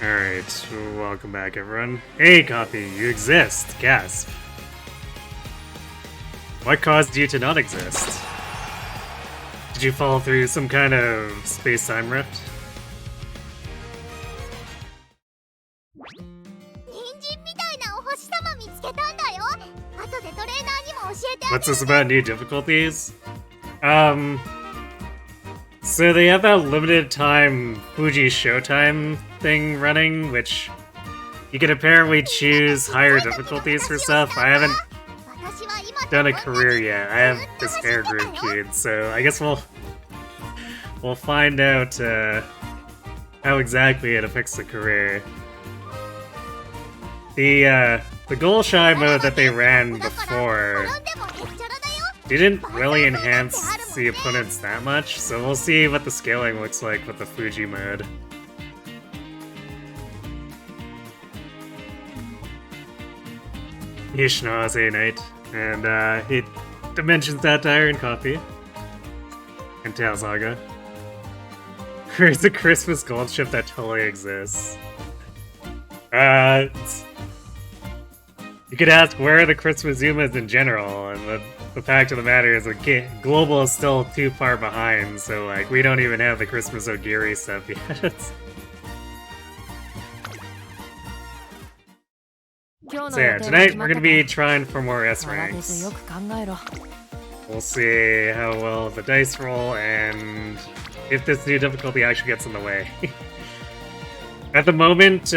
Alright, welcome back everyone. Hey Coffee, you exist! Gasp. What caused you to not exist? Did you fall through some kind of space-time rift? What's this about new difficulties? So they have that limited time Fuji Showtime thing running, which you can apparently choose higher difficulties for stuff. I haven't done a career yet. I have this hair group queued, so I guess we'll find out how exactly it affects the career. The goal shy mode that they ran before didn't really enhance the opponents that much, so we'll see what the scaling looks like with the Fuji mode. Ishinaze Knight, and it Dimension Satire and Coffee. And Tail Saga. There's a Christmas gold ship that totally exists. You could ask where are the Christmasumas in general, and the fact of the matter is that Global is still too far behind, so like we don't even have the Christmas Ogiri stuff yet. So yeah, tonight we're gonna be trying for more S ranks. We'll see how well the dice roll and if this new difficulty actually gets in the way. At the moment,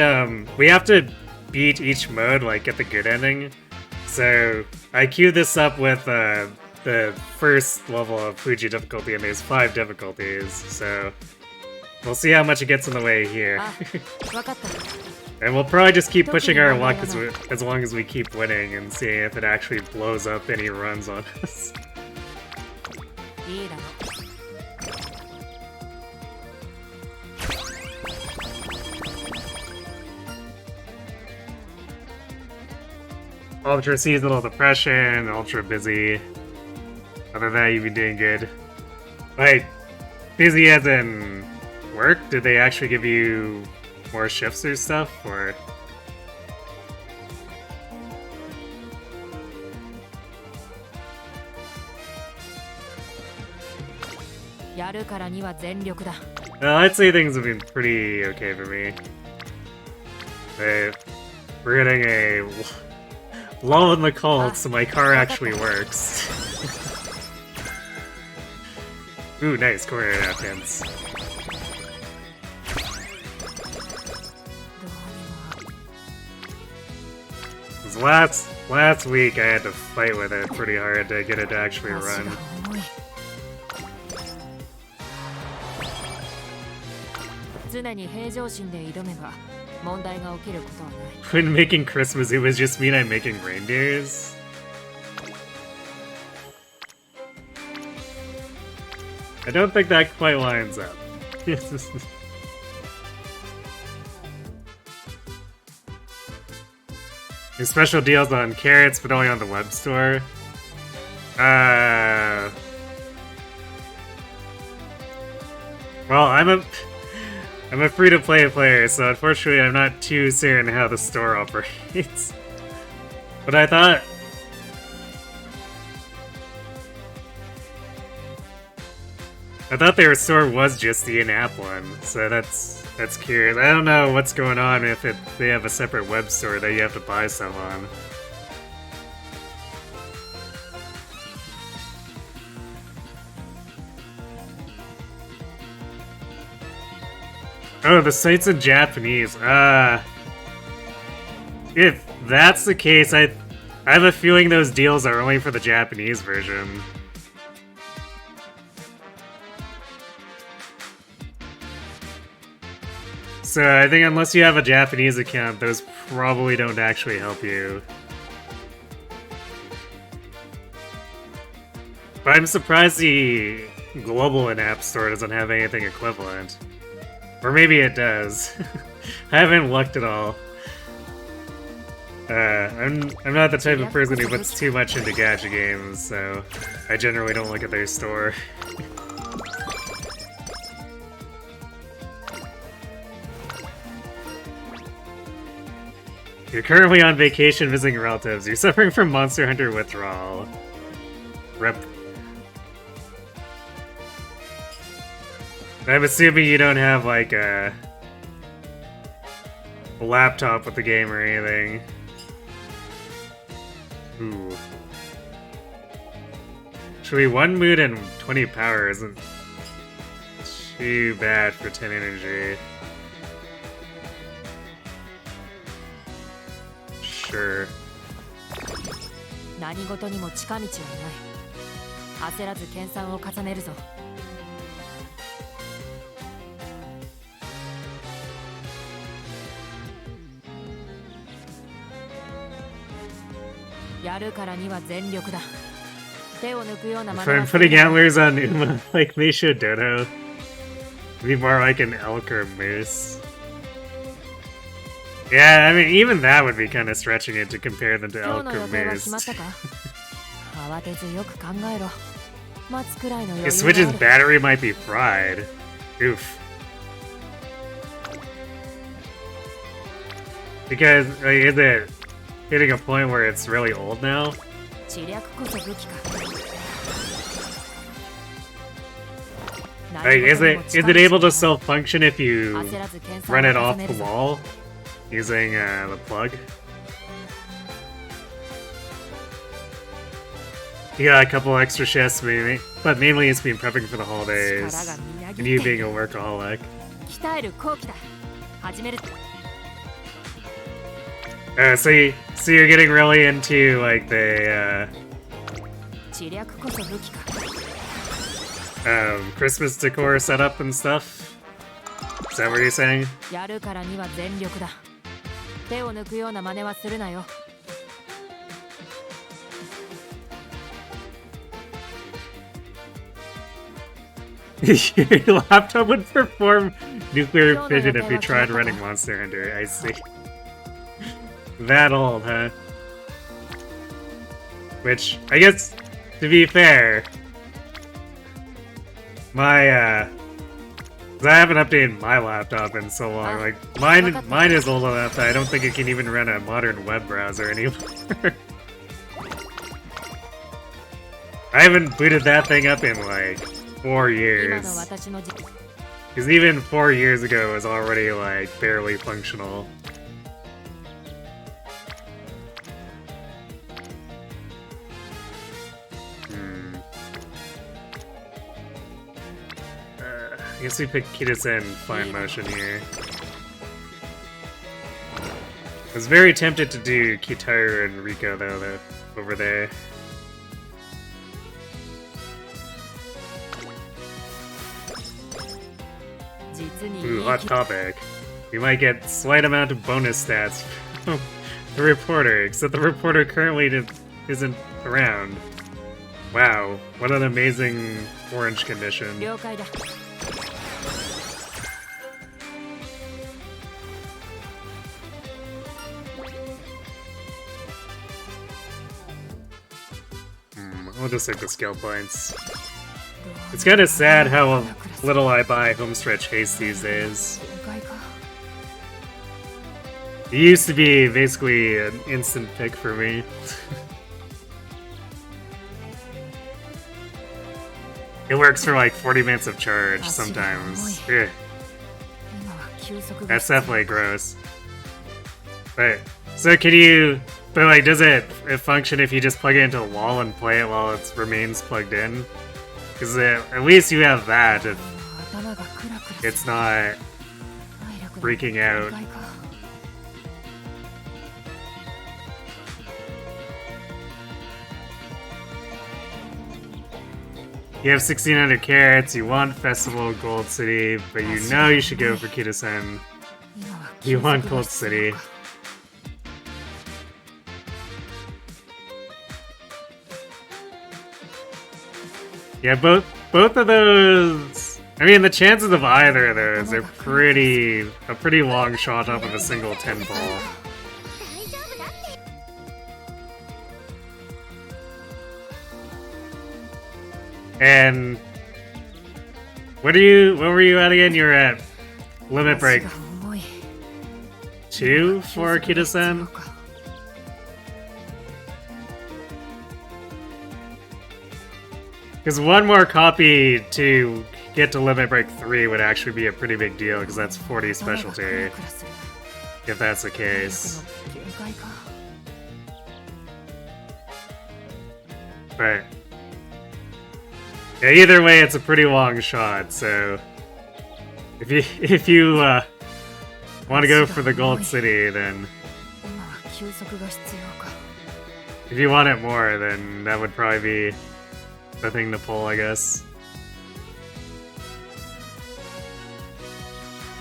we have to beat each mode, like get the good ending. So I queued this up with the first level of Fuji difficulty, and there's 5 difficulties. So we'll see how much it gets in the way here. And we'll probably just keep pushing our luck as long as we keep winning and seeing if it actually blows up any runs on us. Ultra seasonal depression, ultra busy. Other than that, you've been doing good. Wait, busy as in work? Did they actually give you more shifts or stuff, or? I'd say things have been pretty okay for me. We're getting a lull in the cold, so my car actually works. Ooh, nice corner napkins. Last week I had to fight with it pretty hard to get it to actually run. When making Christmas, it was just mean I'm making reindeers. I don't think that quite lines up. There's special deals on carrots, but only on the web store. Well, I'm a free-to-play player, so unfortunately I'm not too certain how the store operates. But I thought their store was just the in-app one, so that's curious. I don't know what's going on if they have a separate web store that you have to buy stuff on. Oh, the site's in Japanese. If that's the case, I have a feeling those deals are only for the Japanese version. So I think unless you have a Japanese account, those probably don't actually help you. But I'm surprised the global in-app store doesn't have anything equivalent. Or maybe it does. I haven't looked at all. I'm not the type of person who puts too much into gacha games, so I generally don't look at their store. You're currently on vacation visiting relatives. You're suffering from Monster Hunter withdrawal. Rip. I'm assuming you don't have, like, a laptop with the game or anything. Ooh. Actually, 1 mood and 20 power isn't too bad for 10 energy. Sure. 何事にも近道はない。焦らず研鑽を重ねるぞ。やるからには全力だ。手を抜くような真似は From putting antlers on Uma, like Misha Dodo. Be more like an elk or a moose. Yeah, I mean, even that would be kind of stretching it to compare them to elk or moose. His Switch's battery might be fried. Oof. Because, like, is it hitting a point where it's really old now? Like, is it able to self-function if you run it off the wall using the plug? You got a couple extra shifts, maybe, but mainly it's been prepping for the holidays and you being a workaholic. So you're getting really into like the Christmas decor setup and stuff? Is that what you're saying? Your laptop would perform nuclear fission if you tried running Monster Hunter. I see. That old, huh? Which, I guess, to be fair, my, 'cause I haven't updated my laptop in so long. Like, mine is old enough that I don't think it can even run a modern web browser anymore. I haven't booted that thing up in, like, 4 years. Because even 4 years ago it was already, like, barely functional. I guess we pick Kitasen Fine Motion here. I was very tempted to do Kitaru and Riko though, over there. Ooh, hot topic. We might get slight amount of bonus stats from the reporter, except the reporter currently isn't around. Wow, what an amazing orange condition. We'll just take the skill points. It's kind of sad how little I buy homestretch haste these days. It used to be basically an instant pick for me. It works for like 40 minutes of charge sometimes. Ugh. That's definitely gross. But, so can you... But like, does it function if you just plug it into a wall and play it while it remains plugged in? Because at least you have that if it's not freaking out. You have 1600 carats, you want Festival of Gold City, but you know you should go for Kitasen. You want Gold City. Yeah, both of those... I mean, the chances of either of those are a pretty long shot off of a single 10 ball. And... What were you at again? You're at Limit Break 2 for Akita-san? Because one more copy to get to Limit Break 3 would actually be a pretty big deal, because that's 40 specialty, if that's the case. But yeah, either way, it's a pretty long shot, so if you want to go for the Gold City, then if you want it more, then that would probably be the thing to pull, I guess.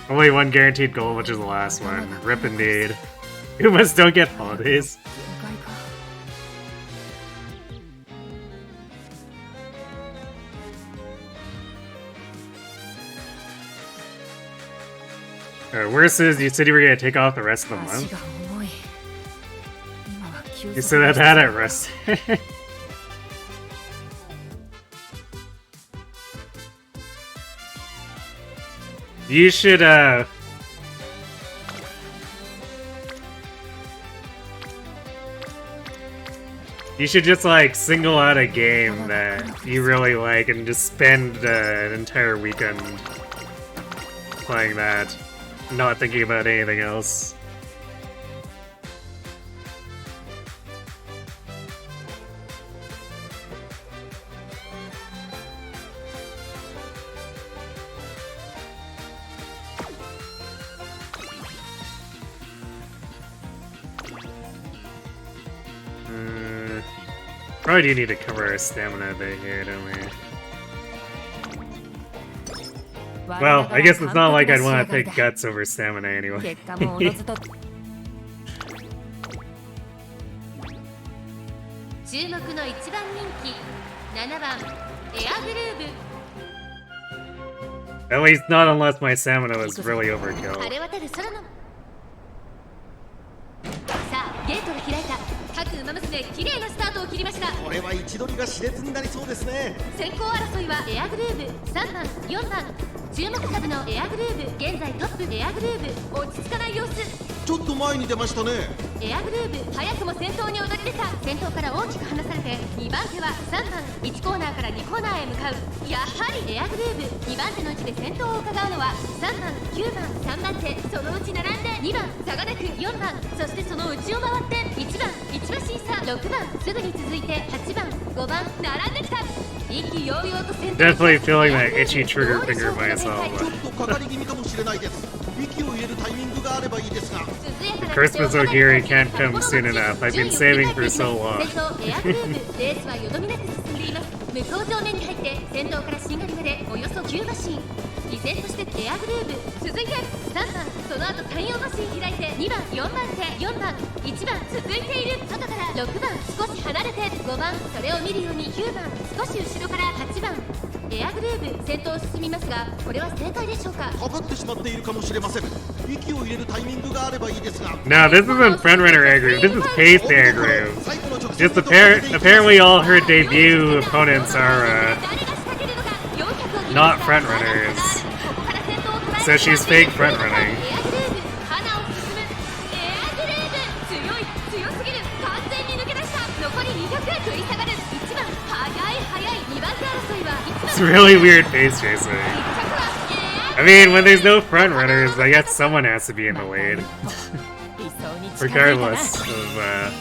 Only one guaranteed goal, which is the last one. Rip indeed. Umas don't get holidays. Worse is, you said you were gonna take off the rest of the month. You said I've had it rest. You should, you should just, like, single out a game that you really like and just spend an entire weekend playing that, not thinking about anything else. Probably do need to cover our stamina a bit here, don't we? Well, I guess it's not like I'd want to pick guts over stamina anyway. 注目の一番人気7番エアグルー At least not unless my stamina was really overkill. 晴れ渡る空のさあゲートが開いた各馬娘綺麗なスタートを切りました。これは位置取りが熾烈になりそうですね。先行争いはエアグルーヴ3番4番注目株のエアグルーヴ現在トップエアグルーヴ落ち着かない様子。ちょっと前に出ましたね。エアグルーヴ早くも先頭に躍り出た。先頭から大きく離されて2番手は3番1コーナーから2コーナーへ向かう。やはりエアグルーヴ2番手の位置で先頭を伺うのは3番9番3番手そのうち並んで2番差がなく4番そしてその内を回って1番1馬審査6番すぐに続いて8番5番並んできた。意気揚々と先頭。 Definitely feeling that itchy trigger finger myself. ちょっとかかり気味かもしれないです。息を入れるタイミングがあればいいですが。 Christmas Ogiri can't come soon enough. I've been saving for so long. レースはよどみなく進んでいます。向こう上面に入って先頭からしんがりまでおよそ9馬身。依然としてエアグルーヴ続いて3番その後3、4馬身開いて2番4番手4番1番続いている。外から6番少し離れて5番それを見るように9番少し後ろから8番エアグルーヴ先頭を進みますがこれは正解でしょうか。かかってしまっているかもしれません。息を入れるタイミングがあればいいですが。 No, this isn't Frontrunner air groove. This is Pace air groove. Just apparently all her debut opponents are not frontrunners. So she's fake frontrunning. 残り2曲食い下がる1番速い2番手争いは It's really weird pace chasing. I mean, when there's no front runners, I guess someone has to be in the lead. Regardless of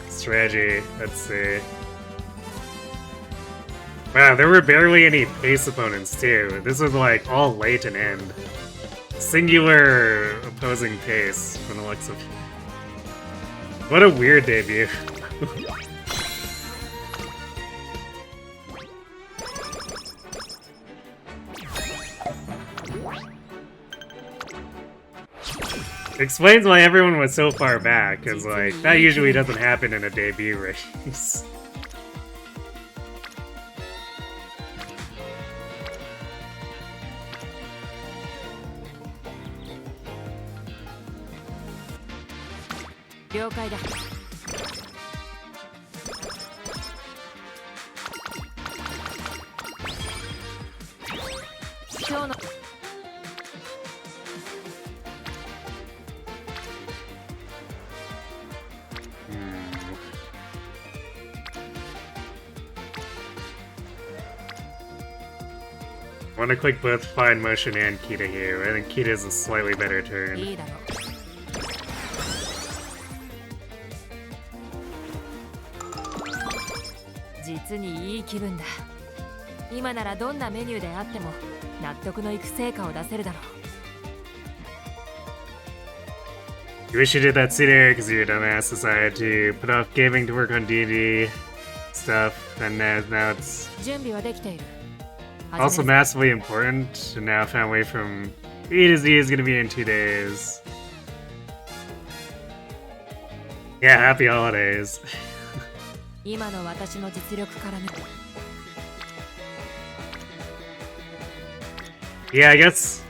strategy. Let's see. Wow, there were barely any pace opponents too. This was like all late and end. Singular opposing pace from the looks of it. What a weird debut. Explains why everyone was so far back, because like that usually doesn't happen in a debut race. want to click both Fine Motion and Kita here. I think Kita is a slightly better turn. いいだろう。実にいい気分だ。今ならどんなメニューであっても納得のいく成果を出せるだろう。You wish you did that sooner because you're a dumbass decided to put off gaming to work on D&D stuff, and now it's 準備はできている。 also massively important, and now family from A to Z is gonna be in 2 days. Yeah, happy holidays. 今の私の実力から見て。 Yeah, I guess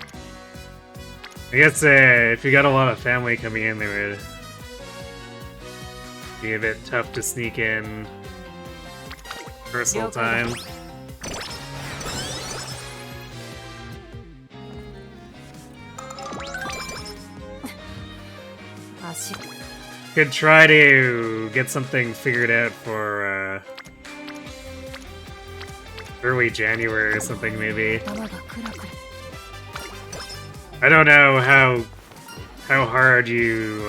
if you got a lot of family coming in, there would be a bit tough to sneak in personal time. Could try to get something figured out for early January or something, maybe. I don't know how hard you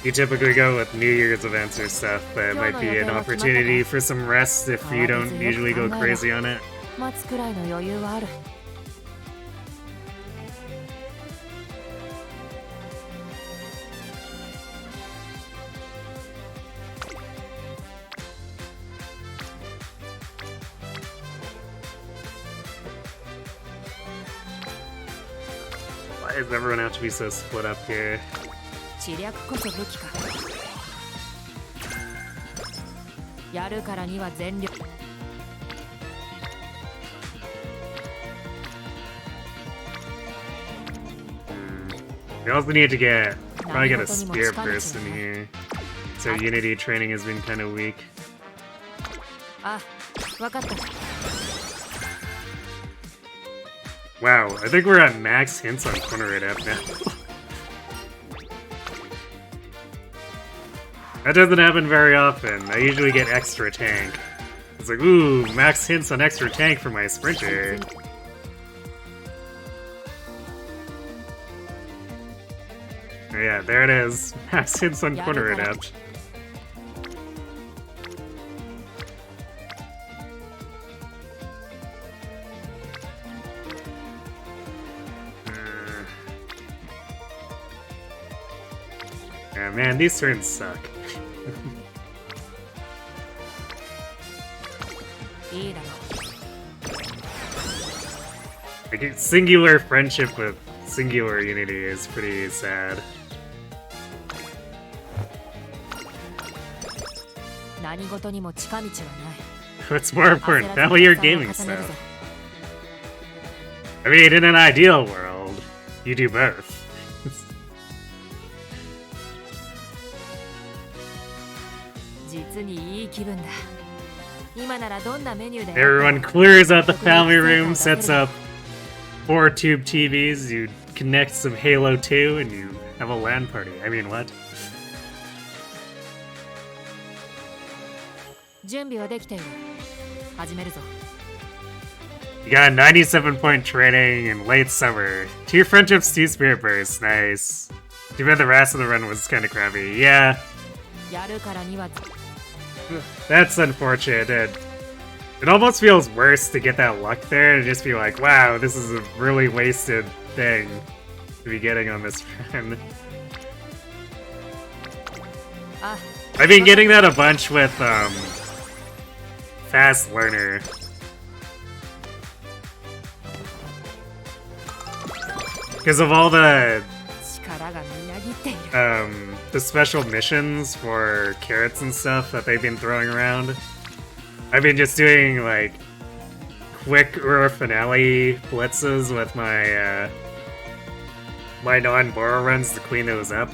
typically go with New Year's events or stuff, but it might be an opportunity for some rest if you don't usually go crazy on it. 待つくらいの余裕はある。 Why does everyone have to be so split up here? 知略こそ武器か。やるからには全力。 We also need to probably get a spear person here. So Unity training has been kind of weak. あ、わかった。 Wow, I think we're at max hints on corner right up now. That doesn't happen very often. I usually get extra tank. It's like, ooh, max hints on extra tank for my sprinter. Yeah, there it is. Max hints on corner adapt. Yeah, man, these turns suck. Like, singular friendship with singular unity is pretty sad. What's more important, family or gaming stuff? I mean, in an ideal world, you do both. Everyone clears out the family room, sets up 4 tube TVs, you connect some Halo 2, and you have a LAN party. I mean, what? 準備はできている。始めるぞ。 You got a 97-point training in late summer. 2 friendships, 2 spirit bursts. Nice. Too bad the rest of the run was kind of crappy. Yeah. やるからには That's unfortunate. It almost feels worse to get that luck there and just be like, wow, this is a really wasted thing to be getting on this run. I've been getting that a bunch with Fast Learner. Because of all the special missions for carrots and stuff that they've been throwing around. I've been just doing like quick finale blitzes with my my non-borrow runs to clean those up.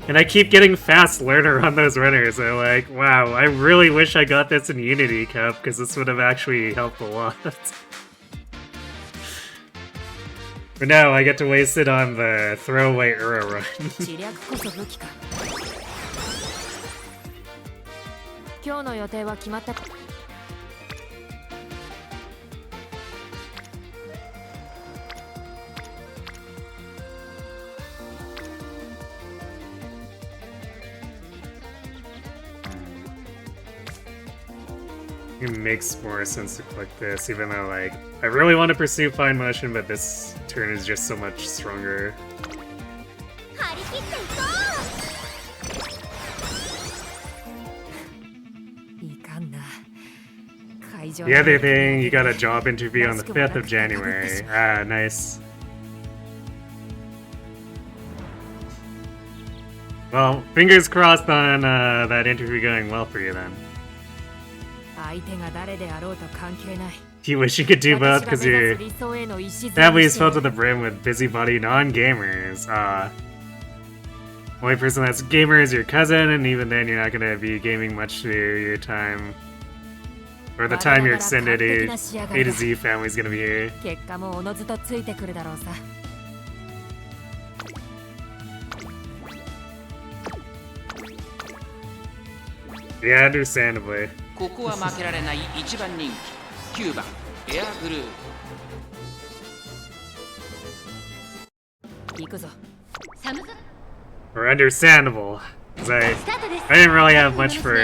And I keep getting Fast Learner on those runners. I'm like, wow, I really wish I got this in Unity Cup because this would have actually helped a lot. But no, I get to waste it on the throwaway Ura run. 今日の予定は決まった。It makes more sense to click this, even though, like, I really want to pursue fine motion, but this turn is just so much stronger. The other thing, you got a job interview on the 5th of January. Ah, nice. Well, fingers crossed on that interview going well for you then. You wish you could do both because your family is filled to the brim with busybody non-gamers. Only person that's a gamer is your cousin, and even then you're not going to be gaming much to your time. Or the time your extended A to Z family is going to be here. Yeah, understandably. ここは負けられない1番人気9番エアグルー。行くぞ。Or understandable. 'Cause I didn't really have much for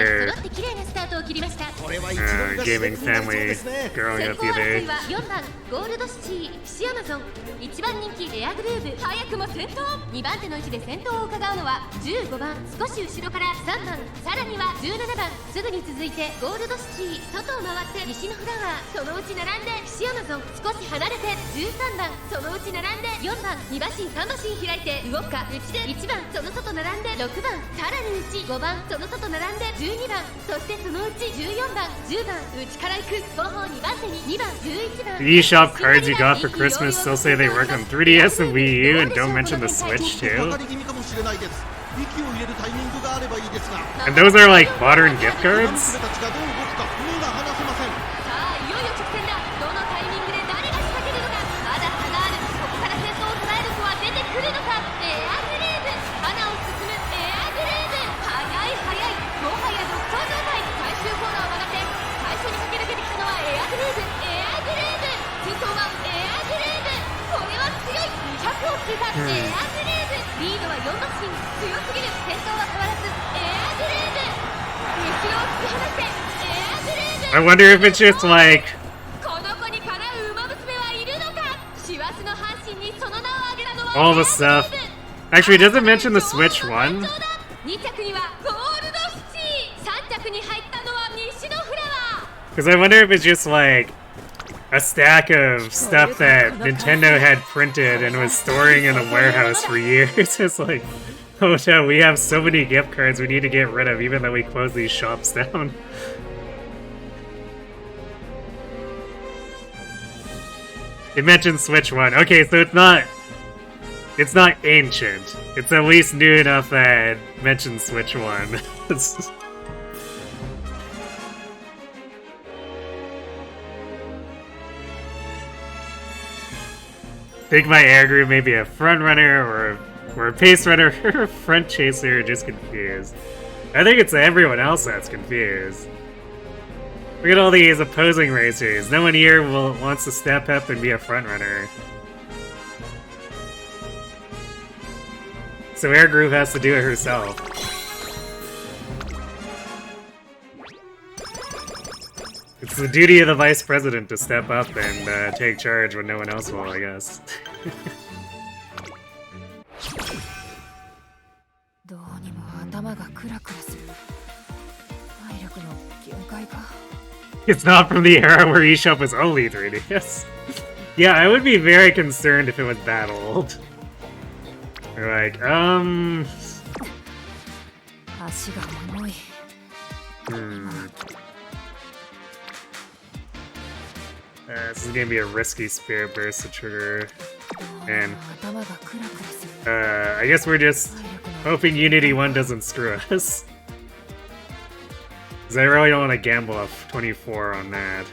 gaming family growing up either. 4番ゴールドシチーシアマゾン1番人気エアグルーブ早くも先頭2番手の位置で先頭を伺うのは15番少し後ろから3番さらには17番すぐに続いてゴールドシチー外を回って西のフラワーそのうち並んでシアマゾン少し離れて13番そのうち並んで4番2馬身3馬身開いて動くか内で1番その外並んで6番さらに内5番その外並んで12番そしてそのうち14番10番内から行く後方2番手に2番11番 The eShop cards you got for Christmas still say they work on 3DS and Wii U and don't mention the Switch too? And those are like modern gift cards? I wonder if it's just like all the stuff. Actually, does it mention the Switch one? Because I wonder if it's just like a stack of stuff that Nintendo had printed and was storing in a warehouse for years. It's like, oh no, we have so many gift cards we need to get rid of even though we close these shops down. It mentions Switch 1. Okay, so it's not ancient. It's at least new enough that it mentions Switch 1. Think my air group may be a front runner or a pace runner or a front chaser, just confused. I think it's everyone else that's confused. Look at all these opposing racers. No one here wants to step up and be a front runner. So Air Group has to do it herself. It's the duty of the vice president to step up and take charge when no one else will, I guess. It's not from the era where eShop was only 3DS. Yeah, I would be very concerned if it was that old. Or like, this is gonna be a risky Spirit Burst to trigger. And I guess we're just hoping Unity 1 doesn't screw us. Because I really don't want to gamble off 24 on that.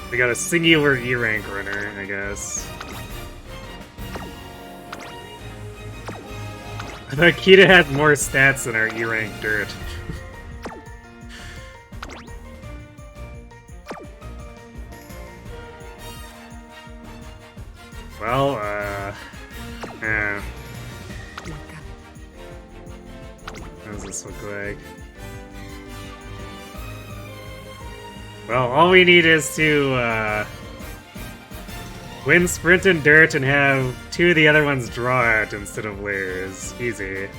We got a singular E-rank runner, I guess. I thought Kita had more stats than our E-rank dirt. Well, yeah. What does this look like? Well, all we need is to, win sprint and dirt and have two of the other ones draw out instead of lose. Easy.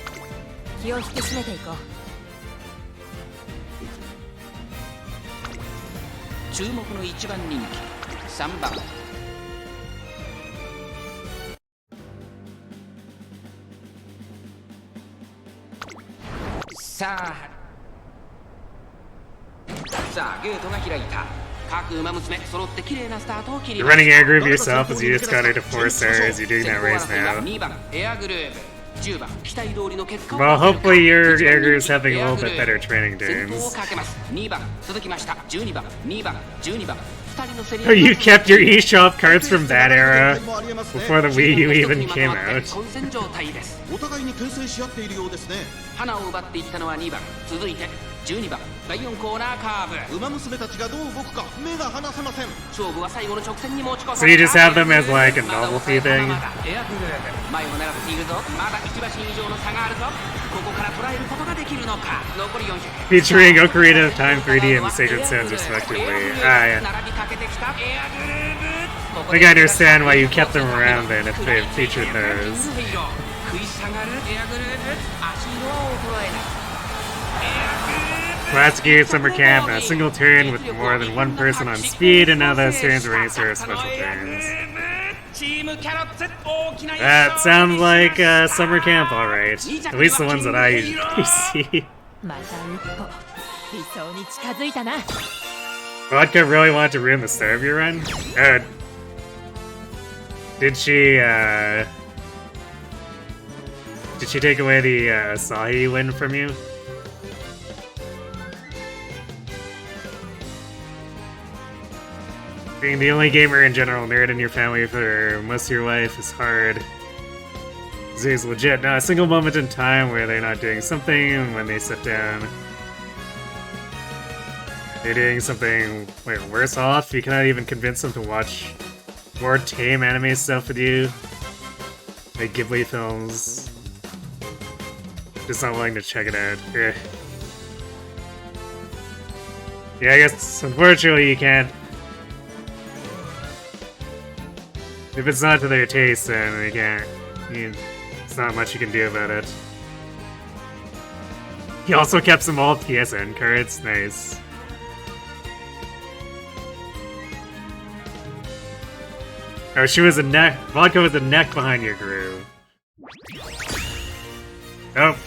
気を引き締めていこう。注目の1番人気3番さあゲートが開いた各馬娘揃って綺麗なスタートを切り You're まし running た air group yourself as you just got into 4 stars. You're doing that race now. 2番エアグルーブ10番期待通りの結果を Well, 出せるか hopefully your air group's 11 having a little bit エアグルー better ブ training 先頭を turns. かけます2番続きました12番2番12番2人の競り Oh, you kept your eShop cards from that era もありえますね before the Wii U even came out. 混戦状態ですお互いに牽制し合っているようですね。花を奪っていったのは2番続いて12番第4コーナーカーブ馬娘たちがどう動くか目が離せません。勝負は最後の直線に持ち越 So さ you れ just た have them as like a novelty thing? まだエアグループ前を狙っているぞまだ1馬身以上の差があるぞここから捉えることができるのか残り400 Featuring Ocarina of Time 3D and Sacred Stones respectively. Ah, yeah. 並びかけてきたエアグループ I can understand why you kept them around then if they featured those. 食い下がるエアグループ足色は衰えない Last gear summer camp, a single turn with more than one person on speed, and now those turns are racer are special turns. That sounds like summer camp, alright. At least the ones that I usually see. また一歩理想に近づいたな。 Vodka really wanted to ruin the start of your run? Did she take away the Asahi win from you? Being the only gamer in general nerd in your family for most of your life is hard. There's legit not a single moment in time where they're not doing something, and when they sit down, they're doing something worse off. You cannot even convince them to watch more tame anime stuff with you. Like Ghibli films. Just not willing to check it out. Yeah, I guess unfortunately you can't. If it's not to their taste, then you can't. It's not much you can do about it. He also kept some old PSN cards. Nice. Oh, she was a neck. Vodka was a neck behind your groove. Oh.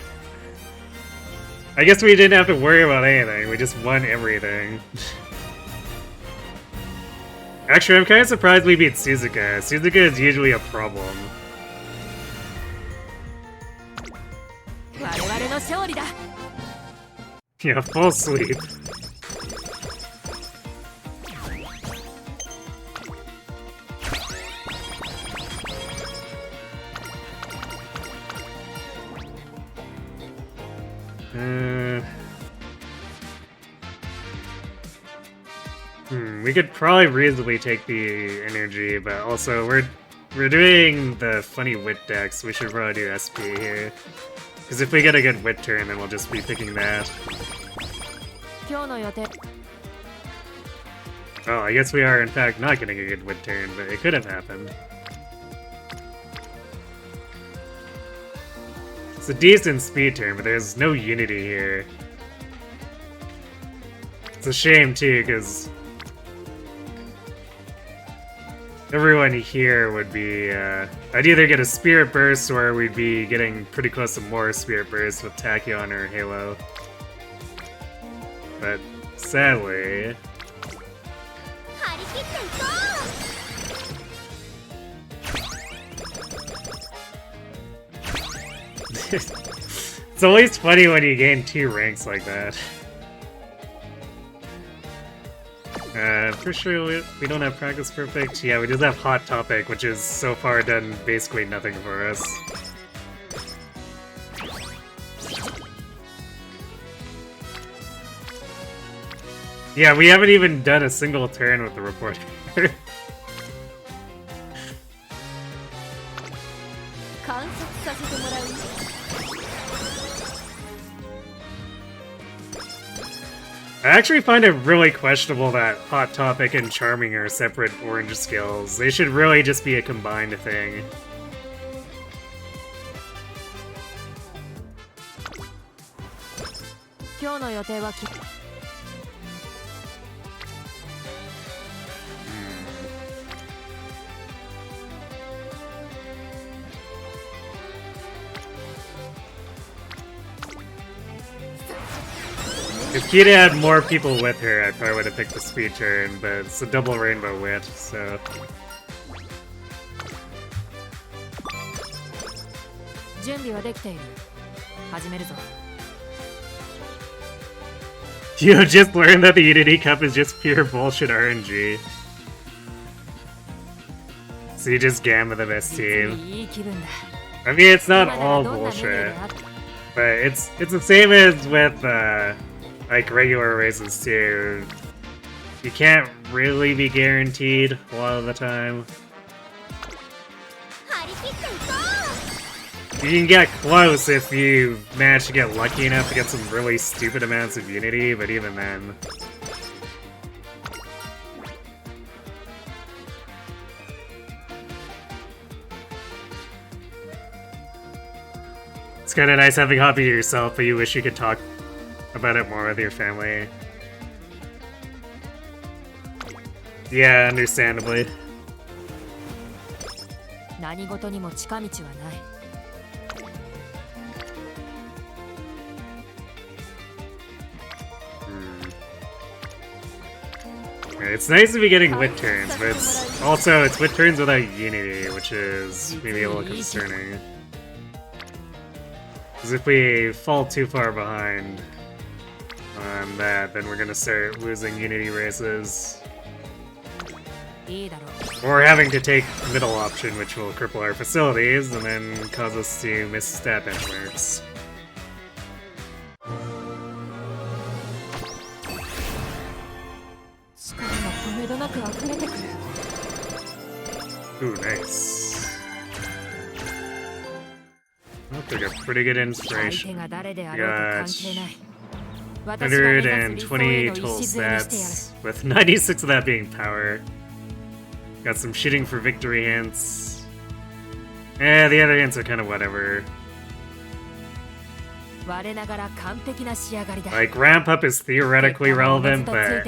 I guess we didn't have to worry about anything. We just won everything. Actually, I'm kind of surprised we beat Suzuka. Suzuka is usually a problem. 我々の勝利だ。 Yeah, full sleep. We could probably reasonably take the energy, but also we're doing the funny wit decks. We should probably do SP here. Because if we get a good wit turn, then we'll just be picking that. 今日の予定。 Oh, I guess we are in fact not getting a good wit turn, but it could have happened. It's a decent speed turn, but there's no unity here. It's a shame too, because everyone here would be, I'd either get a Spirit Burst or we'd be getting pretty close to more Spirit Bursts with Tachyon or Halo. But sadly... 張り切っていこう It's always funny when you gain 2 ranks like that. For sure we don't have Practice Perfect. Yeah, we just have Hot Topic, which is so far done basically nothing for us. Yeah, we haven't even done a single turn with the reporter. 観察させてもらう。 I actually find it really questionable that Hot Topic and Charming are separate orange skills. They should really just be a combined thing. 今日の予定はIf Kita had more people with her, I probably would have picked the speed turn, but it's a double rainbow wit, so... 準備はできている。始めるぞ。 You just learned that the Unity Cup is just pure bullshit RNG. So you just gamma the best team. いい気分だ。 I mean, it's not all bullshit, but it's the same as with like regular races too. You can't really be guaranteed a lot of the time. You can get close if you manage to get lucky enough to get some really stupid amounts of Unity, but even then. It's kinda nice having a hobby yourself, but you wish you could talk about it more with your family. Yeah, understandably. 何事にも近道はない。 It's nice to be getting wit turns, but it's wit turns without Unity, which is maybe a little concerning. Because if we fall too far behind on that, then we're gonna start losing Unity races. Or having to take middle option, which will cripple our facilities and then cause us to miss stat benchmarks. Ooh, nice. I'll take a pretty good inspiration. Got 120 total stats, with 96 of that being power. Got some shooting for victory hints. Eh, the other hints are kind of whatever. Like, ramp up is theoretically relevant, but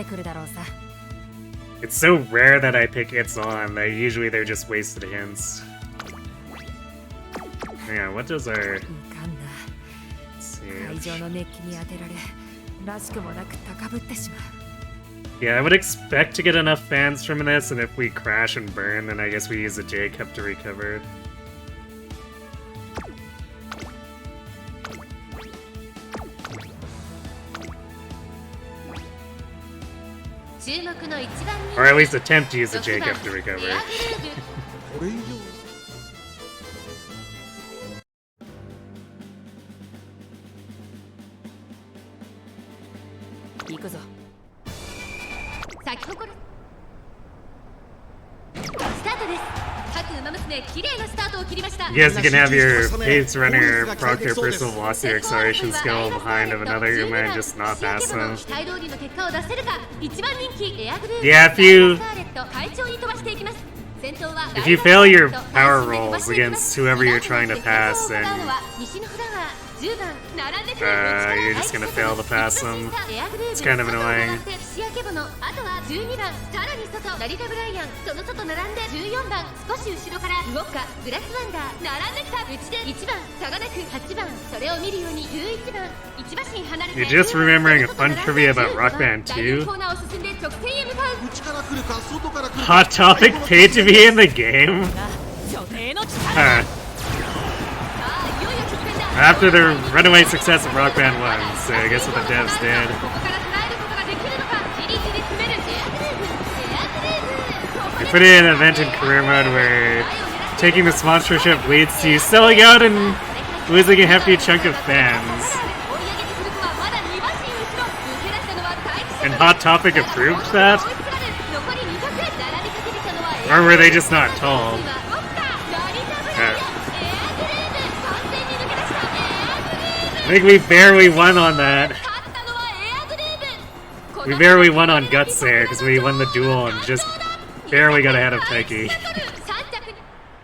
it's so rare that I pick its on that usually they're just wasted hints. Yeah, what does our... Let's see. Yeah, I would expect to get enough fans from this, and if we crash and burn, then I guess we use a J-Cup to recover. Or at least attempt to use a J-Cup to recover. Yes, you can have your pace runner proc their personal velocity or acceleration skill behind of another Uma and just not pass them. Yeah, if you fail your power rolls against whoever you're trying to pass, then you're just gonna fail to pass them. It's kind of annoying. You're just remembering a fun trivia about Rock Band 2? Hot Topic paid to be in the game? Huh. After the runaway success of Rock Band 1, so I guess what the devs did. They put in an event in career mode where taking the sponsorship leads to selling out and losing a hefty chunk of fans. And Hot Topic approved that? Or were they just not told? I think we barely won on that. 勝ったのはエアグルーヴ We barely won on Guts there because we won the duel and just barely got ahead of Taiki. 3着に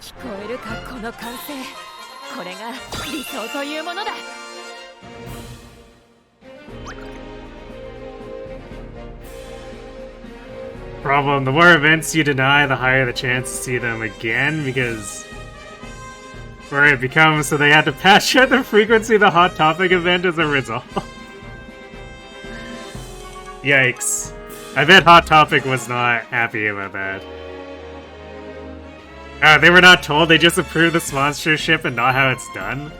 聞こえるかこの歓声。これが理想というものだ。Problem, the more events you deny, the higher the chance to see them again, because where it becomes so they had to patch out the frequency of the Hot Topic event as a result. Yikes. I bet Hot Topic was not happy about that. They were not told, they just approved the sponsorship and not how it's done?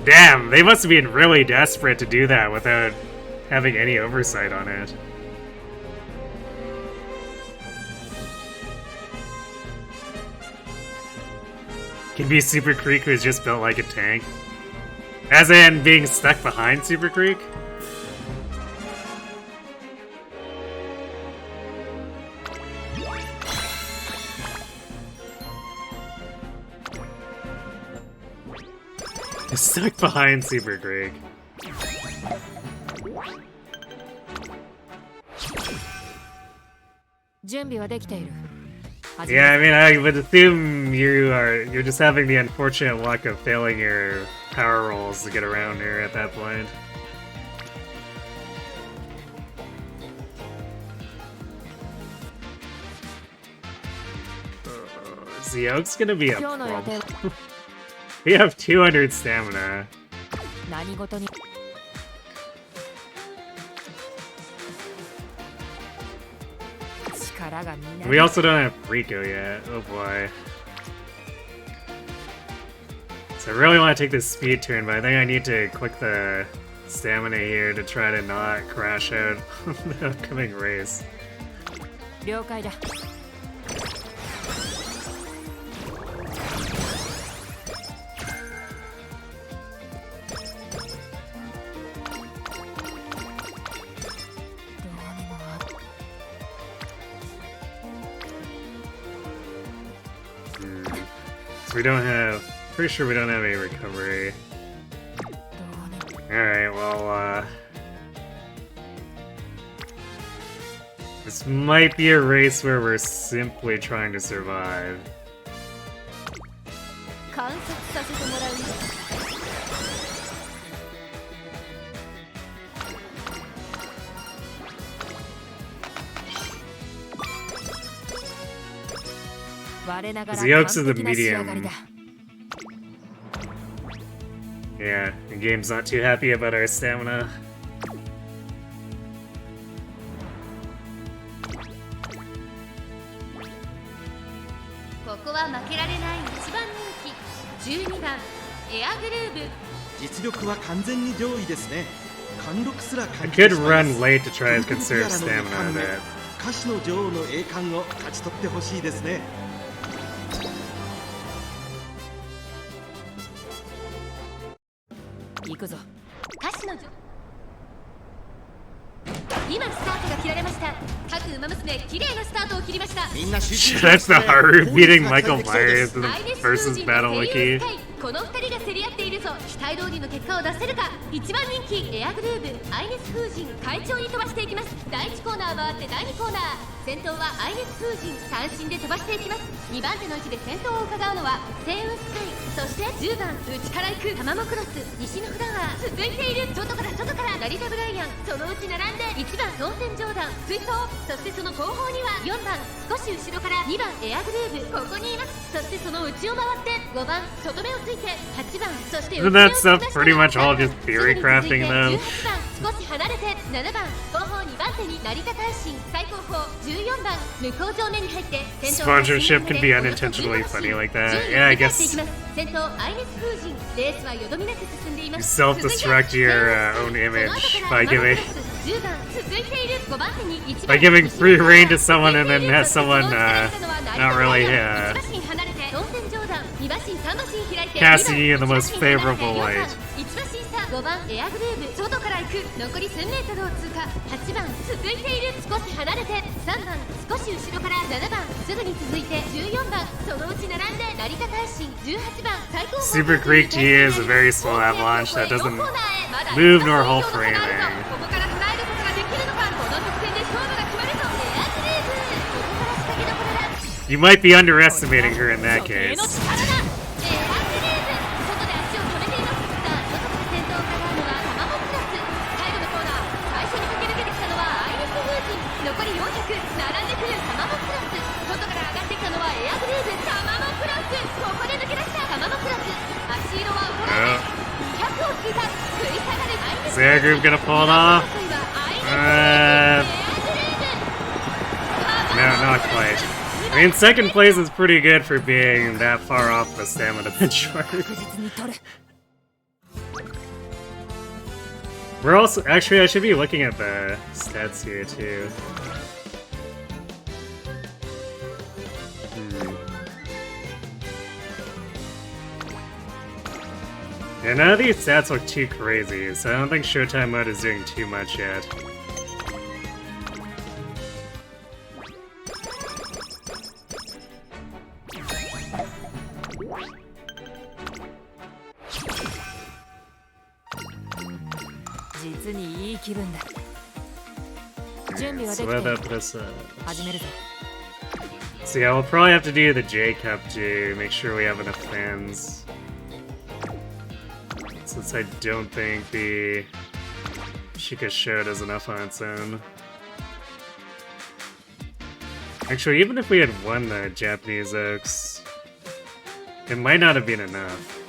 Damn, they must have been really desperate to do that without having any oversight on it. Can be Super Creek who's just built like a tank. As in being stuck behind Super Creek? Stuck behind Super Creek. Yeah, I mean, I would assume you're just having the unfortunate luck of failing your power rolls to get around here at that point. Zeok's gonna be a problem. We have 200 stamina. We also don't have Rico yet. Oh boy. So I really want to take this speed turn, but I think I need to click the stamina here to try to not crash out the upcoming race. We don't have... Pretty sure we don't have any recovery. Alright, well, this might be a race where we're simply trying to survive. Zeok's is the medium. Yeah, the game's not too happy about our stamina. I could run late to try to conserve stamina a bit. 歌手の女王の栄冠を勝ち取ってほしいですね。行くぞ。歌手の女今スタートが切られました。各馬娘綺麗なスタートを切りました。みんな集中して。 That's the Haru beating Michael Myers in the versus battle wiki. この2人が競り合っているぞ。期待通りの結果を出せるか。1番人気エアグルーヴアイネス風神快調に飛ばしていきます。第1コーナー回って第2コーナー。先頭はアイネス風神三振で飛ばしていきます。2番手の位置で先頭を伺うのはセイウンスカイ、そして10番内から行くタマモクロス、西のフラワー続いている。外からナリタブライアン、そのうち並んで1番当選ジョーダン追走、そしてその後方には4番少し後ろから2番エアグルーヴここにいます。そしてその内を回って5番外目をついて8番、そして Isn't that stuff pretty much all just theory crafting though? 18番少し離れて7番後方2番手に成田大臣最後方14番向こう上面に入って Sponsorship can be unintentionally funny like that. Yeah, I guess you self-destruct your own image by giving free reign to someone and then has someone not really casting you in the most favorable light. 5番エアグルーヴ外から行く残り 1000m を通過8番続いている少し離れて3番少し後ろから7番すぐに続いて14番そのうち並んで成田大臣18番最高 Super Greek GA is a very slow avalanche that doesn't move nor hold for anything. ここから捉えることができるのかこの得点で勝負が決まるとエアグルーヴここから仕掛けどころだ You might be underestimating her in that case. Is their group gonna pull it off? No, not quite. I mean, second place is pretty good for being that far off the stamina benchmark. We're also actually I should be looking at the stats here too. Yeah, none of these stats look too crazy, so I don't think Showtime mode is doing too much yet. So yeah, we'll probably have to do the J Cup to make sure we have enough fans. Since I don't think the Shika Show does enough on its own. Actually, even if we had won the Japanese Oaks, it might not have been enough.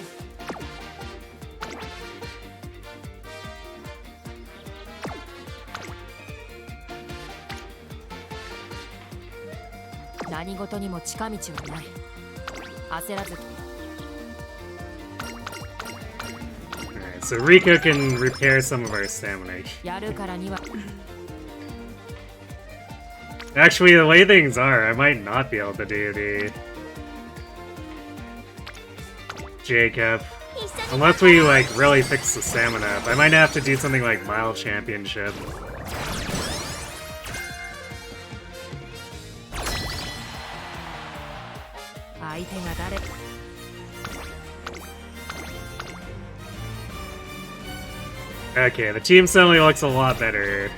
Alright, so Riko can repair some of our stamina. Actually, the way things are, I might not be able to do the J-Cup. Unless we, like, really fix the stamina up. I might have to do something like Mile Championship. Okay, the team suddenly looks a lot better.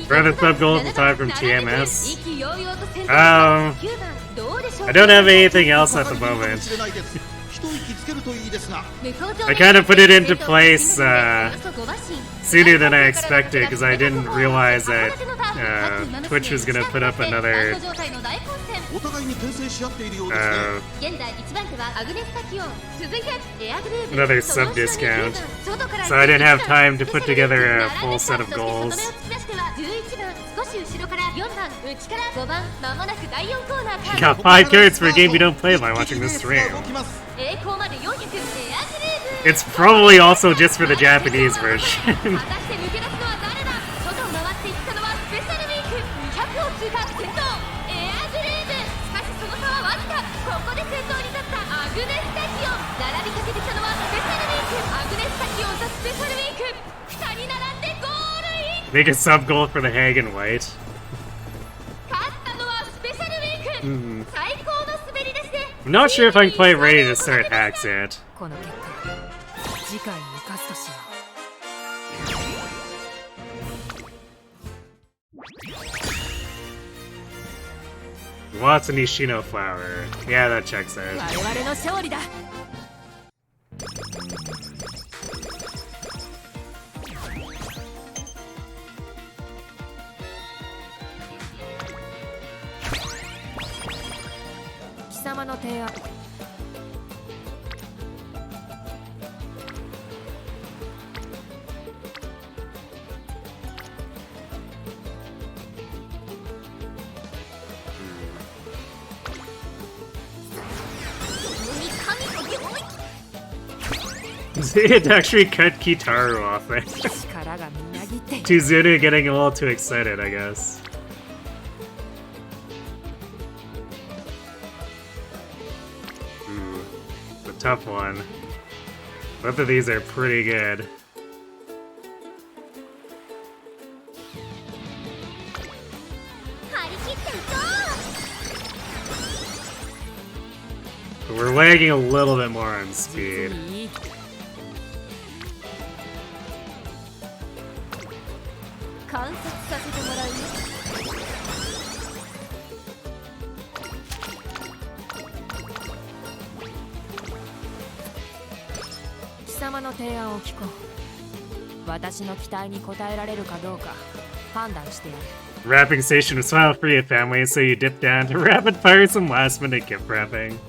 Brother Club goals aside from TMS. I don't have anything else at the moment. I kind of put it into place sooner than I expected because I didn't realize that Twitch was gonna put up another sub discount, so I didn't have time to put together a full set of goals. You got 5 carrots for a game you don't play by watching this stream. It's probably also just for the Japanese version. Make a sub goal for the Hagen White. 勝ったのはスペシャルウィーク、最高の滑り出しで I'm not sure if I'm quite ready to start hacks yet. この結果次回に生かすとしよう。 Watson Nishino flower. Yeah, that checks out. 我々の勝利だ。貴様の提案。It actually cut Kitaru off there. 力がみなぎって。 Tuzuru getting a little too excited, I guess. Ooh, a tough one. Both of these are pretty good. But we're lagging a little bit more on speed. 観察させてもらうよ。貴様の提案を聞こう。私の期待に応えられるかどうか判断してやる。 Wrapping station was file free at family, so you dip down to rapid fire some last minute gift wrapping.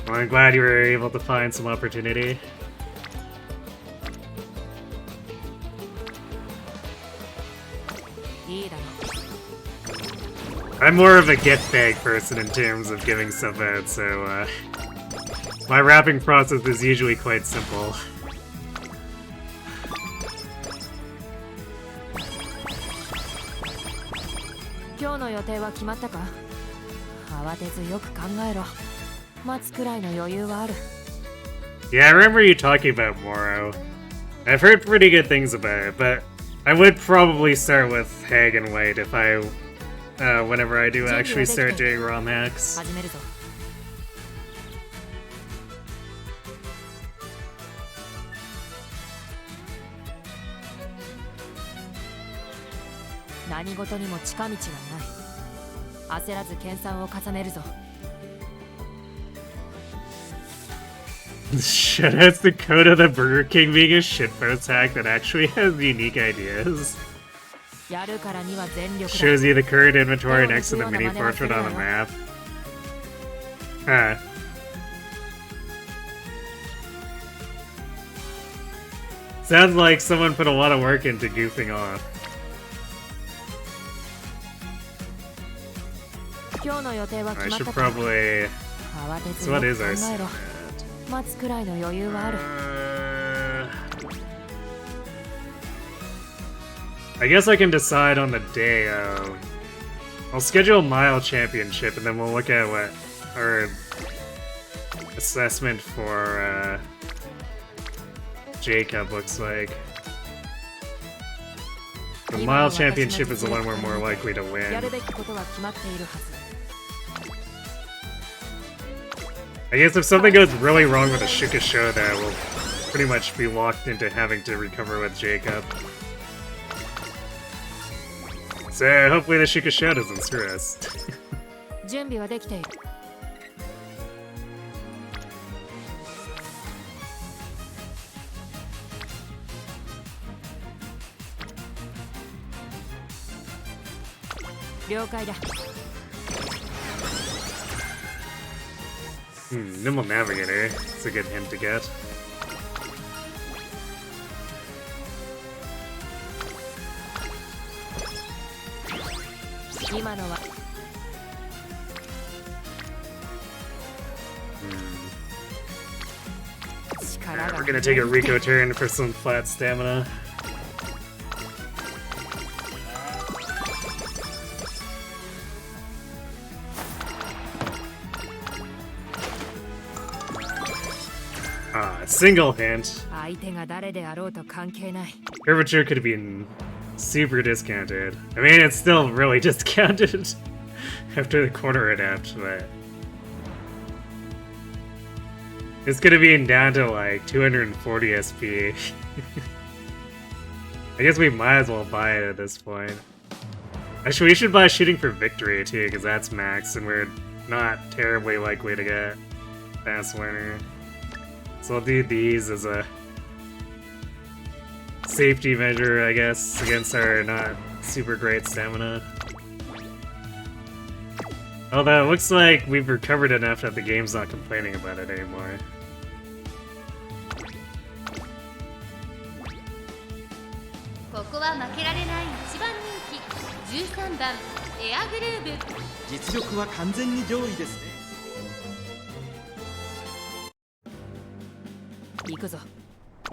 Well, I'm glad you were able to find some opportunity. I'm more of a gift bag person in terms of giving stuff out, so my wrapping process is usually quite simple. 今日の予定は決まったか？慌てずよく考えろ。待つくらいの余裕はある。 Yeah, I remember you talking about Moro. I've heard pretty good things about it, but I would probably start with Hagen White if I, whenever I do actually start doing ROM hacks. 始めるぞ。何事にも近道はない。焦らず研鑽を重ねるぞ。 Shoutouts to Coda the Burger King being a shitpost hack that actually has unique ideas. やるからには全力だ。 Shows you the current inventory next to the mini portrait on the map. Huh. Sounds like someone put a lot of work into goofing off. 今日の予定は I 決まっ should たか？ probably... 慌て So ず what よ is く our 考えろ。 stat? 待つくらいの余裕はある。 I guess I can decide on the day of... I'll schedule a mile championship and then we'll look at what our assessment for Jacob looks like. The mile championship is the one we're more likely to や win. るべきことは決まっているはず。 I guess if something goes really wrong with a Shuka show there, we'll pretty much be locked into having to recover with Jacob. So hopefully the Shuka show doesn't screw us. 準備はできている。了解だ。 Nimble Navigator. It's a good hint to get. 今のは Alright, we're gonna take a Rico turn for some flat stamina. Single hint. 相手が誰であろうと関係ない。 Curvature could have been super discounted. I mean, it's still really discounted after the quarter adapt, but it's gonna be down to like 240 SP. I guess we might as well buy it at this point. Actually, we should buy Shooting for Victory too, because that's max, and we're not terribly likely to get Fast Learner. So I'll do these as a safety measure, I guess, against our not super great stamina. Although it looks like we've recovered enough that the game's not complaining about it anymore. ここは負けられない一番人気13番エアグルーブ。実力は完全に上位ですね。行くぞ。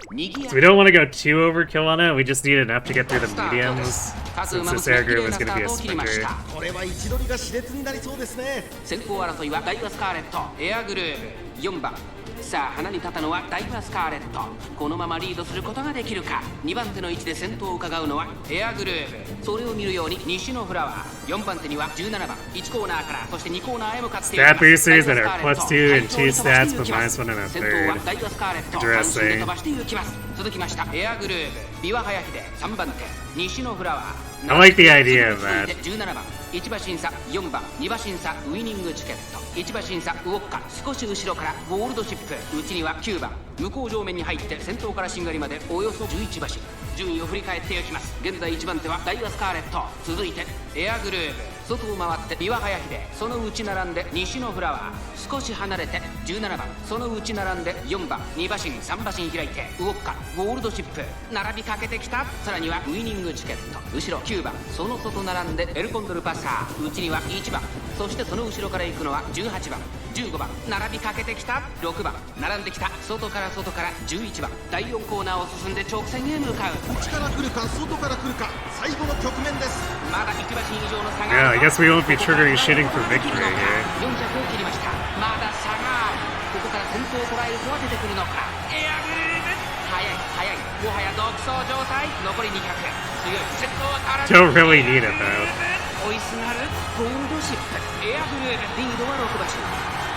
So we don't want to go too overkill on it, we just need enough to get through the mediums, since this air group is going to be a sprinter. これは位置取りが熾烈になりそうですね。先行争いはダイワスカーレット、エアグルーブ4番。さあ花に立ったのはダイワスカーレット。このままリードすることができるか。2番手の位置で先頭を伺うのはエアグルーブ。それを見るように西のフラワー。4番手には17番。1コーナーからそして2コーナーへ向かっていきます。 Stat boosters that are +2 and 2 stats but -1 in a 先頭は third. ダイワスカーレット。安心で飛ばして行きます。続きましたエアグルーブ。岩早秀3番手。西のフラワー。 I like the idea of that. 17番1馬審査4番2馬審査ウイニングチケット1馬審査ウォッカ少し後ろからゴールドシップ内には9番向こう上面に入って先頭からしんがりまでおよそ11馬身順位を振り返っていきます。現在1番手はダイワスカーレット続いてエアグルーブ外を回って岩早秀その内並んで西のフラワー少し離れて17番その内並んで4番2馬身3馬身開いてウォッカゴールドシップ並びかけてきた。さらにはウイニングチケット後ろ9番その外並んでエルコンドルパッサー内には1番そしてその後ろから行くのは18番15番並びかけてきた6番並んできた外から11番第4コーナーを進んで直線へ向かう。内から来るか外から来るか最後の局面です。まだ1馬身以上の差が Yeah, I guess we won't be triggering Shooting for Victory here. 4着を切りました。まだ差がある。ここから先頭を捉えるとは出てくるのか。エアグルーブ速いもはや独走状態残り200強い先頭は変わらず Don't really need it though. 追いすがるゴールドシップエアグルーブリードは6馬身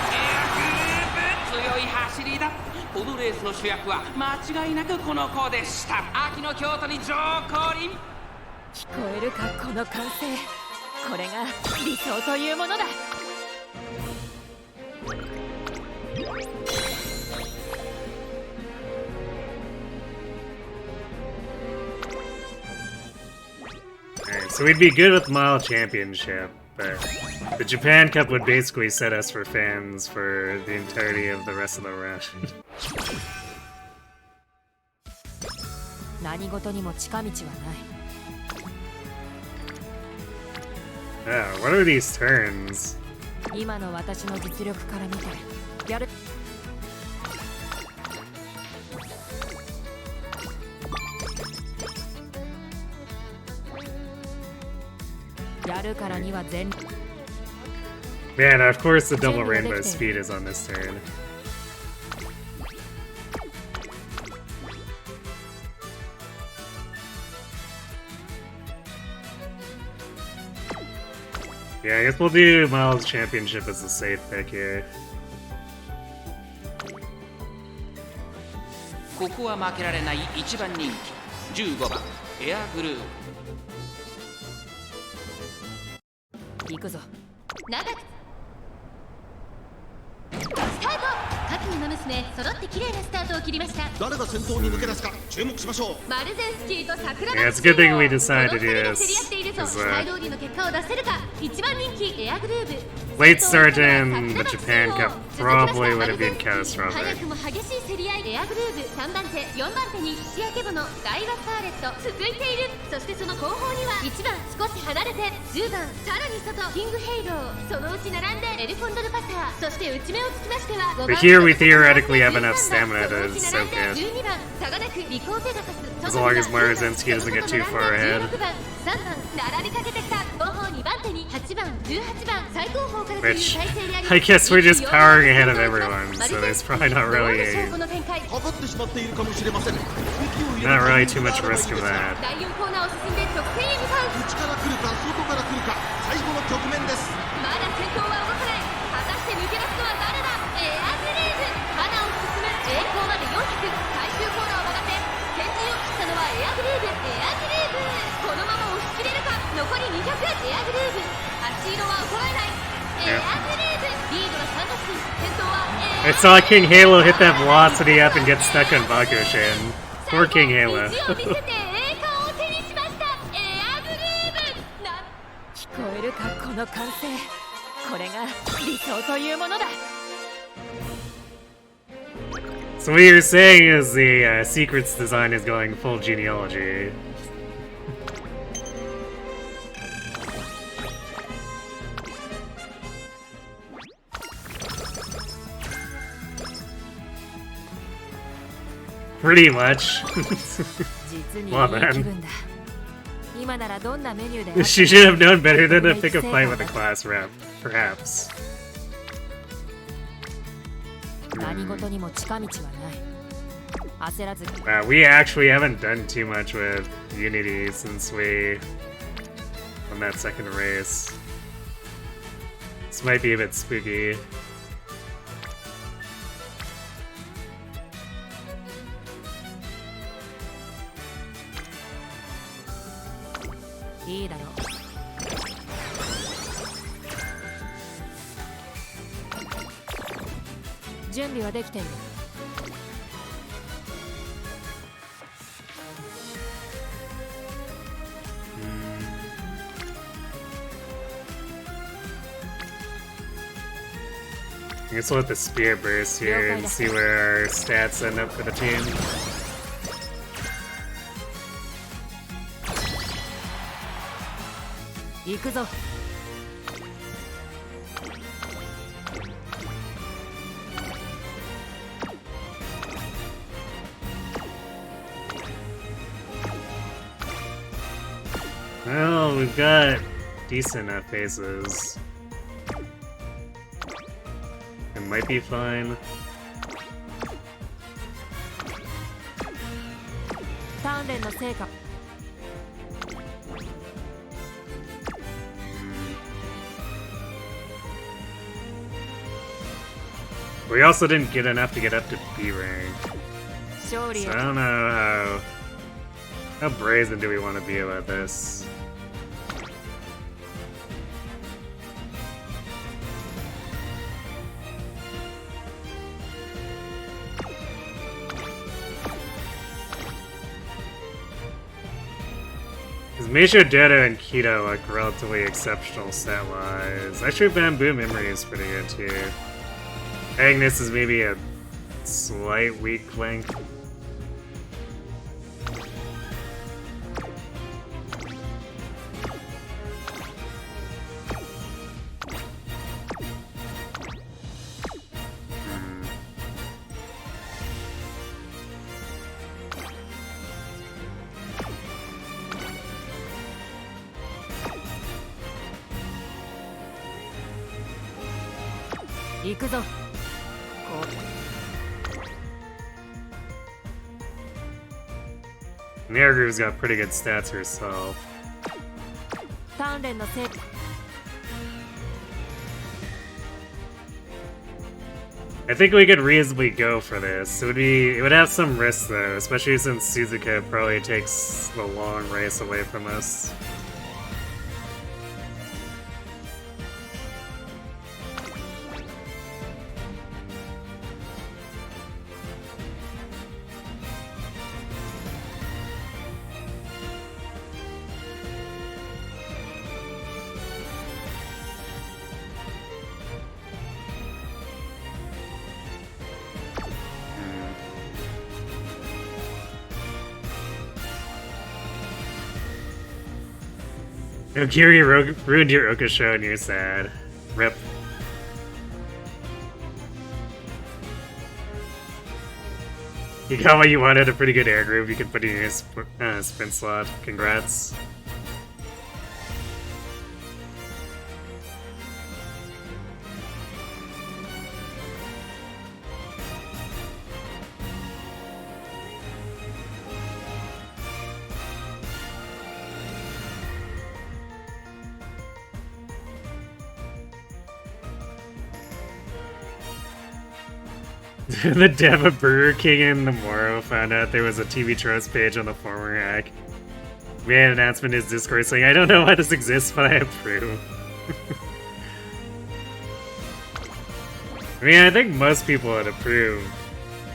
エアグルーブ強い走りだ。このレースの主役は間違いなくこの子でした。秋の京都に上降臨。聞こえるかこの歓声。これが理想というものだ。 Alright, so we'd be good with Mile Championship, but the Japan Cup would basically set us for fans for the entirety of the rest of the round. 何事にも近道はない。 Oh, what are these turns? 今の私の実力から見てやる。やるからには全。 Man, of course the double rainbow speed is on this turn. Yeah, I guess we'll do Miles Championship as a safe pick here. ここは負けられない1番人気15番エアグルーブ。行くぞ。長くスタート。各馬娘揃って綺麗なスタートを切りました。誰が先頭に抜け出すか注目しましょう。マルゼンスキーと桜 Yeah, it's a good thing we decided to do this. 競り合っているぞ。期待通りの結果を出せるか。1番人気エアグルーブ Late start in the Japan Cup probably would have been 早 catastrophic. くも激しい競り合い。エアグルーブ3番手4番手に土焼けボのダイワスカーレット続いている。そしてその後方には1番少し離れて10番さらに外キングヘイローそのうち並んでエルコンドルパサーそして内目をつきましては5番 But here we theoretically have enough stamina to soak in. 12番差がなくリコーペガサス As long as Marzinski doesn't get too far ahead. 16番3番並びかけてきた後方に2番手に8番18番最高峰からという Which 体制であり I guess we're just powering ahead of everyone, so there's probably not really この展開かかってしまっているかもしれません。息を入れる not タイ really ミン too グが much あればいい risk で of すが that. 第4コーナーを進んで直線へ向かう内から来るか外から来るか最後の局面です。まだ先頭は動かない。果たして抜け出すのは誰だ。エアグリーブ花を進む栄光まで400。最終コーナーを曲がって先陣を切ったのはエアグリーブ。このまま押し切れるか。残り200。エアグリーブ足色は衰えない。エアグリーブリードは3打数。先頭は I saw King Halo hit that velocity up and get stuck on Bakushin. Poor King Halo. 意地を見せて栄冠を手にしました。エアグリーブな聞こえるかこの歓声。これが理想というものだ。 So what you're saying is the secrets design is going full genealogy. Pretty much. 実にいい Well, man. 気分だ。今ならどんなメニューであっても She should have known better than to pick a fight with a class rep, perhaps. 何事にも近道はない。焦らず We actually haven't done too much with Unity since we won that second race. This might be a bit spooky. いいだろう。準備はできている。I guess we'll let the spear burst here and see where our stats end up for the team. 行くぞ。 Well, we've got decent phases. It might be fine. 鍛錬の成果。 We also didn't get enough to get up to B rank. 勝利 So へ I don't know how brazen do we want to be about this. Meisho, Dodo, and Keto look relatively exceptional stat-wise. Actually, Bamboo Memory is pretty good too. Agnes is maybe a slight weak link.行くぞ。 Nergru's got pretty good stats herself. 鍛錬の成果。 I think we could reasonably go for this. It would have some risks though, especially since Suzuka probably takes the long race away from us. Ogiri ruined your Okasho and you're sad. Rip. You got what you wanted, a pretty good air groove you can put in your sprint slot. Congrats. The dev of Burger King in Nomura found out there was a TV Tropes page on the former hack. We had an announcement in his Discord saying, I don't know why this exists, but I approve. I mean, I think most people would approve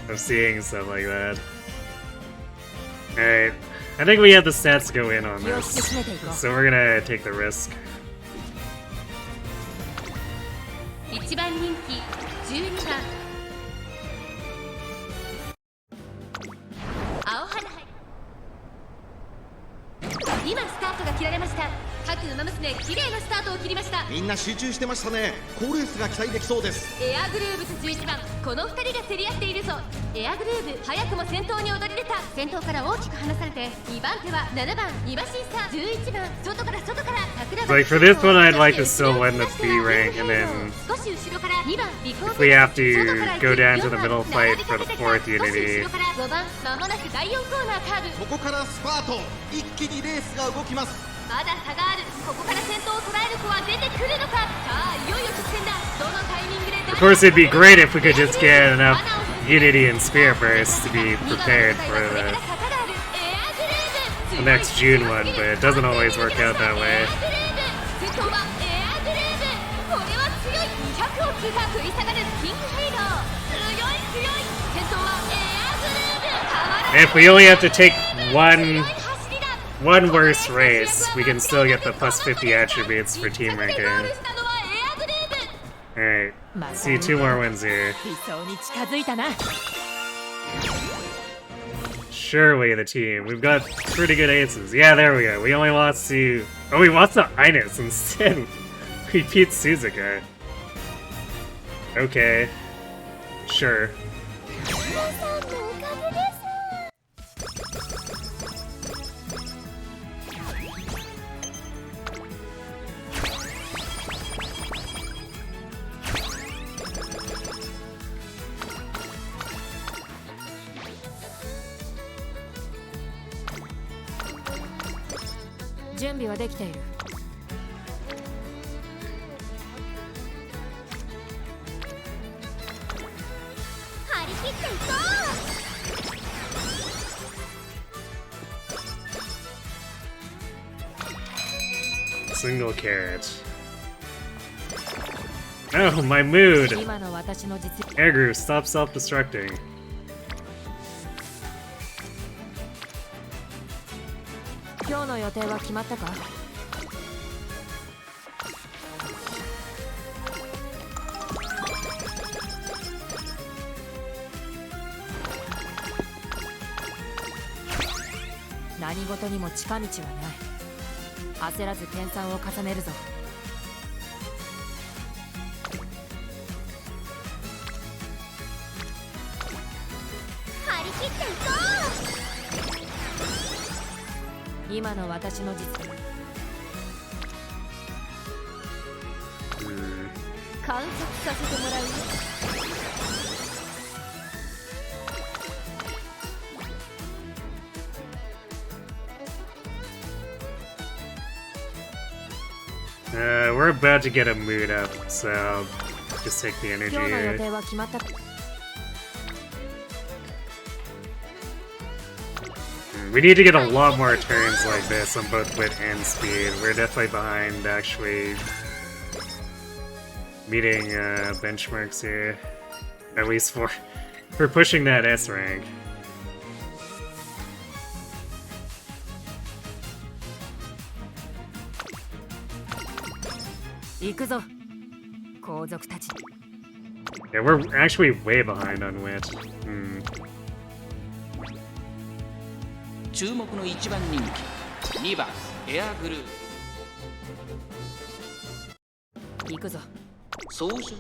of seeing stuff like that. Alright, I think we have the stats to go in on this, so we're gonna take the risk. 1番人気12番青花杯今スタートが切られました。各馬娘綺麗なスタートを切りました。みんな集中してましたね。好レースが期待できそうです。エアグルーブと11番、この2人が競り合っているぞ。エアグルーブ早くも先頭に躍り出た。先頭から大きく離されて2番手は7番2馬審査11番外から桜 Like for this one, I'd like to still win the B rank, and then if we have to go down to the middle fight for the 4th unity. 5番まもなく第4コーナーカーブ。ここからスパート。一気にレースが動きます。まだ差がある。ここから先頭を捉える子は出てくるのか。さあいよいよ直線だ。どのタイミングで Of course, it'd be great if we could just get enough unity and spirit bursts to be prepared for the next June one, but it doesn't always work out that way. 先頭はエアグルーブ。これは強い。200を通過食い下がるピンクヘイロー。強い。先頭はエアグルーブ。変わらない。 If we only have to take one worse race, we can still get the plus 50 attributes for team ranking. Alright, let's see 2 more wins here. Surely the team. We've got pretty good aces. Yeah, there we go. We only lost to... Oh, we lost to Ines instead. We beat Suzuka. Okay. Sure. Single carrot. Oh, my mood! Air Groove, stop self-destructing. We're about to get a mood up, so I'll just take the energy here. We need to get a lot more turns like this on both wit and speed. We're definitely behind actually meeting benchmarks here, at least for pushing that S rank. Yeah, we're actually way behind on wit. 注目の1番人気2番エアグルー行くぞ総称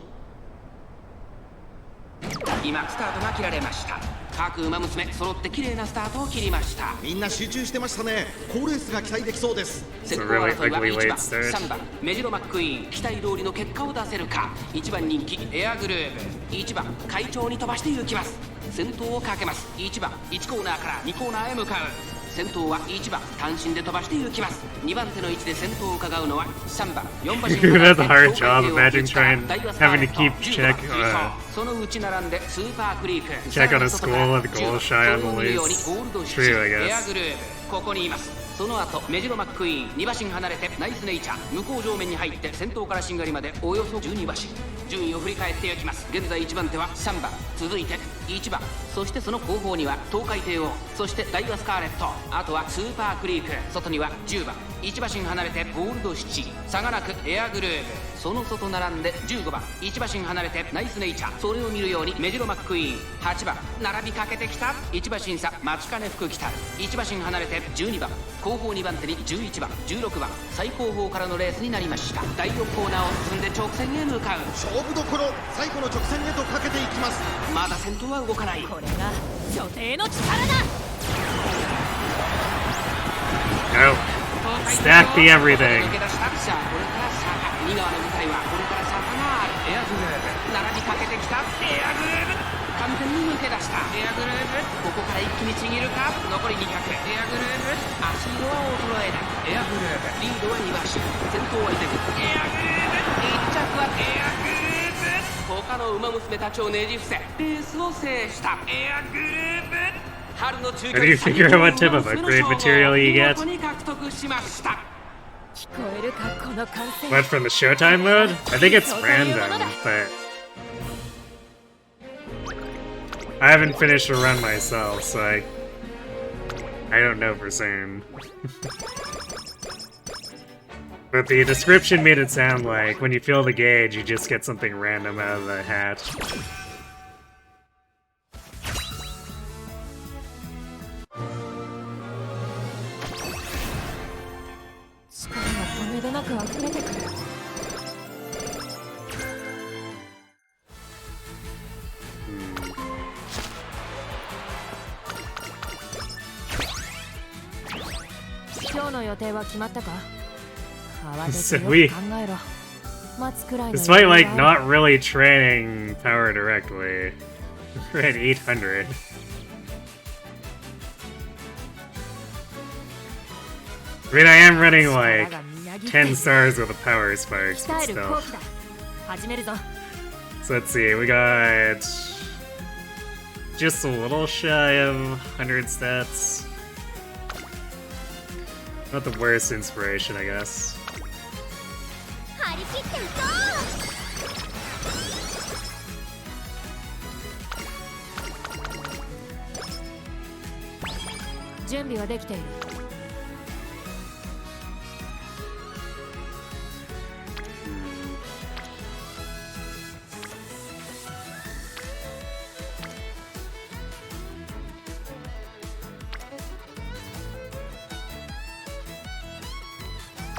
今スタートが切られました。各馬娘揃って綺麗なスタートを切りました。みんな集中してましたね。好レースが期待できそうです。先頭争いは1番3番メジロマックイーン。期待通りの結果を出せるか。1番人気エアグルーブ1番快調に飛ばして行きます。先頭をかけます。1番1コーナーから2コーナーへ向かう。先頭は1番単身で飛ばして行きます。2番手の位置で先頭を伺うのは3番4馬身 That's a hard job. Imagine trying having to keep check そのうち並んでスーパークリーク check on a school with goal shy on the leads. True, I エア guess. グルーブここにいます。その後メジロマックイーン2馬身離れてナイスネイチャー向こう上面に入って先頭からしんがりまでおよそ12馬身。順位を振り返っていきます。現在1番手は3番、続いて1番、そしてその後方には東海帝王、そしてダイワスカーレット、あとはスーパークリーク、外には10番1馬身離れてゴールドシチ、差がなくエアグルーブ、その外並んで15番1馬身離れてナイスネイチャー、それを見るようにメジロマックイーン、8番並びかけてきた1馬身差待ちかね福来たる、1馬身離れて12番、後方2番手に11番16番、最後方からのレースになりました。第4コーナーを進んで直線へ向かう。勝負どころ、最後の直線へとかけていきます。まだ先頭は動かない。これが女帝の力だ。 No. Stack the everything. 抜け出した。さあこれから坂、右側の舞台はこれから坂がある。エアグルーブ並びかけてきた。エアグルーブ完全に抜け出した。エアグルーブここから一気にちぎるか。残り200。エアグルーブ足色は衰えない。エアグルーブリードは2馬身、先頭は出てくる。エアグルーブ1着はエアグルーブ、他の馬娘たちをねじ伏せレースを制したエアグルーブ。春の中 How do you figure out what type of upgrade material you get? 獲得しました。聞こえるかこの歓声。 What, from the Showtime mode? I think it's random, but I haven't finished a run myself, so I don't know for certain. But the description made it sound like when you fill the gauge, you just get something random out of the hat. 力がとめどなく溢れてくる。今日の予定は決まったか？川でよく考えろ。待つくらいの Despite like not really training power directly, we're at 800. I mean, I am running like 10 stars with the power sparks, but 鍛える後 still. 期だ。始めるぞ。 So let's see, we got just a little shy of 100 stats. Not the worst inspiration, I guess. 張り切っていこう。準備はできている。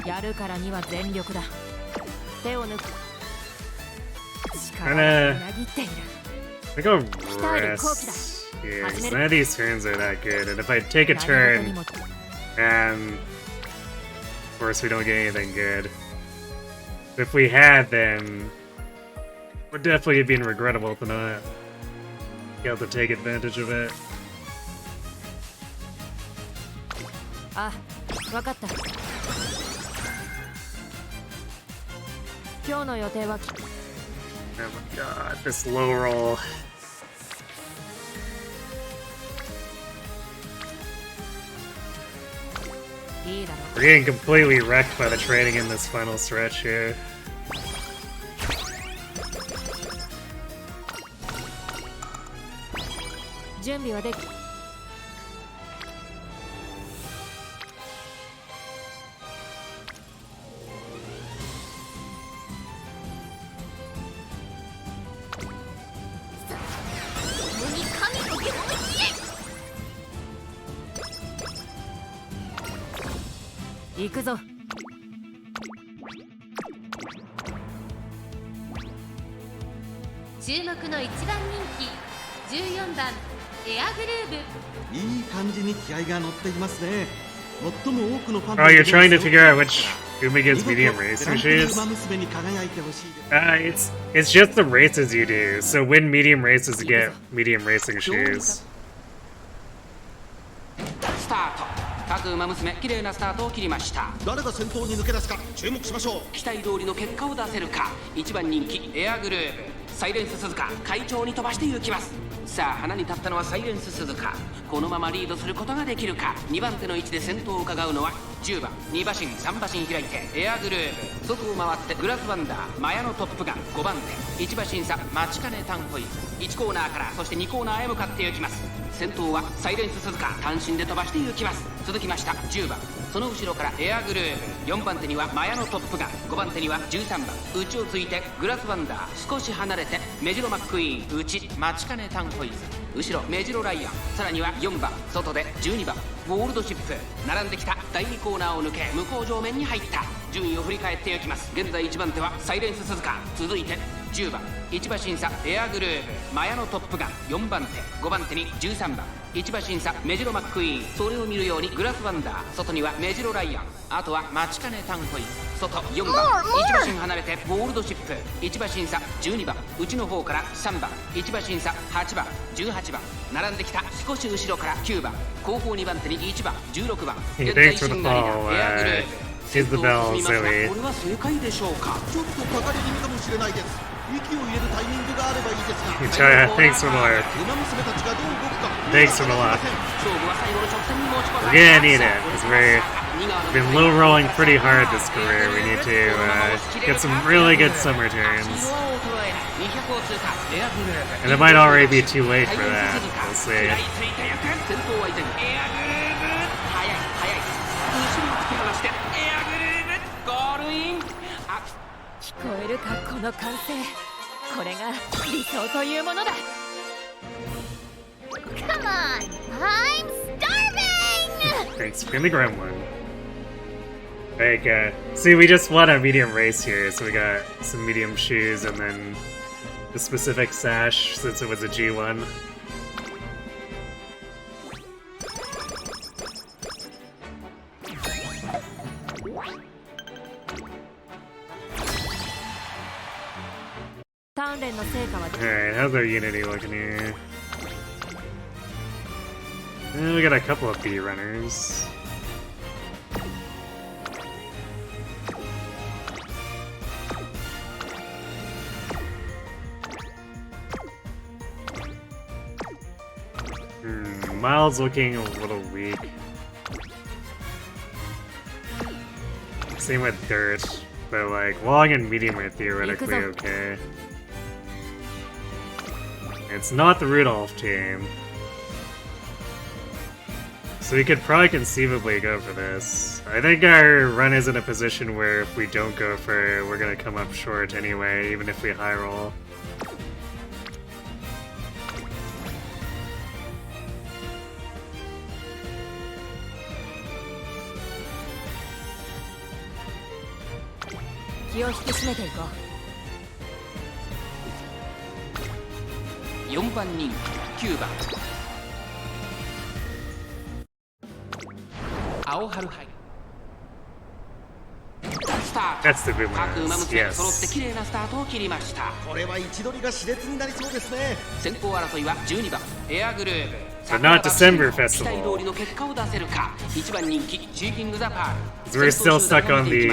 やるからには全力だ。手を抜く。力がみなぎっている。 I think I'll rest here, 'cause none of these turns are that good, and if I take a turn, and of course we don't get anything good. If we had, then it would definitely have been regrettable to not be able to take advantage of it. あ、わかった。今日の予定は Oh my god, this low roll. いいだろ We're getting completely wrecked by the training in this final stretch here. う。準備はでき。行くぞ。注目の1番人気14番エアグルーブ。いい感じに気合が乗っていますね。最も多くのファン Oh, you're trying to figure out which Umi gets medium racing shoes? 娘に輝いてほしいです。It's just the races you do. So win medium races to get medium racing shoes. スタート。各馬娘綺麗なスタートを切りました。誰が先頭に抜け出すか注目しましょう。期待通りの結果を出せるか。1番人気エアグルーヴ、サイレンス鈴鹿快調に飛ばして行きます。さあ花に立ったのはサイレンス鈴鹿。このままリードすることができるか。2番手の位置で先頭を伺うのは10番2馬身3馬身開いてエアグルーヴ、外を回ってグラスワンダーマヤのトップガン5番手1馬身差待ちかねタンホイズ1コーナーからそして2コーナーへ向かって行きます。先頭はサイレンス鈴鹿単身で飛ばして行きます。続きました10番、その後ろからエアグルーヴ、4番手にはマヤのトップガン、5番手には13番内をついてグラスワンダー、少し離れてメジロマックイーン内待ちかねタンホイズ、後ろメジロライアン、さらには4番外で12番ゴールドシップ、並んできた第2コーナーを抜け向こう上面に入った。順位を振り返っていきます。現在1番手はサイレンス鈴鹿、続いて10番1馬身差エアグルーヴ、マヤのトップガン4番手、5番手に13番1馬身差メジロマックイーン、それを見るようにグラスワンダー、外にはメジロライアン、あとは待ちかねタンホイ、外4番1馬身離れてゴールドシップ、1馬身差12番内の方から3番1馬身差8番18番、並んできた少し後ろから9番後方2番手に1番16番、現在新ガリナエアグルーヴ。Here's the bell, これ Zoe. は正解でしょうか。ちょっとかかり気味かもしれないです。息を入れるタイミングがあればいいですが、 Thanks for the laugh. ウマ娘たちがどう動くか Thanks for the laugh. 勝負は最後の直線に持ち込んだ。 We're gonna need it, because we've been low rolling pretty hard this career. We need to get some really good summer turns. And it might already be too late for that. We'll see. 聞こえるかこの歓声、これが理想というものだ。 Come on! I'm starving! Thanks for the gremlin. Like, see, we just won a medium race here, so we got some medium shoes and then the specific sash since it was a G1. Alright, how's our Unity looking here? We got a couple of B runners. Miles looking a little weak. Same with Dirt, but like long and medium are theoretically okay. It's not the Rudolph team. So we could probably conceivably go for this. I think our run is in a position where if we don't go for it, we're gonna come up short anyway, even if we high roll. That's the good one. Yes. 揃って綺麗なスタートを切りました。これは位置取りが熾烈になりそうですね。先行争いは12番エアグルーヴ。 So not December 期待 Festival. 通りの結果を出せるか。1番人気シーキングザパール。 So we're still stuck on the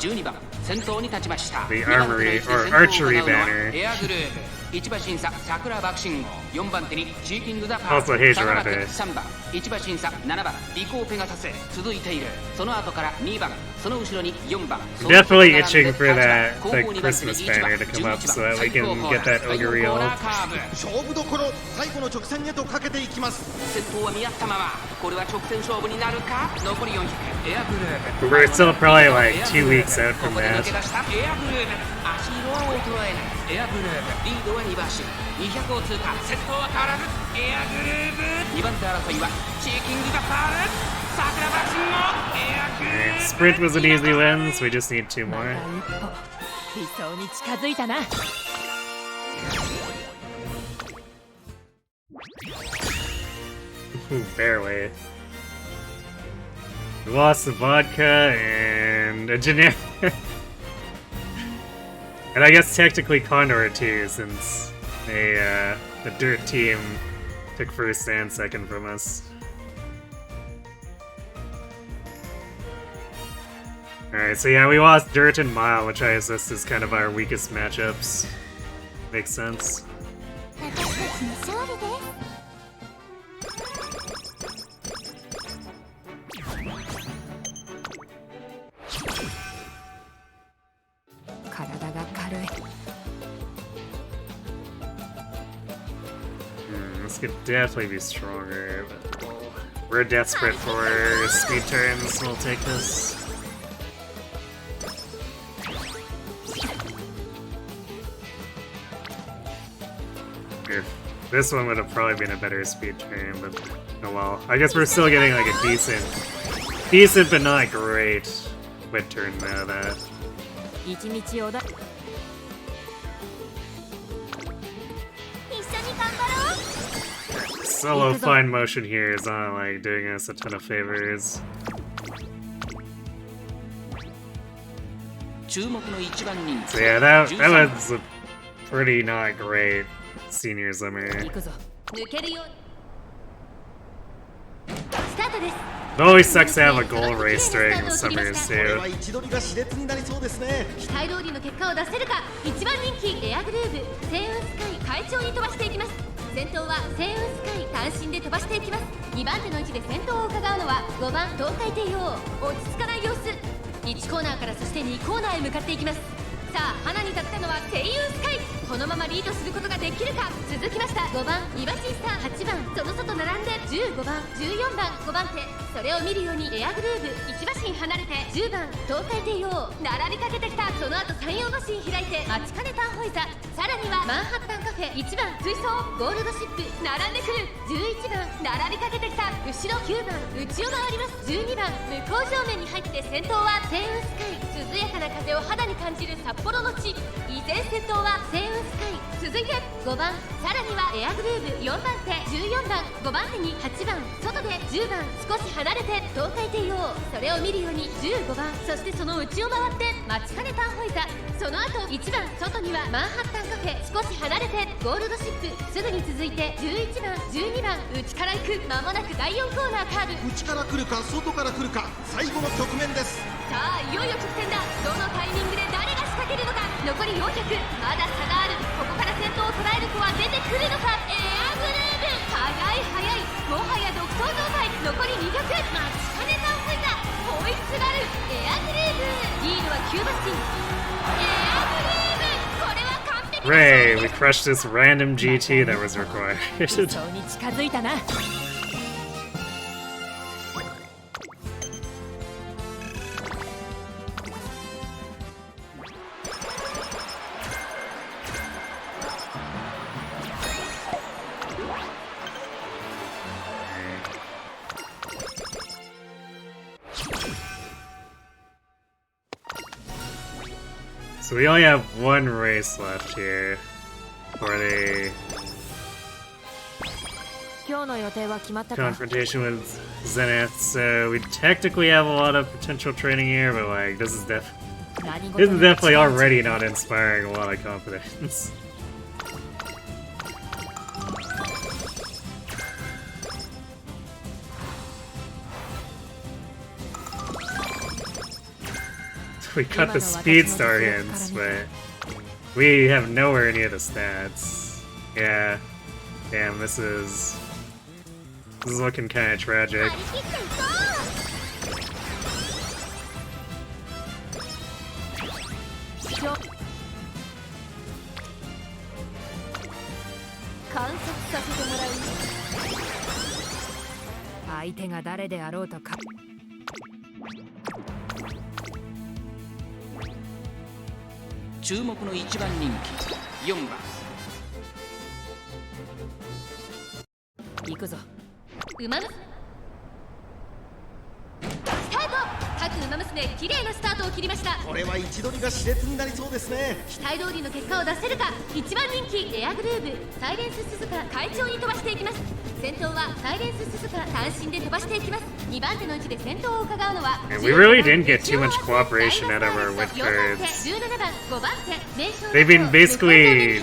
12番先頭に立ちました。 the armory or archery banner. エアグルーヴ。1馬審査桜爆心号、4番手にシーキングザパー Also hate 3 Rabbit. 番1馬審査7番リコーペガサス続いている。その後から2番、その後ろに4番。 Definitely itching for that Christmas banner to come up so that we can get that ogre reel. 勝負どころ、最後の直線へとかけていきます。先頭は見合ったまま、これは直線勝負になるか。残り400エアグルーヴ。 We're still probably like 2 weeks out from ここで抜 that. け出したエアグルーヴ。足色は衰えない。エアグルーヴリードは2馬身200を通過。先頭は変わらずエアグルーヴ。2番手争いはシーキングザパール桜爆心号エアグルー Alright, ヴ。 Sprint was an easy win, so we just need 2 more. 理想に近づいたな。 Ooh, barely. We lost the vodka and a generic. And I guess technically Condor too, since the Dirt team took first and second from us. Alright, so yeah, we lost Dirt and Mile, which I assess is kind of our weakest matchups. Makes sense. 私たちの勝利です。体が軽い。This could definitely be stronger, but we're desperate for speed turns. We'll take this. This one would have probably been a better speed turn, but oh well. I guess we're still getting like a decent but not great quick turn out of that. 一日おだ。一緒に頑張ろう。 Solo fine motion here is not like doing us a ton of favors. 注目の一番人気 So yeah, that was a pretty not great senior summer. 行くぞ。抜けるように。スタートです。 It always sucks to have a goal race during the summers これ too. は位置取りが熾烈になりそうですね。期待通りの結果を出せるか。一番人気エアグルーヴ星雲スカイ快調に飛ばしていきます。先頭は星雲スカイ単身で飛ばしていきます。2番手の位置で先頭を伺うのは5番東海帝王。落ち着かない様子。1コーナーからそして2コーナーへ向かっていきます。さあ花に立ったのは星雲スカイ。このままリードすることができるか。続きました5番イバチンサー8番その外並んで15番14番5番手。それを見るようにエアグルーヴ1馬身離れて10番東海帝王並びかけてきた。その後34馬身開いて待ちかねたホイザ。さらにはマンハッタンカフェ1番追走ゴールドシップ並んでくる。11番並びかけてきた。後ろ9番内を回ります。12番向こう正面に入って先頭は星雲スカイ。涼やかな風を肌に感じる札幌の地。依然先頭は星雲スカイ。続いて5番さらにはエアグルーヴ4番手14番5番手に8番外で10番少し離れて東海帝王。それを見るように15番そしてその内を回って待ちかねたホイザ。その後1番外にはマンハッタンカフェ少し離れてゴールドシップ。すぐに続いて11番12番内から行く。間もなく第4コーナーカーブ。内から来るか外から来るか最後の局面です。さあいよいよ直線だ。どのタイミングで誰が仕掛けるのか。残り400まだ差がある。ここから先頭を捉える子は出てくるのか。エアグルーヴ互い早いもはや独走状態。残り200待ちかねたホイザ追いすがるエアグルーヴ。リードは9馬身。エアグルーヴこれは完璧。 Ray, we crushed this random GT that was required. 理想に近づいたな。 So we only have one race left here for the 今日の予定は決まったか。 confrontation with Zenith. So we technically have a lot of potential training here, but like this is definitely already not inspiring a lot of confidence. We got the speed star hints, but we have nowhere near the stats. Yeah. Damn, this is looking kind of tragic. 張り切っていこう。観察させてもらう。相手が誰であろうとか。注目の一番人気4番。行くぞ。ウマ娘スタート。各ウマ娘綺麗なスタートを切りました。これは位置取りが熾烈になりそうですね。期待通りの結果を出せるか。一番人気エアグルーヴサイレンススズカ快調に飛ばしていきます。先頭はサイレンススズカ単身で飛ばしていきます。2番手の位置で先頭を伺うのは And we really didn't get too much cooperation out of our win cards. 17番5番手名称 They've been basically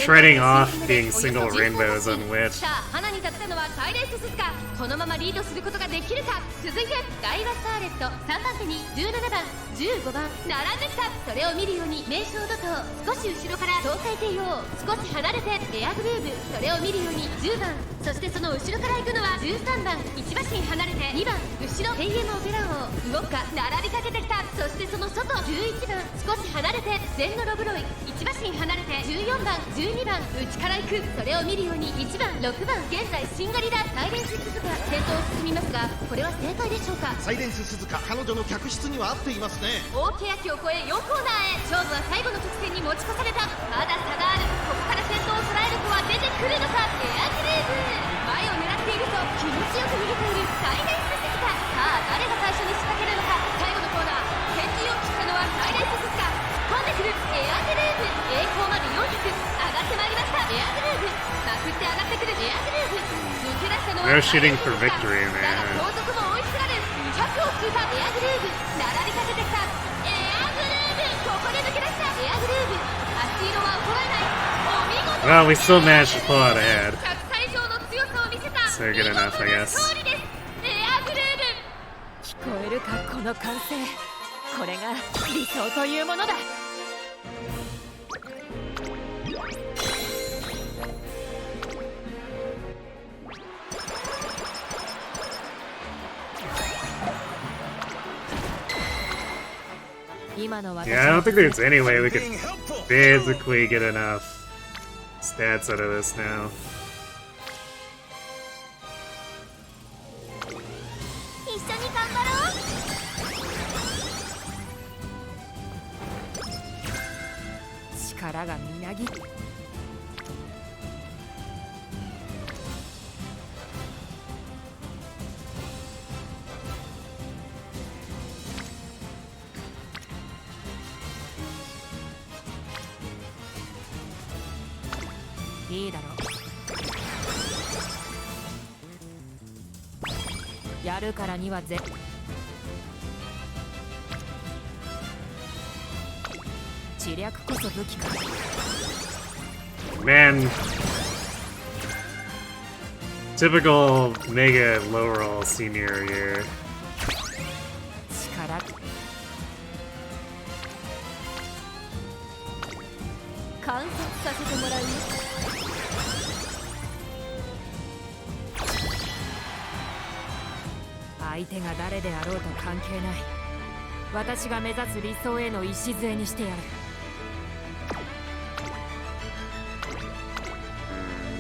trading off being single rainbows on Wit. さあ花に立ったのはサイレンス鈴鹿。このままリードすることができるか。続いてダイワスターレット3番手に17番15番並んできた。それを見るように名称怒涛、少し後ろから東海帝王、少し離れてエアグルーブ、それを見るように10番、そしてその後ろから行くのは13番、1馬身離れて2番、後ろヘイエムオペラ王、ウォッカ並びかけてきた。そしてその外11番、少し離れてゼンノロブロイ、1馬身離れて14番12番、内から行く。それを見るように1番6番、現在シンガリラサイレンス鈴鹿先頭を進みますが、これは正解でしょうか。サイレンス鈴鹿、彼女の客室には合っていますね。大欅を越え4コーナーへ。勝負は最後の直線に持ち越された。まだ差がある。ここから先頭を捉える子は出てくるのか。エアグレーブ前を狙っていると気持ちよく逃げているサイレンス鈴鹿。さあ誰が最初に仕掛けるのか。最後のコーナー、先陣を切ったのはサイレンス鈴鹿。突っ込んでくるエアグレーブ、栄光まで400上がってまいりました。エアグレーブまくって上がってくるエアグレーブ、抜け出したのは They're shooting for victory, だが man. 後続も追いつかれる。200を通過エアグレーブ並びかけてきた。エアグレーブここで抜け出したエアグレーブ、足色は衰えない。お見事。 Well, we still managed to pull out ahead. 100歳以上の強さを見せた。 So good enough, I guess. 勝利です。エアグレーブ。聞こえるかこの歓声。これが理想というものだ。今の私 Yeah, I don't think there's any way we could physically get enough stats out of this now. 一緒に頑張ろう。力がみなぎ。いいだろう。やるからには知略こそ武器か。 Man. Typical mega low roll senior here. 力観察させてもらうよ。相手が誰であろうと関係ない。私が目指す理想への礎にしてやる。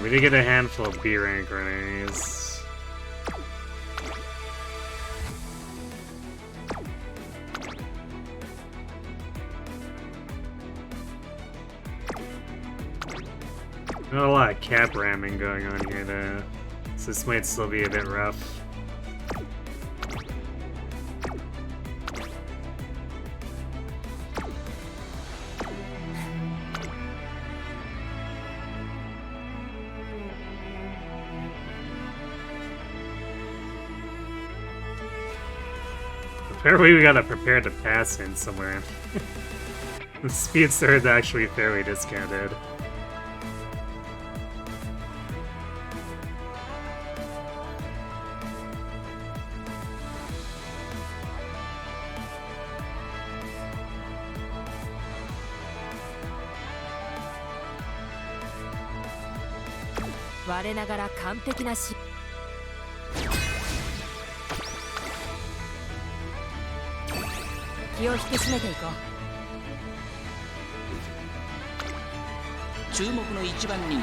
We did get a handful of B rank enemies. Not a lot of cap ramming going on here though, so this might still be a bit rough. Apparently we gotta prepare to pass in somewhere. The speedster is actually fairly discounted.我ながら完璧なし。気を引き締めていこ注目の1番人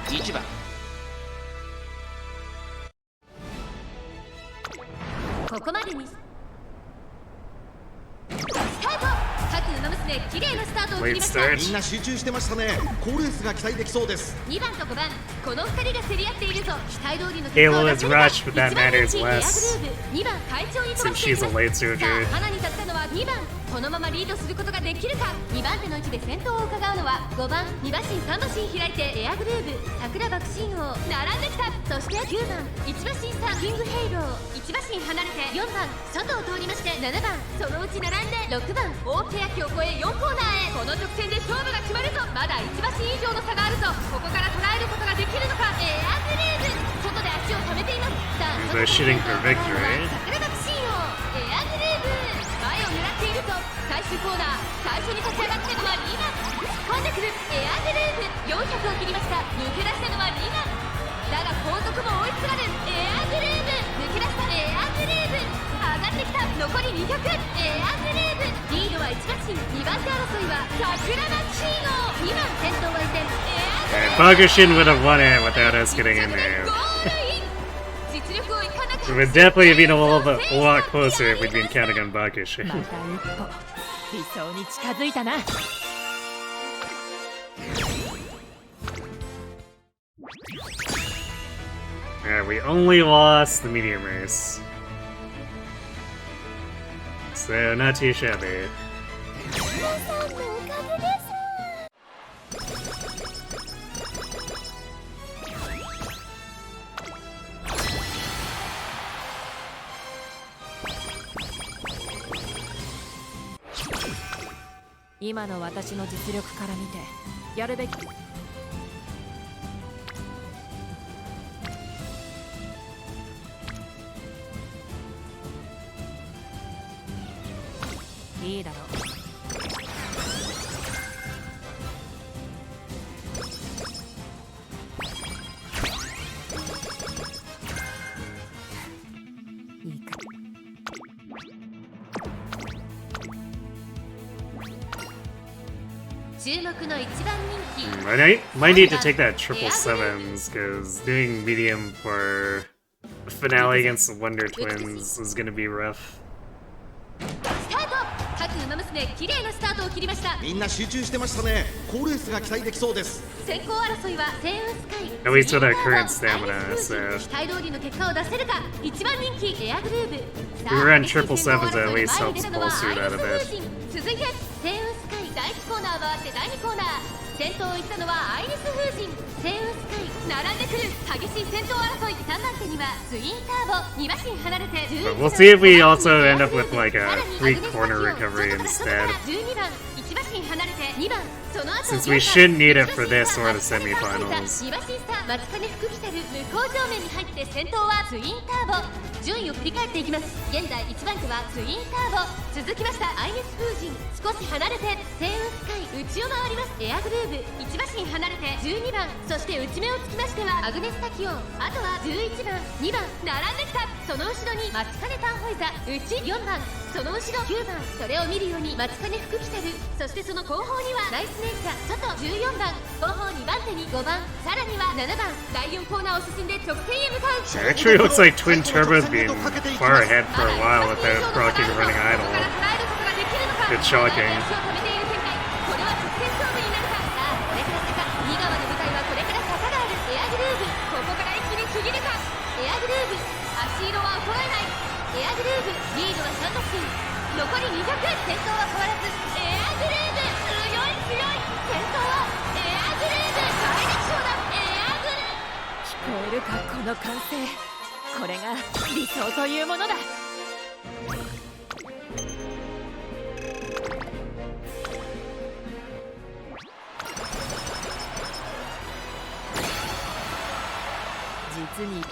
気1番ここまでにスタート。各馬娘綺麗なスタートを切り Late ました。 start. みんな集中してましたね。好レースが期待できそうです。2番と5番、この2人が競り合っているぞ。期待通りの Halo 結果を is 出せるか。 rushed, but that matters 1番人気 less エアグルーブ、2番会長に飛ば Since してい she's ま a す。 late さ surger. あ花に立ったのは2番。このままリードすることができるか。2番手の位置で先頭を伺うのは5番、2馬身3馬身開いてエアグルーブ、桜爆心王並んできた。そして9番、1馬身差キングヘイロー、1馬身離れて4番、外を通りまして7番、そのうち並んで6番、大欅を越え4コーナーへ。この直線で勝負が決まるぞ。まだ1馬身以上の差があるぞ。they're shooting for victory. 桜爆心王エアグルーブ前を狙っていると最終コーナー最初に立ち上がったのは2番突っ込んでくるエアグルーブ400を切りました抜け出したのは2番だが後続も追いすがるエアグルーブ抜け出したエアグルーブ上がってきた残り200エアグルーブリードは1馬身2番手争いは桜爆心王2番先頭は依然エアグルーブ Pegasus would have won it without us getting in there. ゴールイン実力をいかなく It would definitely have been a lot closer if we'd been counting on Pegasus. また一歩理想に近づいたな。Alright, we only lost the medium race. So, not too shabby. 皆さんのおかげです今の私の実力から見てやるべきいいだろう。いいか。注目の一番人気 might need to take that 777s, because doing medium for finale against the Wonder Twins is gonna be rough. スタート各馬娘綺麗なスタートを切りましたみんな集中してましたね。好レースが期待できそうです。先行争いは星雲スカイ At least with our current stamina, so 期待通りの結果を出せるか一番人気エアグルーブ we run 777s, at least helps bolster that a bit. 続いて星雲スカイ第1コーナー回って第2コーナー先頭を行ったのはアイリス風神星雲スカイ並んでくる激しい先頭争い3番手にはツインターボ2馬身離れて But we'll see if we also end up with like a 3-corner recovery instead. 12番1馬身離れて2番その後 Since we shouldn't need it for this or the semifinals. 2馬身差松金福来たる向こう正面に入って先頭はツインターボ順位を振り返っていきます現在1番手はツインターボ続きましたアイネス風神少し離れて星雲スカイ内を回りますエアグルーブ1馬身離れて12番そして内目をつきましてはアグネスタキオンあとは11番2番並んできたその後ろに松金タンホイザ内4番その後ろ9番それを見るように松金福来たるそしてその後方にはナイスネイチャ外14番後方2番手に5番さらには7番第4コーナーを進んで直線へ向かう It actually looks like Twin Turbo's been far ahead for a while without Crockett running idle. It's shocking. これは直線勝負になるかさあこれから坂2側の舞台はこれから坂があるエアグルーブここから一気に区切るかエアグルーブ足色は衰えないエアグルーブリードは3馬身残り200先頭は変わらずエアグルーブ強い強い先頭はエアグルーブ大力勝だエアグルーブ聞こえるかこの歓声これが理想というものだ実に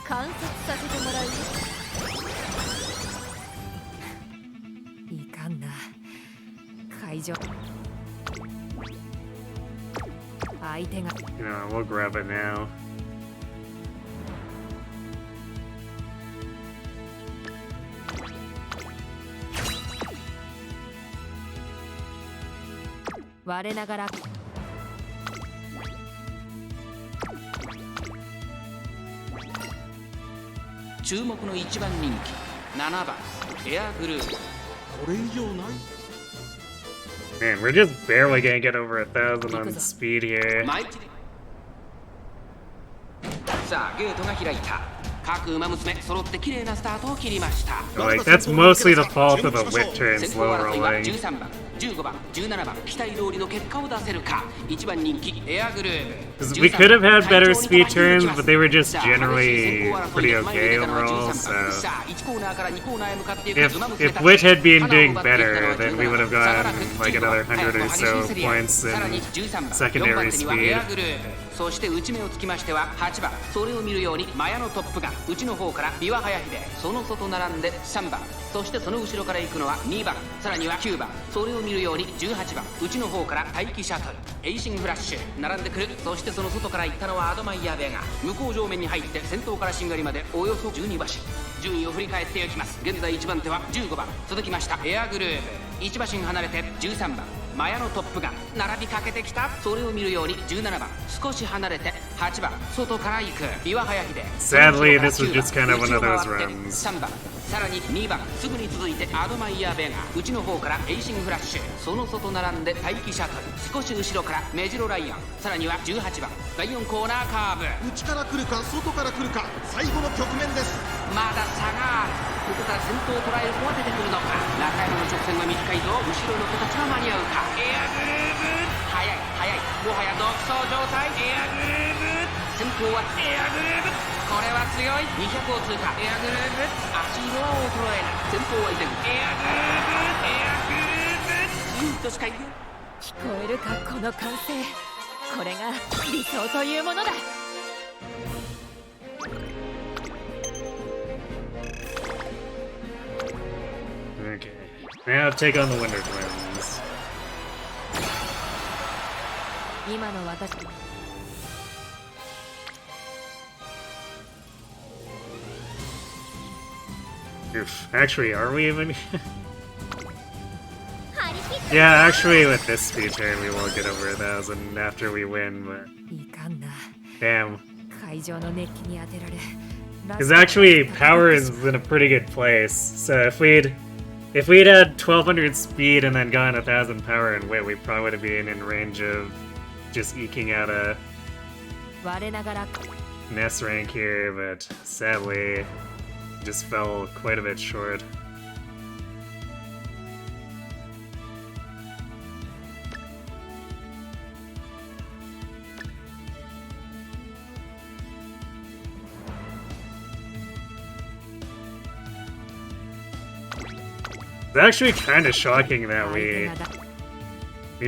観察させてもらういかんな会場相手が You know, we'll grab it now. 我ながら注目の1番人気7番エアグループこれ以上ない Man, we're just barely gonna get over 1,000 on speed here. マイチでさあゲートが開いた各馬娘揃って綺麗なスタートを切りました Like, that's mostly the fault of the whip turn 先 slow 行争いは rolling. 13番15番17番期待通りの結果を出せるか。1番人気エアグルーヴ。 We could have had better speed turns, but they were just generally pretty okay overall, so if Wit had been doing better, then we would have gotten like another 100 or so points in secondary speed. そして内目をつきましては8番、それを見るようにマヤのトップが内の方からビワハヤヒデ、その外並んで3番、そしてその後ろから行くのは2番、さらには9番、それを見るように18番、内の方から待機シャトル、エイシングフラッシュ並んでくる。そしてその外から行ったのはアドマイヤーベガ、向こう上面に入って先頭からしんがりまでおよそ12馬身。順位を振り返っていきます。現在1番手は15番、続きましたエアグルーヴ、1馬身離れて13番マヤのトップが並びかけてきた。それを見るように17番、少し離れて8番、外から行くビワハヤヒデ。 Sadly, this was just kind of one of those runs. 3番、さらに2番、すぐに続いてアドマイヤーベガ、内の方からエイシングフラッシュ、その外並んで待機シャトル、少し後ろからメジロライオン、さらには18番第4コーナーカーブ。内から来るか外から来るか、最後の局面です。まだ差がある。ここから先頭を捉える子は出てくるのか。中山の直線は短いぞ。後ろの子たちは間に合うか。エアグルーヴ、速い速い、もはや独走状態。エアグルーヴ、先頭はエアグルーヴ、これは強い。200を通過。エアグルーヴ、足色は衰えない。先頭は依然エアグルーヴ、エアグルーヴ、じっとしか言えん。聞こえるかこの歓声。これが理想というものだ。Okay, now take on the Wonder Twins. 今の私。Oof. Actually, are we even? Yeah, actually, with this speed turn, we won't get over 1,000 after we win, but いかんな。 damn. 会場の熱気に当てられ。 Because actually, power is in a pretty good place. So if we'd had 1,200 speed and then gotten 1,000 power and wit, we probably would have been in range of just eking out a 我ながら NES rank here, but sadly, just fell quite a bit short. It's actually kind of shocking that we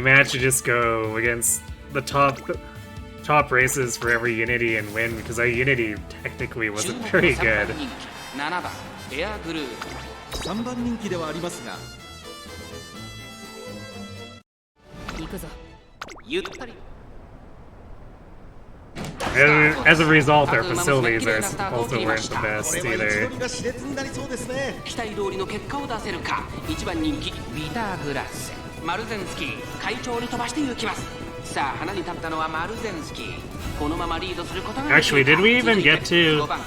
managed to just go against the top races for every Unity and win, because our Unity technically wasn't very good. 7番エアグルーヴ、 3番人気ではありますが、行くぞ。ゆったり。 As a result, our facilities also weren't the best これは位置 either. 取りが熾烈になりそうですね。期待通りの結果を出せるか。1番人気ビターグラッセ、マルゼンスキー会長に飛ばして行きます。さあ花に立ったのはマルゼンスキー。このままリードすることができるか。 Actually, did we even get to- 5番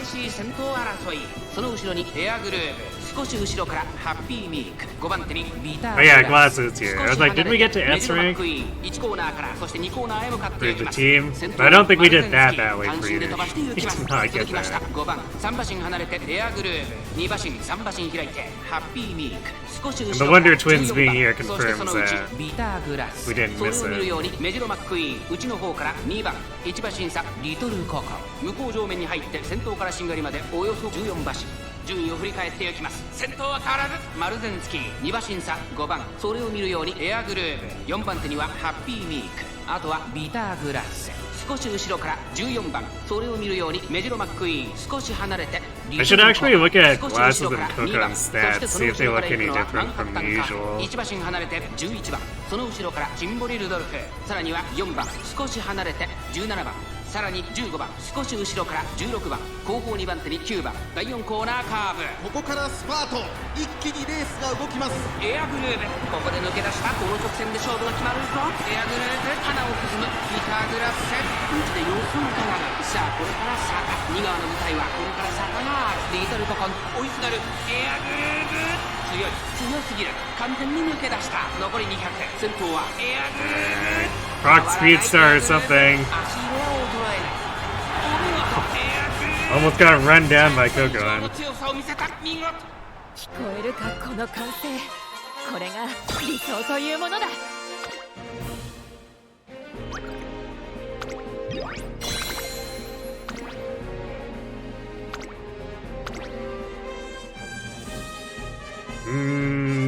激しい先頭争い。その後ろにエアグルーヴ、少し後ろからハッピーミーク、5番手にビター Oh yeah, Glasses here. I was like, did we get to S rank 1コーナーからそして2コーナーへ向かって for いき the ます。 team? 先頭 But I don't think we did マルゼンス that キー that way 単 for 身で you. 飛ばしていきます Did not 続 get きました that. 5番3馬身離れてエアグルーヴ、2馬身3馬身開いてハッピーミーク、少し後 And the ろから Wonder Twins being here 14番そしてそのうち confirms that ビターグラス we didn't それ miss を見 it. るようにメジロマックイーン、内の方から2番1馬身差リトルココ、向こう上面に入って先頭からしんがりまでおよそ14馬身。順位を振り返っていきます。先頭は変わらずマルゼンスキー、2馬身差5番、それを見るようにエアグルーヴ、4番手にはハッピーミーク、あとはビターグラッセ、少し後ろから14番、それを見るようにメジロマックイーン、少し離れて I should actually look at 少し Glasses 後ろ and から2 Coco's 番、そして stats, そ see の if they 後ろか look ら行く any のは different マンハッ from タン the か usual. 1馬身離れて11番、その後ろからシンボリルドルフ、さらには4番少し離れて17番、さらに15番少し後ろから16番、後方2番手に9番、第4コーナーカーブ、ここからスパート、一気にレースが動きます。エアグルーヴ、ここで抜け出したこの直線で勝負が決まるぞ。エアグルーヴ、花をくずむビターグラッセ、内で様子を伺う。さあこれから坂、2側の舞台はこれから坂がある。リトルココン追いすがるエアグルーヴ、強い強すぎる、完全に抜け出した。残り200、先頭はエアグルーヴ、 Rock Speedstar or something. 足色は衰えない。お見事、エアグルーヴ、 Almost got run down by Coco. 強さを見せた。見事。聞こえるかこの歓声。これが理想というものだ。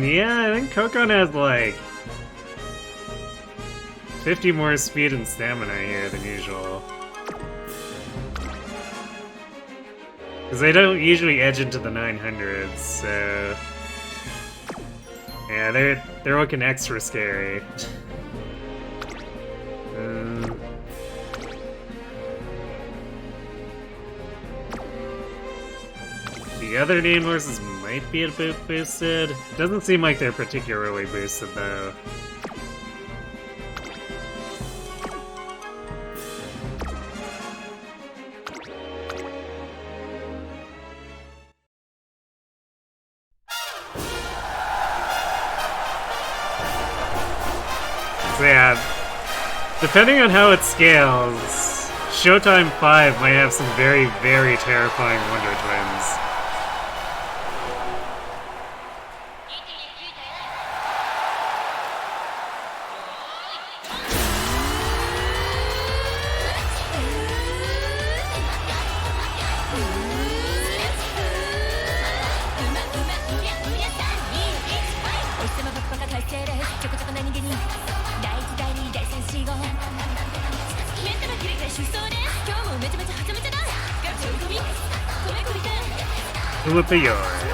Yeah, I think Kokon has like 50 more speed and stamina here than usual. Because they don't usually edge into the 900s, so... Yeah, they're looking extra scary. The other named horses might be a bit boosted. Doesn't seem like they're particularly boosted though. So yeah, depending on how it scales, Showtime 5 might have some very, very terrifying Wonder Twins. With the yard.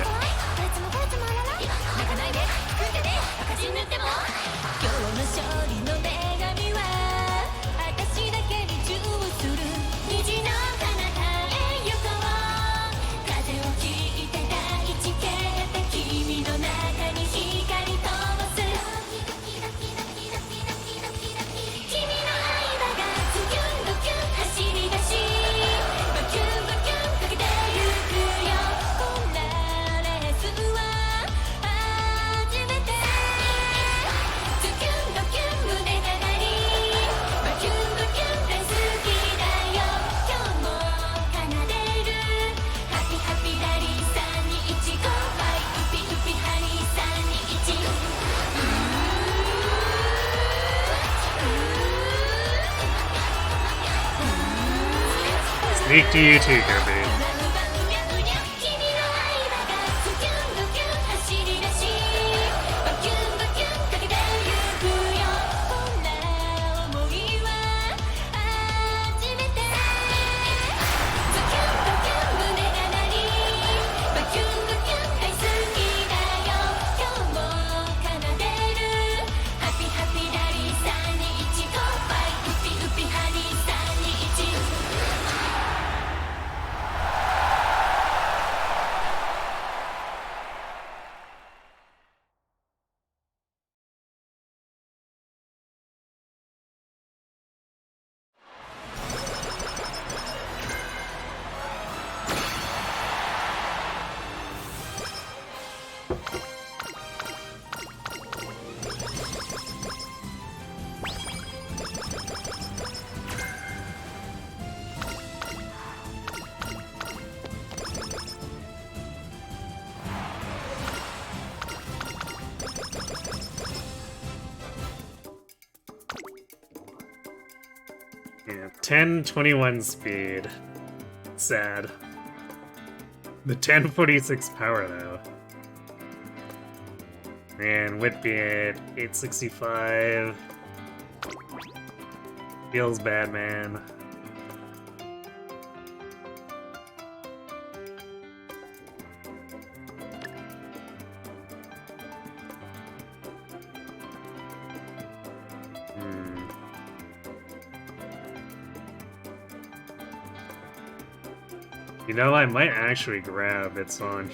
Sneak to you too, Kirby. Yeah, 1021 speed. Sad. The 1046 power though. And Whitby at 865. Feels bad, man. You know, I might actually grab its on.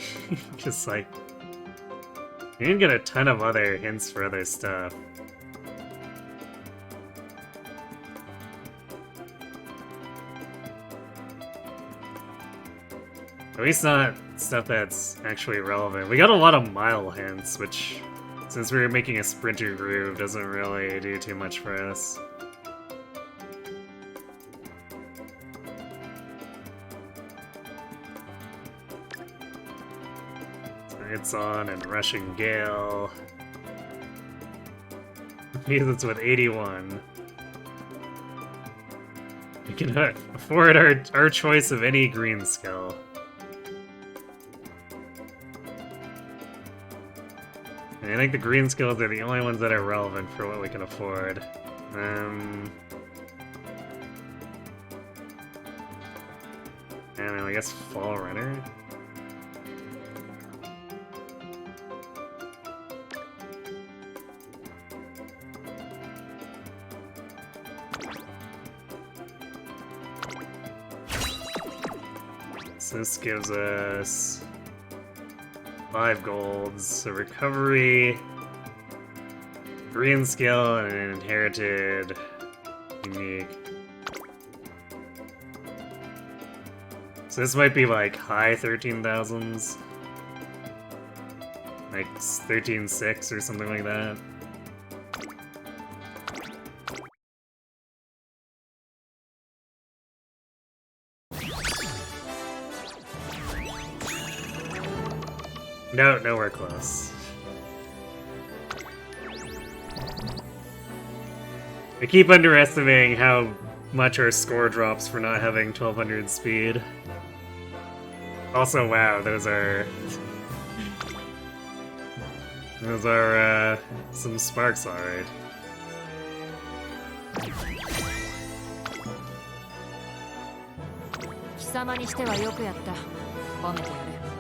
Just like, you can get a ton of other hints for other stuff. At least not stuff that's actually relevant. We got a lot of mile hints, which, since we were making a sprinter groove, doesn't really do too much for us. It's on and Rushing Gale. Pegasus with 81. We can afford our choice of any green skill. And I think the green skills are the only ones that are relevant for what we can afford. I don't know, I guess Fall Runner? So this gives us 5 golds, a recovery, green skill, and an inherited unique. So this might be like high 13,000s. Like 13.6 or something like that. No, nowhere close. I keep underestimating how much our score drops for not having 1200 speed. Also, wow, those are some sparks, alright.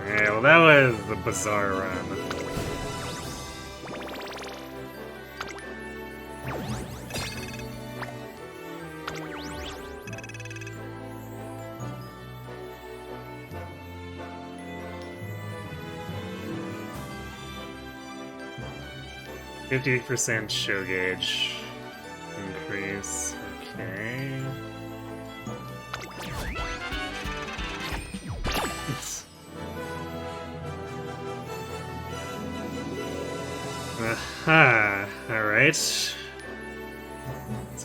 Yeah, well, that was a bizarre run. %50% show gauge increase. Okay. Aha, alright. So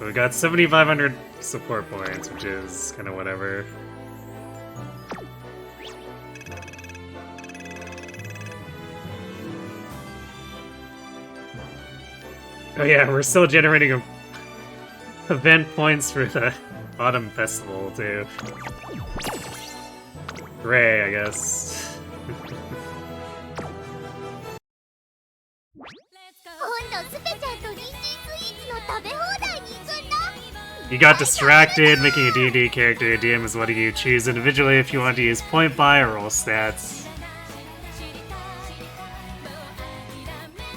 we got 7,500 support points, which is kind of whatever. Oh yeah, we're still generating event points for the Autumn Festival, too. Hooray, I guess. You got distracted, making a D&D character. DM is letting you choose individually if you want to use point buy or roll stats.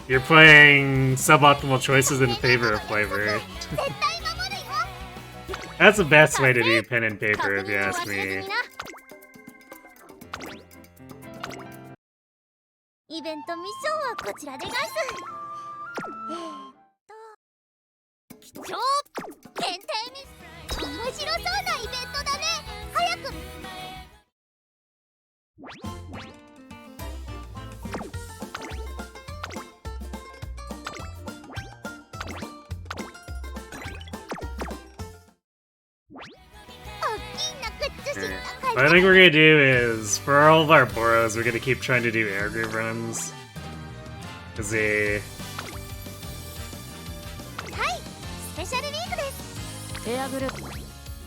You're playing suboptimal choices in favor of flavor. That's the best way to do pen and paper, if you ask me. What I think we're gonna do is, for all of our Boros, we're gonna keep trying to do air groove runs. Cause the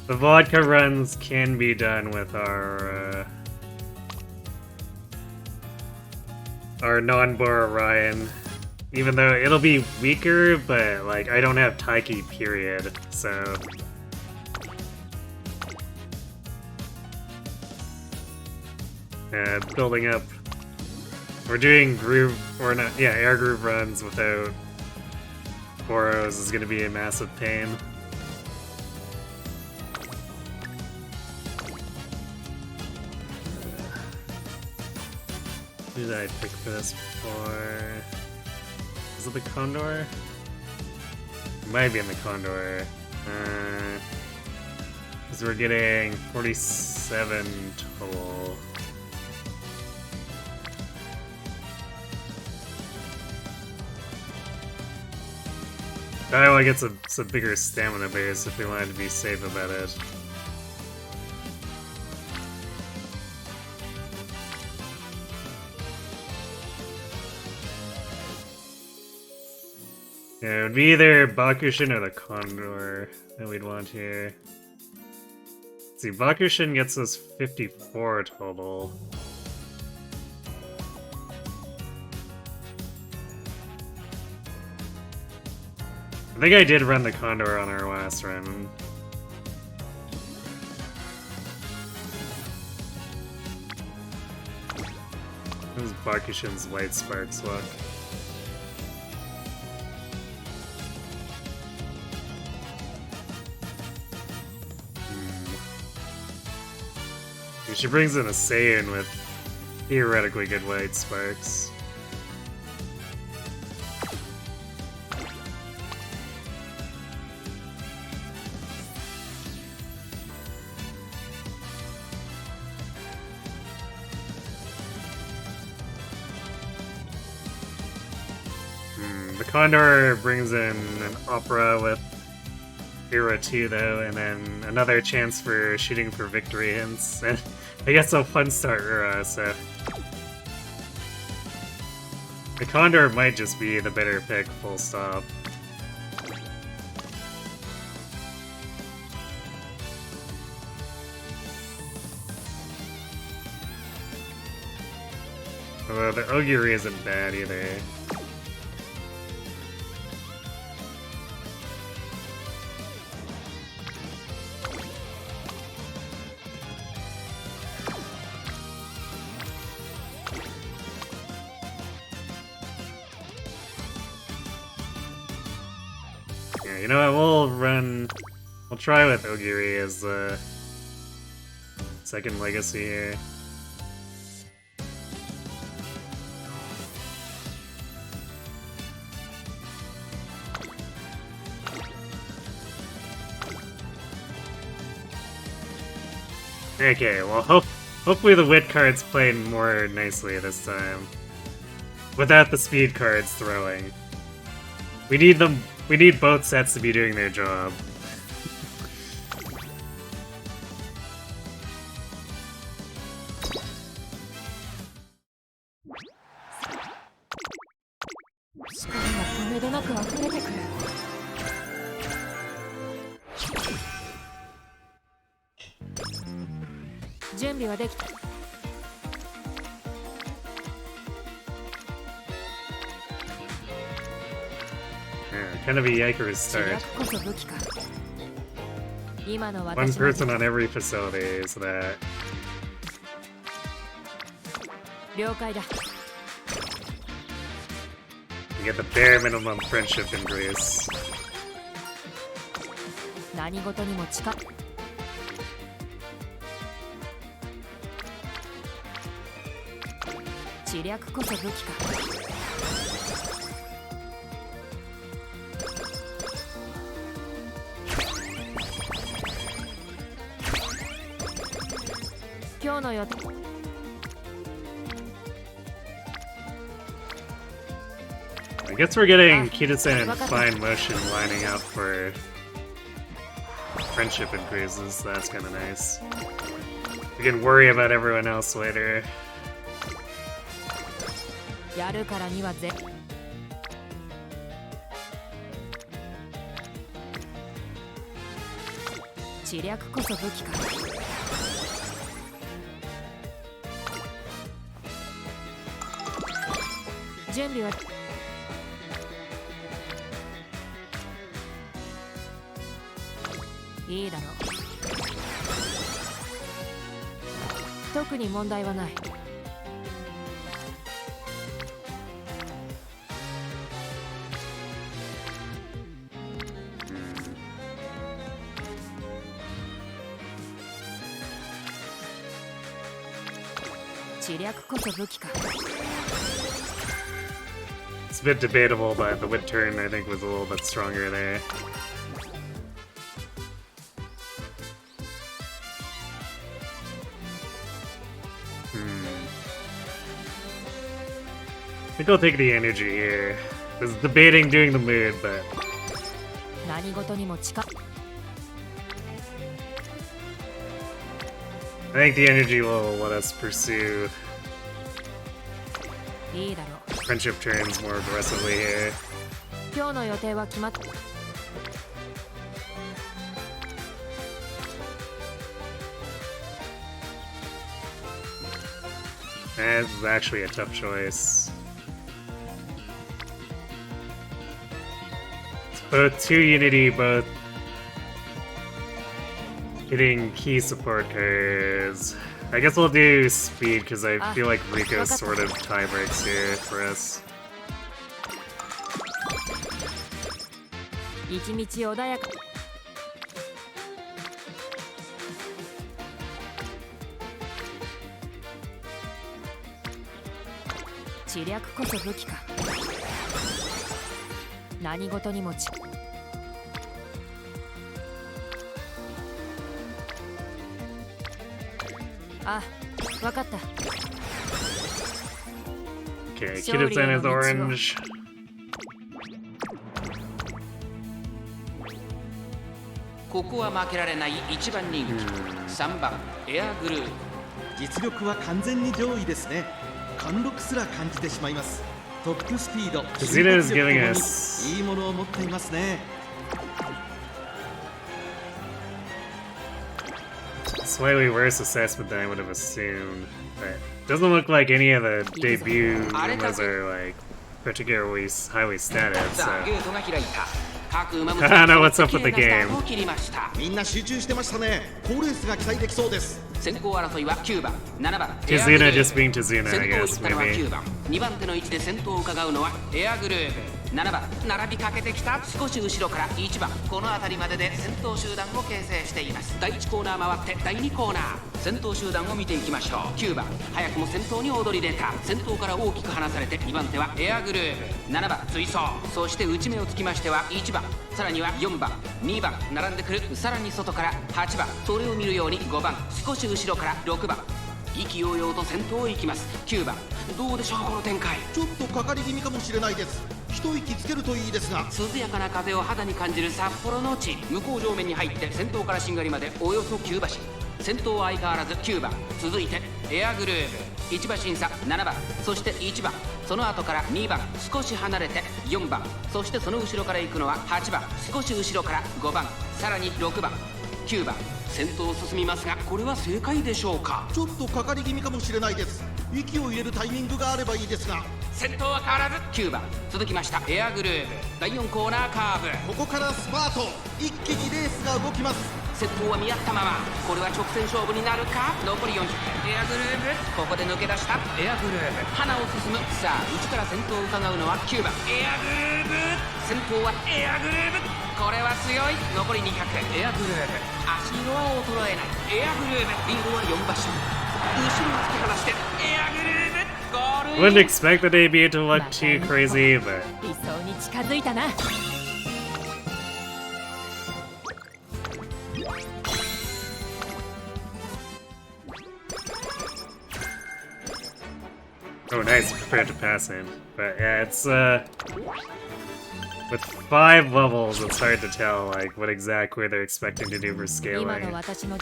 vodka runs can be done with our non-Boro Ryan. Even though it'll be weaker, but like I don't have Taiki period, so building up. We're doing groove, or not, yeah, air groove runs without Boros is gonna be a massive pain. Who did I pick for this for? Is it the Condor? It might be in the Condor. Because we're getting 47 total. Iowa gets a bigger stamina base if we wanted to be safe about it. Yeah, it would be either Bakushin or the Condor that we'd want here. Let's see, Bakushin gets us 54 total. I think I did run the Condor on our last run. This is Bakushin's White Sparks look. She brings in a Saiyan with theoretically good White Sparks. The Condor brings in an Opera with Hero 2 though, and then another chance for shooting for victory hints, and I guess a fun start Ura, so... The Condor might just be the better pick, full stop. Although the Ogiri isn't bad either. Yeah, you know what, we'll try with Ogiri as the second legacy here. Okay, well, hopefully the wit cards play more nicely this time. Without the speed cards throwing. We need both sets to be doing their job. Yeah, kind of a Yikers start. One person on every facility, so that... You get the bare minimum friendship in Greece. I guess we're getting Kitasen and Fine Motion lining up for friendship increases, so that's kinda nice. We can worry about everyone else later. It's a bit debatable, but the wit turn I think was a little bit stronger there. I think I'll take the energy here. I was debating doing the mood, but... I think the energy will let us pursue friendship turns more aggressively here. 今日の予定は決まっ This is actually a tough choice. It's both 2 Unity, both hitting key support cards. I guess we'll do speed because I feel like Rico sort of tie breaks here for us. 一日穏やか 知略こそ武器か何事にもあ、わかった Okay, Kiritsan is orange. ここは負けられない1番人気3番エアグルー。実力は完全に上位ですね。貫禄すら感じてしまいます。トップスピード、 Zeta is giving us いいものを持っていますね。 slightly worse assessment than I would have assumed. But doesn't look like any of the debut Umas are like particularly highly stated. さあ So ゲートが開いた。各馬 I don't know what's up with the game. 切りました。みんな集中してましたね。好レースが期待できそうです。先行争いは9番、7番 Tizuna just being Tizuna, 先 I 頭 guess, 行ったのは maybe. 9番、2番手の位置で先頭を伺うのはエアグルーヴ。7番、並びかけてきた少し後ろから1番、この辺りまでで先頭集団を形成しています。第1コーナー回って第2コーナー、先頭集団を見ていきましょう。9番、早くも先頭に躍り出た。先頭から大きく離されて2番手はエアグルーヴ、7番追走、そして内目をつきましては1番、さらには4番、2番並んでくる。さらに外から8番、それを見るように5番、少し後ろから6番、意気揚々と先頭を行きます。9番、どうでしょうこの展開。ちょっとかかり気味かもしれないです。一息つけるといいですが。涼やかな風を肌に感じる札幌の地。向こう上面に入って先頭からしんがりまでおよそ9馬身。先頭は相変わらず9番、続いてエアグルーヴ、1馬身差7番、そして1番、その後から2番、少し離れて4番、そしてその後ろから行くのは8番、少し後ろから5番、さらに6番、9番、先頭を進みますが、これは正解でしょうか。ちょっとかかり気味かもしれないです。息を入れるタイミングがあればいいですが。先頭は変わらず9番、続きましたエアグルーヴ、第4コーナーカーブ、ここからスパート、一気にレースが動きます。先頭は見合ったまま、これは直線勝負になるか。残り40分、エアグルーヴ、ここで抜け出したエアグルーヴ、花を進む。さあ内から先頭を伺うのは9番エアグルーヴ、先頭はエアグルーヴ、これは強い。残り200、エアグルーヴ、足色は衰えないエアグルーヴ、リードは4馬身、後ろを突き放してエアグルーヴ、ゴールイン。 Wouldn't expect the debut to look too crazy, but 理想に近づいたな oh, nice, prepared to pass in. But yeah, it's with 5 levels, it's hard to tell like what exactly they're expecting to do for 今の scaling. 私の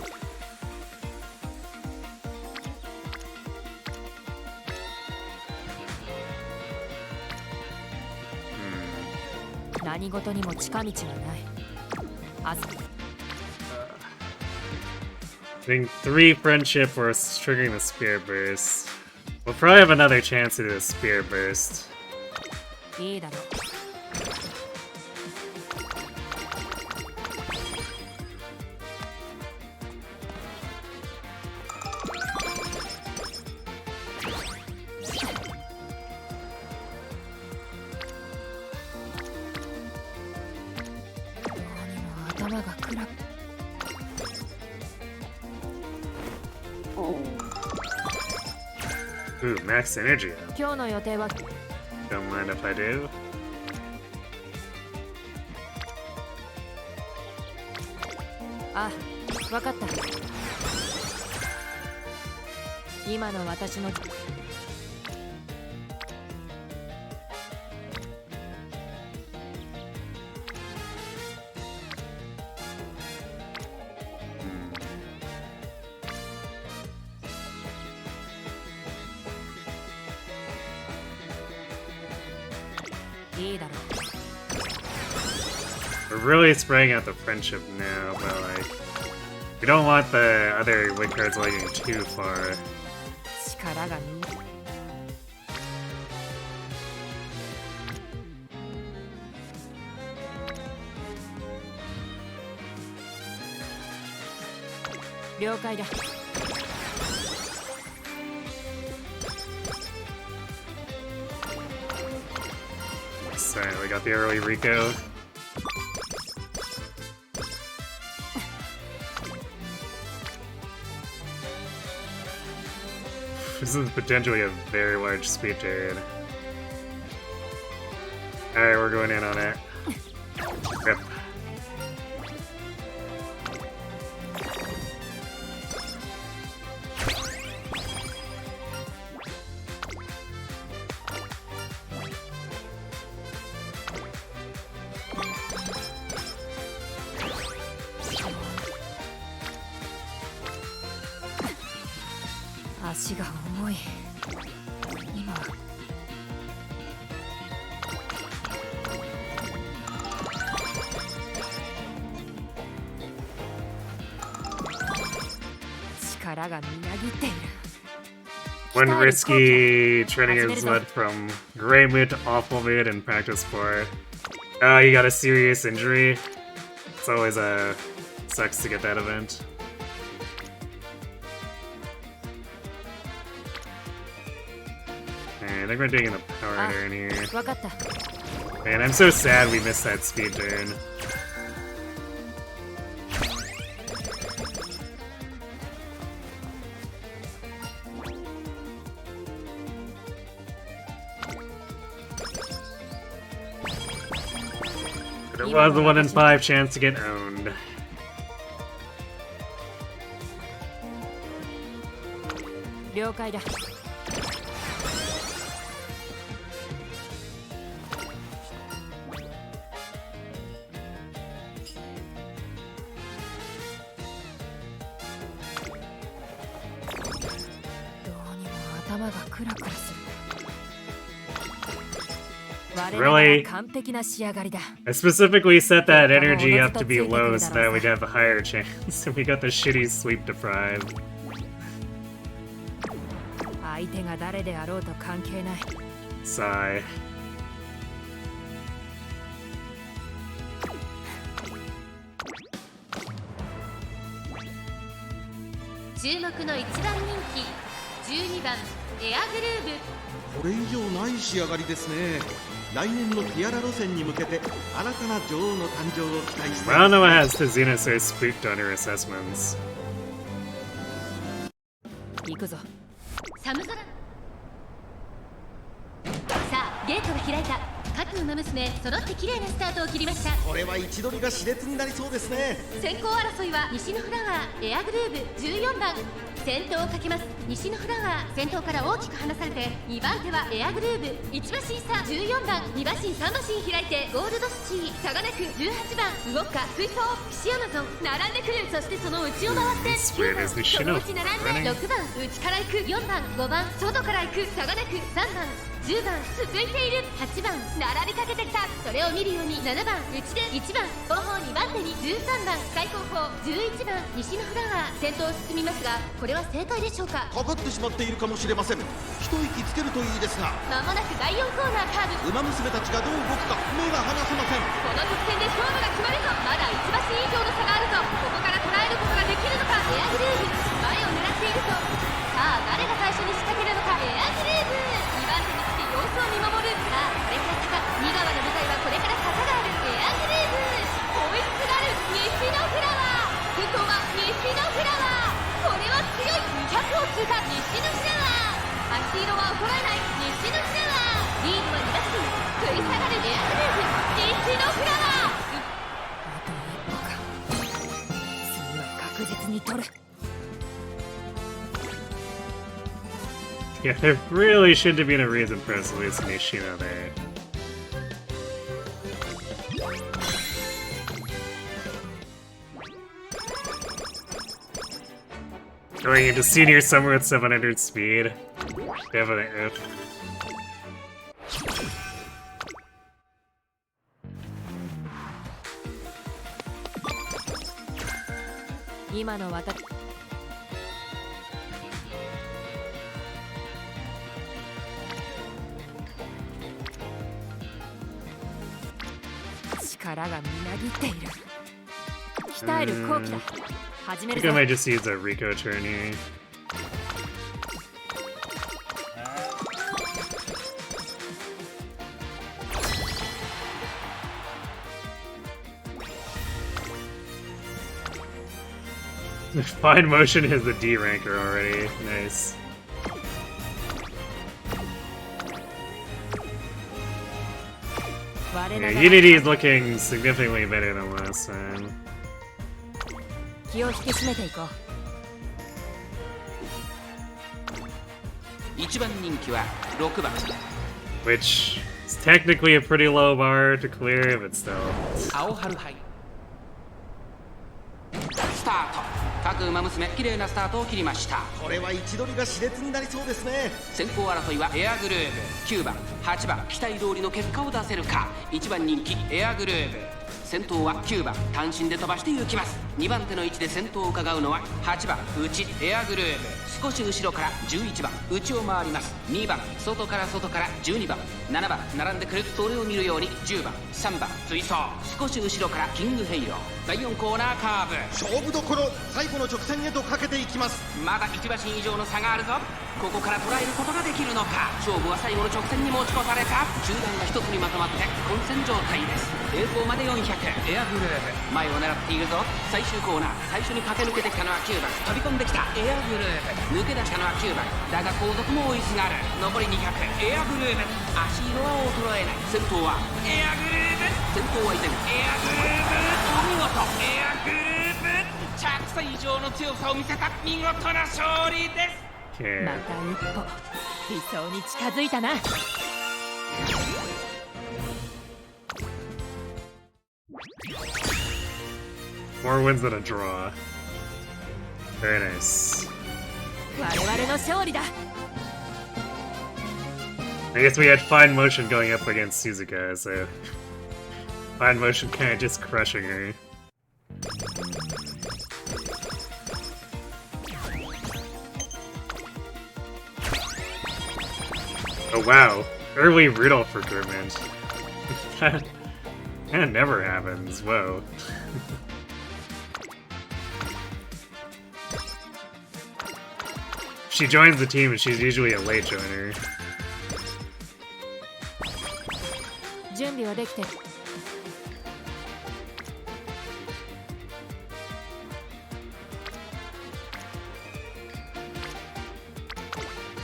何事にも近道はないあ Getting 3 friendship or triggering the spear burst. We'll probably have another chance to do the spear burst. いいだろう 頭が暗く Ooh, max energy. 今日の予定は Don't mind if I do. あ、わかった今の私の I We're really spraying out the friendship now, but like, we don't want the other win cards lagging too far. 力が見了解だ。 So we got the early Rico. This is potentially a very large speed turn. Alright, we're going in on it. Rip.足が重い。今力がみなぎっている。 One risky training his led from gray mood to awful mood in practice sport. You got a serious injury. It's always sucks to get that event. I think we're digging the power turn here. わかった。 Man, I'm so sad we missed that speed turn. But it was a 1 in 5 chance to get owned. 了解だ。 頭がクラクラする。 Really? 完璧な仕上がりだ。 I specifically set that energy up to be low so that we'd have a higher chance, and we got the shitty sweep deprived. 相手が誰であろうと関係ない。 Sigh. 注目の1番人気12番エアグルーヴ。これ以上ない仕上がりですね。来年のティアラ路線に向けて新たな女王の誕生を期待しています。 Ranoa has the Xenosaur spooked on her assessments. 行くぞ。寒空。さあゲートが開いた。各馬娘揃って綺麗なスタートを切りました。これは位置取りが熾烈になりそうですね。先行争いは西のフラワーエアグルーヴ14番。先頭をかけます。西のフラワー先頭から大きく離されて2番手はエアグルーヴ1馬身差14番2馬身3馬身開いてゴールドスチー差がなく18番ウォッカ水筒ピシアマゾン並んでくる。そしてその内を回って9番そのうち並んで6番内から行く4番5番外から行く差がなく3番10番続いている8番並びかけてきた。それを見るように7番内で1番後方2番手に13番最後方11番西のフラワー先頭を進みますがこれは正解でしょうか。かかってしまっているかもしれません。一息つけるといいですが、まもなく第4コーナーカーブ。馬娘たちがどう動くか目が離せません。この直線で勝負が決まるぞ。まだ1馬身以上の差があるぞ。ここから捉えることができるのか。エアグルーヴ前を狙っているぞ。さあ誰が最初に仕掛けるのか。エアグルーヴ2番手につき様子を見守る。さあこれから坂2側の舞台はこれから坂がある。エアグルーヴ追いすがる西のフラワー先頭は西のフラワー。これは強い200を通過西のフラワー。足色は衰えない西のフラワー。リードは2馬身食い下がるエアグルーヴ西のフラワー。あと一歩か。次は確実に取る。 Yeah, there really shouldn't have been a reason for us to lose Nishino there. Going into senior summer with 700 speed. Definitely if. 今の私力がみなぎっている。鍛える後期だ。始め I る think I ぞ。 might just use a Rico turn here. Fine motion is the D ranker already. Nice. Yeah, Unity is looking significantly better than last time. 気を引き締めていこう。1番人気は6番 Which is technically a pretty low bar to clear, but still. 青春杯スタート。各馬娘綺麗なスタートを切りました。これは位置取りが熾烈になりそうですね。先行争いはエアグルーヴ、9番8番期待通りの結果を出せるか。1番人気エアグルーヴ、先頭は9番単身で飛ばして行きます。2番手の位置で先頭を伺うのは8番内エアグルーヴ、少し後ろから11番内を回ります。2番外から12番7番並んでくる。それを見るように10番3番追走、少し後ろからキングヘイロー。第4コーナーカーブ、勝負どころ、最後の直線へとかけていきます。まだ1馬身以上の差があるぞ。ここから捉えることができるのか。勝負は最後の直線に持ち越された。集団が一つにまとまって混戦状態です。栄光まで400、エアグルーヴ前を狙っているぞ。最終コーナー、最初に駆け抜けてきたのは9番、飛び込んできたエアグルーヴ、抜け出したのは9番だが後続も追いすがる。残り200、エアグルーヴ、足色は衰えない。先頭はエアグルーヴ、先頭は依然エアグルーヴ、お見事エアグルーヴ、着差以上の強さを見せた見事な勝利です。Okay. また一歩理想に近づいたな。More wins than a draw. Very nice. 我々の勝利だ。I guess we had fine motion going up against Suzuka, so fine motion kind of just crushing her. Oh wow, early Rudolph recruitment. That never happens, whoa. She joins the team and she's usually a late joiner. 準備はできてる。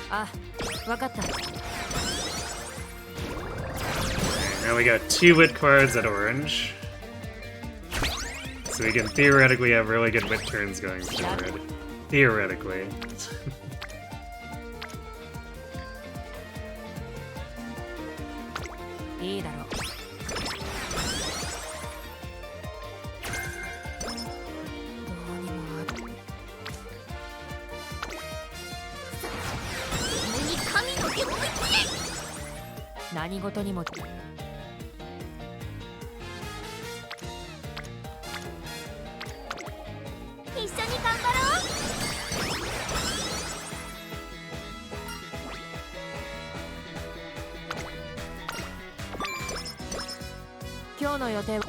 あ、わかった。Now we got 2 wit cards at orange. So we can theoretically have really good wit turns going forward. Theoretically. いいだろう。どうにも共に神の手を打ち何事にも一緒に頑張ろう。今日の予定は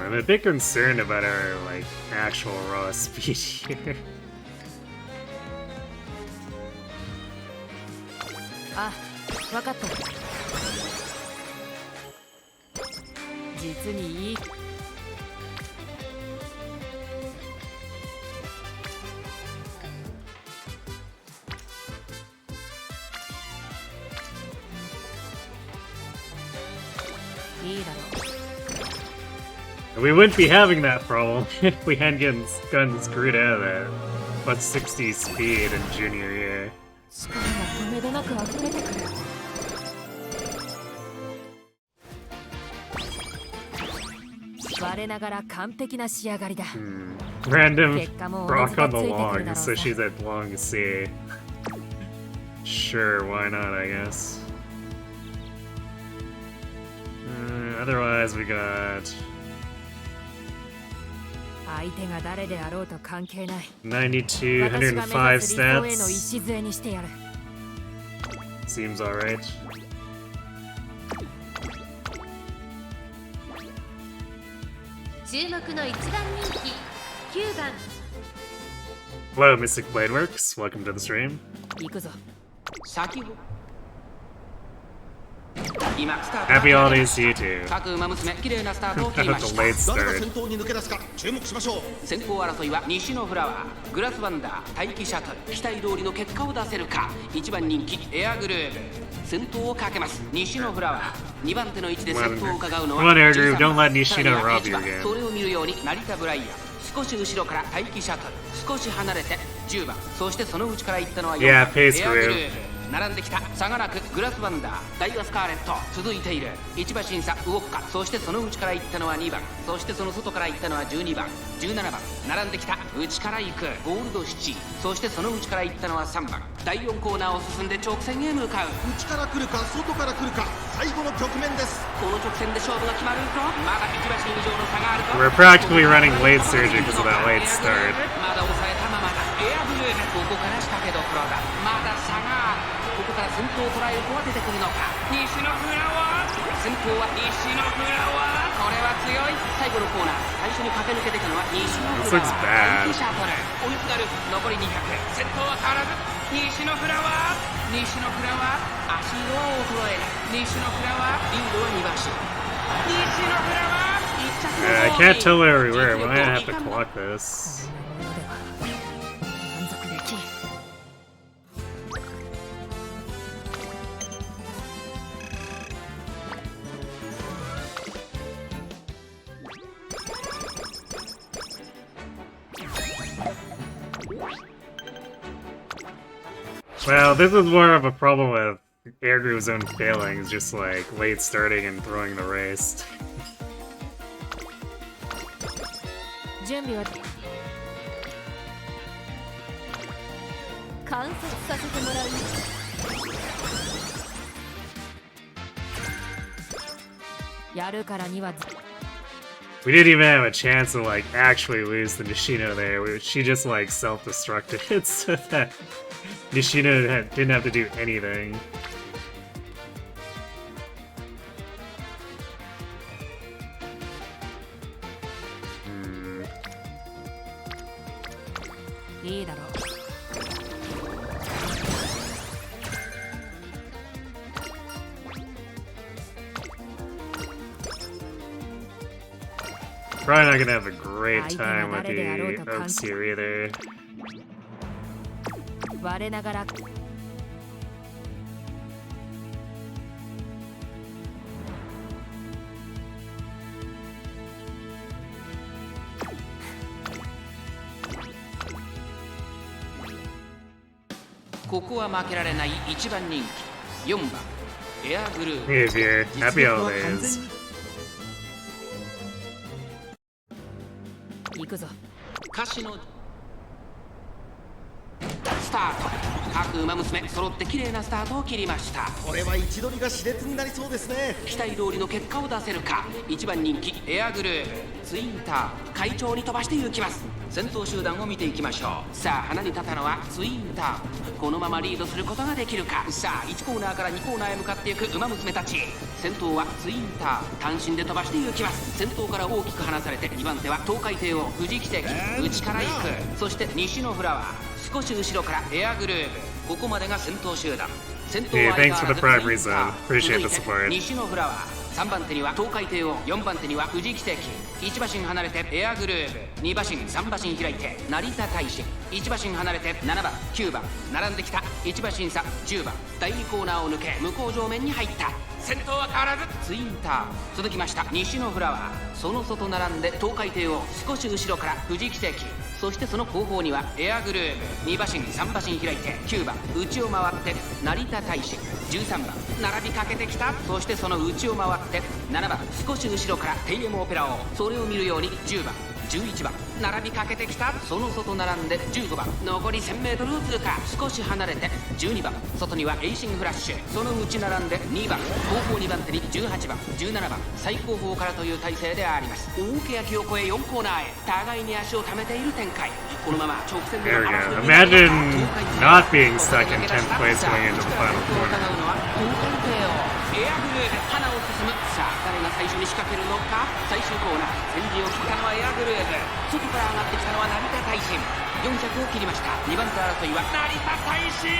I'm a bit concerned about our, like, actual raw speed here. あ、わかった。実にいい。いいだろう。 We wouldn't be having that problem if we hadn't gotten screwed out of that plus 60 speed in junior year. 力が止めどなく溢れてくる。我ながら完璧な仕上がりだ。Random 結果も rock 同じが on つ the いてくるだ log, ろう so さ。 she's at long C. Sure, why not, I guess. Otherwise, we got 相手が誰であろうと関係ない。 92, 私が目指 105す理想への stats. 礎にしてやる。 Seems alright. 注目の1番人気9番 Hello, Mystic Bladeworks. Welcome to the stream. 行くぞ。先ほど今スタート Happy holidays to you too. 各馬娘綺麗なスタートを切 I りま hope し the た late 誰が start. 先頭に抜け出すか注目しましょう。先行争いは西のフラワー、グラスワンダー、待機シャトル、期待通りの結果を出せるか。1番人気エアグルーヴ、先頭をかけます西のフラワー。2番手の位置で先頭を伺うのは Come on, Air Groove, 13番 don't let Nishino さらには rob you 1番 again. それを見るように成田ブライアン、少し後ろから待機シャトル、少し離れて10番、そしてその内から行ったのは4 Yeah, 番 pace エアグルー groove. ヴ。並んできた差がなくグラスワンダー、ダイワスカーレット続いている。1馬審査ウォッカ、そしてその内から行ったのは2番、そしてその外から行ったのは12番17番。並んできた内から行くゴールドシチ、そしてその内から行ったのは3番。第4コーナーを進んで直線へ向かう。内から来るか外から来るか最後の局面です。この直線で勝負が決まるとまだ1馬身以上の差があると。 We're practically running late surge because of that late start. まだ抑えたままだエアブルーヴ。ここから仕掛けどころだ。まだ差がある。ここから先頭を捉える子は出てくるのか。西のフラワー、先頭は西のフラワー。これは強い。最後のコーナー最初に駆け抜けてきたのは西のフラワ This looks ー。 bad. シャトル追い下る。残り200、先頭は変わらず西のフラワー。西のフラワー、足を衰えない。西のフラワー、リードは2馬身。西のフラワー、1着 I の can't tell where we were. We're gonna have to clock this. こんなものでは満足できん。 Well, this is more of a problem with Air Groove's own failings, just like late starting and throwing the race. 準備は観察させてもらう。やるからには We didn't even have a chance to like actually lose the Nishino there. She just like self-destructed it so that Nishino didn't have to do anything. いいだろう。 Probably not gonna have a great time with the Oaks here either. 我ながらここは負けられない1番人気4番エアグルー Hey, dear. 実 Happy 力は完 holidays. 全に行くぞ。歌詞のスタート。各馬娘揃って綺麗なスタートを切りました。これは位置取りが熾烈になりそうですね。期待通りの結果を出せるか。1番人気エアグルーヴツインター快調に飛ばして行きます。先頭集団を見ていきましょう。さあ花に立ったのはツインター。このままリードすることができるか。さあ1コーナーから2コーナーへ向かっていく馬娘たち。先頭はツインター単身で飛ばして行きます。先頭から大きく離されて2番手は東海帝王富士奇跡内から行く。そして西のフラワー少し後ろからエアグルーヴ。ここまでが先頭集団。先頭 Hey, は thanks 相 for 変 the わらず prime reason. Appreciate the 続いて support. 西のフラワー。3番手には東海帝王、4番手には富士奇跡。1馬身離れてエアグルーヴ、2馬身3馬身開いて成田大臣。1馬身離れて7番9番並んできた。1馬身差10番第2コーナーを抜け向こう上面に入った。先頭は変わらずツインター。続きました西のフラワー。その外並んで東海帝王、少し後ろから富士奇跡。そしてその後方にはエアグルーヴ、2馬身3馬身開いて9番内を回って成田大臣。13番並びかけてきた。そしてその内を回って7番少し後ろからテイエムオペラ王。それを見るように10番11番並びかけてきた。その外並んで15番残り 1000m を通過。少し離れて12番外にはエイシングフラッシュ。その内並んで2番後方2番手に18番17番最後方からという体勢であります。大欅を越え4コーナーへ互いに足を溜めている展開。このまま直線で There we go. Imagine not being stuck in 10th place going into the final corner. エアグルーヴ花を進む。さあ誰が最初に仕掛けるのか。最終コーナー先陣を切ったのはエアグルーヴ。外から上がってきたのは成田大臣。400を切りました。2番手争いは成田大臣。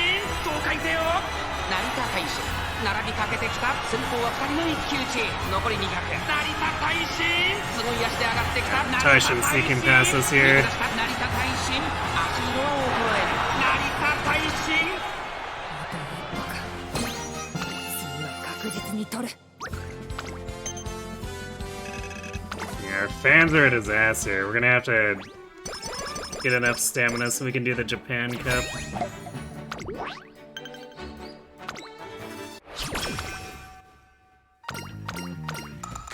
そう書いてよ。成田大臣並びかけてきた。先頭は2人の一騎打ち。残り200。成田大臣すごい足で上がってきた。成田大臣 sneaking past us here. 成田大臣足色は衰える。成田大臣確実に取る。 Yeah, our fans are a disaster. We're gonna have to get enough stamina so we can do the Japan Cup.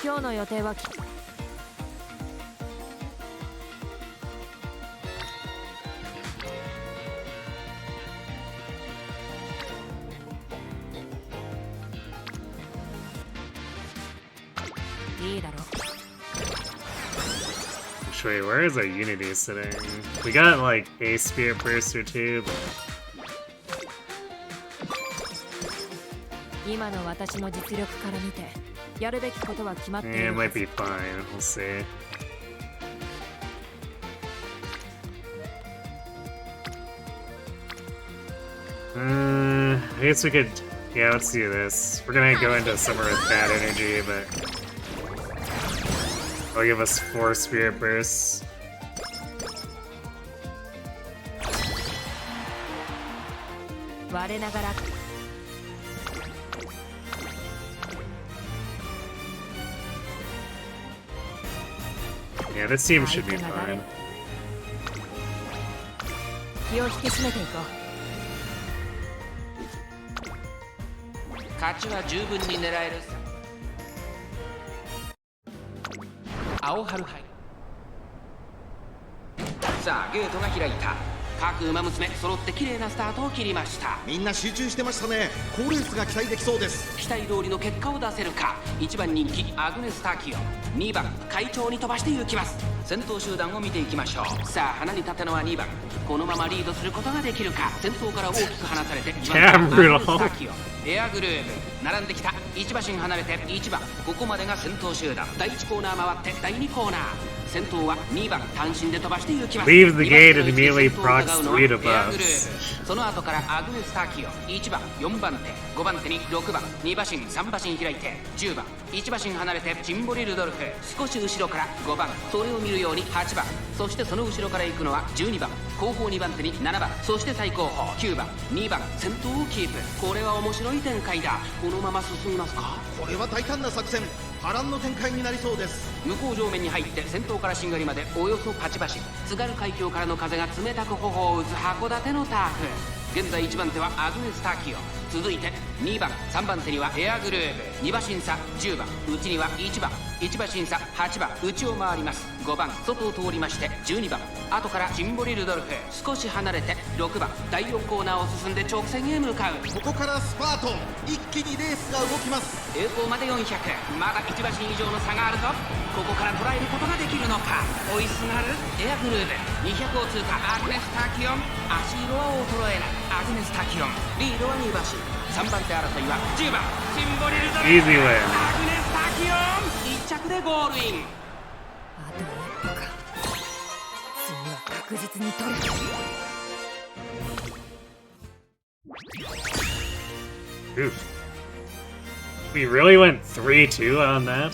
今日の予定はいいだろう。 Actually, where is our Unity sitting? We got like a Spirit Burst or two, but 今の私の実力から見てやるべきことは決まってい it る。 might be fine. We'll see. I guess we could. Yeah, let's do this. We're gonna go into summer with bad energy, but they'll give us 4 Spirit Bursts. Yeah, this team should be fine. 気を引き締めていこう。勝ちは十分に狙える。青春杯。さあゲートが開いた。各馬娘揃って綺麗なスタートを切りました。みんな集中してましたね。好レースが期待できそうです。期待通りの結果を出せるか。1番人気アグネス・タキオ、2番会長に飛ばして行きます。先頭集団を見ていきましょう。さあ鼻に立ったのは2番。このままリードすることができるか。先頭から大きく離されて2番アグネス・タキオ、エアグルーヴ並んできた。1馬身離れて1番。ここまでが先頭集団。第1コーナー回って第2コーナー。先頭は2番単身で飛ばして行きます。 Leave the gate and immediately procs 3 to buffs. その後からアグネス・タキオ、1番4番手5番手に6番2馬身3馬身開いて10番1馬身離れてチンボリ・ルドルフ。少し後ろから5番、それを見るように8番、そしてその後ろから行くのは12番、後方2番手に7番、そして最後方9番2番。先頭をキープ。これは面白い展開だ。このまま進みますか。これは大胆な作戦。波乱の展開になりそうです。向こう上面に入って先頭からしんがりまでおよそ8馬身。津軽海峡からの風が冷たく頬を打つ函館のターフ。現在1番手はアグネス・タキオ、続いて2番3番手にはエアグルーヴ、2馬身差10番、内には1番1馬身差8番、内を回ります。5番外を通りまして12番、後からチンボリ・ルドルフ。少し離れて6番、第4コーナーを進んで直線へ向かう。ここからスパート。一気にレースが動きます。栄光まで400、まだ1馬身以上の差があるぞ。ここから捉えることができるのか。追いすがるエアグルーヴ、200を通過。アグネス・タキオン、足色は衰えない。アグネス・タキオンリードは2馬身。3番手争いは10番チンボリ・ルドルフ。 Easy win. アグネス・タキオン1着でゴールイン。あと一歩か。次は確実に取る。 Oof. We really went 3-2 on that?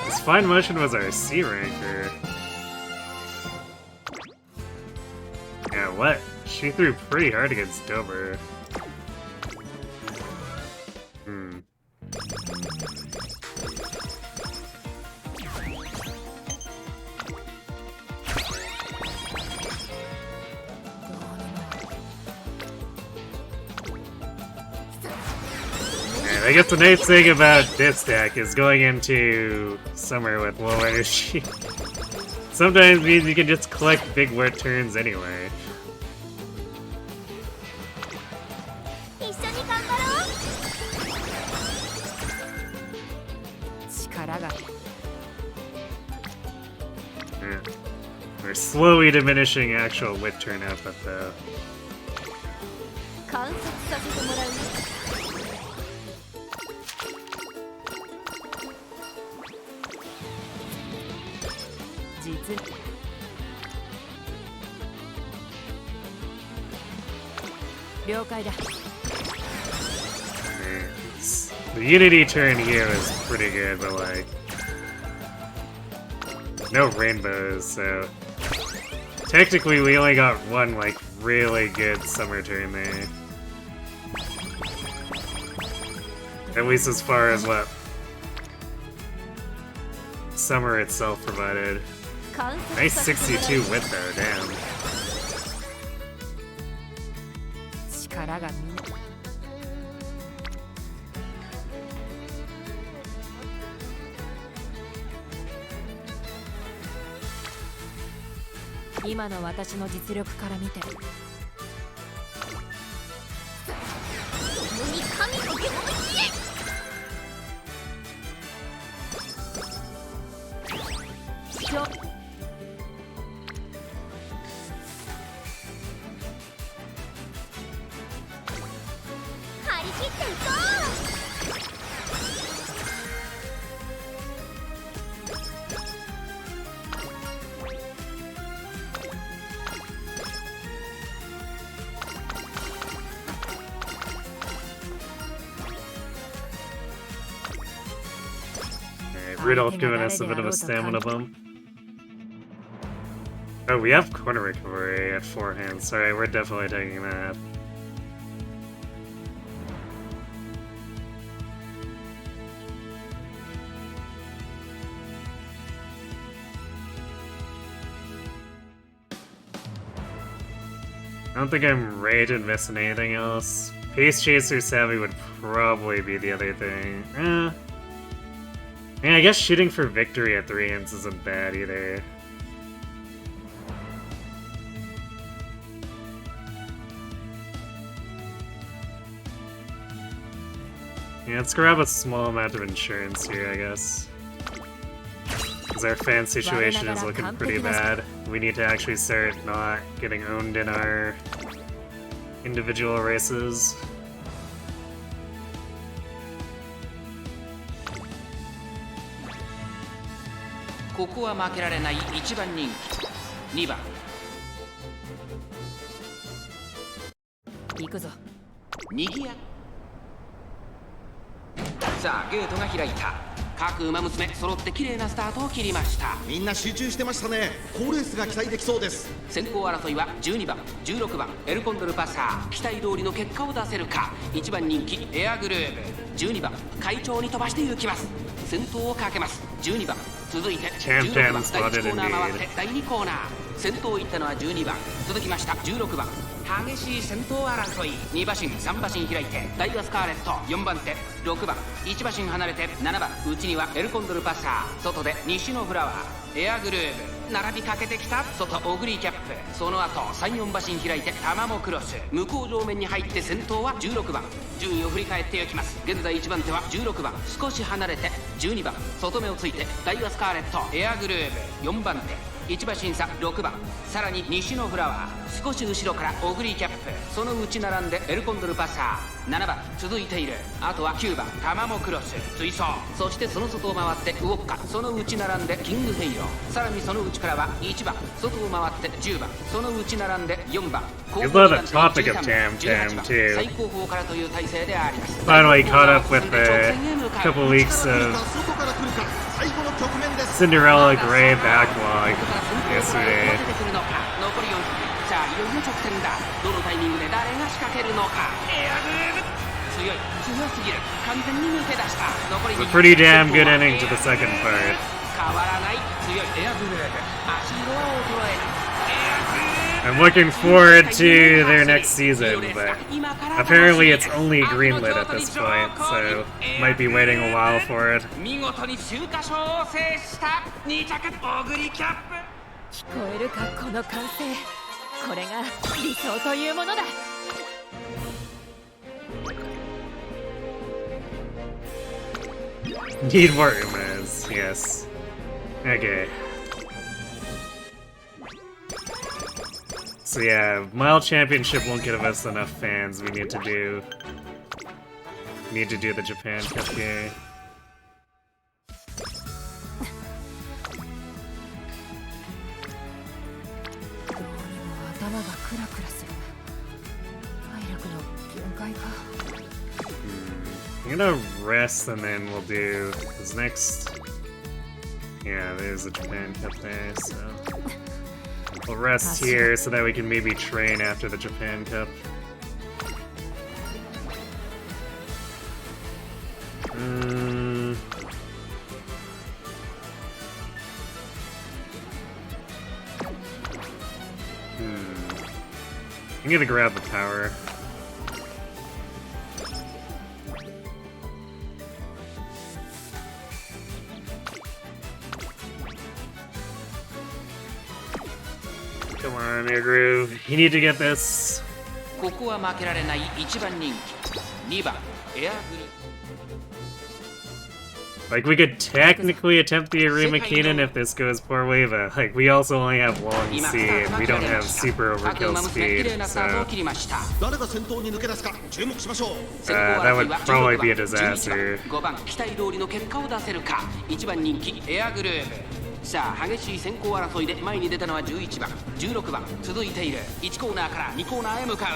This Fine Motion was our C ranker. Yeah, what? She threw pretty hard against Dover. I guess the nice thing about this deck is going into summer with low energy. Sometimes means you can just collect big word turns anyway. 一緒に頑張ろう。力が Yeah. We're slowly diminishing actual wit turn output though. 観察させてもらうよ。実了解だ。 The Unity turn here is pretty good, but like no rainbows, so technically we only got one like really good summer turn there. At least as far as what summer itself provided. 観察 Nice させてもらうよ。 62 wit though, damn. 力がみんな今の私の実力から見て共に神の領域へ。ちょ張り切っていこAlright, Rudolph giving us a bit of a stamina bump. Oh, we have corner recovery at 4 hands. Sorry, we're definitely taking that. I don't think I'm ready to invest in anything else. Pace Chaser Savvy would probably be the other thing. Yeah, I guess shooting for victory at 3 hands isn't bad either. Yeah, let's grab a small amount of insurance here, I guess. Because our fan situation is looking pretty bad. We need to actually start not getting owned in our individual races. ここは負けられない1番人気2番行くぞ。にぎやさあゲートが開いた各馬娘揃って綺麗なスタートを切りました。みんな集中してましたね。好レースが期待できそうです。先行争いは12番16番エルコンドルパサー期待通りの結果を出せるか。1番人気エアグルーブ12番会長に飛ばして行きます。先頭をかけます12番続いて16番第1コーナー回って第2コーナー先頭行ったのは12番続きました16番激しい先頭争い2馬身3馬身開いてダイワスカーレット4番手6番1馬身離れて7番内にはエルコンドルパサー外で西のフラワーエアグルーブ並びかけてきた外オグリーキャップその後34馬身開いてタマモクロス向こう上面に入って先頭は16番順位を振り返っていきます。現在1番手は16番少し離れて12番外目をついてダイワスカーレットエアグルーブ4番手1馬身差6番さらに西のフラワー少し後ろからオグリーキャップその内並んでエルコンドルパサー7番続いているあとは9番タマモクロス追走そしてその外を回ってウォッカその内並んでキングヘイロさらにその内からは1番外を回って10番その内並んで4番 You love the topic of Tam Tam too. Finally caught up with a couple weeks of Cinderella Grey backlog yesterday. さあいよいよ直線だどのタイミングで誰が仕掛けるのかエアグルーブ強すぎる完全に抜け出した残り It's a pretty damn good ending to the second part. 変わらない強いエアグルーブ足色は衰えるエアグルーブ I'm looking forward to their next season, but apparently it's only greenlit at this point, so might be waiting a while for it. 見事に秋華賞を制した2着オグリキャップ。聞こえるかこの歓声。これが理想というものだ。Need more Umas, yes. Okay. So yeah, Mile Championship won't give us enough fans. We need to do the Japan Cup here. どうにも頭がクラクラする。体力の限界か。I'm gonna rest and then we'll do this next. Yeah, there's the Japan Cup there, so we'll rest here so that we can maybe train after the Japan Cup. I'm gonna grab the power. Come on, Air Groove. You need to get this. ここは負けられない1番人気2番エアグル。 Like, we could technically attempt the Arima Keenan if this goes poorly, but, like, we also only have long C and we don't have super overkill speed, so that would probably be a disaster. 5番期待通りの結果を出せるか1番人気エアグルーヴ。さあ激しい先行争いで前に出たのは11番16番続いている1コーナーから2コーナーへ向かう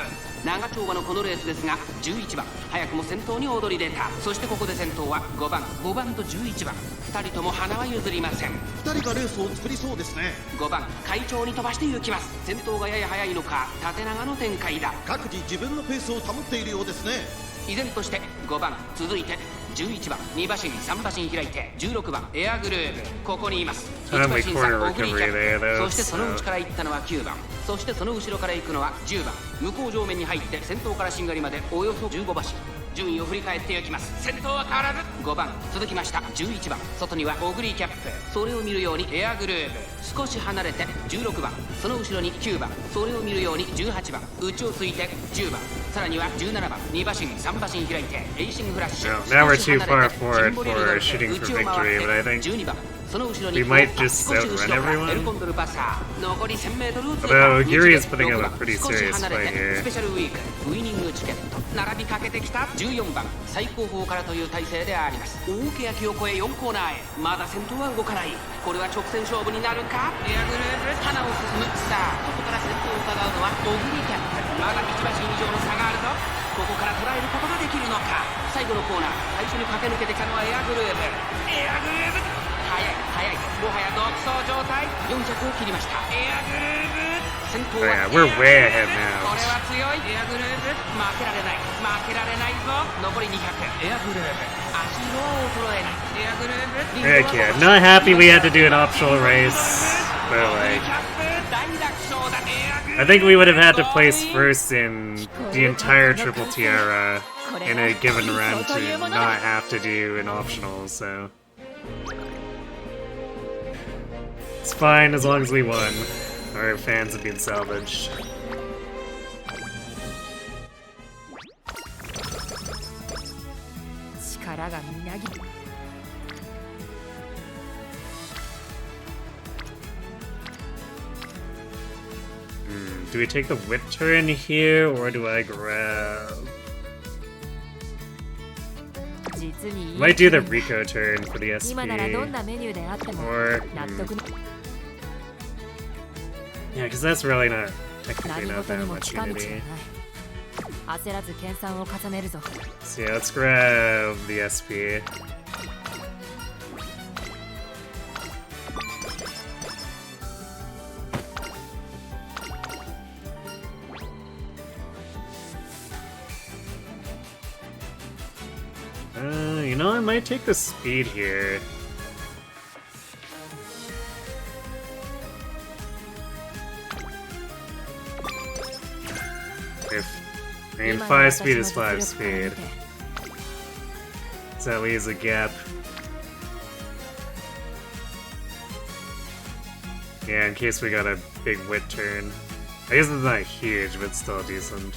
長丁場のこのレースですが11番早くも先頭に躍り出た。そしてここで先頭は5番5番と11番2人とも花は譲りません。2人がレースを作りそうですね。5番快調に飛ばして行きます。先頭がやや速いのか縦長の展開だ。各自自分のペースを保っているようですね。依然として5番続いて11番2馬身3馬身開いて16番エアグルーヴここにいます。1馬身差オグリキャップ。そしてその内から行ったのは9番そしてその後ろから行くのは10番向こう上面に入って先頭からしんがりまでおよそ15馬身順位を振り返っていきます。先頭は変わらず5番続きました11番外にはオグリキャップそれを見るようにエアグルーヴ少し離れて16番その後ろに9番それを見るように18番内をついて10番さらには17番2馬身3馬身開いてエイシングフラッシュ Now we're too far forward for shooting for victory, but I think we might just outrun everyone. Although Yuri is putting up a pretty serious fight here. 並びかけてきた14番最後方からという体勢であります。大欅を越え4コーナーへまだ先頭は動かない。これは直線勝負になるか。エアグルーヴ花を進む。さあここから先頭を伺うのはオグリキャップ。まだ1馬身以上の差があるぞ。ここから捉えることができるのか。最後のコーナー最初に駆け抜けてきたのはエアグルーヴ。エアグルーヴ速い速いもはや独走状態。400を切りました。エアグルーヴ先頭は we're way ahead now. これは強い。エアグルーヴ負けられない負けられないぞ。残り200エアグルーヴ足色は衰えない。エアグルーヴ Okay, I'm not happy we had to do an optional race, but like I think we would have had to place first in the entire Triple Tiara in a given run to not have to do an optional, so it's fine as long as we won. Our fans have been salvaged. Do we take the whip turn here, or do I grab... Might do the Rico turn for the SP, or... Yeah, because that's really not technically not that much unity. So yeah, let's grab the SP. You know, I might take the speed here. I mean, 5 speed is 5 speed. So that leaves a gap. Yeah, in case we got a big wit turn. I guess it's not huge, but still decent.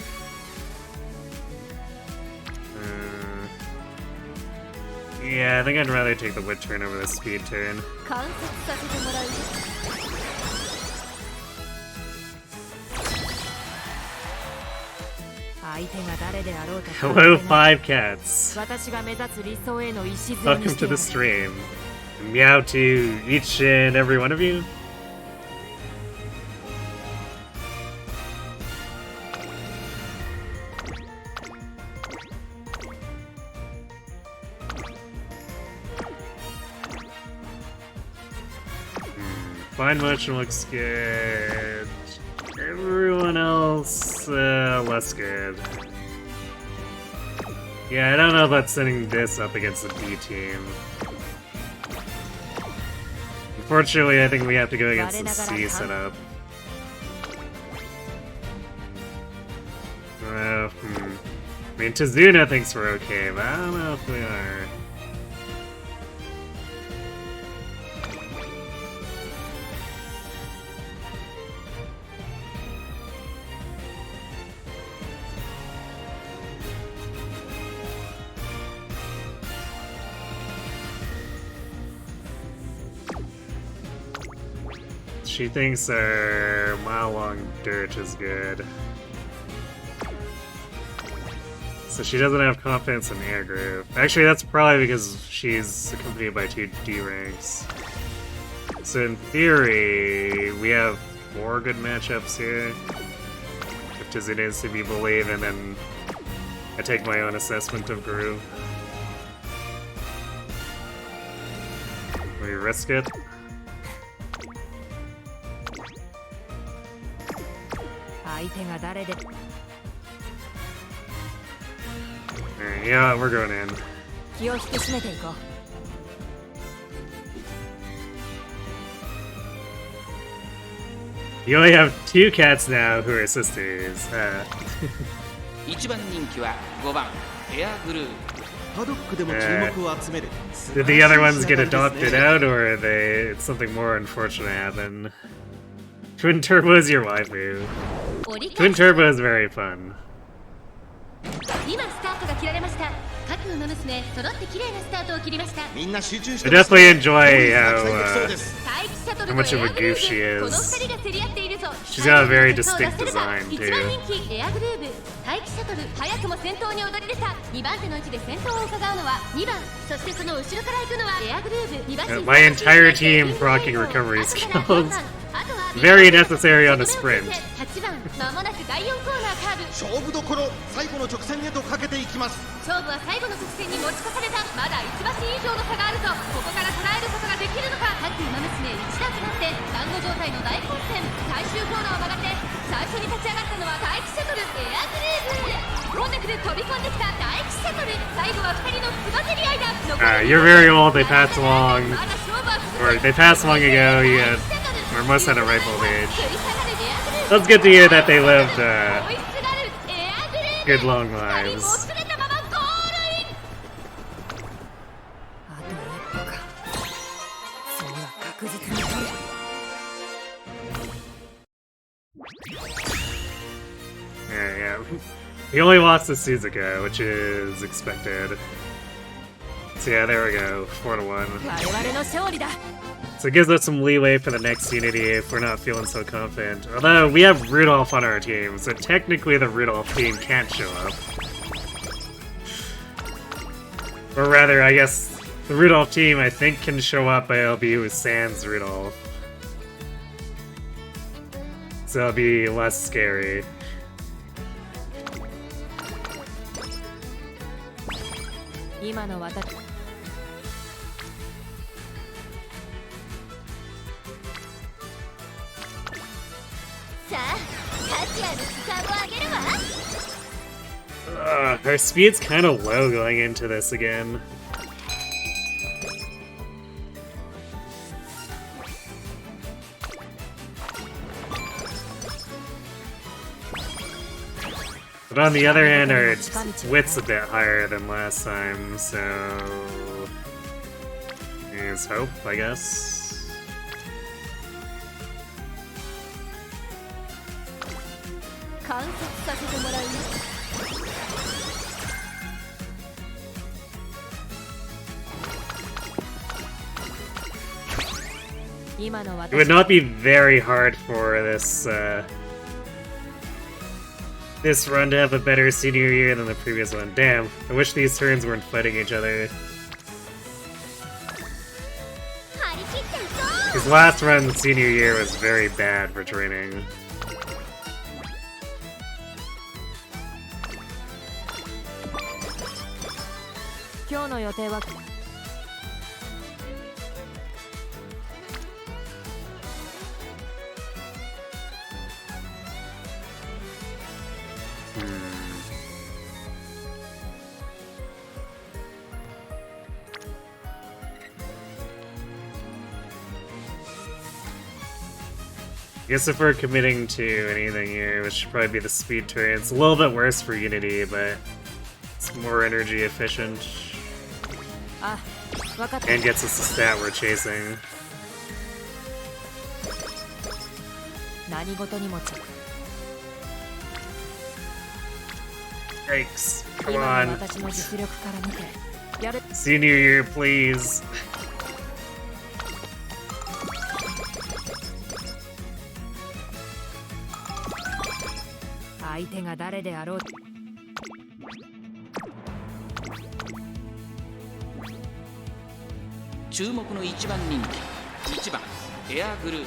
Yeah, I think I'd rather take the wit turn over the speed turn. Hello, 5 cats. Welcome to the stream. Meow to each and every one of you. Fine motion looks good. Everyone else, less good. Yeah, I don't know about sending this up against the B team. Unfortunately, I think we have to go against the C setup. I mean, Tazuna thinks we're okay, but I don't know if we are. She thinks our mile-long dirge is good. So she doesn't have confidence in air groove. Actually, that's probably because she's accompanied by 2 D ranks. So in theory, we have 4 good matchups here. If Tazuna is to be believed, and then I take my own assessment of groove. We risk it. Alright, yeah, we're going in. You only have 2 cats now who are sisters. 1番人気は5番エアグルー Did the other ones get adopted out, or are they? It's something more unfortunate happened. Twin Turbo is your waifu. Twin Turbo is very fun. I definitely enjoy how much of a goof she is. She's got a very distinct design too. My entire team proccing recovery skills. Very necessary on a sprint. 勝負どころ最後の直線へとかけていきます。勝負は最後の直線に持ち越された。まだ1馬身以上の差があるぞ。ここから捉えることができるのか。各馬娘一段となって団子状態の大混戦。最終コーナーを曲がって最初に立ち上がったのは大気シャトルエアグルーブ。コンデクで飛び込んできた大気シャトル。最後は2人のつばぜり合いだ。You're very old, they passed along. Or they passed long ago, yeah. Or must have a rifle of age. Let's get to hear that they lived good long lives. Yeah. He only lost to Suzuka, which is expected. So yeah, there we go. 4-1. So it gives us some leeway for the next Unity if we're not feeling so confident. Although, we have Rudolph on our team, so technically the Rudolph team can't show up. Or rather, I guess, the Rudolph team I think can show up, but it'll be with sans Rudolph. So it'll be less scary. Our speed's kind of low going into this again. But on the other hand, our wit's a bit higher than last time, so there's hope, I guess. 観察させてもらうよ。今の It would not be very hard for this run to have a better senior year than the previous one. Damn, I wish these turns weren't fighting each other. 張り切っていこ His last run senior year was very bad for training. 今日の予定は I guess if we're committing to anything here, it should probably be the speed turn. It's a little bit worse for Unity, but it's more energy efficient. あ、わかった。 And gets us the stat we're chasing. 何事にも Yikes. Come 今の on. 私の実力から見てやる Senior year, please. 相手が誰であろう 注目の1番人気1番エアグルー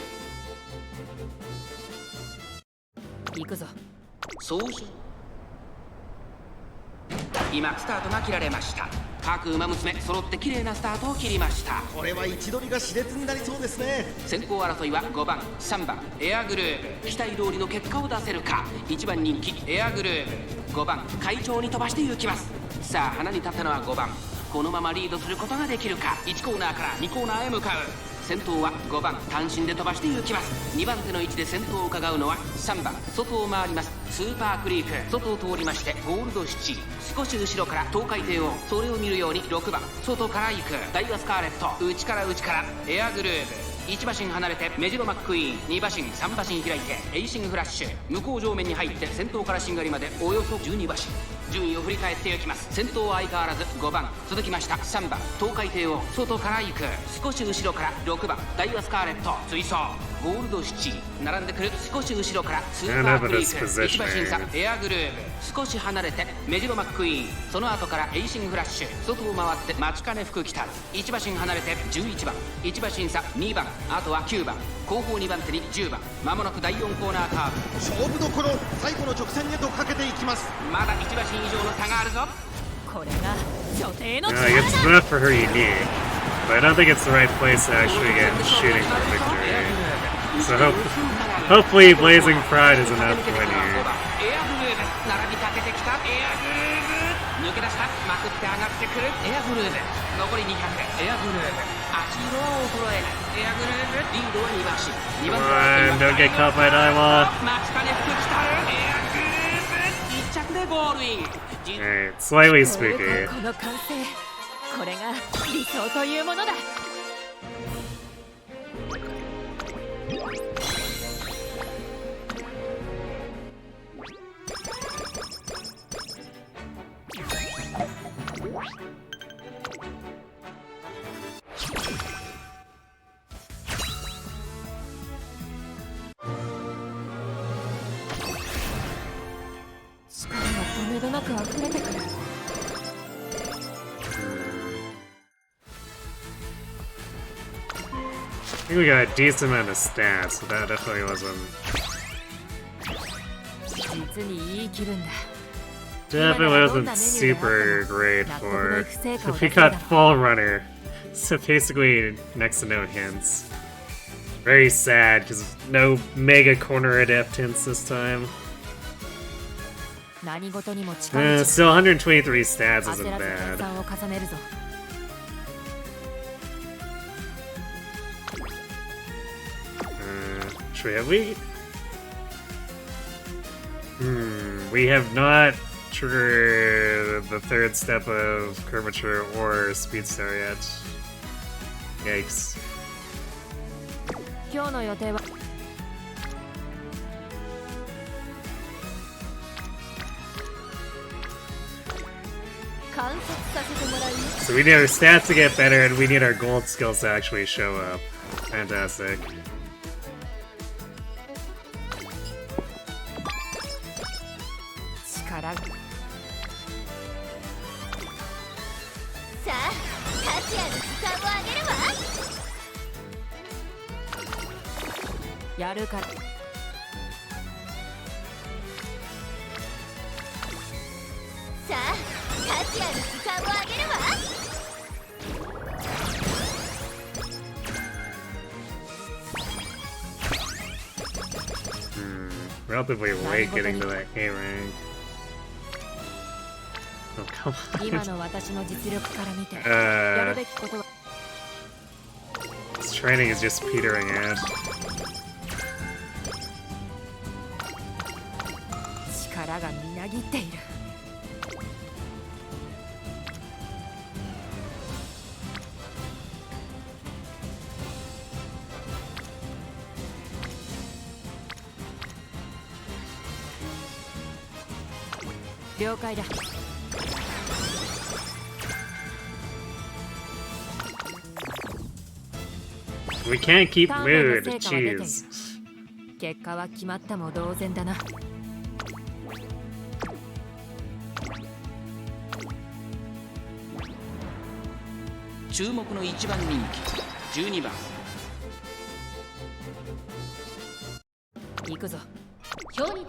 行くぞ。総書今スタートが切られました。各馬娘揃って綺麗なスタートを切りました。これは位置取りが熾烈になりそうですね。先行争いは5番3番エアグルーブ、期待通りの結果を出せるか。1番人気エアグルーブ、5番会長に飛ばして行きます。さあ花に立ったのは5番。このままリードすることができるか。1コーナーから2コーナーへ向かう。先頭は5番単身で飛ばして行きます。2番手の位置で先頭を伺うのは3番外を回りますスーパークリーク、外を通りましてゴールドシチ、少し後ろから東海帝王、それを見るように6番外から行くダイワスカーレット、内からエアグルーブ、1馬身離れてメジロマックイーン、2馬身3馬身開いてエイシングフラッシュ、向こう上面に入って先頭からしんがりまでおよそ12馬身。順位を振り返っていきます。先頭は相変わらず5番、続きました3番東海帝王、外から行く少し後ろから6番ダイワスカーレット、追走ゴールドシチ、並んでくる少し後ろからスーパークリーク、1馬身差エアグルーブ、少し離れてメジロマックイーン、その後からエイシングフラッシュ、外を回って待ちかね福来たる、1馬身離れて11番、1馬身差2番、あとは9番、後方2番手に10番、まもなく第4コーナーカーブ、勝負どころ、最後の直線へとかけていきます。まだ1馬身以上の差があるぞ。これが所定の No, 力 it's enough for her unique, but I don't think it's the right place to actually get shooting for victory. So hopefully Blazing Pride is enough to win here. エアグルーブ、並びかけてきたエアグルーブ、抜け出した、まくって上がってくるエアグルーブ、残り200エアグルーブ、足色は衰えないエアグルーブ、リードは2馬身、2 Come 番 on, don't get caught by Daima. 待ちかね福来たるエアグルーブ、1着でゴールイン。 Alright, slightly これ spooky. がこの完成、これが理想というものだ。力がとめどなく溢れてくる。 I think we got a decent amount of stats, so that definitely wasn't. 実にいい気分だ。 Definitely wasn't super great for. We got full runner, so basically next to no hints. Very sad because no mega corner adept hints this time. 何事にも力を Still 123 stats 焦 isn't らず計 bad. 算を重ねるぞ。 Should we have we? We have not triggered the third step of curvature or speed star yet. Yikes. 今日の予定は So we need our stats to get better, and we need our gold skills to actually show up. Fantastic. 力が さあ価値ある時間をあげるわ。やるからさあ価値ある時間をあげるわ。 Relatively late getting to that A rank. Oh, come on. 今の私の実力から見てやるべきことは This training is just petering out. 力がみなぎっている 了解だ We can't keep ターンの mood. 成果は出ている Jeez. 結果は決まったも同然だな 注目の1番人気12番行くぞ 表に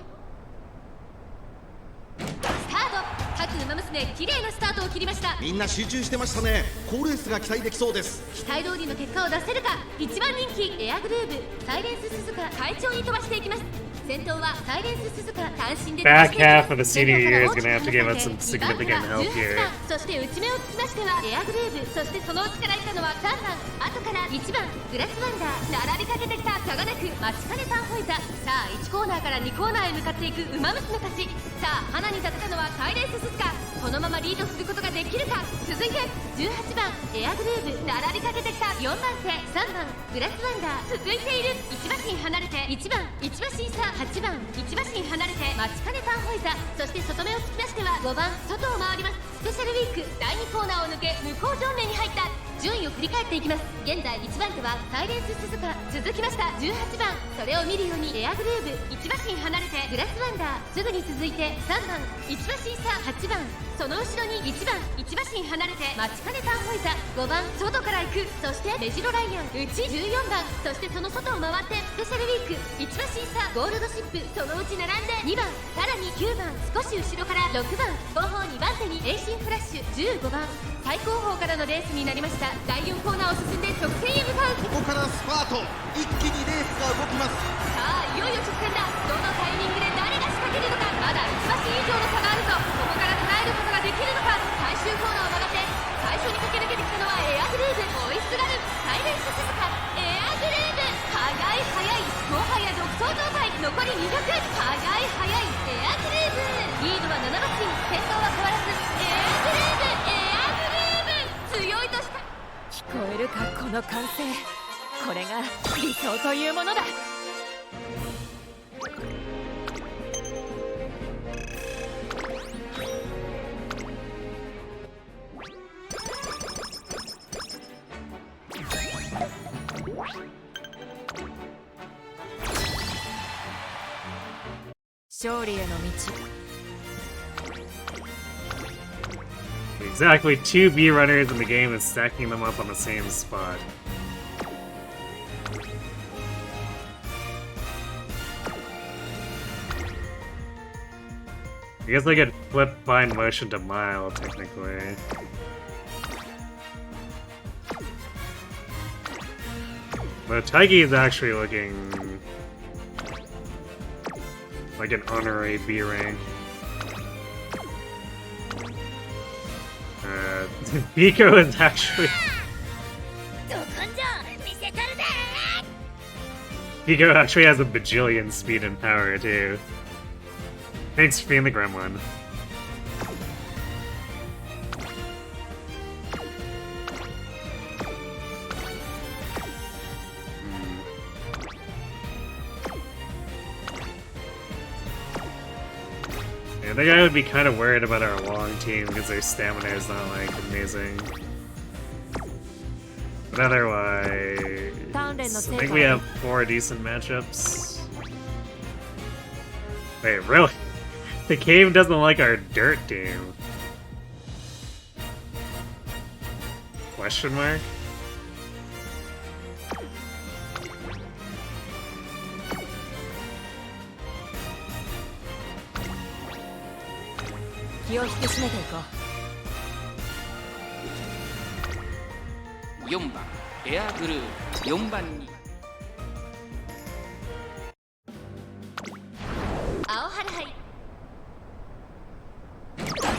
スタート。各ウマ娘綺麗なスタートを切りました。みんな集中してましたね。好レースが期待できそうです。期待通りの結果を出せるか。1番人気エアグルーブサイレンス鈴鹿快調に飛ばしていきます。先頭はサイレンス鈴鹿単身で Back half of the senior year is going to have to give us some significant help here. そして内目をつきましてはエアグルーブ、そしてその内からいったのは3番、後から1番グラスワンダー、並びかけてきた差がなく待ちかねたホイザ。さあ1コーナーから2コーナーへ向かっていくウマ娘たち。さあ花に立てたのはサイレンス鈴鹿、このままリードすることができるか。続いて18番エアグルーブ、並びかけてきた4番手3番グラスワンダー、続いている1馬身離れて1番1馬身差8番1馬身離れて待ちかねたホイザ。そして外目を突き出しては5番外を回ります。スペシャルウィーク第2コーナーを抜け向こう正面に入った。順位を振り返っていきます。現在1番手はサイレンス鈴鹿、続きました18番、それを見るようにエアグルーブ1馬身離れてグラスワンダー、すぐに続いて3番1馬身差8番、その後ろに1番1馬身離れて待ちかねたホイザ5番外から行く。そしてメジロライアン内14番、そしてその外を回ってスペシャルウィーク1馬身差ゴールドシップ、そのうち並んで2番、さらに9番少し後ろから6番後方2番手にエイシンフラッシュ15番、最高峰からのレースになりました。第4コーナーを進んで直線へ向かう。ここからスパート。一気にレースが動きます。さあいよいよ直線だ。どのタイミングで誰が仕掛けるのか。まだ1馬身以上の差があるぞ。ここから捉えることができるのか。最終コーナーを曲がって最初に駆け抜けてきたのはエアグルーブ、追いすがるサイレンス鈴鹿、エアグルーブ速い速い、もはや独走状態。残り200、速い速いエアグルーブ、リードは7馬身、先頭は変わらずエアグルーブエアグルーブ、強いとした。聞こえるかこの歓声、これが理想というものだ。勝利への道。 Exactly 2 B runners in the game and stacking them up on the same spot. I guess I could flip bind motion to mile, technically. But Taigi is actually looking like an honorary B rank. Biko is actually... Biko actually has a bajillion speed and power, too. Thanks for being the gremlin. I think I would be kind of worried about our long team because their stamina is not like amazing. But otherwise, I think we have 4 decent matchups. Wait, really? The cave doesn't like our dirt team? Question mark?4番エアグルー4番に青春杯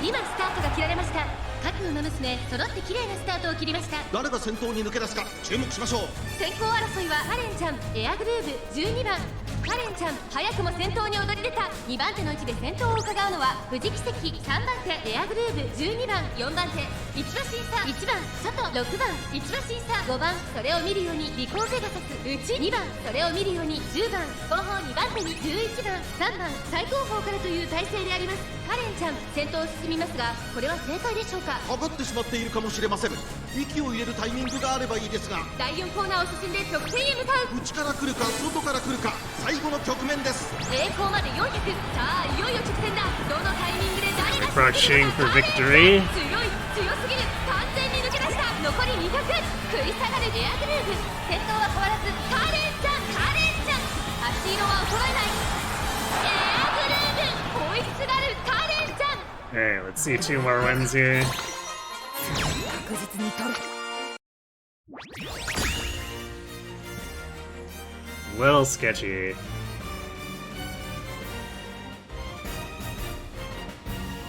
今スタートが切られました。各馬娘揃って綺麗なスタートを切りました。誰が先頭に抜け出すか注目しましょう。先行争いはカレンちゃんエアグルーヴ12番。カレンちゃん早くも先頭に躍り出た。2番手の位置で先頭を伺うのは富士奇跡3番手エアグルーヴ12番。4番手1馬審査1番佐藤6番1馬審査5番それを見るようにリコーペガサス内2番それを見るように10番後方2番手に11番3番最後方からという体勢であります。カレンちゃん先頭を進みますがこれは正解でしょうか。かかってしまっているかもしれません。息を入れるタイミングがあればいいですが。第4コーナーを進んで直線へ向かう。内から来るか外から来るか最後の局面です。栄光まで400。さあいよいよ直線だ。どのタイミングで誰が Approaching for victory. 強すぎる。完全に抜け出した。残り200。食い下がるエアグルーヴ。先頭は変わらずカレンちゃん足色は衰えない。エアグルーヴ追いすがるカレンちゃん。 Alright, let's see 2 more wins here. 確実に取る。 Little sketchy.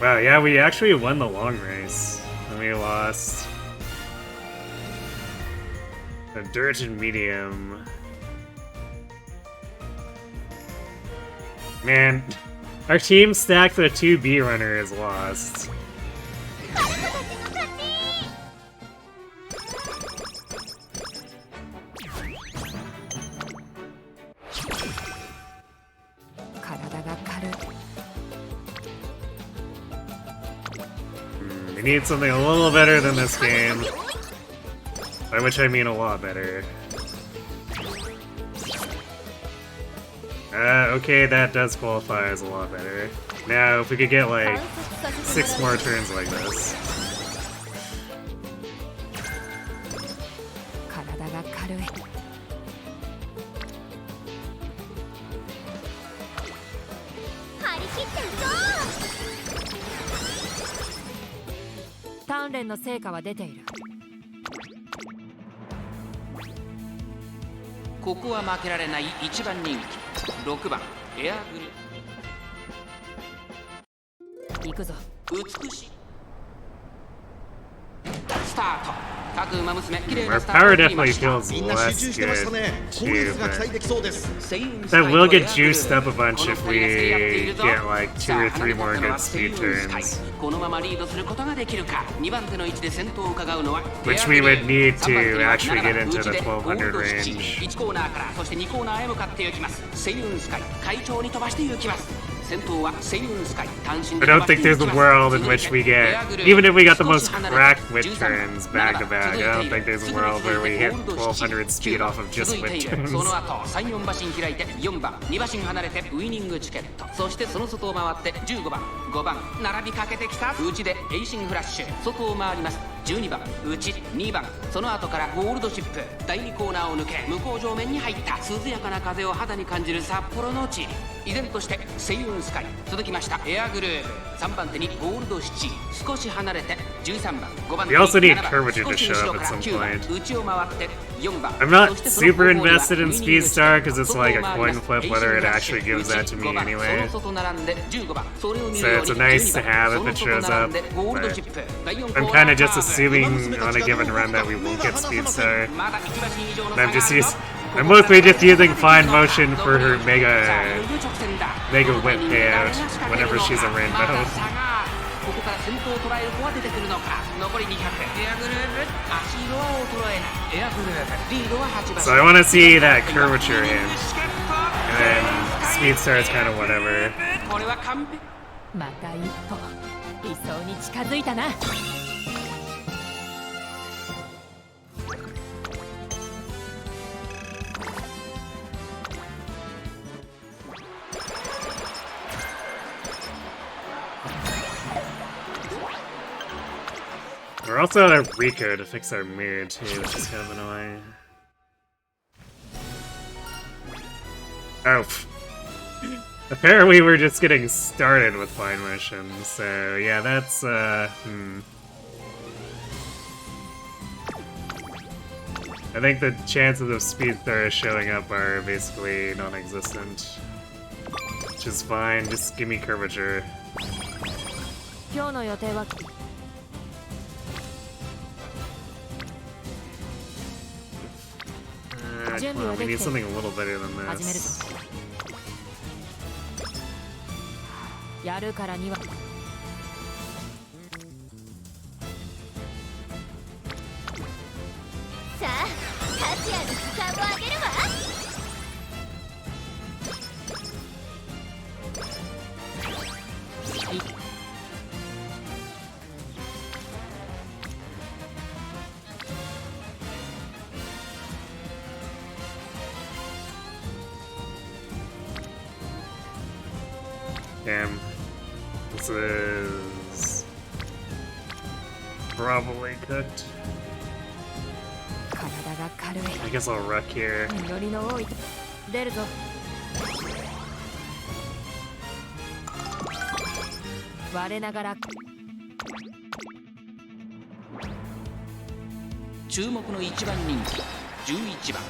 Wow, yeah, we actually won the long race. And we lost the dirt and medium. Man, our team stacked the 2B runner is lost. We need something a little better than this game. By which I mean a lot better. Okay, that does qualify as a lot better. Now, if we could get like 6 more turns like this. 体が軽い。張り切っていこう。鍛錬の成果は出ている。ここは負けられない1番人気6番エアグル。行くぞ。美しいスタート。各馬娘綺麗 Our なスタ power ートを切りま definitely した。 feels みんな集中 less してました good ね。好レー too, スが期待 but できそうです。 that will get juiced up a bunch if we get like 2 or 3 more good speed turns. このままリードすることができるか。2番手の位置で先頭を伺うのは Which we would need to actually get into the 1200 range. 1コーナーからそして2コーナーへ向かって行きます。セイウンスカイ快調に飛ばして行きます。先頭はセイウンスカイ単身 I don't think there's a world in which we get, even if we got the most cracked whip turns back to back, I don't think there's a world where we hit 1200 speed off of just whip そ turns. の後3、4馬身開いて4番2馬身離れてウイニングチケット。そしてその外を回って15番5番並びかけてきた。内でエイシンフラッシュ外を回ります。12番内2番その後からゴールドシップ第2コーナーを抜け向こう上面に入った。涼やかな風を肌に感じる札幌の地。依然としてセイウンスカイ続きました。エアグルーヴ3番手にゴールドシチー少し離れて13番5番 We also need 7番 curvature to 少し show 後ろ up か at ら some 9番 point. 内を回って4番 I'm not そしてその後 super 方には invested in ウイニング Speedstar チケット because it's like a 外を回り coin ます flip エイシン whether フ it ラッシュ actually gives that to me 5番 anyway. その外並んで15番それを見る So よう it's に a nice to 12番 have そ if の it 外 shows 並ん up, でゴールド but シップ第4コー I'm ナ kind ー of just カーブ assuming on a given run that we won't get Speedstar. まだ1馬身以上の And I'm 差 just がある used, I'm mostly just using fine motion for her mega whip payout whenever she's a rainbow. ここから先頭を捉える子は出てくるのか。残り200。エアグループ足色は衰えない。エアグループリードは8番。 So I want to see that curvature hint, and then speed star is kind of whatever. これは完璧。また一歩理想に近づいたな。We're also out of Rico to fix our mirror too, which is kind of annoying. Oh. Apparently we're just getting started with fine motion, so yeah, that's, I think the chances of Speed Star showing up are basically non-existent. Which is fine, just give me curvature. 今日の予定は Come on, we need something a little better than this. やるからには さあタチアに時間をあげるわ。 Damn. This is probably cooked. 体が軽い I guess I'll ruck here. 実りの多い出るぞ。我ながら 注目の1番人気11番。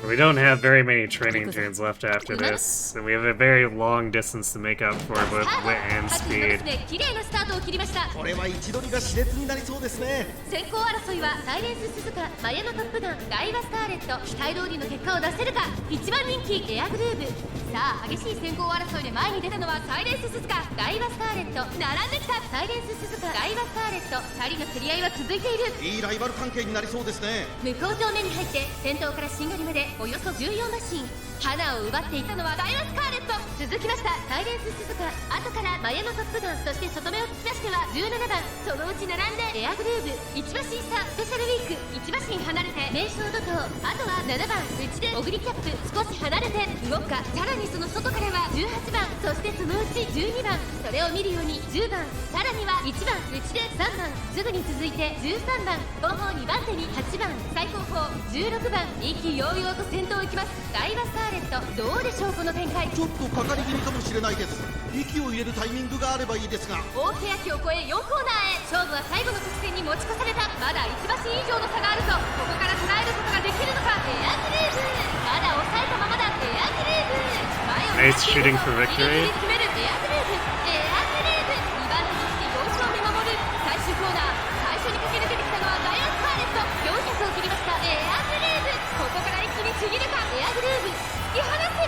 We don't have very many training turns left after this, and we have a very long distance to make up for both wit and speed. 綺麗なスタートを切りました。これは位置取りが熾烈になりそうですね。先行争いはサイレンス鈴鹿、マヤのトップガン、ダイワスターレット。期待通りの結果を出せるか。1番人気エアグルーブ。さあ激しい先行争いで前に出たのはサイレンス鈴鹿、ダイワスターレット。並んできたサイレンス鈴鹿、ダイワスターレット。2人の競り合いは続いている。いいライバル関係になりそうですね。向こう正面に入って先頭からしんがりまでおよそ14馬身。花を奪っていたのはダイワスカーレット。続きましたサイレンス鈴鹿。後からマヤのトップガン、そして外目を突き出しては17番。そのうち並んでエアグルーブ、1馬身差スペシャルウィーク、1馬身離れて名称怒涛。あとは7番内でオグリキャップ、少し離れて動くか。さらにその外からは18番、そしてそのうち12番。それを見るように10番、さらには1番内で3番、すぐに続いて13番、後方2番手に8番、最後方16番。意気揚々と先頭を行きますダイワスターレット。どうでしょうこの展開。ちょっとかかり気味かもしれないです。息を入れるタイミングがあればいいですが。大欅を越え4コーナーへ。勝負は最後の直線に持ち越された。まだ1馬身以上の差があるぞ。ここから捉えることができるのか。エアグルーブ、まだ抑えたままだ。エアグルーブ、前を Nice shooting for victory. 決めるエアグルーブ、エアグルーブ。2番手にして様子を見守る。最終コーナー、最初に駆け抜けてきたのはダイワスカーレット。400を切りましたエアグルーブ。ここから一気にちぎるか。エアグルーブ突き放す。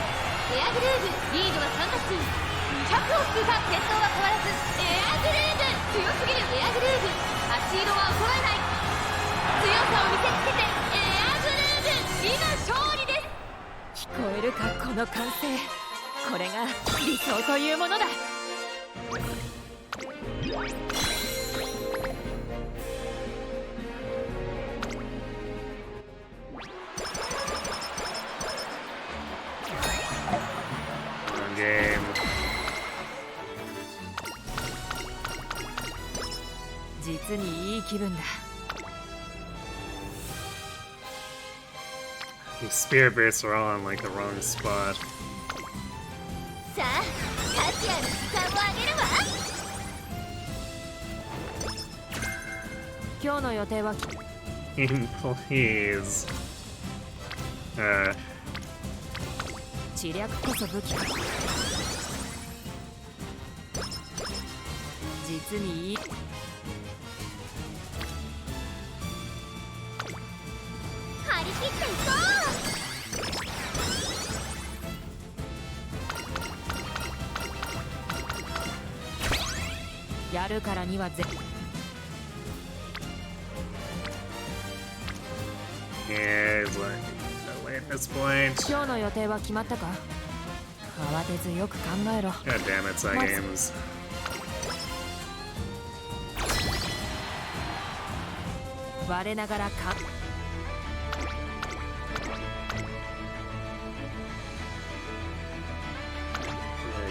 エアグルーブリードは3打数200を通過。先頭は変わらずエアグルーブ。強すぎるエアグルーブ。足色は衰えない。強さを見せつけてエアグルーブ、今勝利です。聞こえるかこの歓声。これが理想というものだ。Game. 実にいい気分だ。 These spear bursts are all on like the wrong spot. さあタチアに時間をあげるわ。今日の予定は Please. 知略こそ武器か。実にいい。張り切っていこう。やるからにはYeah, he's like, no way at this point. 今日の予定は決まったか？慌てずよく考えろ。 God damn it, Side Games. 我ながらか。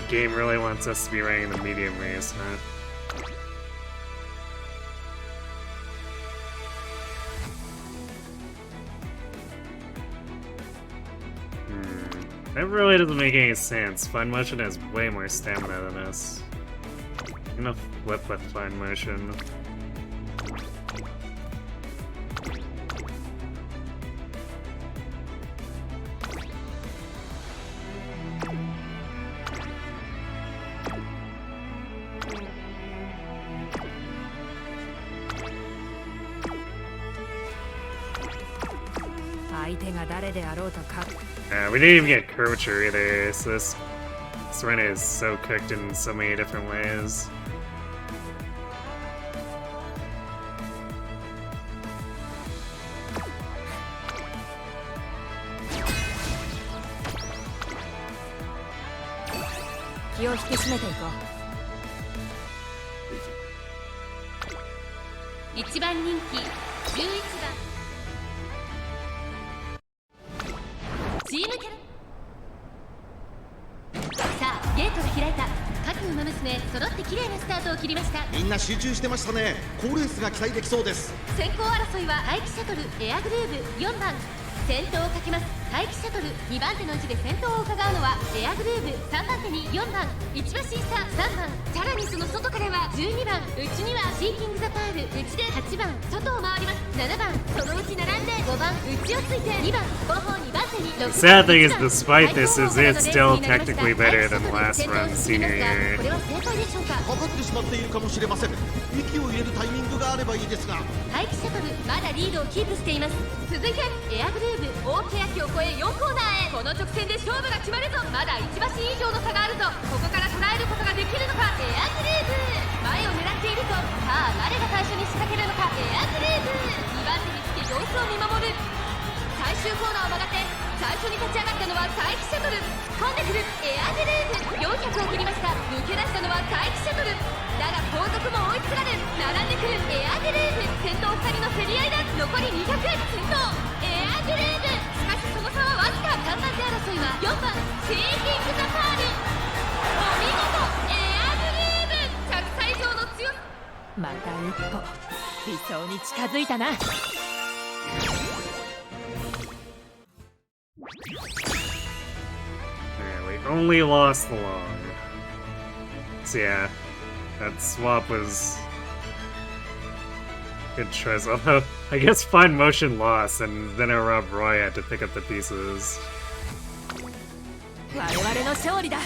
The game really wants us to be running the medium race, huh? That really doesn't make any sense. Fine Motion has way more stamina than us. I'm gonna flip with Fine Motion. We didn't even get curvature either, so this run is so cooked in so many different ways.みんな集中してましたね。好レースが期待できそうです。先行争いは待機シャトルエアグルーヴ4番先頭をかけます。待機シャトル2番手の位置で先頭を伺うのはエアグルーヴ3番手に4番1馬審査3番、さらにその外からは12番内にはシーキングザパール内で8番外を回ります。7番そのうち並んで5番内をついて2番後方2番手に6番。 The sad thing is, despite this, is it's still technically better than last run senior year. これは正解でしょうか？かかってしまっているかもしれません。息を入れるタイミングがあればいいですが。待機シャトルまだリードをキープしています。続いてエアグルーヴ大欅を越え4コーナーへ。この直線で勝負が決まるぞ。まだ1馬身以上の差があるぞ。ここから捉えることができるのかエアグルーヴ。前を狙っているぞ。さあ誰が最初に仕掛けるのかエアグルーヴ。2番手につけ様子を見守る。最終コーナーを曲がって最初に立ち上がったのは待機シャトル。突っ込んでくるエアグルーヴ。400を切りました。抜け出したのは待機シャトルだが後続も追いつられる。並んでくるエアグルーヴ。先頭2人の競り合いだ。残り200。先頭エアグルーヴ。しかしその差はわずか。3番手争いは4番シーキングザパール。お見事エアグルーヴ。100歳以上の強さ。また一歩理想に近づいたな。Yeah, we only lost the long. So yeah, that swap was good choice. Although I guess Fine Motion lost, and then Rob Roy had to pick up the pieces. 我々の勝利だ。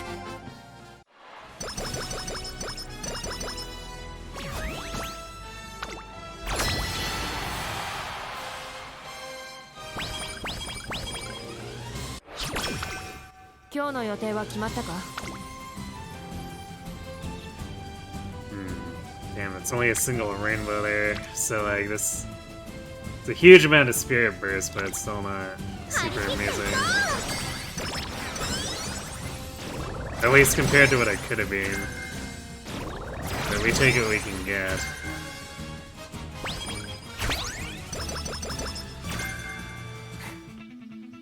今日の予定は決まったか？ Damn, it's only a single rainbow there, so like this, it's a huge amount of spirit burst, but it's still not super amazing. At least compared to what it could have been. But we take what we can get.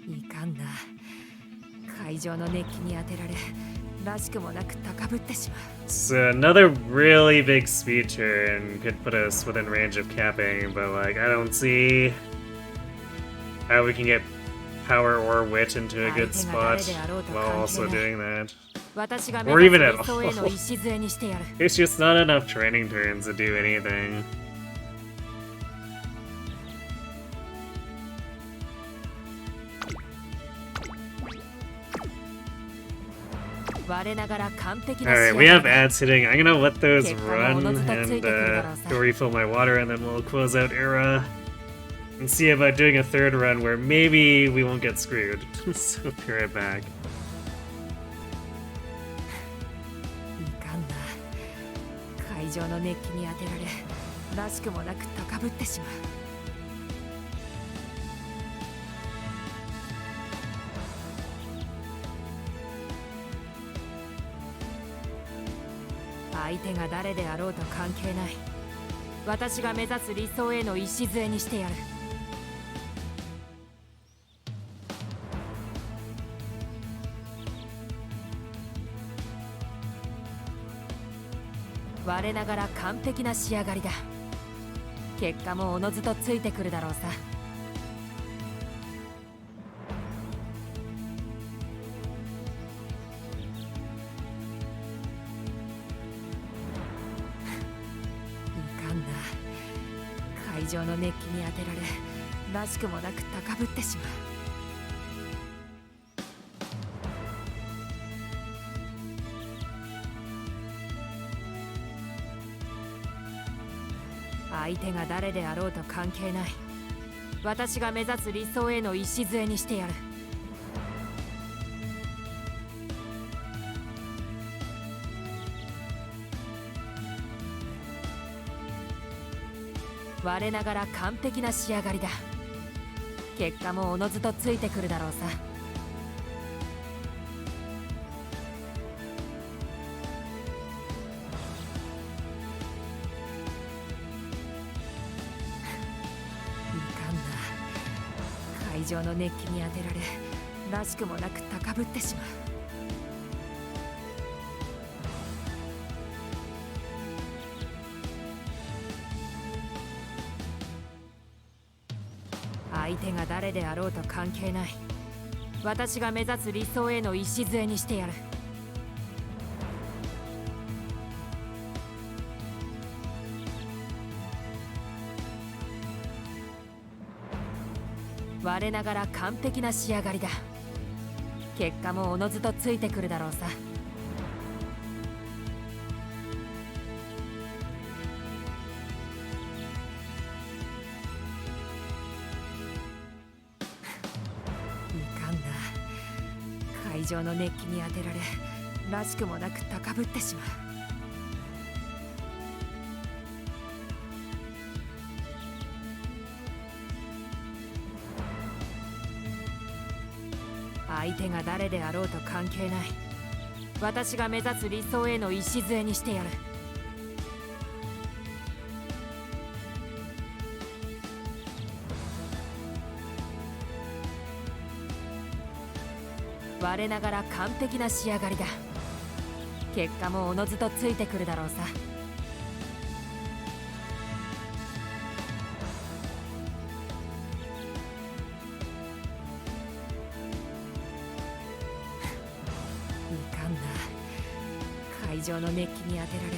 いかんな。会場の熱気に当てられ、らしくもなく高ぶってしまう。 So another really big speed turn could put us within range of capping, but like I don't see how we can get power or wit into a good spot while also doing that. 私が Or even at 理想への礎にしてやる。 It's just not enough training turns to do anything. 我ながら完璧な Alright, we have ads hitting. I'm gonna let those run and go refill my water, and then we'll close out era. and see about doing a third run where maybe we won't get screwed. So be right back. いかんな。会場の熱気に当てられ、らしくもなく高ぶってしまう。相手が誰であろうと関係ない。私が目指す理想への礎にしてやる。我ながら完璧な仕上がりだ。結果もおのずとついてくるだろうさ。会場の熱気に当てられ、らしくもなく高ぶってしまう。相手が誰であろうと関係ない。私が目指す理想への礎にしてやる。我ながら完璧な仕上がりだ。結果もおのずとついてくるだろうさ。いかんな。会場の熱気に当てられ、らしくもなく高ぶってしまう。相手が誰であろうと関係ない。私が目指す理想への礎にしてやる。我ながら完璧な仕上がりだ。結果もおのずとついてくるだろうさ。会場の熱気に当てられ、らしくもなく高ぶってしまう。相手が誰であろうと関係ない。私が目指す理想への礎にしてやる。我ながら完璧な仕上がりだ。結果もおのずとついてくるだろうさ。いかんな。会場の熱気に当てられ、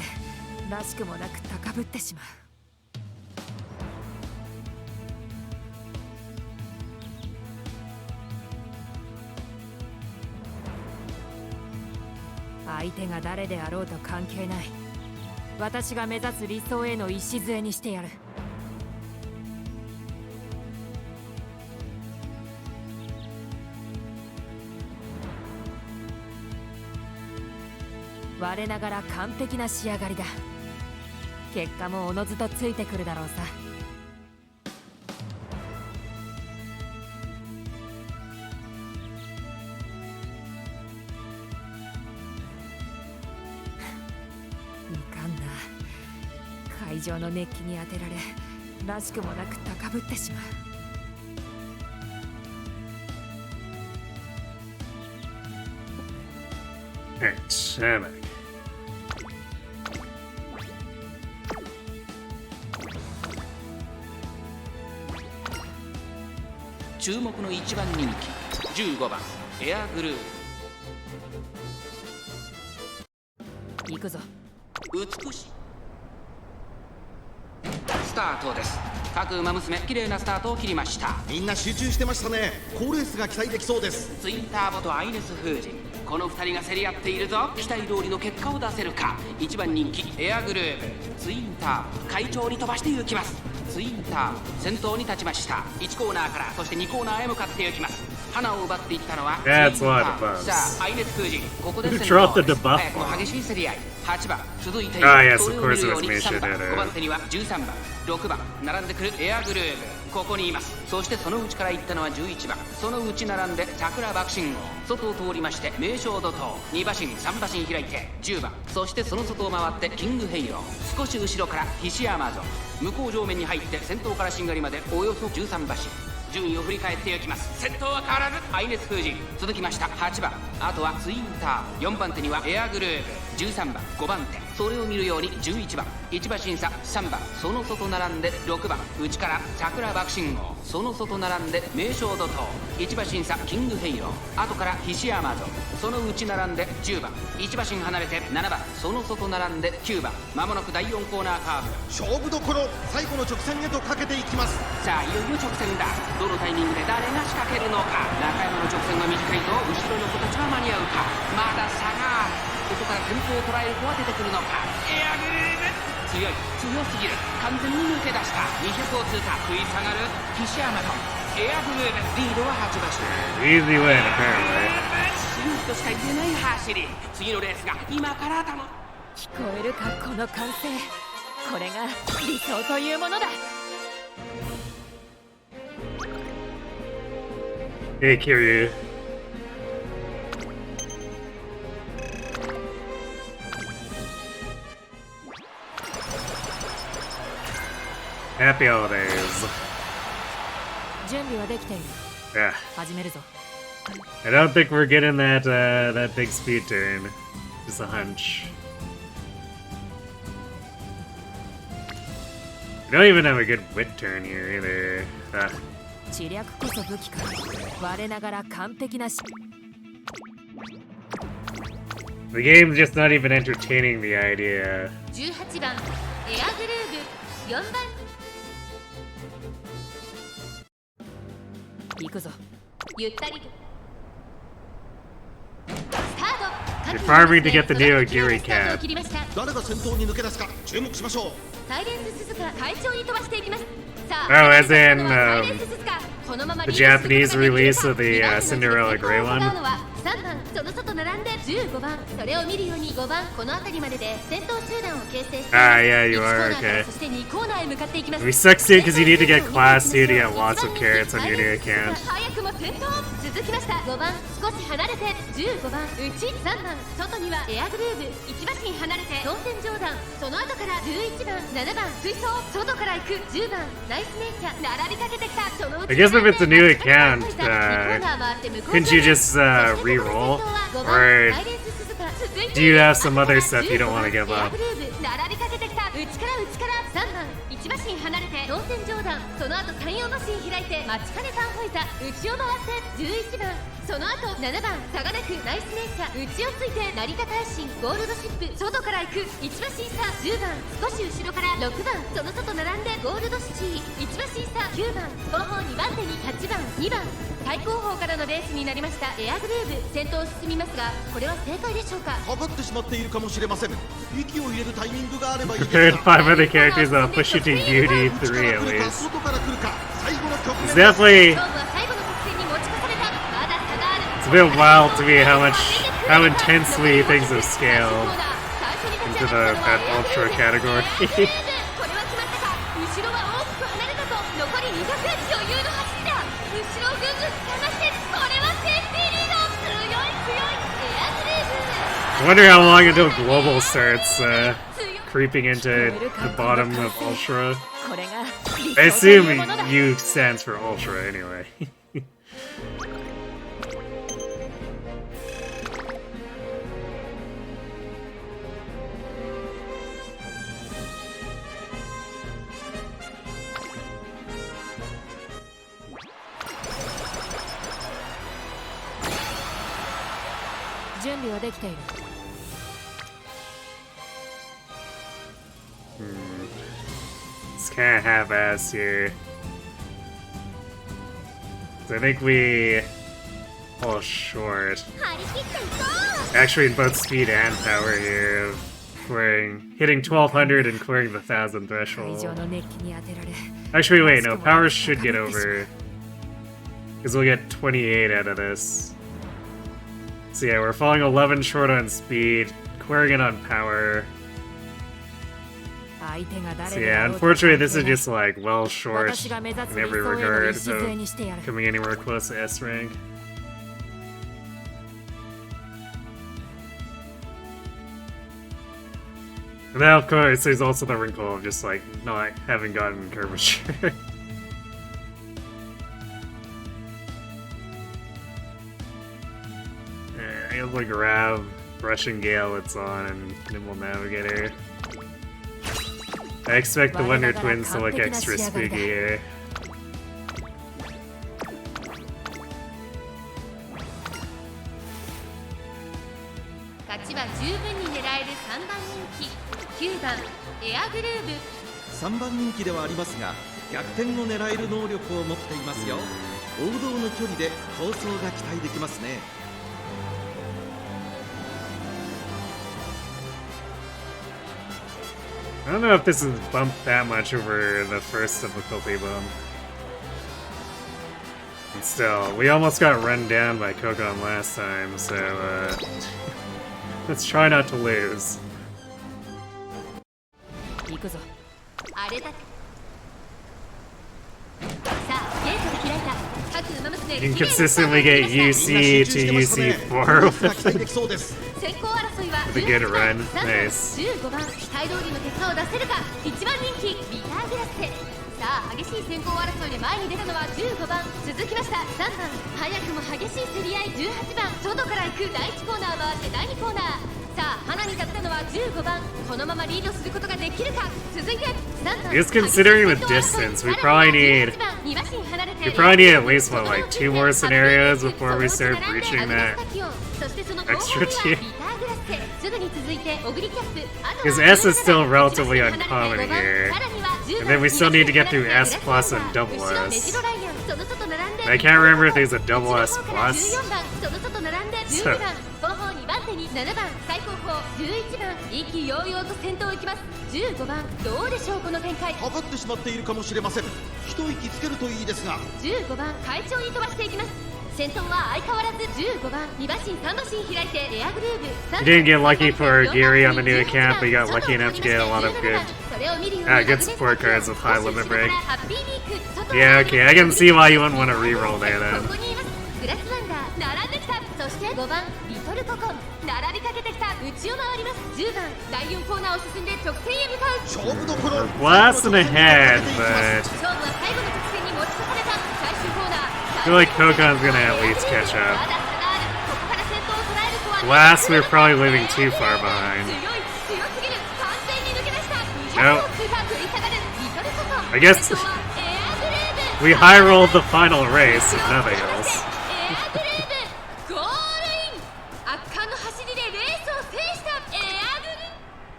らしくもなく高ぶってしまう。相手が誰であろうと関係ない。私が目指す理想への礎にしてやる。我ながら完璧な仕上がりだ。結果もおのずとついてくるだろうさ。会場の熱気に当てられ、らしくもなく高ぶってしまう。注目の1番人気15番エアグルーヴ。行くぞ。美しいスタートです。各馬娘綺麗なスタートを切りました。みんな集中してましたね。好レースが期待できそうです。ツインターボとアイネスフージン、この2人が競り合っているぞ。期待通りの結果を出せるか。1番人気エアグルーヴ、ツインターボ快調に飛ばして行きます。ツインターン先頭に立ちました。1コーナーからそして2コーナーへ向かっていきます。花を奪っていったのはツインタ That's one ーン。 of さあアイネス空人ここで先 Drop 頭 the debuff 早くも激しい競り合い。8番続いている。 yes, それを of 見 course るよ it う was に mentioned 3番 in 5番手には13番6番並んでくるエアグルーブ、ここにいます。そしてその内から行ったのは11番、その内並んで桜爆信号、外を通りまして名勝怒涛、2馬身3馬身開いて10番、そしてその外を回ってキングヘイロー、少し後ろからヒシアマゾン、向こう上面に入って先頭からしんがりまでおよそ13馬身、順位を振り返っていきます。先頭は変わらずアイネス風神、続きました8番、あとはツインターン、4番手にはエアグルーブ、13番5番手、それを見るように11番1馬審査3番、その外並んで6番内から桜爆信号、その外並んで名勝怒涛、1馬審査キングヘイロー、後からヒシアマゾン、その内並んで10番1馬身離れて7番、その外並んで9番、まもなく第4コーナーカーブ、勝負どころ、最後の直線へとかけていきます。さあいよいよ直線だ。どのタイミングで誰が仕掛けるのか。中山の直線は短いぞ。後ろの子たちは間に合うか。まだ差がある。ここから先頭を捉える子は出てくるのか。エアグルーブ強い、強すぎる、完全に抜け出した。200を通過、食い下がる岸山とエアグルーブ、リードは8馬身。 Easy win, apparently. シュートしか言えない走り。次のレースが今からだもん。聞こえるかこの歓声、これが理想というものだ。 Hey, Kiryu. Happy holidays. 準備はできている。 Yeah. 始めるぞ。 I don't think we're getting that that big speed turn. Just a hunch. We don't even have a good wit turn here either. 知略こそ武器か。我ながら完璧なし。 The game's just not even entertaining the idea. 18番エアグルーブ、4番行くぞ。ゆったりとスタート。 You're farming to get the new Agiri cap. 誰が先頭に抜け出すか注目しましょう。サイレンス鈴鹿快調に飛ばしていきます。さあ、 Oh, as in サイレンス鈴鹿、このまま the Japanese release of the Cinderella Grey one. 3番その外並んで15番、それを見るように5番、この辺りまでで先頭集団を形成して yeah, you 1 are, コーナーから okay. そして2コーナーへ向かっていきます。 We succeed because you need to get class 2 to get lots of carrots on your new account. 早くも先頭続きました。5番少し離れて15番内、3番外にはエアグルーブ、1馬身離れて当選上段、その後から11番7番追走、外から行く10番ナイスネイチャー、並びかけてきた。その I guess if it's a new account, couldn't you just re-roll? Or do you have some other stuff you don't want to give up? 並びかけてきた。内から3番1馬身離れて当選上段、その後3、4馬身開いて待ちかねファンホイザ、内を回って11番、その後7番差がなくナイスネイチャー、内をついて成田大臣ゴールドシップ、外から行く1馬身差10番、少し後ろから6番、その外並んでゴールドシティ1馬身差9番、後方2番手に8番2番、最後方からのレースになりました。エアグルーブ先頭を進みますが、これは正解でしょうか。かかってしまっているかもしれません。息を入れるタイミングがあればいいです Prepared が。 5 other characters that'll push you to UD3 at 内から来るか least. 外から来るか、最後の局 It's 面です。 definitely 勝負は最後の直線に持ち越された。まだ差がある。 it's a bit wild to me how intensely things have scaled into that ultra category. これは決まったか。後ろは大きく離れたぞ。残り200、余裕の走りだ。後ろをぐんぐん探して、これはセーフティーリード。強いエアグルーブ。 I wonder how long until Global starts creeping into the bottom of Ultra. これが I 理想というも assume のだ。 U stands for Ultra anyway.準備はできている。 It's kind of half-ass here. So I think we fall short. 張り切っていこう。 Actually, in both speed and power here. clearing, hitting 1200 and clearing the 1000 threshold. 会場の熱気に当てられ Actually, wait, no, power should get over. Because we'll get 28 out of this. So yeah, we're falling 11 short on speed, clearing it on power. 相手が誰 So で yeah, あろうと unfortunately this is just like well short 私が目指す in 理 every 想への regard 礎 of にしてやる coming anywhere close to S rank. And now, of course, there's also the wrinkle of just like not having gotten curvature. I have like grab, brushing gale it's on, and nimble navigator. I expect the Wonder Twins to look extra spooky here. 勝ちは十分に狙える3番人気9番エアグルーブ。3番人気ではありますが、逆転を狙える能力を持っていますよ。王道の距離で構想が期待できますね。 I don't know if this is bumped that much over the first difficulty bump. And still, we almost got run down by Kokon last time, so let's try not to lose. 行くぞあれだ。さあ、ゲートが開いた。各馬娘 You can consistently get UC to UC4 with 先行争いは a good run. Nice. 15番期待通りの結果を出せるか。1番人気ビターグラッセ。さあ激しい先行争いで前に出たのは15番。続きました3番。早くも激しい競り合い18番。外から行く第1コーナー回って第2コーナー。さあ花に立ったのは15番。このままリードすることができるか。続いて3番。 Just considering the distance, we probably need at least what, like 2 more scenarios before we start reaching that extra tier. Because S is still relatively uncommon here. And then we still need to get through S plus and double S. And I can't remember if there's a double S plus. So. 7番最高峰11番意気揚々と先頭行きます。15番どうでしょうこの展開。かかってしまっているかもしれません。一息つけるといいですが。15番快調に飛ばしていきます。先頭は相変わらず15番2馬身3馬身開いてエアグルーブ。 You didn't get lucky for Geary on the new account, but you got lucky enough to get a lot of good support cards with high limit break. Yeah, okay, I can see why you wouldn't want to reroll there then. グラスワンダー並んできた。そして5番リトルココン並びかけてきた。内を回ります。10番第4コーナーを進んで直線へ向かう。勝負どころ。 Blasting ahead, but 勝負は最後の直線に持ち越された。最終コーナー I feel like Kokon's gonna at least catch up. Last, we're probably leaving too far behind. Nope. I guess we high rolled the final race, if nothing else.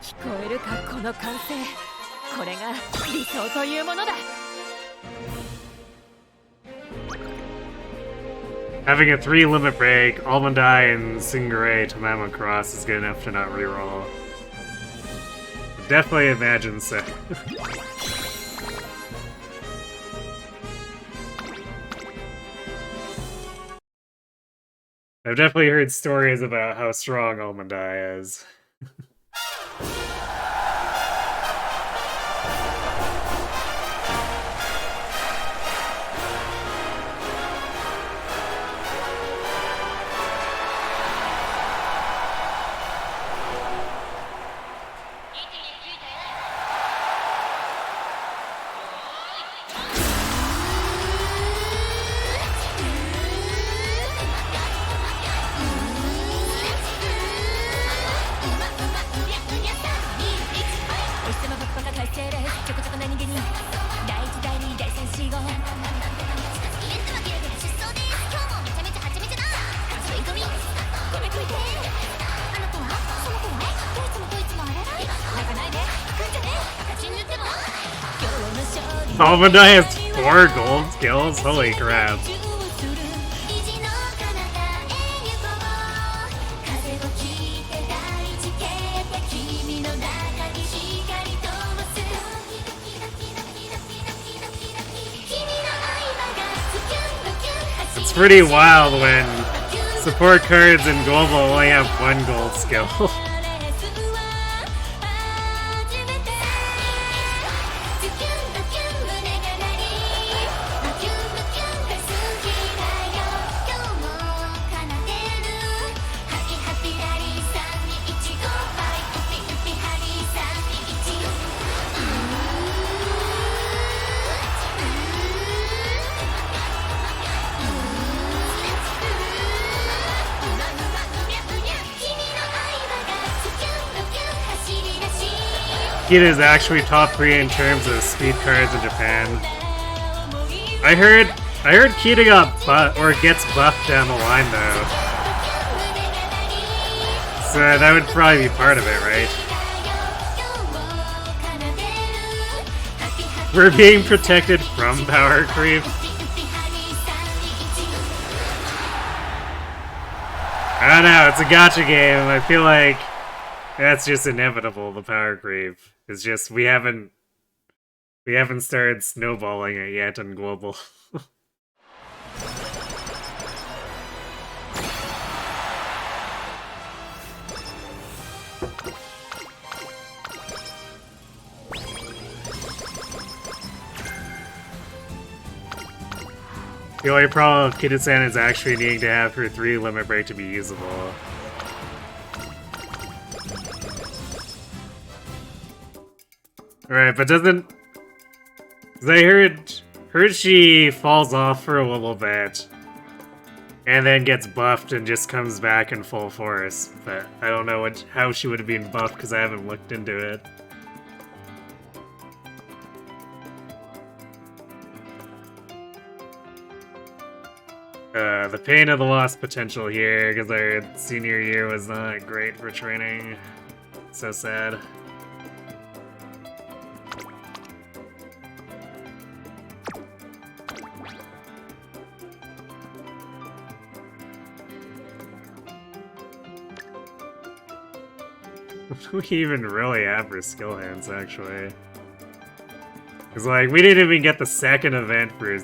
聞こえるかこの歓声。これが理想というものだ。 Having a 3 limit break, Almond Eye, and Singare to Mama Cross is good enough to not reroll. Definitely imagine so. I've definitely heard stories about how strong Almond Eye is. Almond Eye has 4 gold skills? Holy crap. It's pretty wild when support cards in Global only have one gold skill. Kid is actually top 3 in terms of speed cards in Japan. I heard Kita gets buffed down the line though. So that would probably be part of it, right? We're being protected from power creep. I don't know, it's a gacha game. I feel like that's just inevitable, the power creep. It's just we haven't started snowballing it yet in Global. The only problem with Kida-san is actually needing to have her 3 limit break to be usable. Right, but doesn't... Cause I heard she falls off for a little bit, and then gets buffed and just comes back in full force. But I don't know how she would have been buffed because I haven't looked into it. The pain of the lost potential here, because our senior year was not great for training. So sad. What do we even really have for skill hands, actually? Because, like, we didn't even get the second event for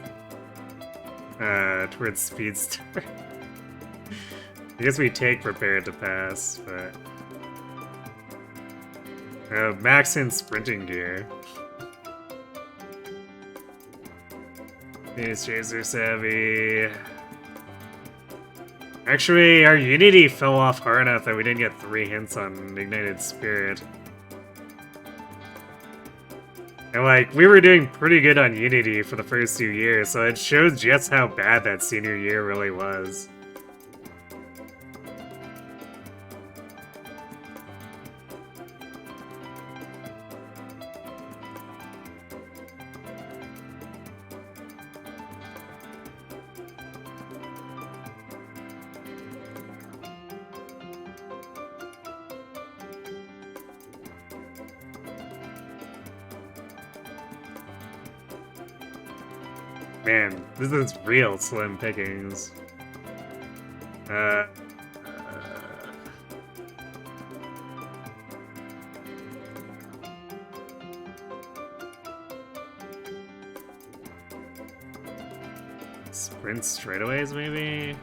towards Speedster. I guess we take Prepared to Pass, but... max in sprinting gear. These Chaser Savvy... Actually, our Unity fell off hard enough that we didn't get 3 hints on Ignited Spirit. And like, we were doing pretty good on Unity for the first 2 years, so it shows just how bad that senior year really was. Man, this is real slim pickings. Sprint straightaways, maybe?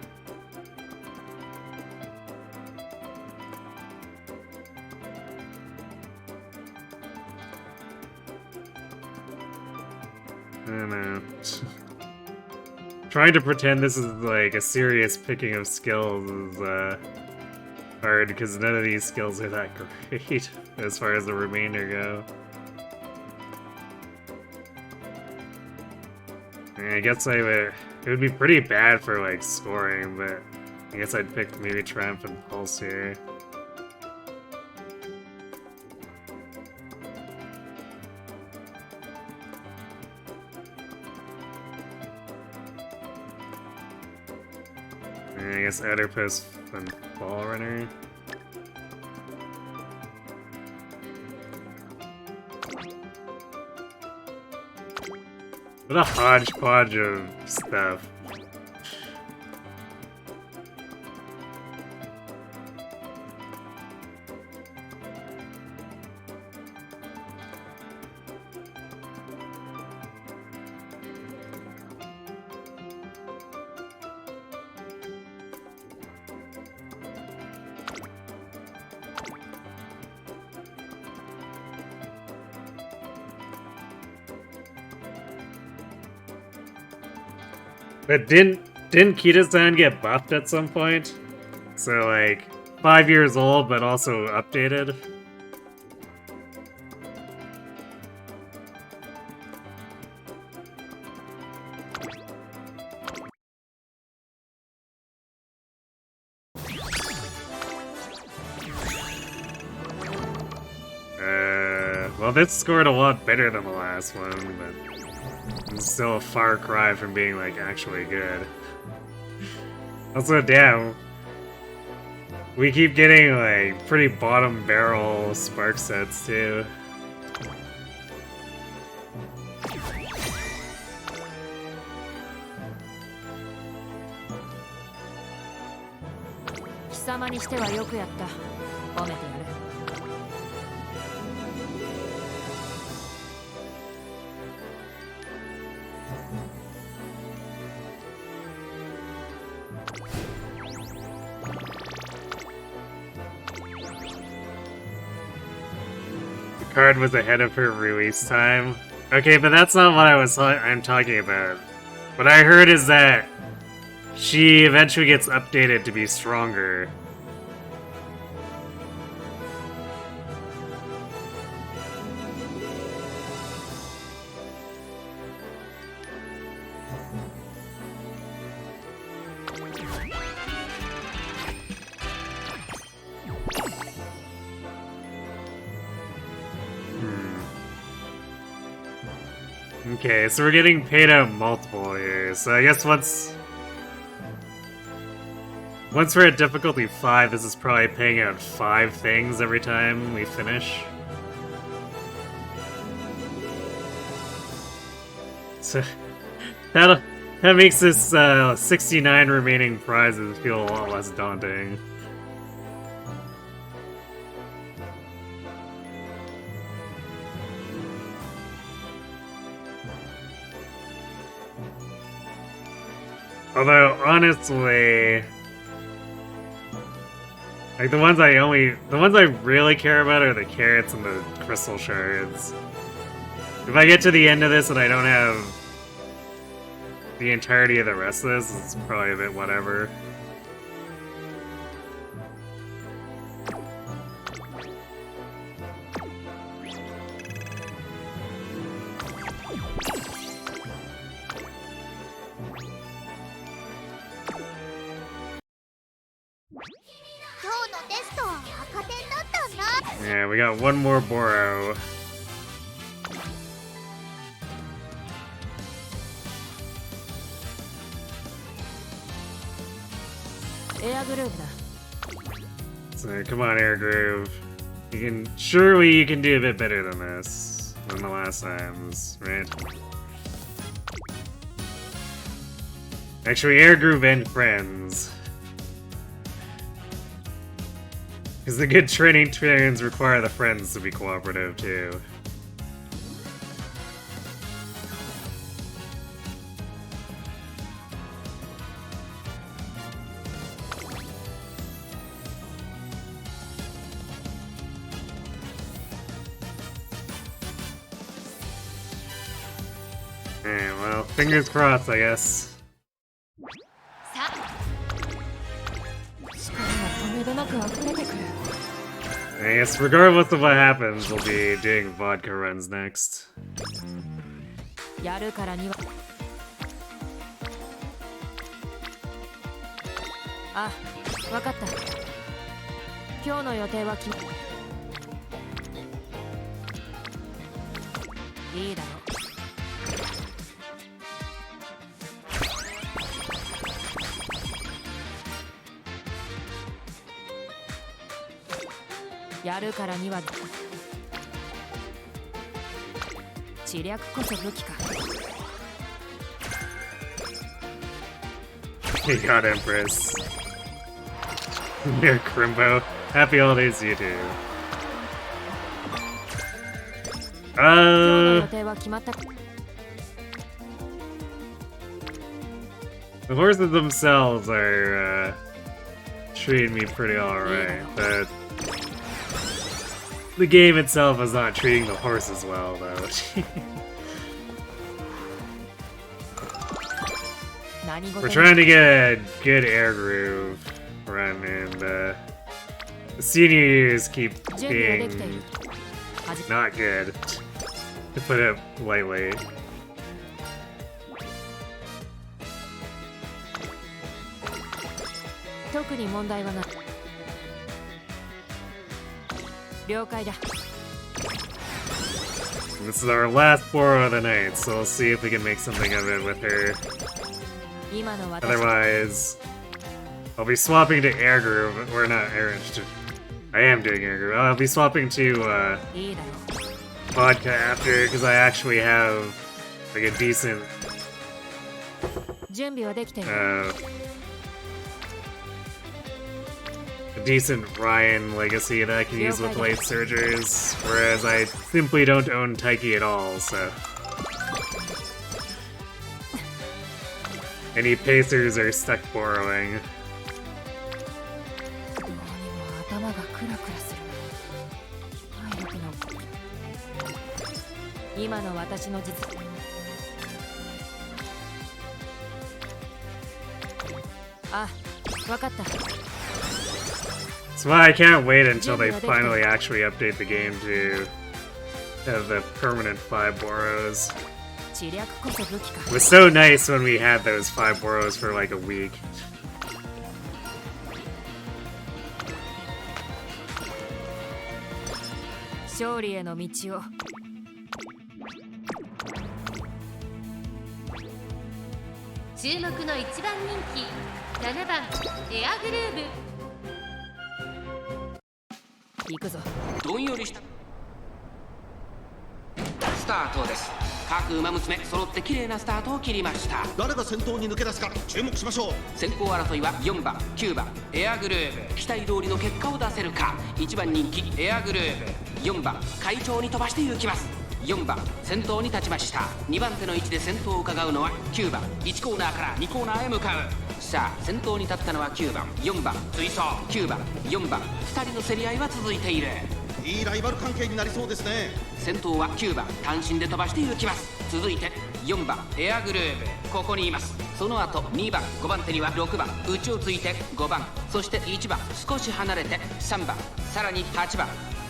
I don't know. Trying to pretend this is like a serious picking of skills is hard because none of these skills are that great as far as the remainder go. And I guess it would be pretty bad for like scoring, but I guess I'd pick maybe Triumph and Pulse here. I guess Outer Post and Ball Runner. What a hodgepodge of stuff. But didn't Kita-san get buffed at some point? So like 5 years old, but also updated. Well, this scored a lot better than the last one, but it's still a far cry from being, like, actually good. Also, damn, we keep getting, like, pretty bottom barrel spark sets, too. The card was ahead of her release time. Okay, but that's not what I'm talking about. What I heard is that she eventually gets updated to be stronger. Okay, so we're getting paid out multiple here, so I guess once we're at difficulty 5, this is probably paying out 5 things every time we finish. So that makes this 69 remaining prizes feel a lot less daunting. Although, honestly, like the ones I really care about are the carrots and the crystal shards. If I get to the end of this and I don't have the entirety of the rest of this, it's probably a bit whatever. Yeah, we got one more Boro. So come on, Air Groove. Surely you can do a bit better than this than the last times, right? Actually, Air Groove and friends. Because the good training trains require the friends to be cooperative, too. Alright, well, fingers crossed, I guess. I guess regardless of what happens, we'll be doing vodka runs next. You got Empress. Near Crimbo. Happy holidays to you too. The horses themselves are treating me pretty alright, but the game itself is not treating the horses well, though. We're trying to get a good air groove run, and the seniors keep being not good, to put it lightly. 特に問題はない。了解だ。 This is our last borrow of the night, so we'll see if we can make something of it with her. 今の私 Otherwise, I'll be swapping to air groove, or not air. I am doing air groove. I'll be swapping to いいだろう。 vodka after, because I actually have like a decent 準備はできている。a decent Ryan legacy that I can use with light surgers, whereas I simply don't own Taiki at all, so any pacers are stuck borrowing. どうにも頭がクラクラする。体力の今の私の実あ、わかった。 So I can't wait until they finally actually update the game to have the permanent 5 borrows. 知略こそ武器か。 It was so nice when we had those 5 borrows for like a week. 勝利への道を。注目の一番人気7番エアグルーヴ。 行くぞ。どんよりしたスタートです。各馬娘揃って綺麗なスタートを切りました。誰が先頭に抜け出すか注目しましょう。先行争いは4番9番エアグルーヴ。期待通りの結果を出せるか。1番人気エアグルーヴ、4番会長に飛ばして行きます。4番先頭に立ちました。2番手の位置で先頭を伺うのは9番。1コーナーから2コーナーへ向かう。さあ先頭に立ったのは9番4番追走9番4番2人の競り合いは続いている。いいライバル関係になりそうですね。先頭は9番単身で飛ばして行きます。続いて4番エアグルーヴ、ここにいます。その後2番5番手には6番内をついて5番、そして1番少し離れて3番、さらに8番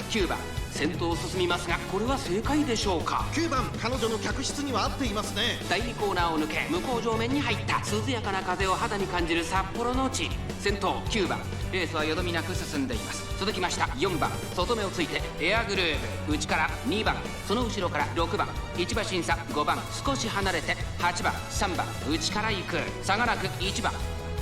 9番。先頭を進みますが、これは正解でしょうか。9番彼女の客室には合っていますね。第2コーナーを抜け向こう上面に入った。涼やかな風を肌に感じる札幌の地。先頭9番、レースはよどみなく進んでいます。続きました4番外目をついてエアグルーヴ、内から2番、その後ろから6番1馬審査5番、少し離れて8番3番内から行く。差がなく1番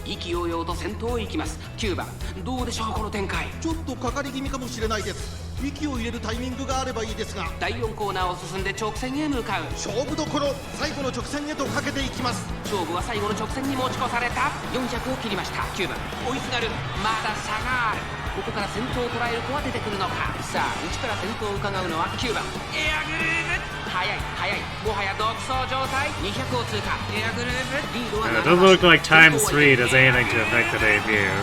意気揚々と先頭へ行きます。9番どうでしょうこの展開。ちょっとかかり気味かもしれないです。息を入れるタイミングがあればいいですが。第4コーナーを進んで直線へ向かう。勝負どころ最後の直線へとかけていきます。勝負は最後の直線に持ち越された。400を切りました。9番追いすがる。まだ差がある。ここから先頭を捉える子は出てくるのか。さあ内から先頭を伺うのは9番エアグルーヴ。速い速い、もはや独走状態。200を通過。エアグルーヴリードは It doesn't look like times 3 does anything to affect the debut. エ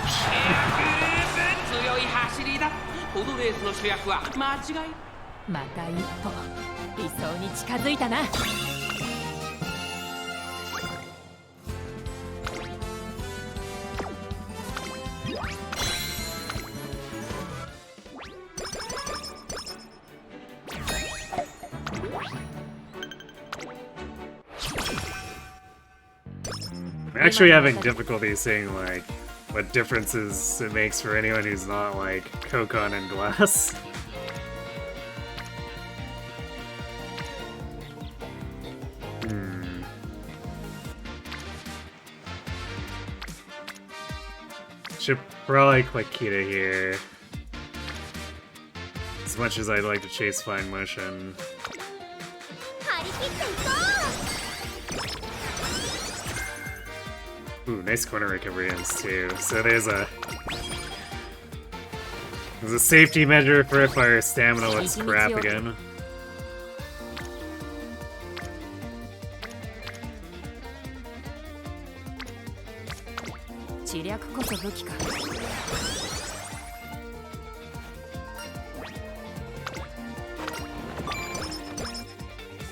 アグルーヴ強い走りだ。このレースの主役は間違い。また一歩理想に近づいたな。I'm actually having difficulty seeing like what differences it makes for anyone who's not like Kokon and Glass. Should probably click Kita here. As much as I'd like to chase fine motion. 張り切っていこ Ooh, nice corner recovery ends too. So there's a safety measure for if our stamina looks crap again. 知略こそ武器か。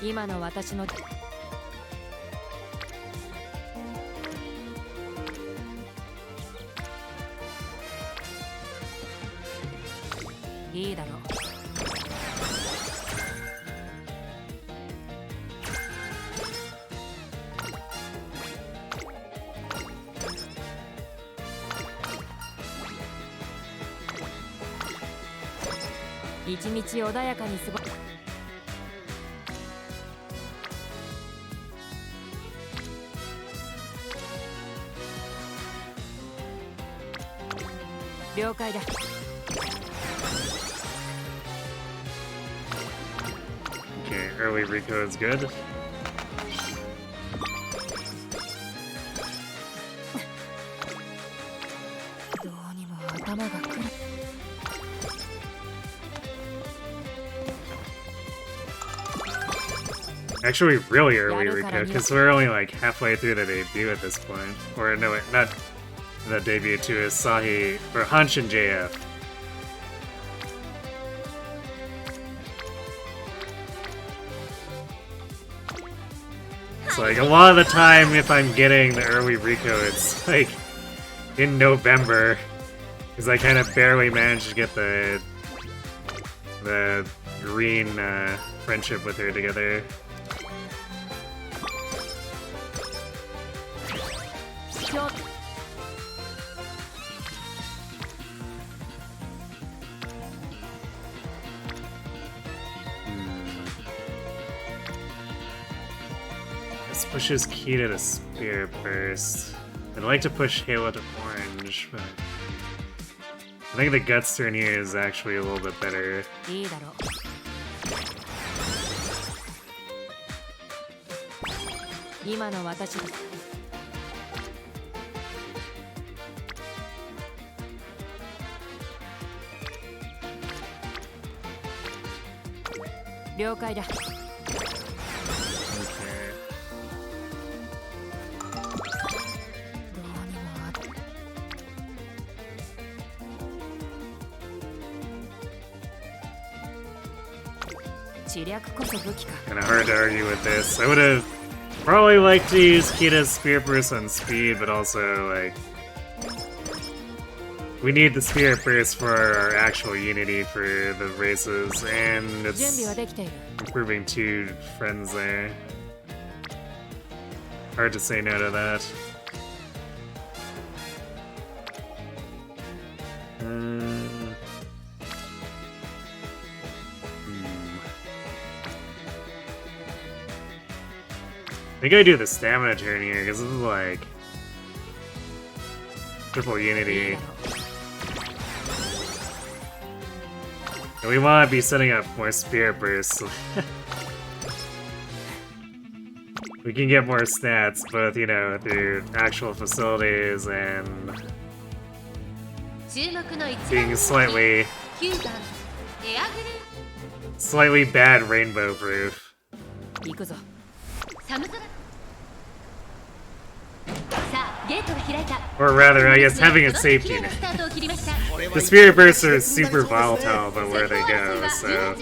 今の私のいいだろう。一日穏やかに過ご了解だ。Okay, early Rico is good. どうにも頭がくる。Actually, really early Rico, because we're only like halfway through the debut at this point. Or no, wait, not the debut to Asahi or Hanshin JF. It's like a lot of the time, if I'm getting the early Rico, it's like in November, because I kind of barely managed to get the green friendship with her together. Let's push his Kita to Spear first. I'd like to push Halo to Orange, but I think the Guts turn here is actually a little bit better. いいだろう。今の私了解だ。Kinda hard to argue with this. I would have probably liked to use Kita's Spear Burst on speed, but also, like, we need the Spirit Burst for our actual Unity for the races, and it's improving 2 friends there. Hard to say no to that. I think I do the stamina turn here, because this is like triple Unity. And we want to be setting up more Spirit Bursts. We can get more stats, both, you know, through actual facilities and being slightly bad rainbow proof. Or rather, I guess, having a safety net. The Spirit Bursts are super volatile about where they go, so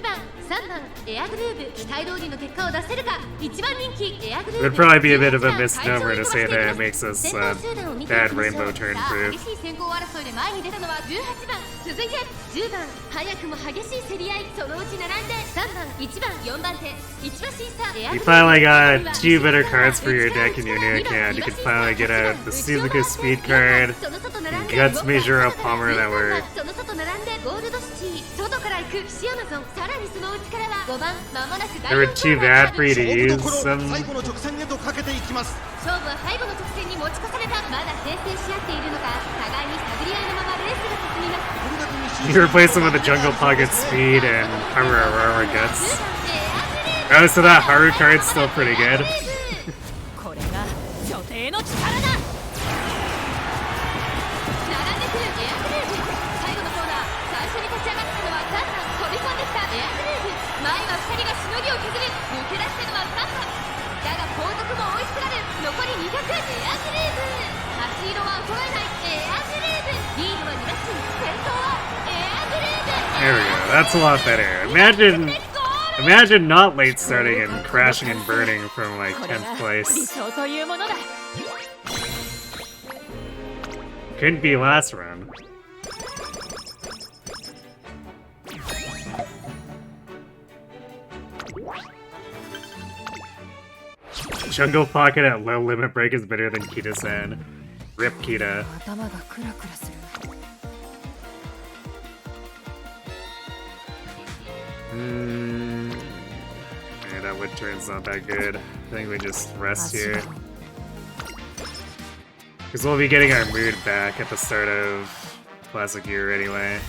it would probably be a bit of a misnomer to say that it makes us bad rainbow turn proof. You finally got 2 better cards for your deck in your new account. You can finally get out the Suzuka Speed card, Guts Majora Palmer that were they were too bad for you to use them. You replace them with the Jungle Pocket Speed and Haru Aurora Guts. Oh, so that Haru card's still pretty good. There we go, that's a lot better. Imagine not late starting and crashing and burning from like 10th place. Couldn't be last round. Jungle Pocket at low limit break is better than Kita-san. Rip Kita. 頭がクラクラする。Yeah, that wood turn's not that good. I think we just rest here. Because we'll be getting our mood back at the start of Classic Year anyway.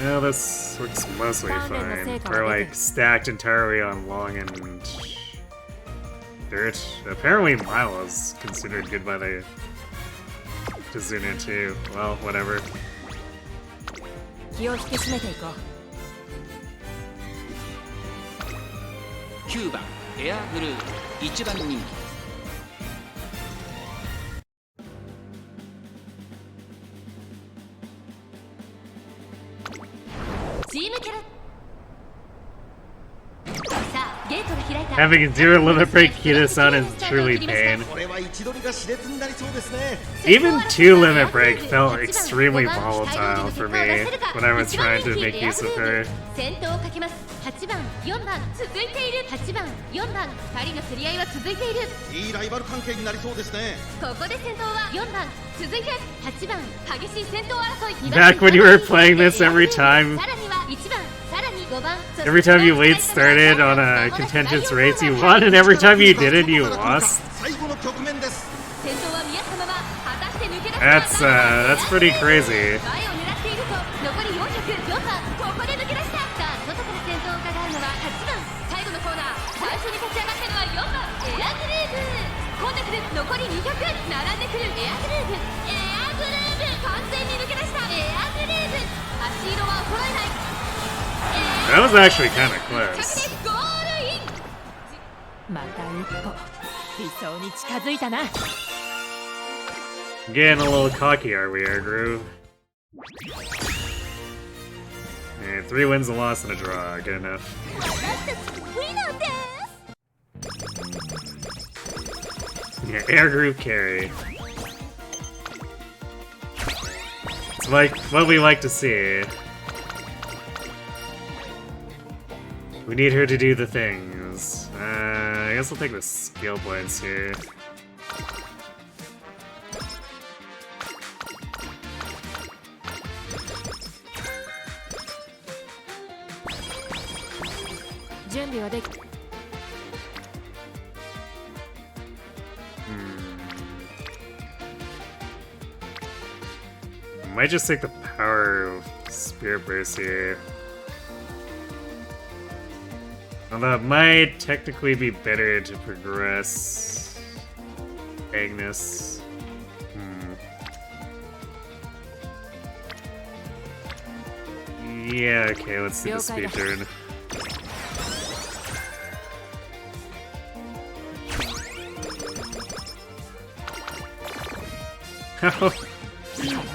Well, this looks mostly fine. We're like stacked entirely on long and dirt. Apparently Mile is considered good by the Kazuna too. Well, whatever. 気を引き締めていこう。9番エアグルーヴ1番人気。チームキャラさあゲートが開いた。 Having zero limit break Kita-san is truly pain. これは位置取りが熾烈になりそうですね。 Even 2 limit break felt extremely volatile for me when I was trying to make use of her. 先頭をかけます。8番4番続いている。8番4番2人の競り合いは続いている。いいライバル関係になりそうですね。ここで先頭は4番続いて8番激しい先頭争い。 Back when you were playing this every time, さらには1番さらに5番 every time you late started on a contentious race, you won, and every time you didn't, you lost. 最後の局面です。先頭は宮様は果たして抜け出すか。 That's pretty crazy. 前を狙っていると残り404番ここで抜け出した。さあ外から先頭を伺うのは8番最後のコーナー。最初に立ち上がったのは4番エアグルーヴ。混んでくる残り200並んでくるエアグルーヴ。エアグルーヴ完全に抜け出した。エアグルーヴ足色は衰えない。 That was actually kind of 着 close. 地ゴールイン。また一歩理想に近づいたな。 Getting a little cocky, are we, Airgroove? Yeah, 3 wins, a loss, and a draw. Good enough. 私たちウィナーです。 Yeah, Airgroove carry. It's like what we like to see. We need her to do the things. I guess I'll take the skill points here. Might just take the power of Spirit Burst here. Although it might technically be better to progress Agnes. Yeah, okay, let's do the speed turn.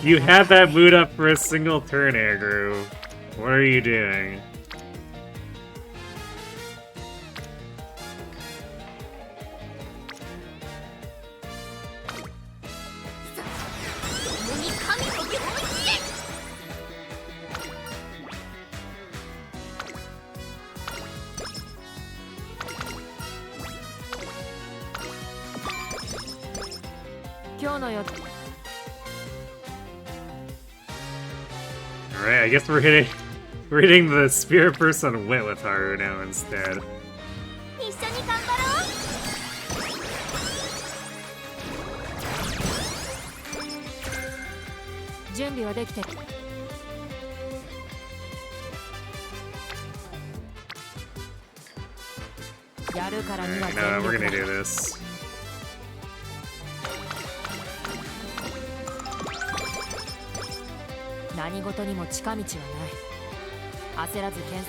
You had that mood up for a single turn, Airgroove. What are you doing? Alright, I guess we're hitting the Spirit Burst on Wit with Haru now instead. 一緒に頑張ろう。準備はできてる。やるからには全力だ。 No, we're gonna do this. I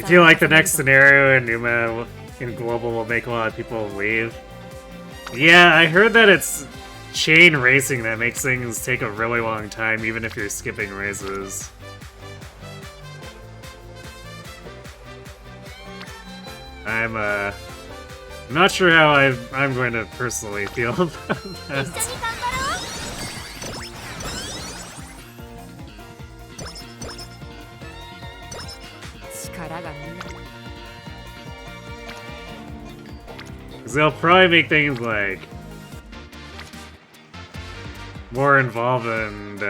feel like the next scenario in Uma in Global will make a lot of people leave. Yeah, I heard that it's chain racing that makes things take a really long time, even if you're skipping races. I'm not sure how I'm going to personally feel about that. 力がみんな 'Cause they'll probably make things like more involved and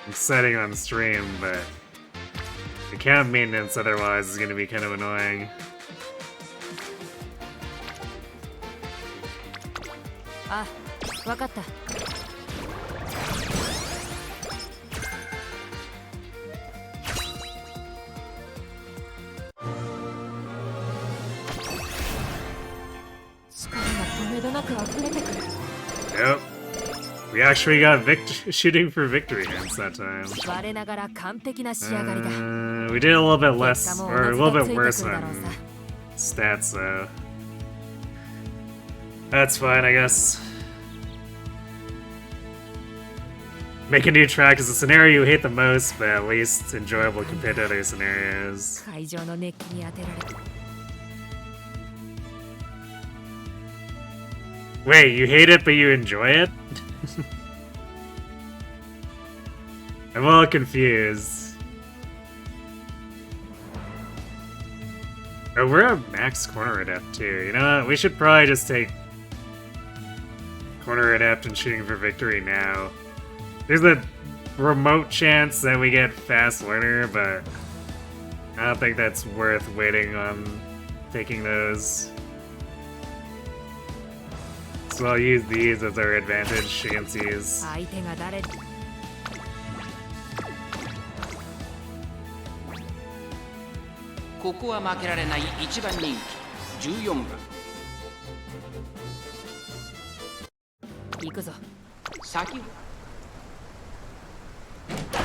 exciting on stream, but account maintenance otherwise is going to be kind of annoying. あ、わかった Yep. We actually got shooting for victory against that time. 我ながら完璧な仕上がりだ We did a little bit less, or a little bit worse on stats, though. That's fine, I guess. Make a new track is a scenario you hate the most, but at least enjoyable compared to other scenarios. 会場の熱気に当てられ Wait, you hate it, but you enjoy it? I'm a little confused. Oh, we're at max corner adept too. You know what? We should probably just take corner adept and shooting for victory now. There's a remote chance that we get fast learner, but I don't think that's worth waiting on taking those. So I'll use these as our advantage against these. 相手が誰 ここは負けられない1番人気14番 行くぞ 先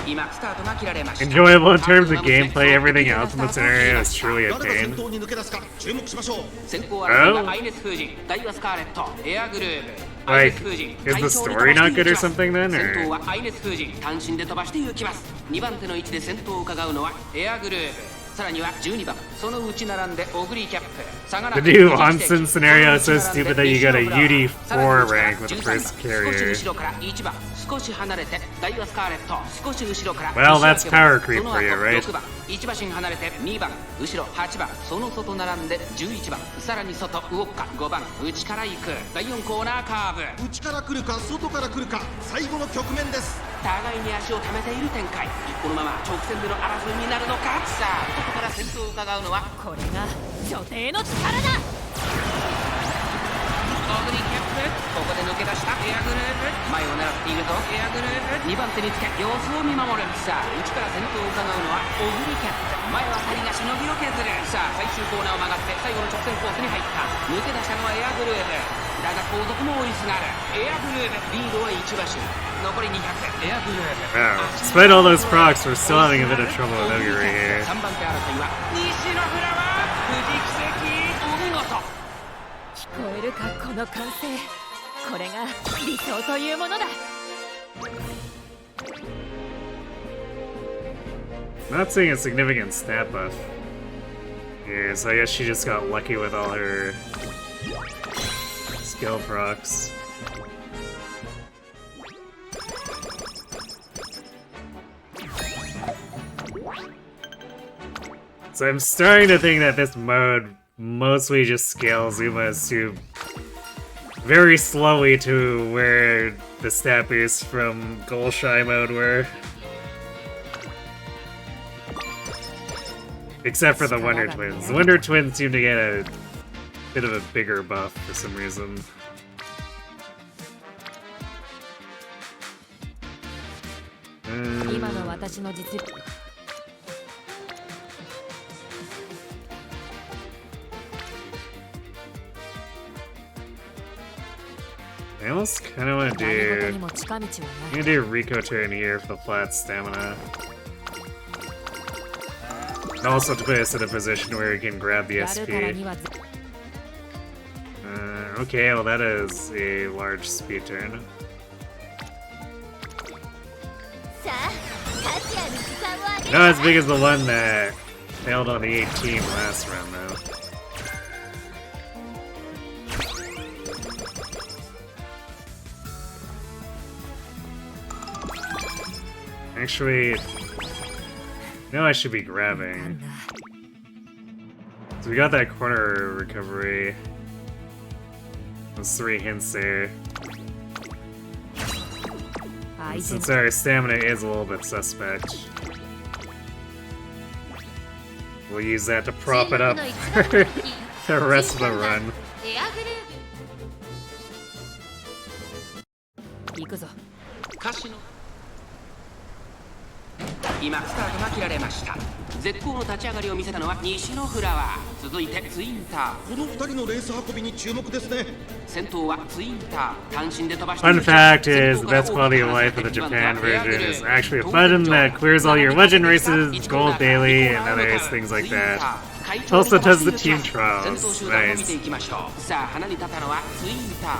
今スタートが切られました Enjoyable in terms of gameplay, everything else in the scenario is truly a 誰が先 pain. 頭に抜け出すか注目しましょう。先行争いはアイネス風神ダイワスカーレットエアグルーブ Like, is the story not good or something then, 先頭 or? はアイネス風神単身で飛ばして行きます2番手の位置で先頭を伺うのはエアグルーブさらには12番そのうち並んでオグリーキャップ The new Hansen scenario is so stupid that you get a UD4 rank with the first 少し carrier. 後ろから1番少し離れてダイワスカーレット少し後ろから Well, that's power creep for you, right? 6番1馬身離れて2番後ろ8番その外並んで11番さらに外ウォッカ5番内から行く第4コーナーカーブ内から来るか外から来るか最後の局面です。互いに足を溜めている展開このまま直線での争いになるのかさあここから先頭を伺うのはこれが女帝の力だオグリーキャップここで抜け出したエアグループ前を狙っているとエアグループ2番手につけ様子を見守るさあ内から先頭を伺うのはオグリーキャップ前は2人がしのぎを削るさあ最終コーナーを曲がって最後の直線コースに入った抜け出したのはエアグループだが後続も追いすがるエアグループリードは1馬身残り200エアグループ Wow. Despite all those procs, we're still having a bit of trouble with Ogi right here. 3番手争いは西のフラワー富士奇跡お見事聞こえるかこの歓声これが理想というものだ Not seeing a significant stat buff here, so I guess she just got lucky with all her skill procs. So I'm starting to think that this mode mostly just scales Umamusume very slowly to where the stat boosts from Goal Shy mode were. Except for the Wonder Twins. The Wonder Twins seem to get a bit of a bigger buff for some reason. Uh, 今の私の実力 I almost kind of want to 何事 do... にも近道は I'm ない gonna do Rico turn here for the flat stamina. And also to put us in a position where we can grab the やる SP. からには Okay, well that is a large speed turn. さあ価値ある時間をあげる Not as big as the one that failed on the 18 last round though. Actually, No, I should be grabbing. So we got that corner recovery. Those 3 hints there. And since our stamina is a little bit suspect, we'll use that to prop it up for the rest of the run. 行くぞ。歌詞の今スタートが切られました。絶好の立ち上がりを見せたのは西のフラワー。続いてツインター。この2人のレース運びに注目ですね。先頭はツインター。単身で飛ばして Fun fact is, the best quality of life of the Japan version is actually a button that clears all your legend races, gold daily, and other things like that. Also does the team trials. Nice.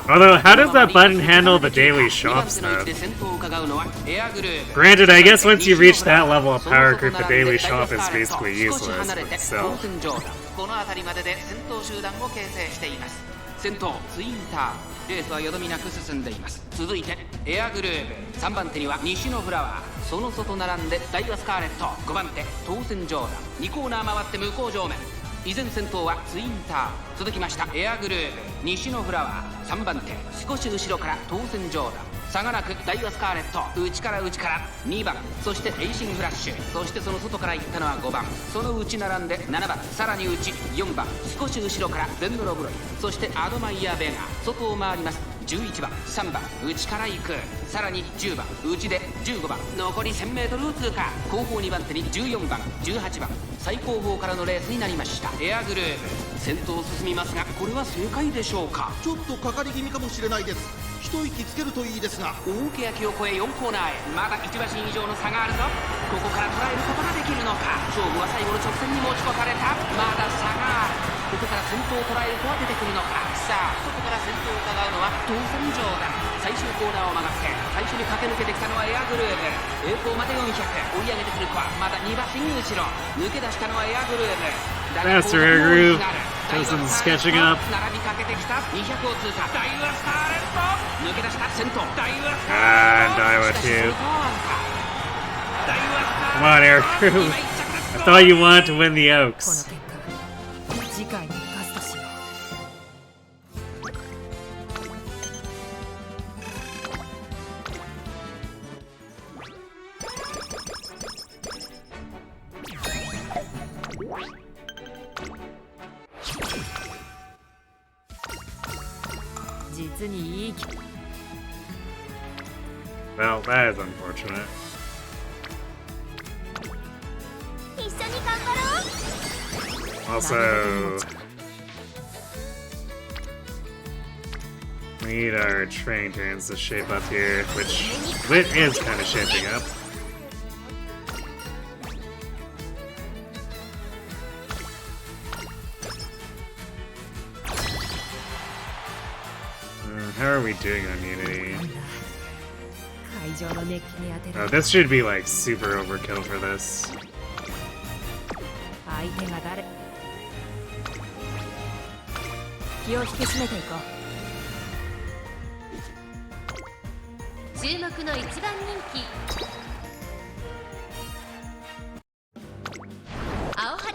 Although, how does that button handle the daily shop stuff? Granted, I guess once you reach that level of power creep, the daily shop is basically useless, but still. この辺りまでで先頭集団を形成しています。先頭ツインター。レースはよどみなく進んでいます。続いてエアグルーブ。3番手には西のフラワー。その外並んでダイワスカーレット。5番手当選ジョーダン。2コーナー回って向こう上面。依然先頭はツインター。続きましたエアグルーブ。西のフラワー。3番手少し後ろから当選ジョーダン。差がなくダイワスカーレット。内から2番。そしてエイシンフラッシュ。そしてその外から行ったのは5番。その内並んで7番。さらに内4番。少し後ろからゼンドロブロイ。そしてアドマイヤ・ベガ。外を回ります。11番3番内から行く。さらに10番内で15番。残り 1000m を通過。後方2番手に14番18番。最後方からのレースになりました。エアグルーブ先頭を進みますが、これは正解でしょうか。ちょっとかかり気味かもしれないです。一息つけるといいですが。大欅を越え4コーナーへ。まだ1馬身以上の差があるぞ。ここから捉えることができるのか。勝負は最後の直線に持ち越された。まだ差がある。ここから先頭を捉えるとは出てくるのか。さあここから先頭を伺うのは当選ジョーダン。最終コーナーを曲がって最初に駆け抜けてきたのはエアグルーブ。栄光まで400。追い上げてくるか。まだ2馬身後ろ。抜け出したのはエアグルーブ。 Faster air groove. Doesn't sketching up. 並びかけてきた200を通過。ダイワスカーレット。抜け出した先頭ダイワスカーレット。 Daiwa too. Come on, air groove. I thought you wanted to win the この Oaks. 結果次回に生かすとしよう。実にいい。 Well, that is unfortunate. 一緒に頑張ろう。 Also, we need our train turns to shape up here, which it is kind of shaping up. How are we doing on Unity? 会場の熱気に当てる。 Oh, this should be like super overkill for this. 相手が誰。気を引き締めていこう。注目の一番人気青春。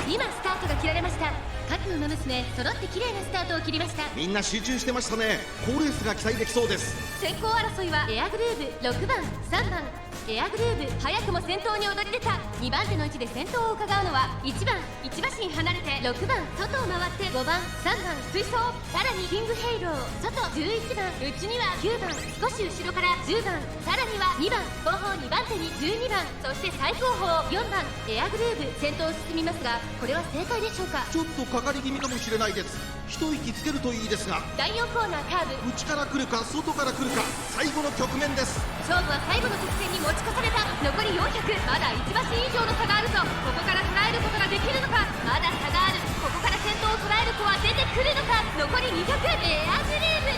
今スタートが切られました。各馬娘揃って綺麗なスタートを切りました。みんな集中してましたね。好レースが期待できそうです。先行争いはエアグルーブ6番3番。エアグルーブ早くも先頭に躍り出た。2番手の位置で先頭を伺うのは1番1馬身離れて6番外を回って5番3番追走。さらにキングヘイロー外11番。内には9番少し後ろから10番。さらには2番後方2番手に12番。そして最後方4番エアグルーブ先頭を進みますが、これは正解でしょうか。ちょっとかかり気味かもしれないです。一息つけるといいですが。第4コーナーカーブ。内から来るか外から来るか。最後の局面です。勝負は最後の直線に持ち越された。残り400。まだ1馬身以上の差があるぞ。ここから捉えることができるのか。まだ差がある。ここから先頭を捉える子は出てくるのか。残り200。エアグルーブ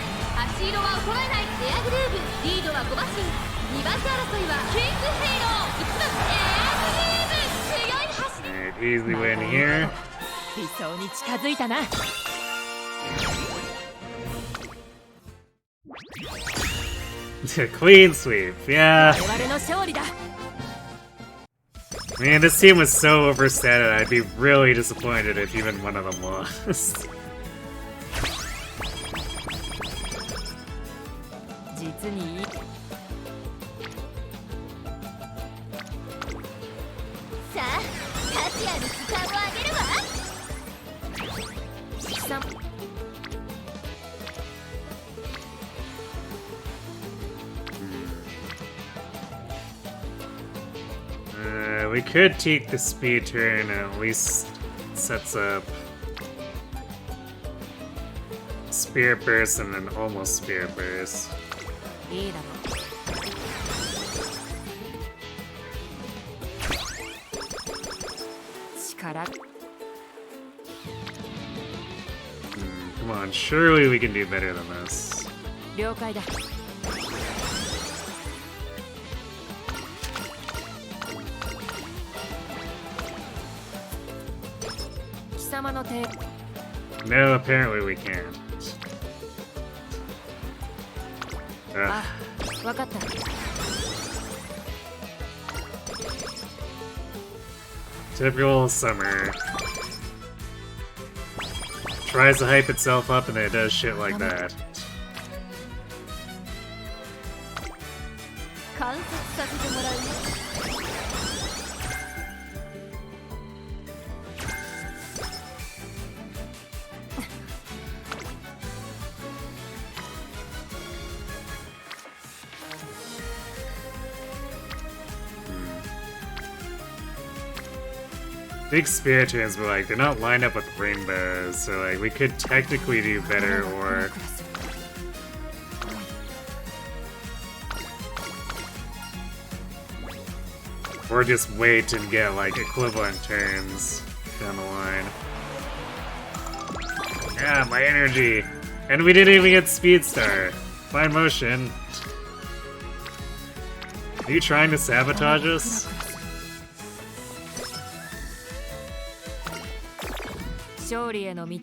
足色は衰えない。エアグルーブリードは5馬身。2番手争いはキングヘイロー1番エアグルーブ強い走り。 Alright, easily win here. 理想に近づいたな。 Clean sweep, yeah. 我々の勝利だ。Man, this team was so overstated, I'd be really disappointed if even one of them lost. 実にいい。さあ価値ある時間をあげるわ。貴様 We could take the speed turn and at least sets up Spirit Burst and then almost Spirit Burst. いいだろう。力 Come on, surely we can do better than this. 了解だ。貴様の手 No, apparently we can't. あ、わかった。 Typical summer. Tries to hype itself up and then it does shit like that. 観察させてもらうよ。Big spirit turns, but like they're not lined up with rainbows, so like we could technically do better or just wait and get like equivalent turns down the line. Yeah, my energy! And we didn't even get Speed Star! Fine motion. Are you trying to sabotage us? 勝利への道。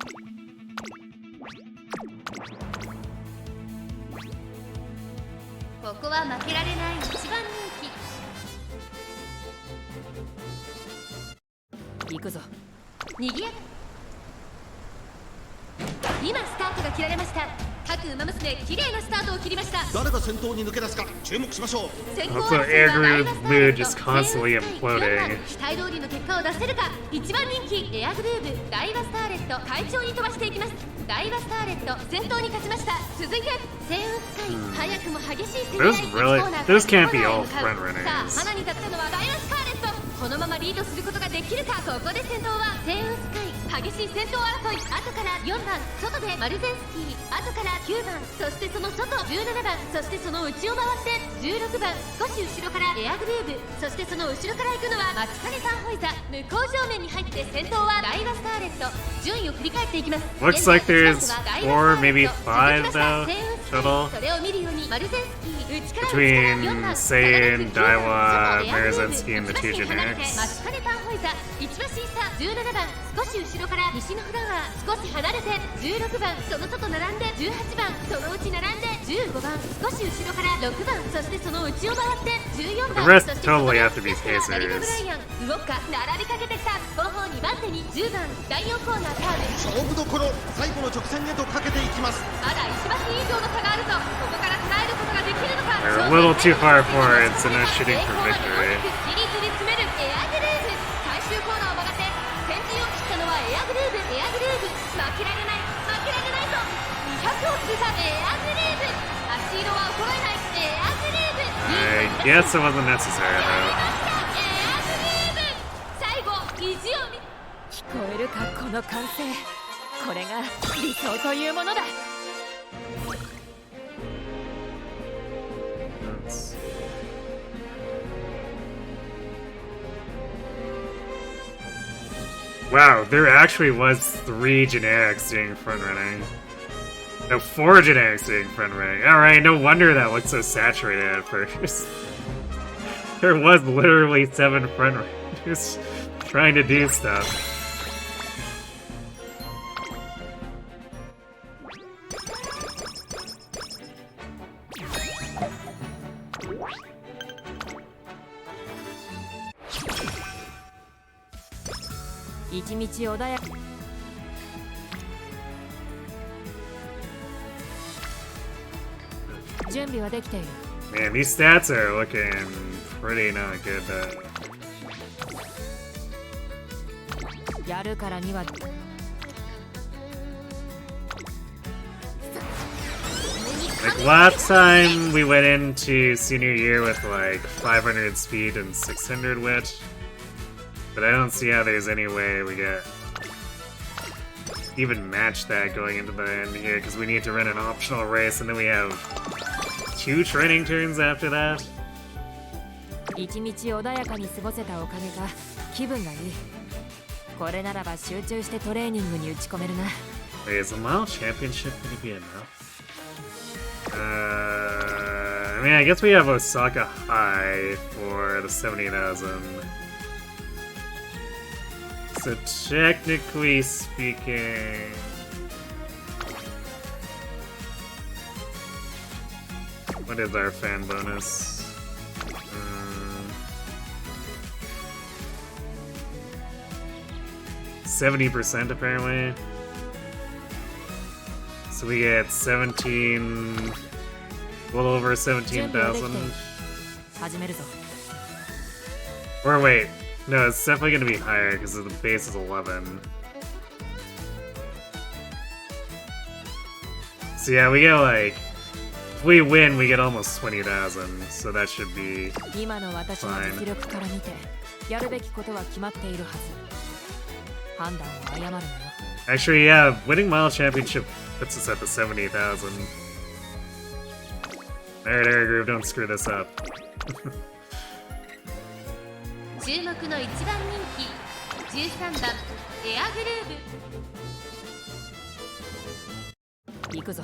ここは負けられない一番人気。行くぞ。にぎやか。今スタートが切られました。各馬娘綺麗なスタートを切りました。誰が先頭に抜け出すか注目しましょう。 Also, Air Mood just constantly imploding. 期待通りの結果を出せるか。一番人気エアグルーヴダイワスターレット快調に飛ばしていきます。ダイワスターレット先頭に勝ちました。続いてセウンスカイ早くも激しい競り合い。 Those can't be all front さあ runners. 花に立ったのはダイワスターレット。このままリードすることができるか。ここで先頭はセウンスカイ。激しい先頭争い。後から4番外でマルゼンスキー。後から9番そしてその外17番そしてその内を回って16番少し後ろからエアグルーヴそしてその後ろから行くのはマチカネタンホイザ。向こう正面に入って先頭はダイワスターレット。順位を振り返っていきます。 Looks like there's 4, maybe 5 though, total. それを見るようにマルゼンスキー内から Between 4番 Seiya, Daiwa, エアグルーヴ Marzensky, and the 2 少し離れて generics. マチカネタンホイザ1馬審査17番少し後ろから西のフラワー少し離れて16番その外並んで18番そのうち並んで15番少し後ろから6番そしてその内を回って14番 The rest そしてその totally have to be ダリカ・ブラ Pacers. イアンウォッカ並びかけてきた後方2番手に10番第4コーナーカーブ勝負どころ最後の直線へとかけていきます。まだ1馬身以上の差があるぞ。ここから捉えることができるのか。 They're a little too far forward, so no shooting for victory. シリーズに詰めるエアグルーヴ最終コーナーを曲がって先陣を切ったのはエアグルーヴエアグルーヴ負けられない負けられないと200を通過エアグルーヴ足色は衰えないエアグルーヴ I guess it wasn't necessary エ though. アグルーヴ最後意地を見聞こえるかこの歓声。これが理想というものだ。 Wow, there actually was 3 generics doing front running. No, 4 generics doing front running. Alright, no wonder that looked so saturated at first. There was literally 7 front runners trying to do stuff. 一日穏やか。準備はできている。 Man, these stats are looking pretty not good. やるからには。 Like last time we went into senior year with like 500 speed and 600 wit, but I don't see how there's any way we get even match that going into the end here because we need to run an optional race and then we have 2 training turns after that. 一日穏やかに過ごせたおかげか気分がいい。これならば集中してトレーニングに打ち込めるな。 Wait, is the mile championship gonna be enough? I mean, I guess we have Osaka High for the 70,000. So technically speaking... What is our fan bonus? 70% apparently. So we get 17... a little over 17,000. Or wait, no, it's definitely gonna be higher because the base is 11. So yeah, we get like... If we win, we get almost 20,000, so that should be fine. Actually, yeah, winning Mile Championship puts us at the 70,000. Alright, Air Groove, don't screw this up. 注目の一番人気13番エアグルーブ。行くぞ。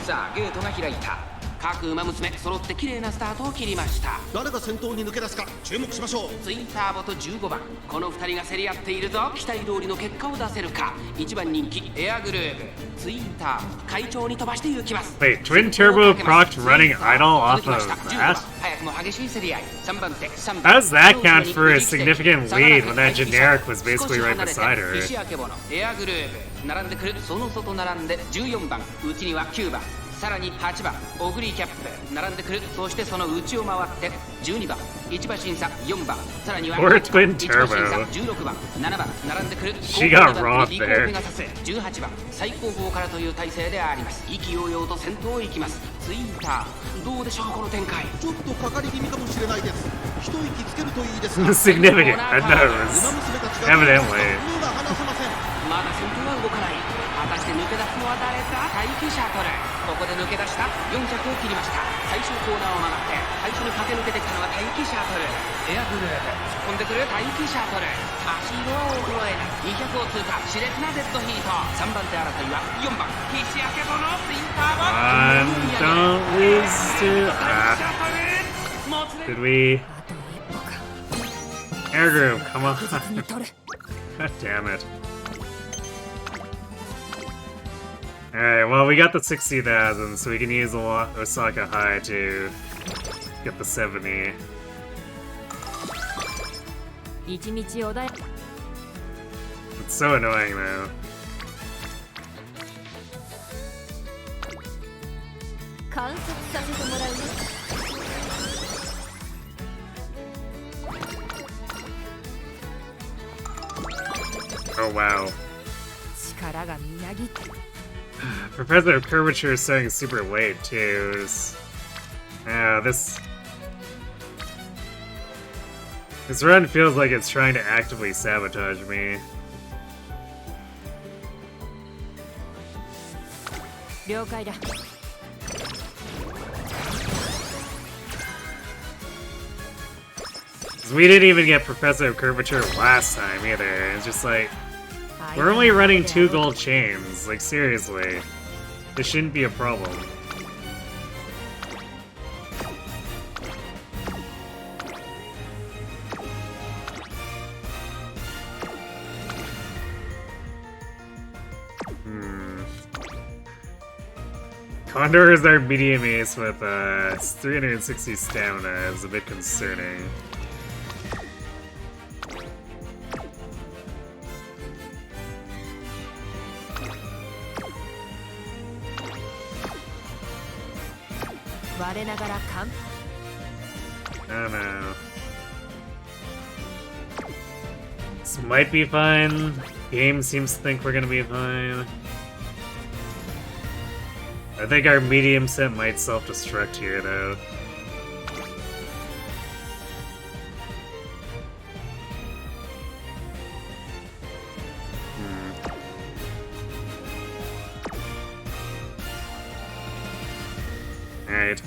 さあゲートが開いた。各馬娘揃って綺麗なスタートを切りました。誰が先頭に抜け出すか注目しましょう。ツインターボと15番、この2人が競り合っているぞ。期待通りの結果を出せるか。1番人気エアグルーブ、ツインターボ快調に飛ばして行きます。 Wait, Twin Turbo procced running idle off of that? 早くも激しい競り合い。3番手、3 How does that count for a significant lead when that generic was basically right beside her? 西明ボのエアグルーブ並んでくる。その外並んで14番、内には9番、さらに8番オグリーキャップ並んでくる。そしてその内を回って12番1馬審査4番、さらには1馬審査16番7番並んでくる。 She got robbed there. 18番最後方からという体勢であります。意気揚々と先頭を行きます。ツインターどうでしょうこの展開。ちょっとかかり気味かもしれないです。一息つけるといいです。 Significant. I know it was evidently. 目が離せません。まだ先頭は動かない。果たして抜け出すのは誰か。待機シャトル、ここで抜け出した4着を切りました。最終コーナーを曲がって最初に駆け抜けてきたのは待機シャトル。エアグループ突っ込んでくる待機シャトル。足色は衰えない。200を通過、熾烈なデッドヒート。3番手争いは4番西明ボのツインターボ。 Don't lose to... Did we... Air Groove, come on. God damn it. Alright, well, we got the 60,000, so we can use Osaka High to get the 70. It's so annoying, though. Oh, wow. Professor of Curvature is starting super late, too. This run feels like it's trying to actively sabotage me. We didn't even get Professor of Curvature last time either. It's just like, we're only running 2 gold chains. Like, seriously. This shouldn't be a problem. Condor is our medium ace with 360 stamina. Is a bit concerning. 我ながら完 I don't know. This might be fine. Game seems to think we're gonna be fine. I think our medium set might self-destruct here, though.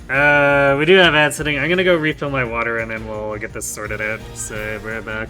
Alright, we do have ad setting. I'm gonna go refill my water and then we'll get this sorted out. So, be right back.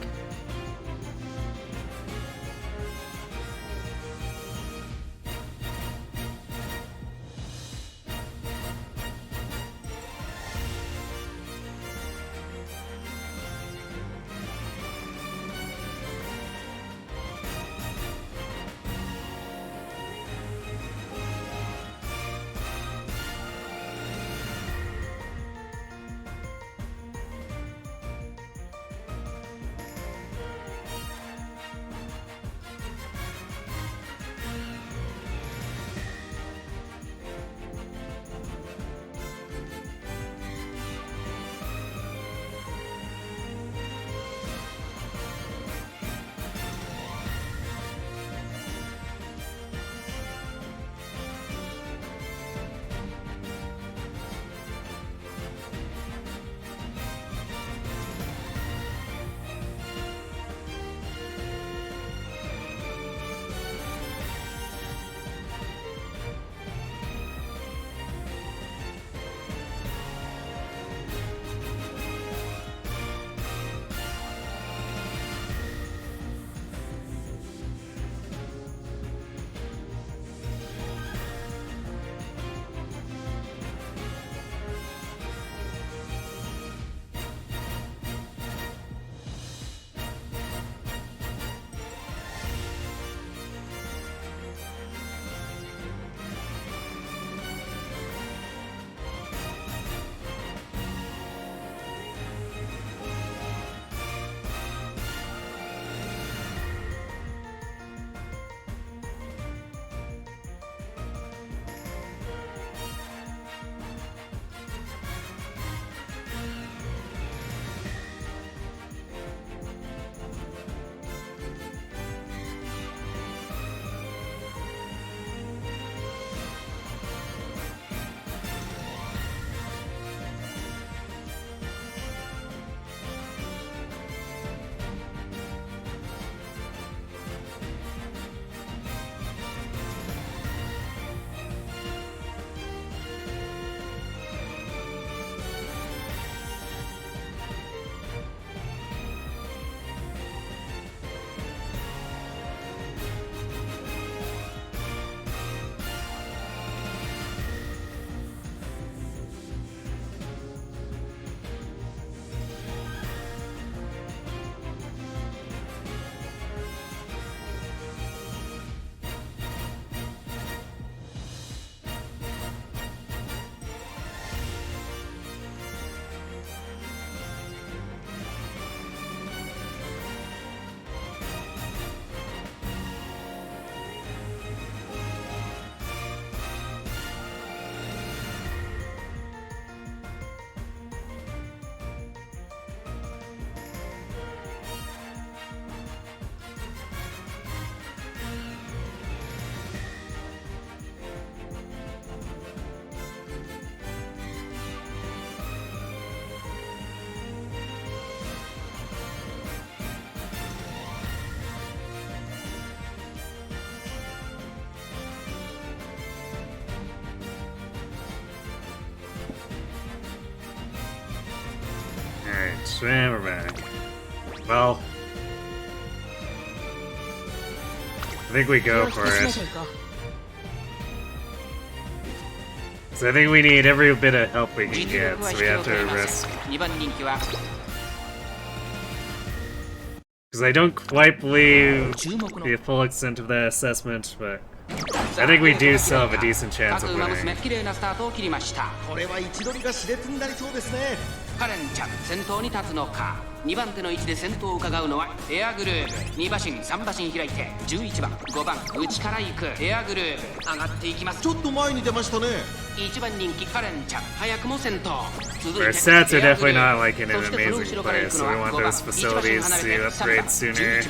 And we're back. Well, I think we go for it. So I think we need every bit of help we can get, so we have to risk. Because I don't quite believe the full extent of that assessment, but I think we do still have a decent chance of winning. これは位置取りが熾烈になりそうですね。カレンちゃん先頭に立つのか2番手の位置で先頭を伺うのはエアグルーヴ。2馬身3馬身開いて11番5番内から行くエアグルーヴ上がっていきます。ちょっと前に出ましたね。1番人気カレンちゃん早くも先頭。 Our stats are definitely not like in an amazing place, so we want those facilities to upgrade sooner.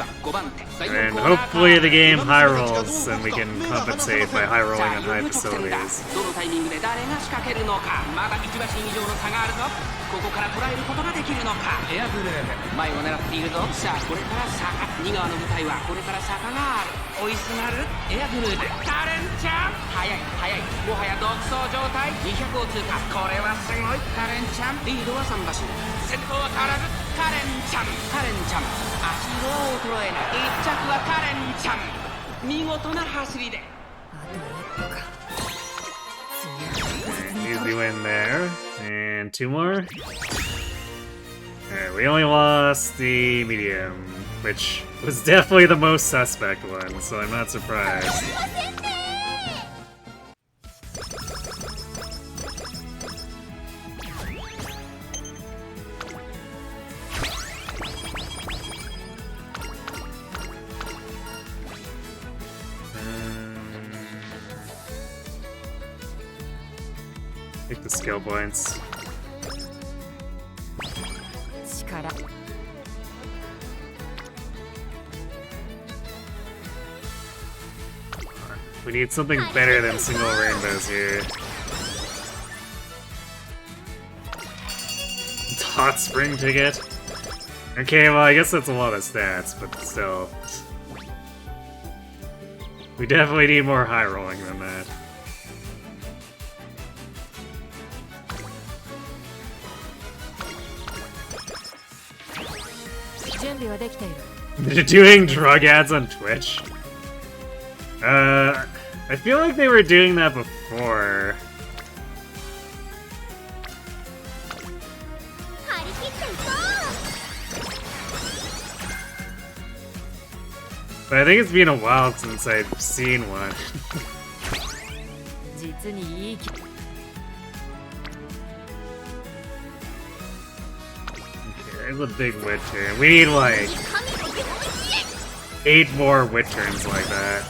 And hopefully the game high rolls, and we can compensate by high rolling on high facilities. どのタイミングで誰が仕掛けるのか。まだ1馬身以上の差があるぞ。ここから捉えることができるのか。エアグルーヴ前を狙っているぞ。さあこれから坂、2側の舞台はこれから坂がある。追いすがるエアグルーヴ。カレンちゃん速い速い、もはや独走状態。200を通過、これはすごい。カレンちゃんリードは3馬身、先頭は変わらずカレンちゃん。カレンちゃん足色は衰えない。1着はカレンちゃん、見事な走りで。Easy win there. And 2 more. Alright, we only lost the medium, which was definitely the most suspect one, so I'm not surprised. Take the skill points. We need something better than single rainbows here. Hot spring ticket? Okay, well I guess that's a lot of stats, but still. We definitely need more high rolling than that. They're doing drug ads on Twitch? I feel like they were doing that before. But I think it's been a while since I've seen one. Okay, there's a big wit turn. We need like 8 more wit turns like that.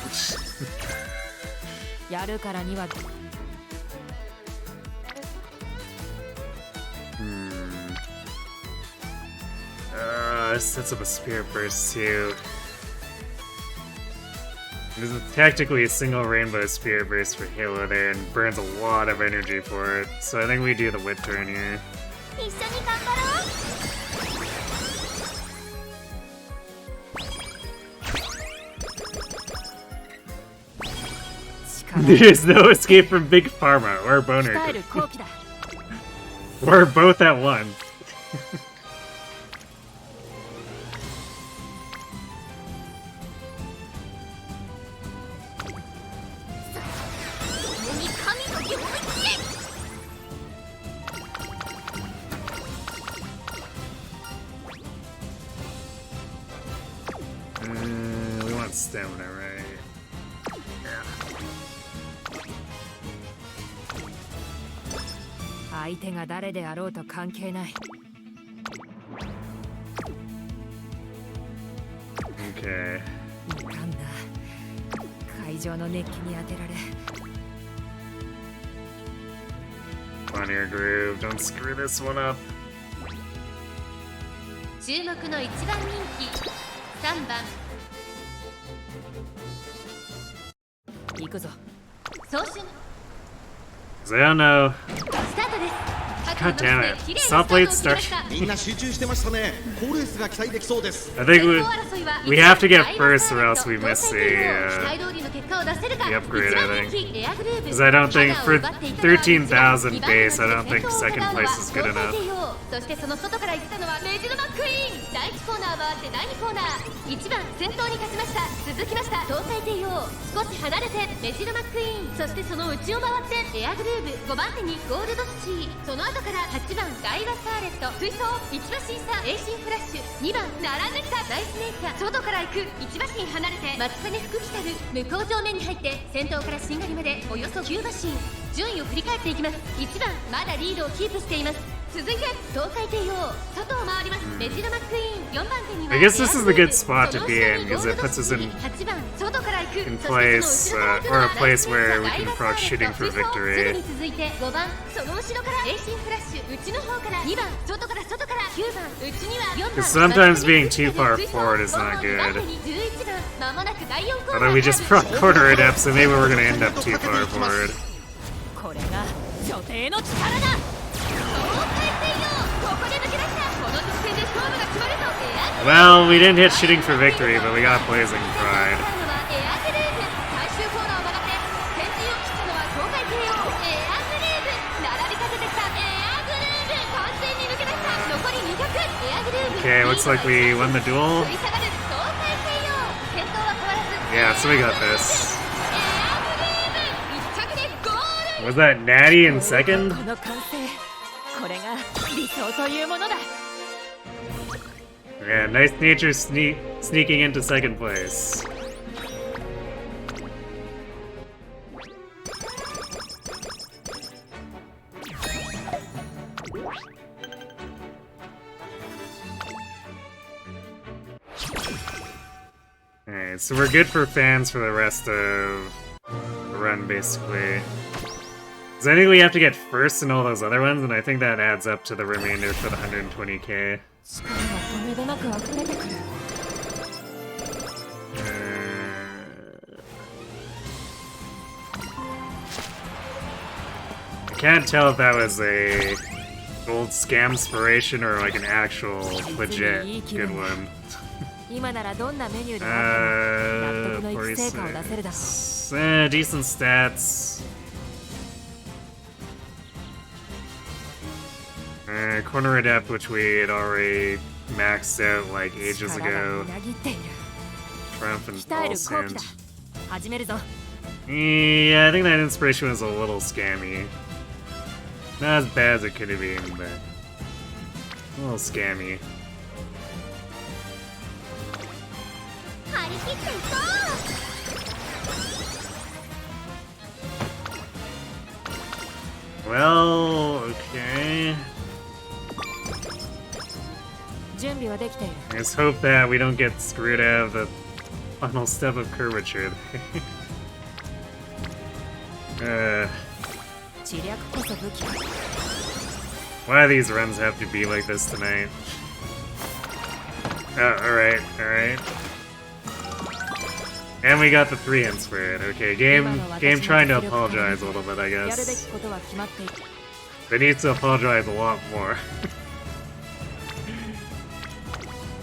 This sets up a spirit burst too. This is technically a single rainbow spirit burst for Halo there and burns a lot of energy for it. So I think we do the wit turn here. There's no escape from Big Pharma or Boner. We're both at once. We want stamina, right? Yeah. Okay. Come on here, Groove. Don't screw this one up. 注目の1番人気3番行くぞ送信 I don't know. スタートです。 God damn it. Stop late start. みんな集中してましたね。好レースが期待できそうです。 I think we have to get first or else we miss the upgrade, I think. Because I don't think for 13,000 base, I don't think second place is good enough. そしてその外から行ったのはメジロマックイーン。第1コーナー回って第2コーナー1番先頭に勝ちました。続きました東海帝王少し離れてメジロマックイーン。そしてその内を回ってエアグルーヴ5番手にゴールドスチー。その後から8番ダイワスターレット追走1馬身差エイシンフラッシュ2番並んできたナイスメイカー外から行く1馬身離れて松金福来たる向こう上面に入って先頭からしんがりまでおよそ9馬身順位を振り返っていきます。1番まだリードをキープしています。続いて東海帝王外を回りますメジロマックイーン4番手には I guess this is a good spot to be in because it puts us in 8番外から行く in place or a place where we can approach shooting for すぐ victory. に続いて5番その後ろからエイシンフラッシュ内の方から2番外から9番内には4番 Because sometimes being too far forward is not good. 11番まもなく第4コーナー Although we just proc quarter it up, so maybe we're gonna end up too far forward. これが女帝の力だ。ここで抜け出したこの直線で勝負が決まるとエアグルーヴ Well, we didn't hit shooting for victory, but we got Blazing Pride. エアグルーヴ最終コーナーを曲がって先陣を切ったのは東海帝王エアグルーヴ並びかけてきたエアグルーヴ完全に抜け出した残り200エアグルーヴ Okay, looks like we won the duel. 食い下がる東海帝王先頭は変わらず Yeah, so we got this. エアグルーヴ1着でゴール Was that Natty in second? この完成、これが理想というものだ。 Yeah, nice nature sneaking into second place. Alright, so we're good for fans for the rest of the run, basically. Because I think we have to get first in all those other ones, and I think that adds up to the remainder for the 120k. 力がとめどなく溢れてくる。 I can't tell if that was a gold scam inspiration or like an actual legit good one. 今ならどんなメニューであっても納得のいく成果を出せるだろう。 Decent stats. Corner adept, which we had already maxed out like ages 力が ago. みなぎっている。 Triumphant 鍛える Pulse 好機だ Hint. 始めるぞ。 Yeah, I think that inspiration was a little scammy. Not as bad as it could have been, but a little scammy. 張り切っていこう Well, okay. 準備はできている。 Let's hope that we don't get screwed out of the final step of curvature. 知略こそ武器だ。 Why do these runs have to be like this tonight? Oh, alright, alright. And we got the 3 hints for it. Okay, game trying to apologize a little bit, I やるべ guess. きことは決まっている。 They need to apologize a lot more.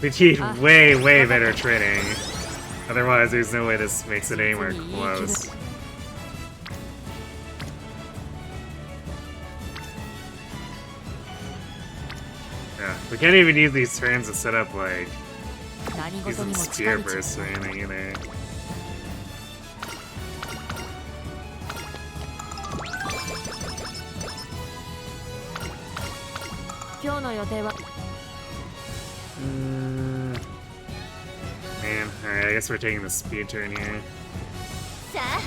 We need way, way better training. Otherwise, there's no way this makes it anywhere close. Yeah, we can't even use these turns to set up, like, 何事 using にも spear 近道。 bursts or anything either. 今日の予定は Man, alright, I guess we're taking the speed turn here. さあ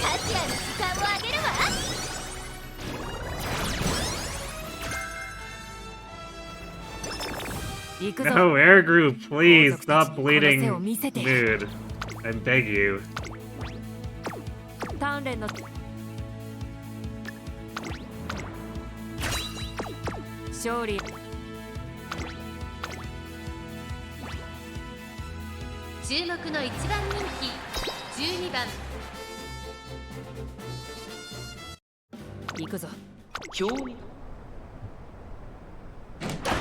達也の時間をあげるわ 行くぞ。 No, air group, please stop bleeding mood. I beg you. 鍛錬の勝利。注目の1番人気12番行くぞ。興味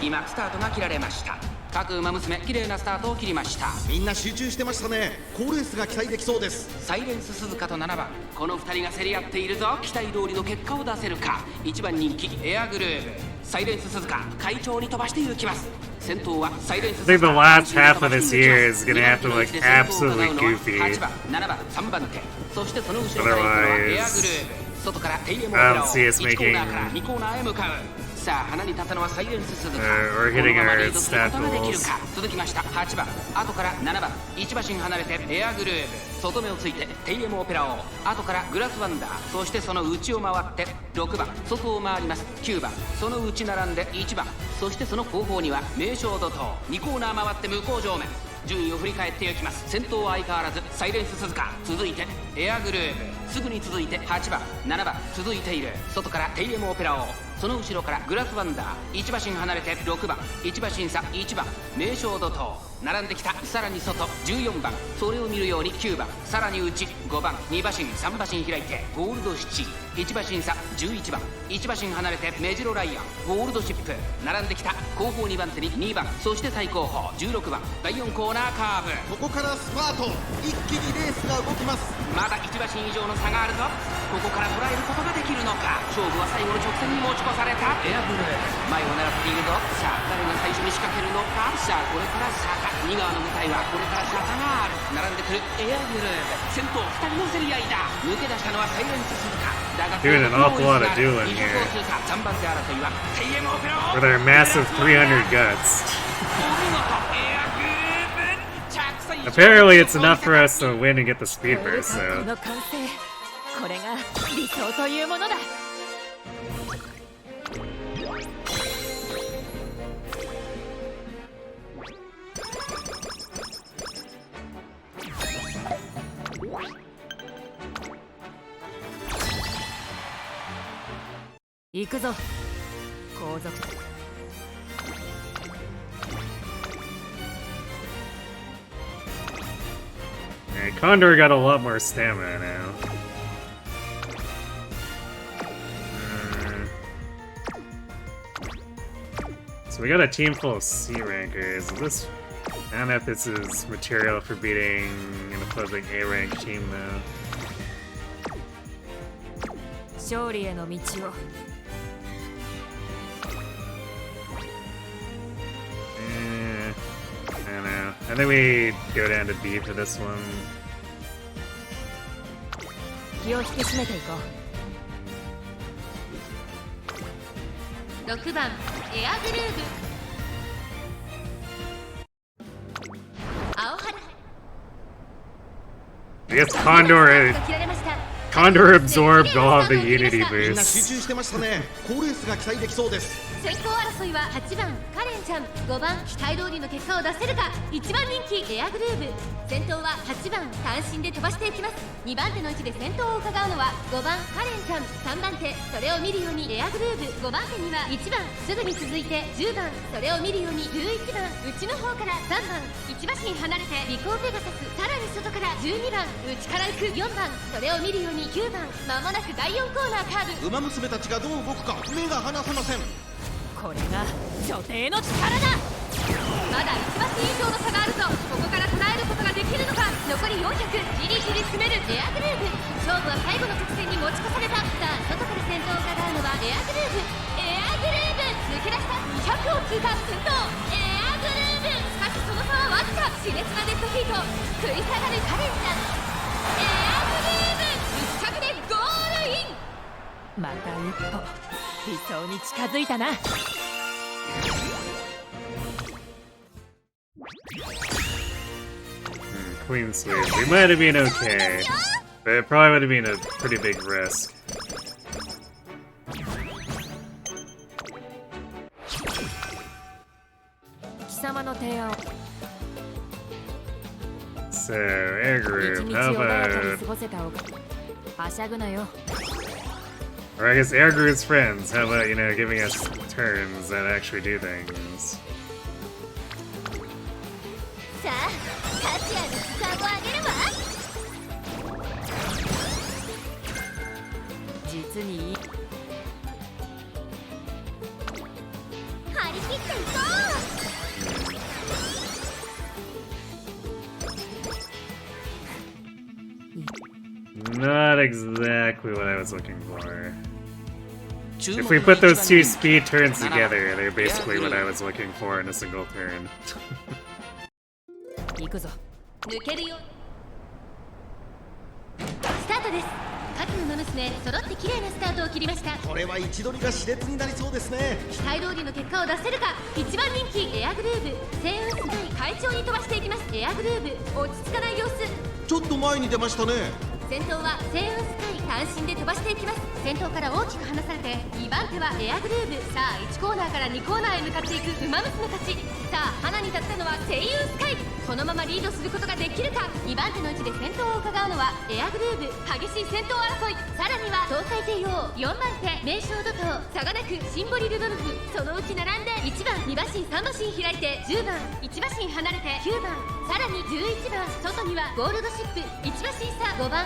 今スタートが切られました。各馬娘綺麗なスタートを切りました。みんな集中してましたね。好レースが期待できそうです。サイレンス鈴鹿と7番、この2人が競り合っているぞ。期待通りの結果を出せるか。1番人気エアグルーヴ、サイレンス鈴鹿快調に飛ばして行きます。先頭はサイレンス I think 鈴 the 鹿 last half of this year is gonna have to look absolutely goofy. 8番、7番、3番手、そしてその後ろから行くのはエアグルーヴ。外からテイエモを I don't see us 1コーナー making から2コーナーへ向かう。さあ花に立ったのはサイレンス鈴鹿。 we're この hitting まま our リードすることができる stat か。続きました8番、後から7番、1馬身離れてエアグルーブ、外目をついてテイエムオペラ王、後からグラスワンダー、そしてその内を回って6番、外を回ります9番、その内並んで1番、そしてその後方には名将怒涛、2コーナー回って向こう正面、順位を振り返っていきます。先頭は相変わらずサイレンス鈴鹿、続いてエアグルーブ、すぐに続いて8番7番続いている。外からテイエムオペラ王、その後ろからグラスワンダー、1馬身離れて6番、1馬身差1番、名将怒涛並んできた。さらに外14番、それを見るように9番、さらに内5番、2馬身3馬身開いてゴールド7、1馬身差11番、1馬身離れてメジロライアン、ゴールドシップ並んできた。後方2番手に2番、そして最後方16番、第4コーナーカーブ。ここからスパート、一気にレースが動きます。まだ1馬身以上の差があるぞ。ここから捉えることができるのか。勝負は最後の直線に持ち越された。エアブルー前を狙っているぞ。さあ誰が最初に仕掛けるのか。さあこれから坂、右側の舞台はこれから坂がある。並んでくるエアブルー、先頭2人の競り合いだ。抜け出したのはサイレンス鈴鹿だが、 Doing an awful lot of dueling here 3番手争いはテイエムオペラを with our massive 300 guts. お見事エアグルーブ着水。 Apparently, it's enough for us to win and get the speed こ burst, so. の完成、これが理想というものだ。行くぞ後続。Yeah, Condor got a lot more stamina now. So we got a team full of C rankers. Is this? I don't know if this is material for beating an opposing A rank team though. 勝利への道を。I don't know. I think we go down to B for this one. 気を引き締めていこう。6番エアグルーブ、青原 I guess Condor absorbed all of the Unity みんな集 boosts. 中してましたね。好レースが期待できそうです。先行争いは8番カレンちゃん、5番期待通りの結果を出せるか。1番人気エアグルーブ、先頭は8番単身で飛ばしていきます。2番手の位置で先頭を伺うのは5番カレンちゃん、3番手それを見るようにエアグルーブ、5番手には1番、すぐに続いて10番それを見るように11番、内の方から3番、1馬身離れてリコーペガサス、さらに外から12番、内から行く4番、それを見るように9番、まもなく第4コーナーカーブ。馬娘たちがどう動くか目が離せません。これが所定の力だ。まだ1馬身以上の差があるぞ。ここから捉えることができるのか。残り400、じりじり詰めるエアグルーブ、勝負は最後の直線に持ち越された。さあ外から先頭を伺うのはエアグルーブ、エアグルーブ抜け出した200を通過、先頭エアグルーブ、しかしその差はわずか。熾烈なデッドヒート、食い下がるカレンちゃん、エアグルーブ1着でゴールイン。また一歩理想に近づいたな。Clean sweep. We might have been okay, but it probably would have been a pretty big risk. So, air group, how about... はしゃぐなよ。 Or I guess air group's friends, how about, you know, giving us turns that actually do things? さあ価値あるスターを上げるわ。実にいい。張り切っていこう。 Not exactly what I was looking for. If we put those two speed turns together, they're basically what I was looking for in a single turn. 行くぞ。抜けるよ。スタートです。各馬娘揃って綺麗なスタートを切りました。これは位置取りが熾烈になりそうですね。期待通りの結果を出せるか。一番人気エアグルーブ、星雲スカイ、快調に飛ばしていきます。エアグルーブ落ち着かない様子。ちょっと前に出ましたね。先頭は星雲スカイ、単身で飛ばしていきます。先頭から大きく離されて2番手はエアグルーブ。さあ1コーナーから2コーナーへ向かっていくウマ娘たち。さあ花に立ったのは星雲スカイ。このままリードすることができるか。2番手の位置で先頭を伺うのはエアグルーブ。激しい先頭争い。さらには東海帝王、4番手名将怒涛、差がなくシンボリルドルフ。そのうち並んで1番、2馬身、3馬身開いて10番、1馬身離れて9番、さらに11番、外にはゴールドシップ、1馬身差5番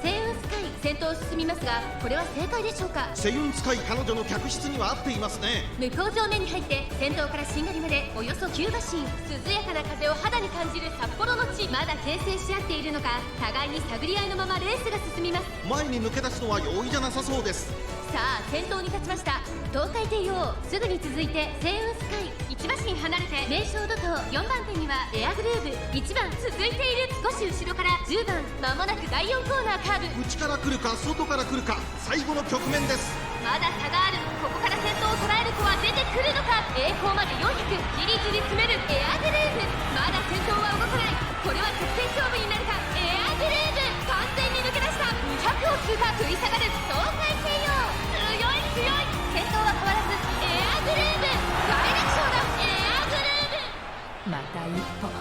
星雲スカイ。先頭を進みますがこれは正解でしょうか。星雲スカイ、彼女の客室には合っていますね。向こう上面に入って先頭からしんがりまでおよそ9馬身。涼やかな風を肌に感じる札幌の地。まだ牽制し合っているのか互いに探り合いのままレースが進みます。前に抜け出すのは容易じゃなさそうです。さあ先頭に立ちました東海帝王。すぐに続いて星雲スカイ、1馬身離れて名将怒涛、4番手にはエアグルーブ。1番続いている。少し後ろから10番、間もなく第4コーナーカーブ。内から来るか外から来るか、最後の局面です。まだ差がある。ここから先頭を捉える子は出てくるのか。栄光まで400、じりじり詰めるエアグルーブ。まだ先頭は動かない。これは直線勝負になるか。エアグルーブ完全に抜け出した。200を通過。食い下がる東海帝王。強い強い。先頭は変わらずエアグルーブ。大楽勝だエアグルーブ。また一歩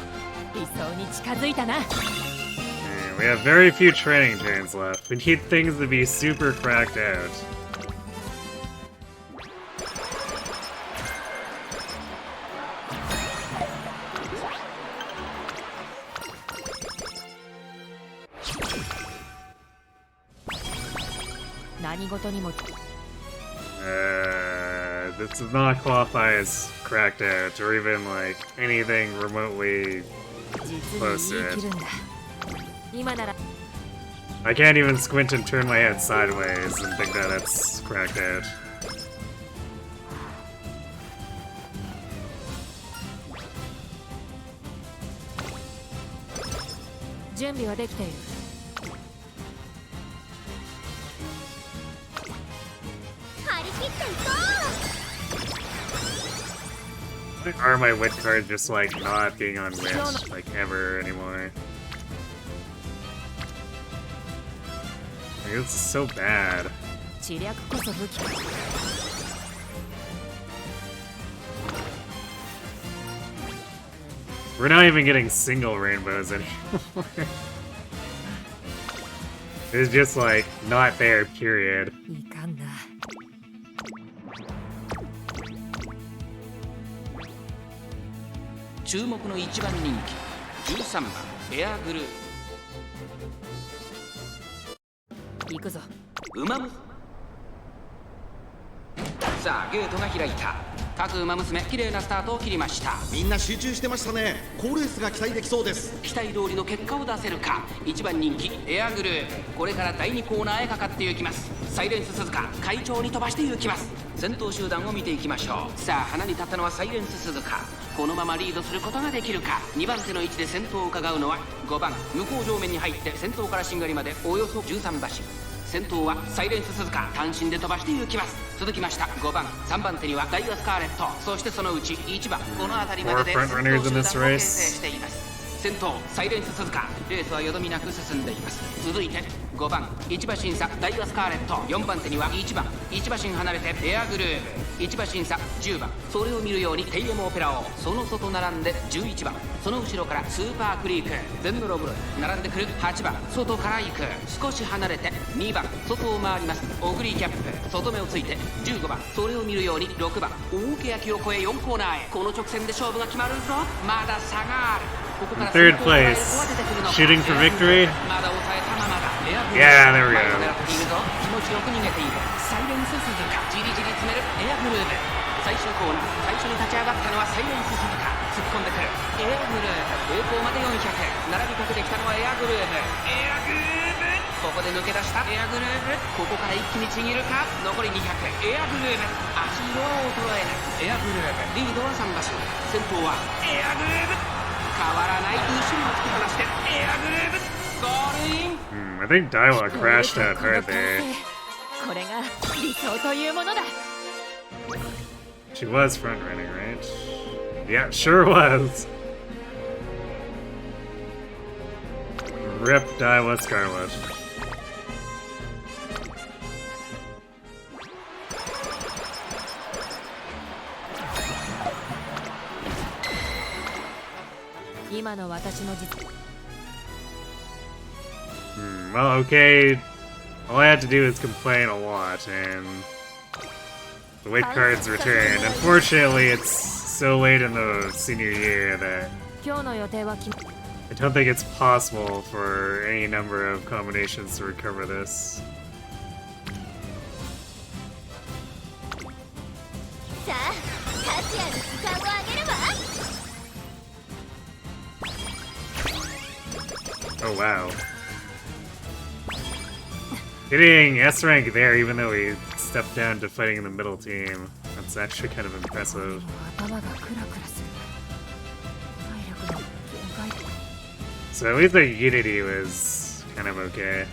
理想に近づいたな。 We have very few training turns left. We need things to be super cracked out. This does not qualify as cracked out or even like anything remotely close to it. I can't even squint and turn my head sideways and think that it's cracked out. Why are my wit cards just like not being on wit like ever anymore? Like, this is so bad. We're not even getting single rainbows anymore. It's just like not there, period. 注目の1番人気13番エアグルー行くぞ。ウマム。さあゲートが開いた。各馬娘綺麗なスタートを切りました。みんな集中してましたね。好レースが期待できそうです。期待通りの結果を出せるか。1番人気エアグループ、これから第2コーナーへかかっていきます。サイレンス鈴鹿快調に飛ばしていきます。先頭集団を見ていきましょう。さあ花に立ったのはサイレンス鈴鹿。このままリードすることができるか。2番手の位置で先頭を伺うのは5番、向こう上面に入って先頭からしんがりまでおよそ13馬身。先頭はサイレンス鈴鹿、単身で飛ばしていきます。続きました5番、3番手にはダイヤスカーレット、そしてそのうち1番、この辺りまでで先頭集団を形成しています。先頭サイレンス鈴鹿、レースはよどみなく進んでいます。続いて5番1馬身差ダイヤスカーレット、4番手には1番1馬身離れてエアグループ、1馬身差10番、それを見るようにテイエムオペラオ、その外並んで11番、その後ろからスーパークリークゼンノロブロイ、並んでくる8番、外から行く少し離れて2番、外を回りますオグリーキャップ、外目をついて15番、それを見るように6番、大け焼きを越え4コーナーへ。この直線で勝負が決まるぞ。まだ差がある。 Third place. Shooting for victory? Yeah, there we go. 気持ちよく逃げているサイレンス鈴鹿、じりじり詰めるエアグルーブ。最終コーナー、最初に立ち上がったのはサイレンス鈴鹿、突っ込んでくるエアグルーブ、栄光まで400、並びかけてきたのはエアグルーブ、エアグルーブ、ここで抜け出したエアグルーブ、ここから一気にちぎるか。残り200、エアグルーブ、足色は衰えないエアグルーブ、リードは3馬身、先頭はエアグルーブ、変わらない後ろを突き放してエアグルーブ、I think Daiwa crashed out hard there. これが理想というものだ。 She was front running, right? Yeah, sure was. Rip Daiwa Scarlet. Well, okay. All I had to do is complain a lot, and the weight card's returned. Unfortunately, it's so late in the senior year that I don't think it's possible for any number of combinations to recover this. Oh wow. Getting S rank there even though he stepped down to fighting in the middle team. That's actually kind of impressive. So at least the Unity was kind of okay.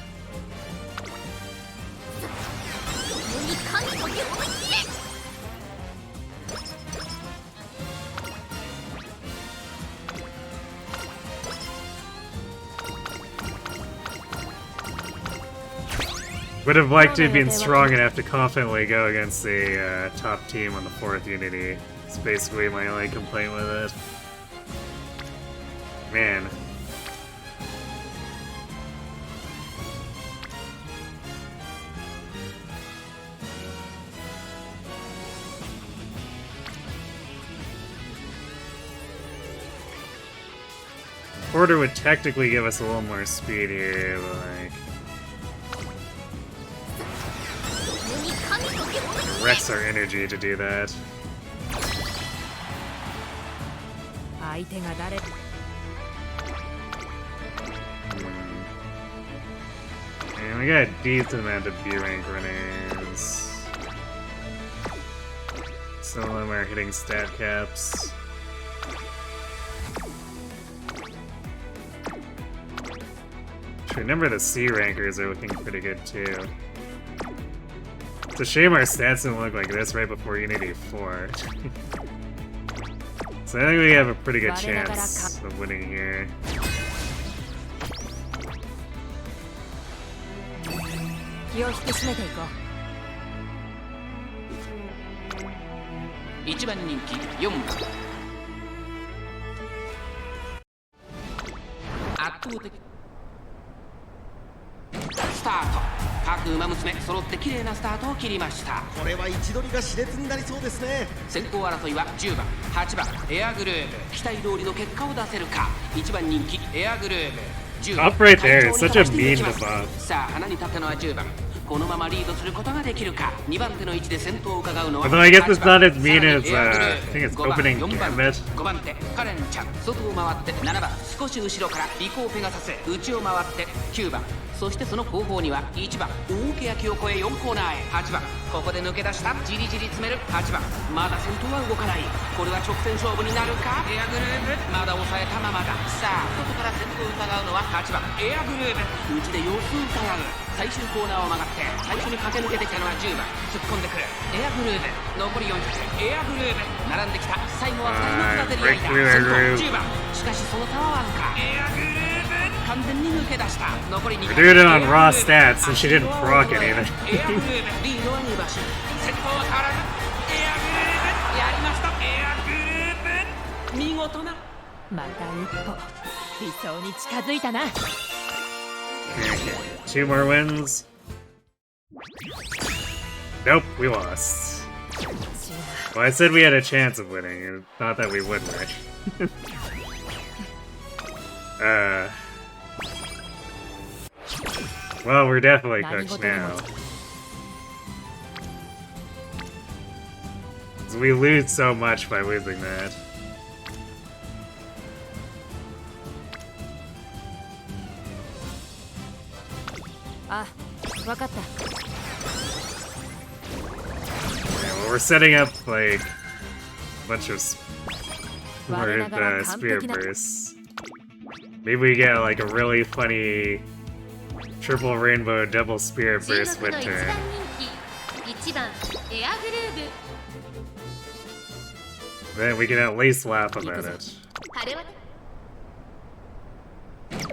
Would have liked to have been strong enough to confidently go against the top team on the 4th Unity. It's basically my only complaint with it. Man. Porter would technically give us a little more speed here, but like... it wrecks our energy to do that. And we got a decent amount of B rank runners. Some of them are hitting stat caps. Remember the C rankers are looking pretty good too. It's a shame our stats didn't look like this right before Unity 4. So I think we have a pretty good chance of winning here.各馬娘揃って綺麗なスタートを切りました。これは位置取りが熾烈になりそうですね。先行争いは10番、8番エアグルーブ。期待通りの結果を出せるか。1番人気エアグルーブ。10番 Up right there, it's such a mean debuff. さあ花に立ったのは10番。このままリードすることができるか。2番手の位置で先頭を伺うのは Although I guess it's not as mean as I think it's opening gambit. 5番手カレンちゃん外を回って7番少し後ろからリコーペガサス内を回って9番そしてその後方には1番大け焼きを越え4コーナーへ8番ここで抜け出したじりじり詰める8番まだ先頭は動かないこれは直線勝負になるかエアグルーブまだ抑えたままださあ外から先頭を伺うのは8番エアグルーブ内で様子を伺う最終コーナーを曲がって最初に駆け抜けてきたのは10番突っ込んでくるエアグルーブ残り400エアグルーブ並んできた最後は2人の下手り合いだ先頭10番しかしその差はわずかエアグルーブ完全に抜け出した残り200 We're doing it on raw stats and she didn't proc anything. エアグルーブリードは2馬身先頭は変わらずエアグルーブやりましたエアグルーブ見事なまた一歩理想に近づいたな 2 more wins. Nope, we lost. Well, I said we had a chance of winning, and not that we would win. Well, we're definitely cooked now. So we lose so much by losing that. Ah, わかった Yeah, well, we're setting up like a bunch of spirit bursts. Maybe we get like a really funny triple rainbow double spirit 16 burst の with 一番 her. 人気1番エアグルーヴ Then we can at least laugh about it. 晴れ渡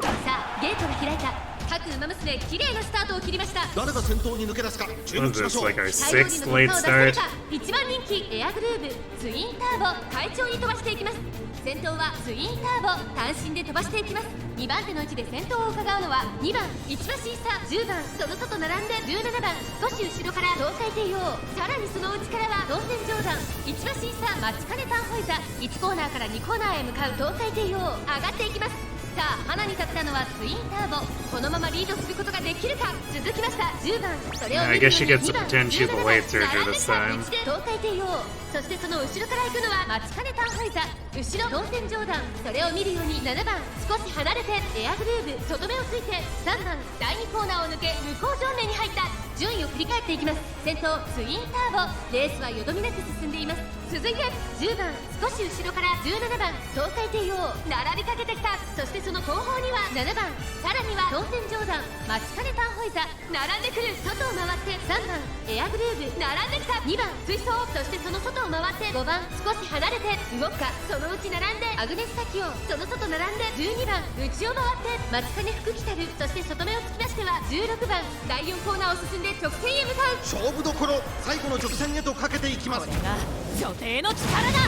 さあゲートが開いた各ウマ娘綺麗なスタートを切りました誰が先頭に抜け出すか注 What 目 is しまし this, ょう like our 最後 sixth に late の結果を出せる start? か1番人気エアグルーヴツインターボ快調に飛ばしていきます先頭はツインターボ単身で飛ばしていきます2番手の位置で先頭を伺うのは2番1馬審査10番その外並んで17番少し後ろから東海帝王さらにその内からは当選上段1馬審査待ちかねタンホイザ1コーナーから2コーナーへ向かう東海帝王上がっていきますさあ花に立ったのはツインターボこのままリードすることができるか続きました10番それを I 見る guess she ように gets 2 to 番 pretend she's the 17 late 番 surger 並んで this きた time. 道で東海帝王そしてその後ろから行くのは待ちかねタンホイザ後ろ当選上段それを見るように7番少し離れてエアグルーヴ外目をついて3番第2コーナーを抜け向こう正面に入った順位を振り返っていきます先頭ツインターボレースはよどみなく進んでいます続いて10番少し後ろから17番東海帝王並びかけてきたそしてその後方には7番さらには当選上段待ちかねタンホイザ並んでくる外を回って3番エアグルーヴ並んできた2番追走そしてその外を回って5番少し離れて動くかそのうち並んでアグネスタキオその外並んで12番内を回って待ちかね福来たるそして外目をつきましては16番第4コーナーを進んで直線へ向かう勝負どころ最後の直線へとかけていきますこれが女帝の力だ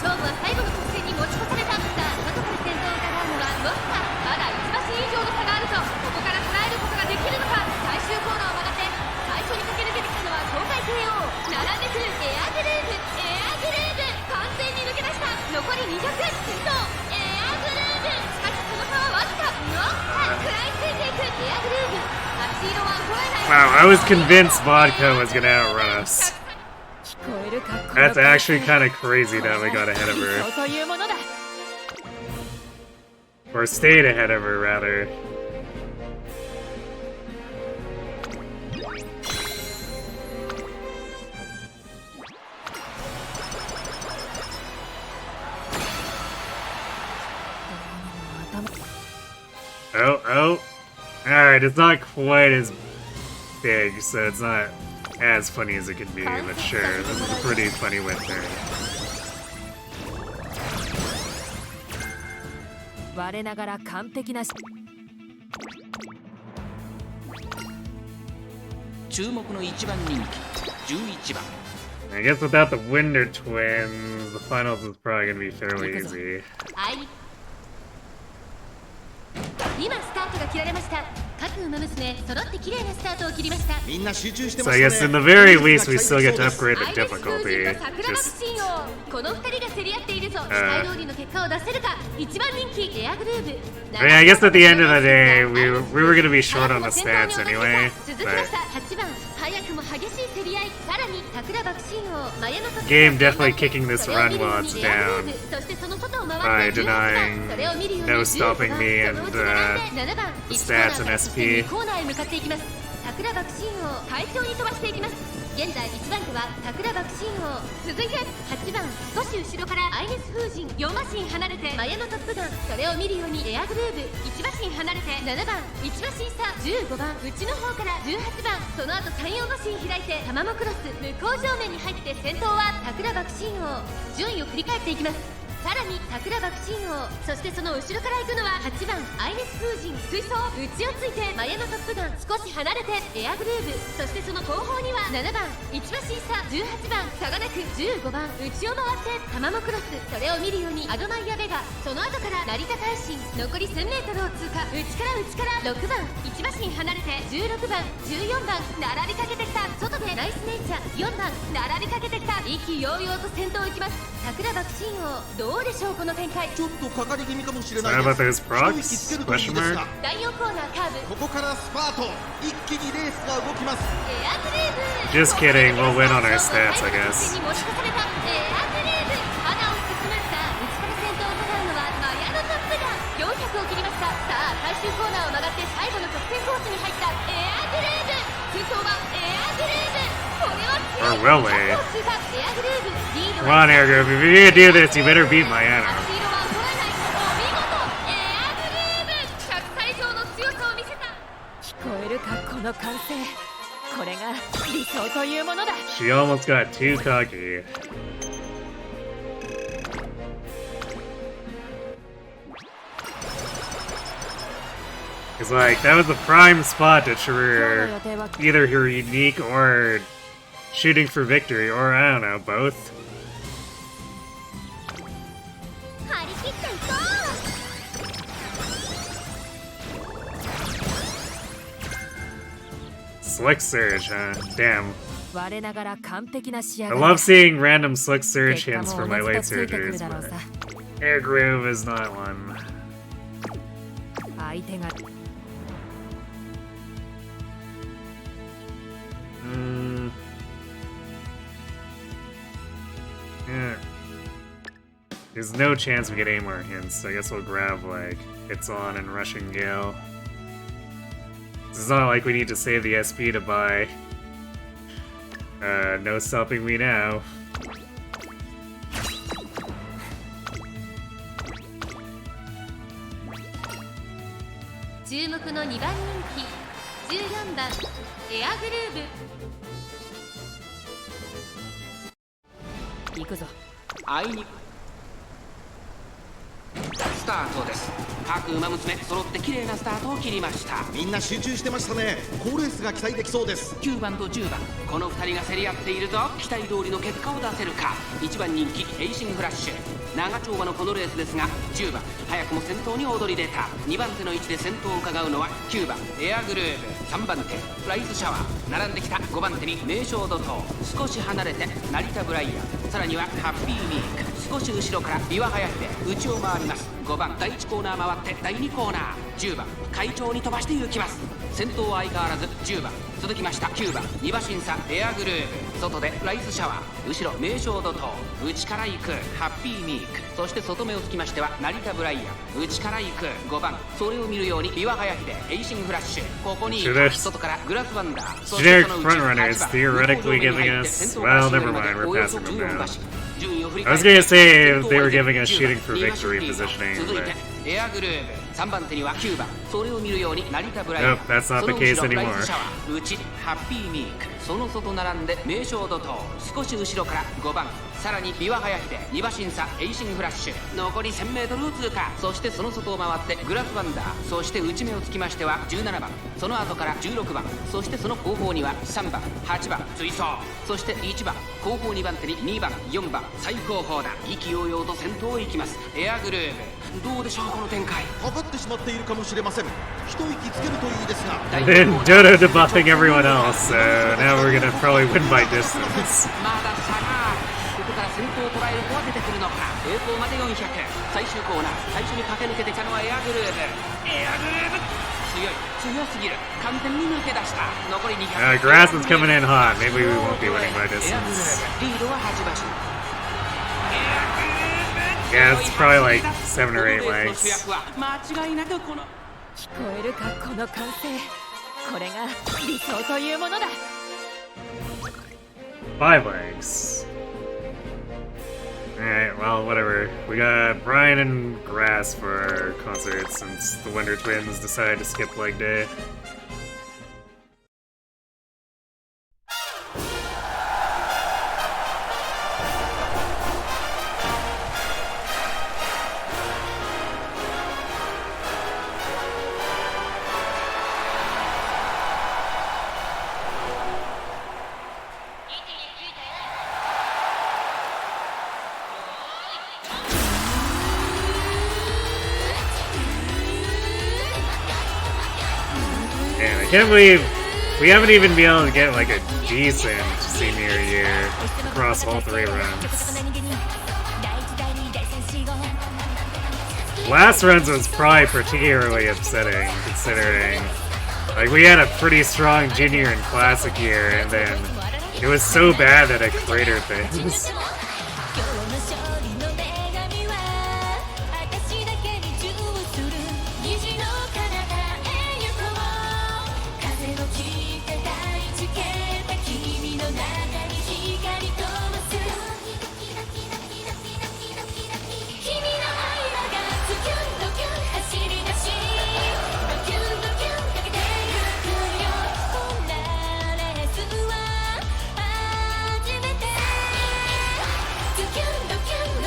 勝負は最後の直線に持ち越されたさあ後から先頭を伺うのはウォッカまだ1馬身以上の差があるぞここから捉えることができるのか最終コーナーを曲がって最初に駆け抜けてきたのは東海帝王並んでくるエアグルーヴエアグルーヴ完全に抜け出した残り200先頭エアグルーヴしかしその差はわずかウォッカ食らいついていくエアグルーヴ街色は衰えない Wow, I was convinced Vodka was gonna outrun us. 聞こえるか That's actually kind of crazy that we got ahead of 理 her. 想というものだ Or stayed ahead of her, rather. Oh, oh. Alright, it's not quite as big, so it's not as funny as it could be, but sure, this is a pretty funny winter. 我ながら完璧な注目の1番人気11番 I guess without the Winder twins, the finals is probably gonna be fairly easy. 今スタートが切られました各ウマ娘揃って綺麗なスタートを切りましたみんな集中して So ま I す guess ね in the very least, we still get to ア upgrade イ the リス風 difficulty. 神と桜爆 Just 神王この2人が競り合っているぞ期待通りの結果を出せるか1番人気エアグルーヴ I mean, I guess at the end of the day, we were gonna be short on the stats anyway, 続きま but した8番早くも激しい競り合いさらに桜爆神王マヤの時 Game definitely kicking this run while it's down そしてその外を回 by って denying それを見るように no stopping me その and うち並んで7番 the stats and SP. コーナーへ向かっていきます桜爆神王快調に飛ばしていきます現在1番手は桜爆神王続いて8番少し後ろからアイネス風神4馬身離れてマヤのトップガンそれを見るようにエアグルーヴ1馬身離れて7番1馬身差15番内の方から18番その後34馬身開いてタマモクロス向こう正面に入って先頭は桜爆神王順位を振り返っていきますさらに桜爆神王そしてその後ろから行くのは8番アイネス風神追走内をついてマヤのトップガン少し離れてエアグルーヴそしてその後方には7番1馬身差18番差がなく15番内を回ってタマモクロスそれを見るようにアドマイヤベガその後から成田大臣残り 1000m を通過内から6番1馬身離れて16番14番並びかけてきた外でナイスネイチャー4番並びかけてきた意気揚々と先頭を行きます桜爆神王どうでしょうこの展開ちょっとかかり気味かもしれない Sorry で about す those 一息 procs? つけるといいですが 第4コーナーカーブここからスパート一気にレースが動きます エアグルーヴ Just kidding, we'll win on our stats, I guess. に持ち越されたエアグルーヴ花を進むさあ内から先頭を伺うのはマヤのトップガン400を切りましたさあ最終コーナーを曲がって最後の直線コースに入ったエアグルーヴ先頭はエアグルーヴこれは強い Or will we? 100を通過エアグルーヴリード Come on, Air Group, if you're gonna do this, you better beat Miano. 黄色は衰えないお見事の完成。これが理想というものだ。 She almost got too cocky. It's like, that was the prime spot to trigger either her unique or shooting for victory, or I don't know, both. 張り切っていこう。 Slick Surge, huh? Damn. 我ながら完璧な仕上 I がり love だ。 seeing random Slick Surge 結果 hints も for お my のず late とついてくる surges, だろう but さ。 Air Groove is not one. 相手が Yeah. There's no chance we get any more hints, so I guess we'll grab, like, It's On and Rushing Gale. It's not like we need to save the SP to buy. No stopping me now. 注目の2番人気14番エアグルーヴ。行くぞ。あいにスタートです。各馬娘揃って綺麗なスタートを切りました。みんな集中してましたね。好レースが期待できそうです。9番と10番、この2人が競り合っているぞ。期待通りの結果を出せるか。1番人気エイシングフラッシュ、長丁場のこのレースですが、10番早くも先頭に躍り出た。2番手の位置で先頭を伺うのは9番エアグルーヴ、3番手フライズシャワー、並んできた5番手に名将怒涛、少し離れて成田ブライアン、さらにはハッピーウィーク、少し後ろからビワハヤヒデ、内を回ります。5番第1コーナー回って第2コーナー、10番会長に飛ばして行きます。先頭は相変わらず10番、続きました9番2馬審査エアグルーヴ、外でライズシャワー、後ろ名将怒涛、内から行くハッピーミーク、そして外目をつきましては成田ブライアン、内から行く5番、それを見るようにビワハヤヒデ、エイシングフラッシュ、ここに外からグラスワンダー、そして Generic その内 frontrunners 8番 theoretically 向こう上面に giving 入って us. 先頭から Well, 新 never まで mind, we're およそ passing them 14 now. 馬身。順位を振り I 返 was って gonna say 先頭 they は were giving us 10番 shooting for 2馬 victory 身 positioning, 続い but てエアグルーヴ、3番手には9番、それを見るように成田ブライアン、 Nope, that's not the その case 後ろライ anymore. ズシャワー、内ハッピーミーク、その外並んで名将怒涛、少し後ろから5番、さらにビワハヤヒデ、2馬審査エイシングフラッシュ、残り 1000m を通過、そしてその外を回ってグラスワンダー、そして内目をつきましては17番、その後から16番、そしてその後方には3番8番追走、そして1番後方2番手に2番4番最後方だ。意気揚々と先頭を行きますエアグルーヴ、どうでしょうこの展開。かかってしまっているかもしれません。一息つけるといいですが。 then Dodo debuffing everyone else, so now we're gonna probably win by distance. まだ差がある。ここから先頭を捉える子は出てくるのか。栄光まで400、最終コーナー最初に駆け抜けてきたのはエアグルーヴ。エアグルーヴ強すぎる。完全に抜け出した。残り200。Grass is coming in hot. Maybe we won't be winning by エアグルー distance. ヴリードは8馬身。 Yeah, it's probably like 7 or 8 legs. 間違いなくこの聞こえるかこの歓声。これが理想というものだ。 5 legs. Alright, well, whatever. We got Brian and Grass for our concert since the Wonder Twins decided to skip leg day. Man, I can't believe we haven't even been able to get like a decent senior year across all 3 runs. Last runs was probably particularly upsetting, considering like we had a pretty strong junior and classic year, and then it was so bad that it cratered things. 「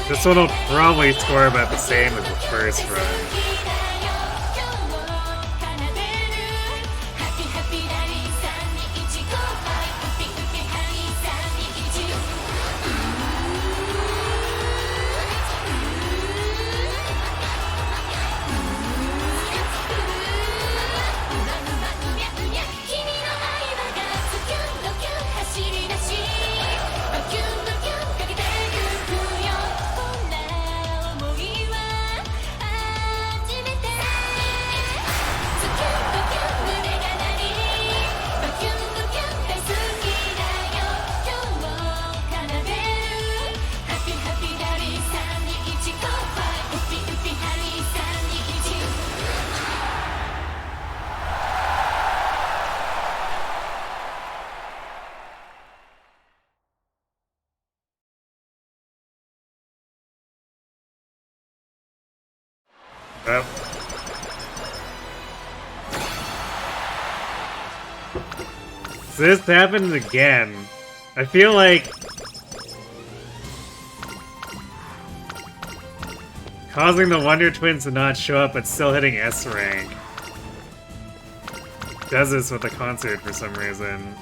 This one will probably score about the same as the first run. Well. So this happened again. I feel like causing the Wonder Twins to not show up but still hitting S rank does this with the concert for some reason.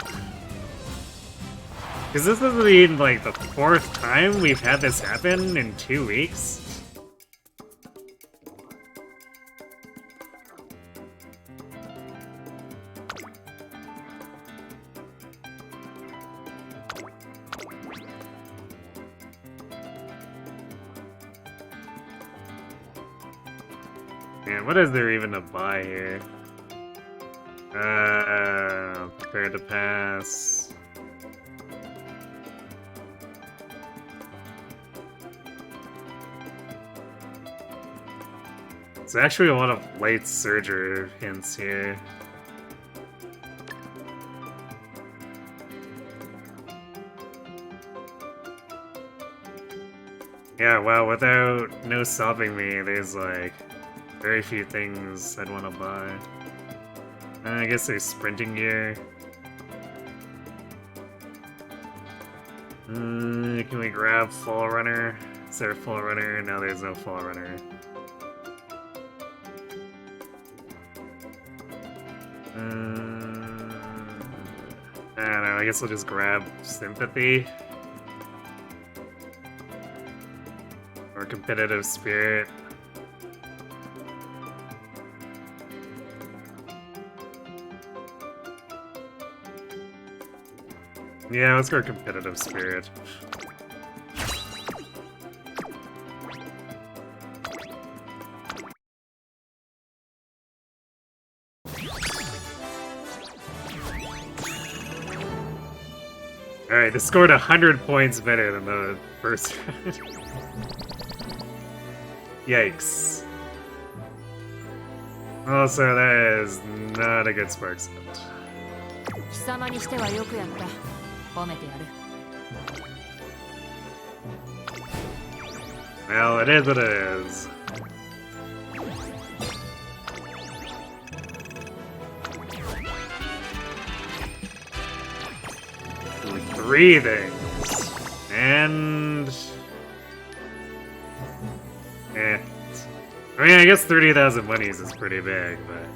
Because this is even like the 4th time we've had this happen in 2 weeks. Man, what is there even to buy here? Prepare to pass. There's actually a lot of light surger hints here. Yeah, well, without no stopping me, there's like very few things I'd want to buy. I guess there's sprinting gear. Can we grab Fall Runner? Is there a Fall Runner? No, there's no Fall Runner. I don't know, I guess we'll just grab Sympathy. Or Competitive Spirit. Yeah, let's go Competitive Spirit. Alright, this scored 100 points better than the first round. Yikes. Also, that is not a good spark set. 貴様にしてはよくやった。褒めてやる。Well, it is what it is. Ooh, 3 things. And... I mean, I guess 30,000 monies is pretty big, but...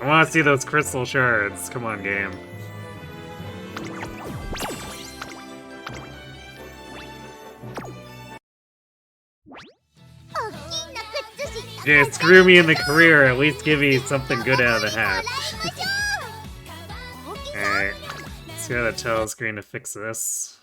I want to see those crystal shards. Come on, game. Yeah, screw me in the career, at least give me something good out of the hat. Alright, let's go to the telescreen to fix this.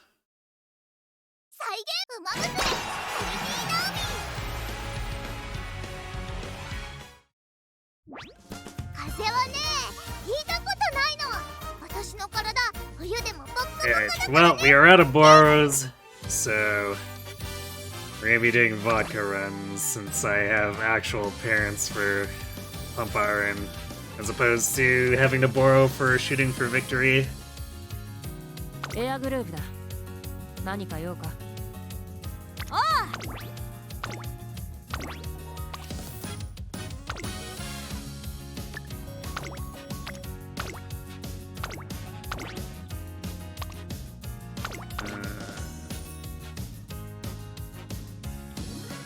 Alright, well, we are out of borrows, so we're gonna be doing vodka runs since I have actual parents for Pump Iron, as opposed to having to borrow for Shooting for Victory. エアグループだ。何か用か。おう。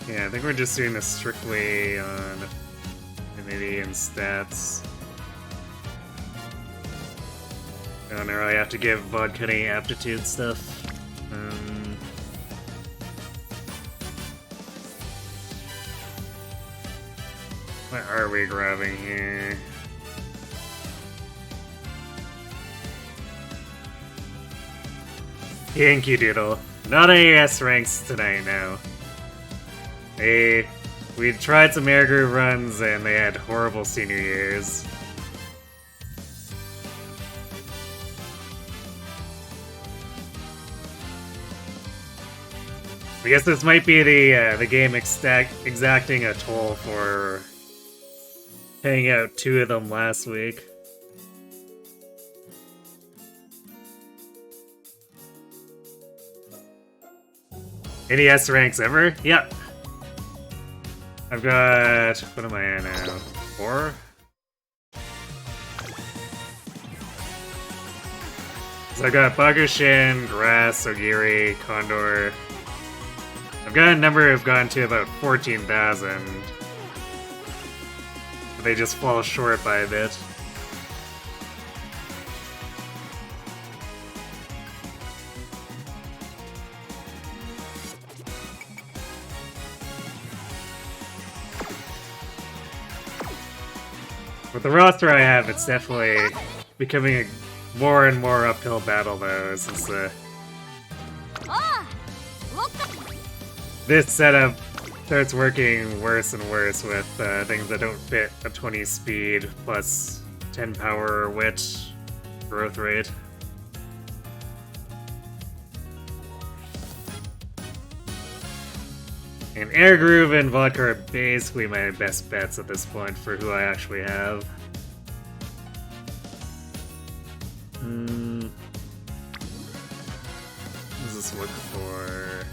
Yeah, I think we're just doing this strictly on immunity and stats. I don't really have to give vodka any aptitude stuff. What are we grabbing here? Yankee Doodle. Not any S ranks tonight now. We tried some air groove runs and they had horrible senior years. I guess this might be the game exacting a toll for paying out 2 of them last week. Any S ranks ever? Yep. I've got... what am I at now? 4? So I've got Bagushin, Grass, Ogiri, Condor. I've got a number I've gotten to about 14,000. But they just fall short by a bit. With the roster I have, it's definitely becoming a more and more uphill battle though, since this setup starts working worse and worse with things that don't fit a 20 speed plus 10 power wit growth rate. And Air Groove and Vodka are basically my best bets at this point for who I actually have. What does this look for?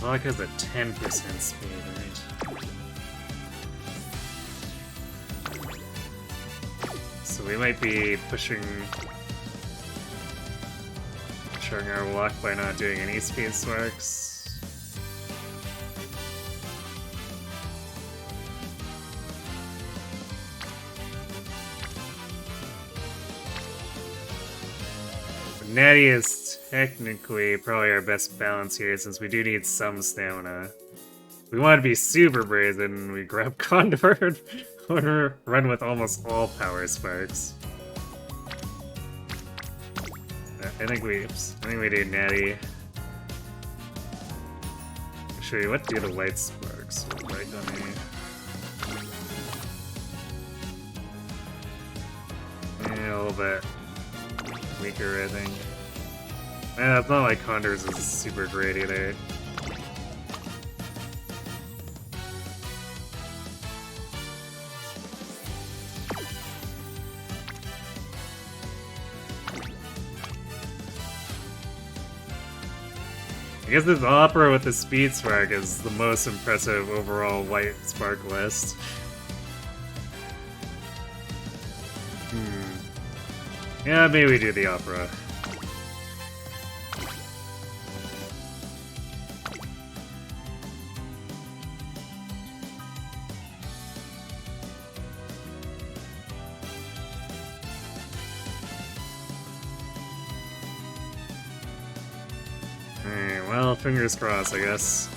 Vodka's a 10% speed, right? So we might be pushing our luck by not doing any speed sparks. Natty is technically probably our best balance here since we do need some stamina. If we want to be super brazen, we grab Condor or run with almost all power sparks. I think we do Natty. Actually, what do the white sparks look like on me? Yeah, a little bit weaker, I think. Yeah, it's not like Condor's is super great either. I guess this Opera with the Speed Spark is the most impressive overall white spark list. Yeah, maybe we do the Opera. Alright, well, fingers crossed, I guess.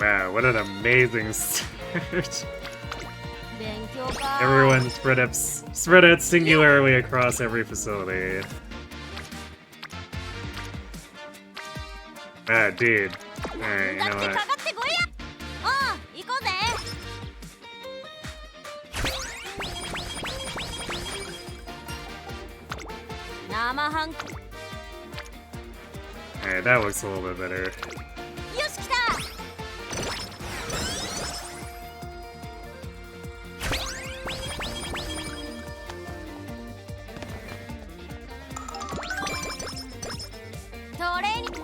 Wow, what an amazing start. Everyone spread out singularly across every facility. Ah, dude. Alright, you know what? Alright, that looks a little bit better. よし来た トレーニング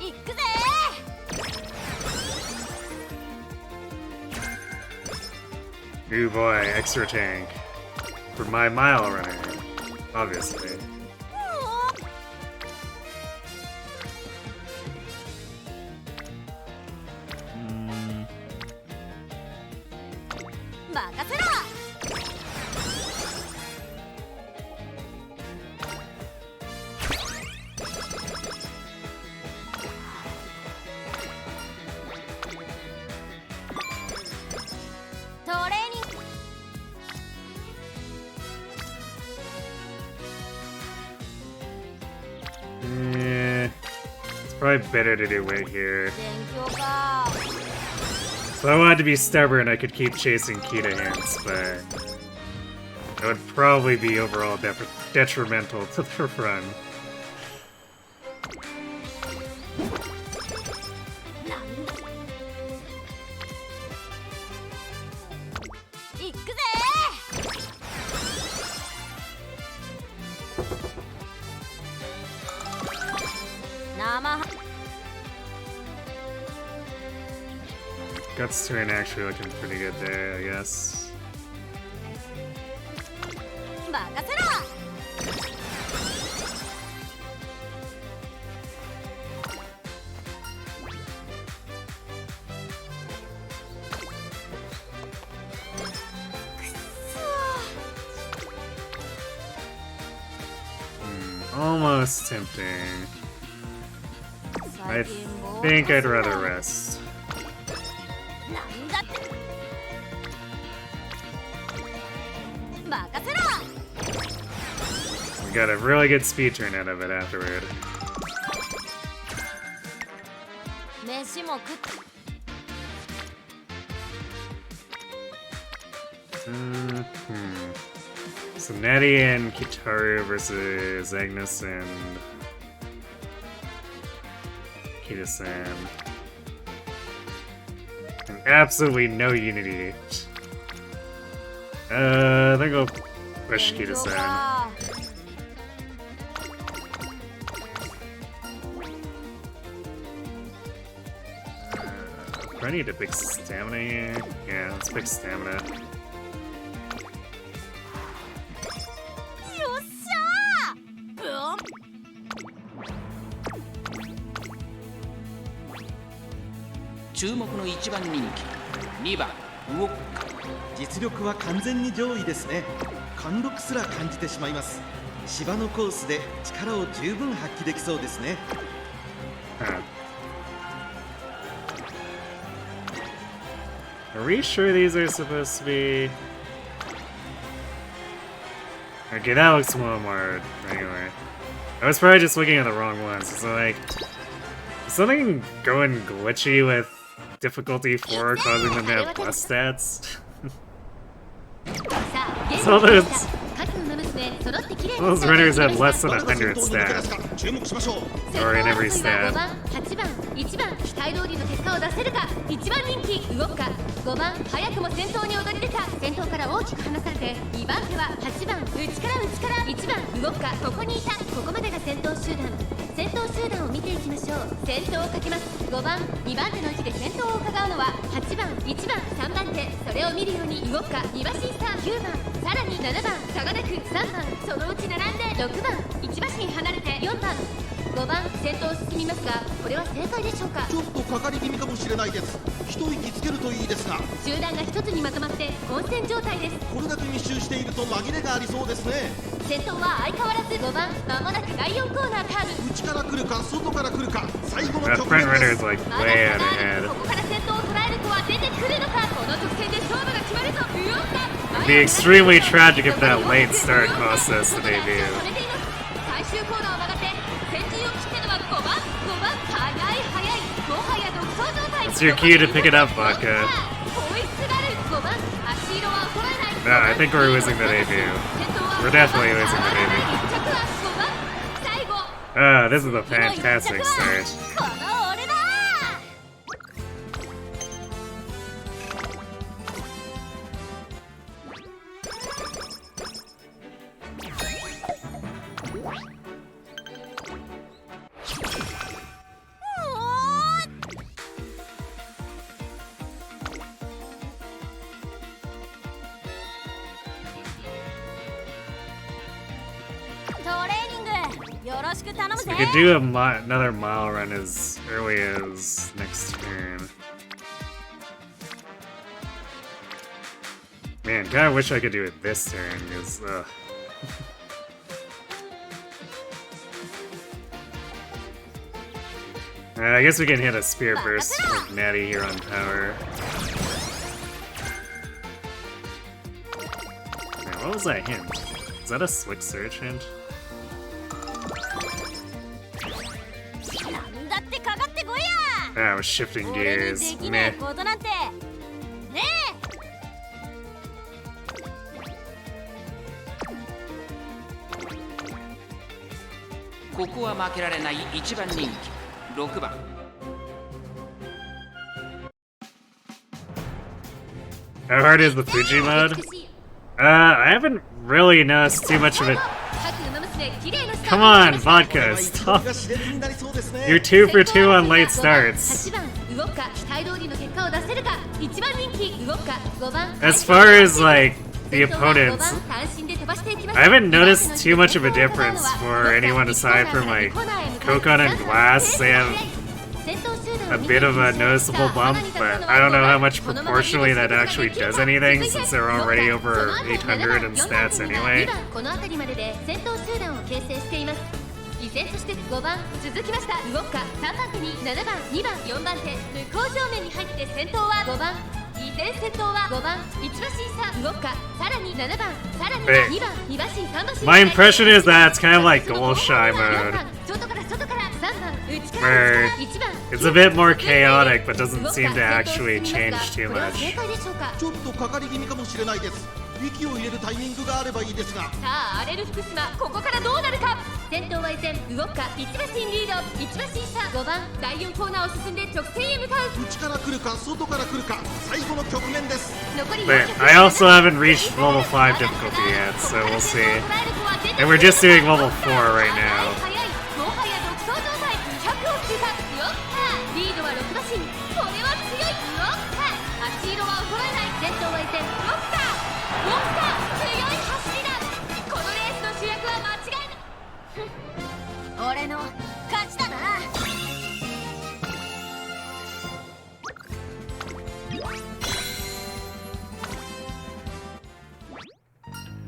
いくぜ Ooh boy, extra tank. For my mile runner, obviously. 任せろ トレーニング It's probably better to do weight here. 勉強か If I wanted to be stubborn, I could keep chasing Kita hints, but it would probably be overall detrimental to the run. いくぜ 生 Guts turn actually looking pretty good there, I guess. 任せろ Almost tempting. I think I'd rather rest. なんだって任せろ We got a really good speed turn out of it afterward. 飯も食っ So Nettie and Kitaru versus Agnes and Kita-san. And absolutely no unity. I think I'll push 勉強 Kita-san. か Do I need to pick stamina here? Yeah, let's pick stamina. よっしゃーブン 注目の1番人気2番ウォッカ。実力は完全に上位ですね。貫禄すら感じてしまいます。芝のコースで力を十分発揮できそうですね。 Huh. Are we sure these are supposed to be... Okay, that looks a little more... Anyway. I was probably just looking at the wrong ones. So, like... Is something going glitchy with difficulty 4 causing them to have less stats? さあゲー So ムに those... 数の娘揃って綺麗 Those runners had less than 100 stats. 注目しましょう。 Or in every 5 stat. 番、8番、1番期待通りの結果を出せるか1番人気動くか5番早くも先頭に躍り出た先頭から大きく離されて2番手は8番内から1番動くかここにいたここまでが先頭集団を見ていきましょう先頭をかけます5番2番手の位置で先頭を伺うのは8番1番3番手それを見るように動くか2馬審査9番さらに7番差がなく3番そのうち並んで6番1馬身離れて4番5番先頭を進みますがこれは正解でしょうかちょっとかかり気味かもしれないです。一息つけるといいですが、集団が一つにまとまって混戦状態ですこれだけ密集していると紛れがありそうですね。先頭は相変わらず5番まもなく第4コーナーカーブ内から来るか外から来るか最後の That 局 front 面 runner で is す。 like まだ way 差 out があ ahead. るここから先頭を捉える子は出てくるのかこの直線で勝負が決まるぞうおっか It'd be extremely tragic if that late start cost us the debut. 最終コーナーを曲がって先陣を切ったのは5番速いもはや独走状態 It's your cue to pick it up, Vodka. 追いすがる5番足色は衰えない No, I think we're losing the debut. We're definitely losing the debut. 1着は5番 Ah, this is a fantastic start. この俺だ。 So we could do another mile run as early as next turn. Man, kinda wish I could do it this turn, because, I guess we can hit a Spear Burst with Natty here on power. Man, what was that hint? Is that a Slick Search hint? Ah, I was shifting gears. Meh. ここは負けられない1番人気6番 How hard is the Fuji mode? I haven't really noticed too much of it. Come on, Vodka, stop. You're 2 for 2 on late starts. As far as, like, the opponents, I haven't noticed too much of a difference for anyone aside from, like, Kokon and Glass. They have a bit of a noticeable bump, but I don't know how much proportionally that actually does anything since they're already over 800 in stats anyway. 依然として5番続きましたウォッカ3番手に7番2番4番手向こう正面に入って先頭は5番依然先頭は5番1馬身差ウォッカさらに7番さらに2番2馬身3馬身 My impression is that it's kind of like Goal Shy mode, 外から外から3番内か where ら1番 it's a bit more chaotic but doesn't seem to actually change too これは much. 正解でしょうかちょっとかかり気味かもしれないです。息を入れるタイミングがあればいいですが。さあ荒れる福島ここからどうなるか先頭は依然ウォッカ1馬身リード1馬身差5番第4コーナーを進んで直線へ向かう内から来るか外から来るか最後の局面です。残り But I also haven't reached level 5 difficulty yet, so we'll see. And we're just doing level 4 right now. もはや独走状態200を通過ウォッカリードは6馬身これは強いウォッカ足色は衰えない先頭は依然ウォッカウォッカ強い走りだこのレースの主役は間違いない俺の勝ちだな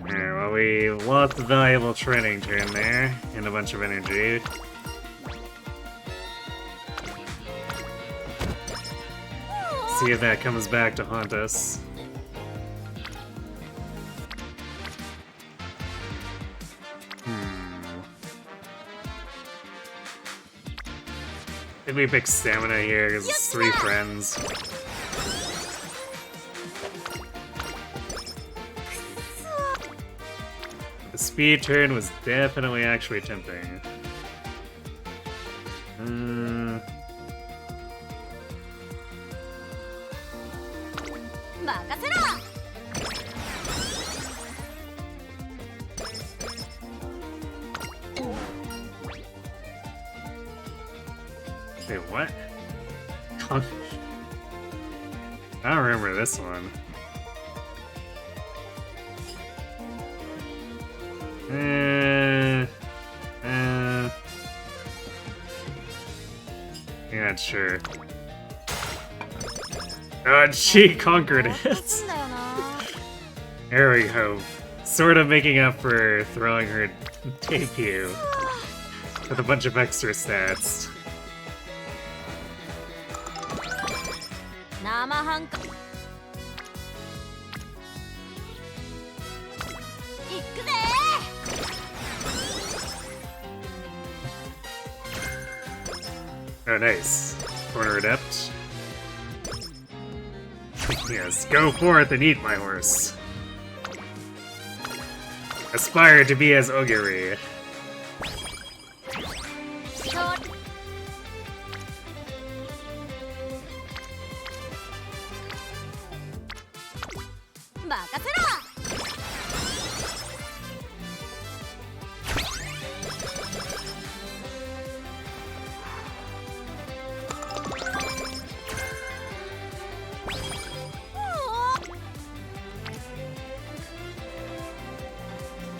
Alright, well, we lost a valuable training turn there, and a bunch of energy. See if that comes back to haunt us. I think we pick Stamina here because it's 3 friends. The speed turn was definitely actually tempting. Wait, what? I don't remember this one. Yeah, sure. Oh, she conquered it. There we go. Sort of making up for throwing her debut with a bunch of extra stats. 生半可いくぜ Oh, nice. Corner adept. Yes, go forth and eat, my horse. Aspire to be as Ogiri.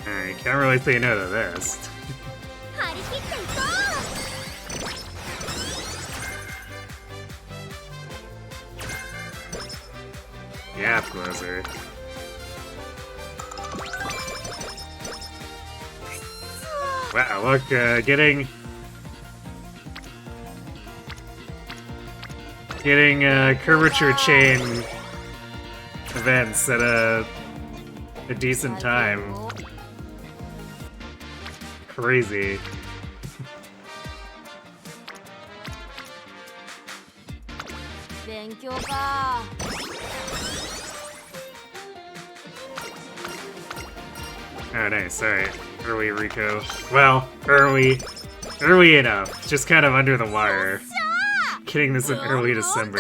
Alright, can't really say no to this. 張り切っていこう Gap closer. Wow, look, getting curvature chain events at a decent time. Crazy. Oh, nice. Alright. Early Rico. Well, early enough. Just kind of under the wire. Getting this in early December.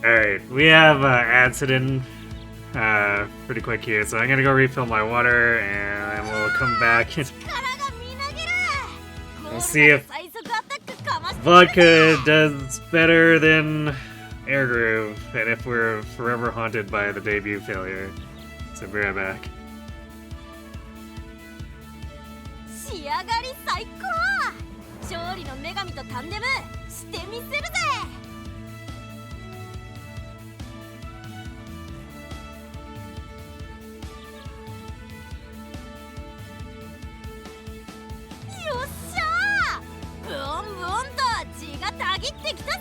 Alright, we have Adsidon pretty quick here, so I'm gonna go refill my water and we'll come back and we'll see if vodka does better than Air Groove, and if we're forever haunted by the debut failure. So be right back. 仕上がり最高。勝利の女神とタンデムしてみせるぜ。よっしゃー。ブオンブオンと血がたぎってきたぜ。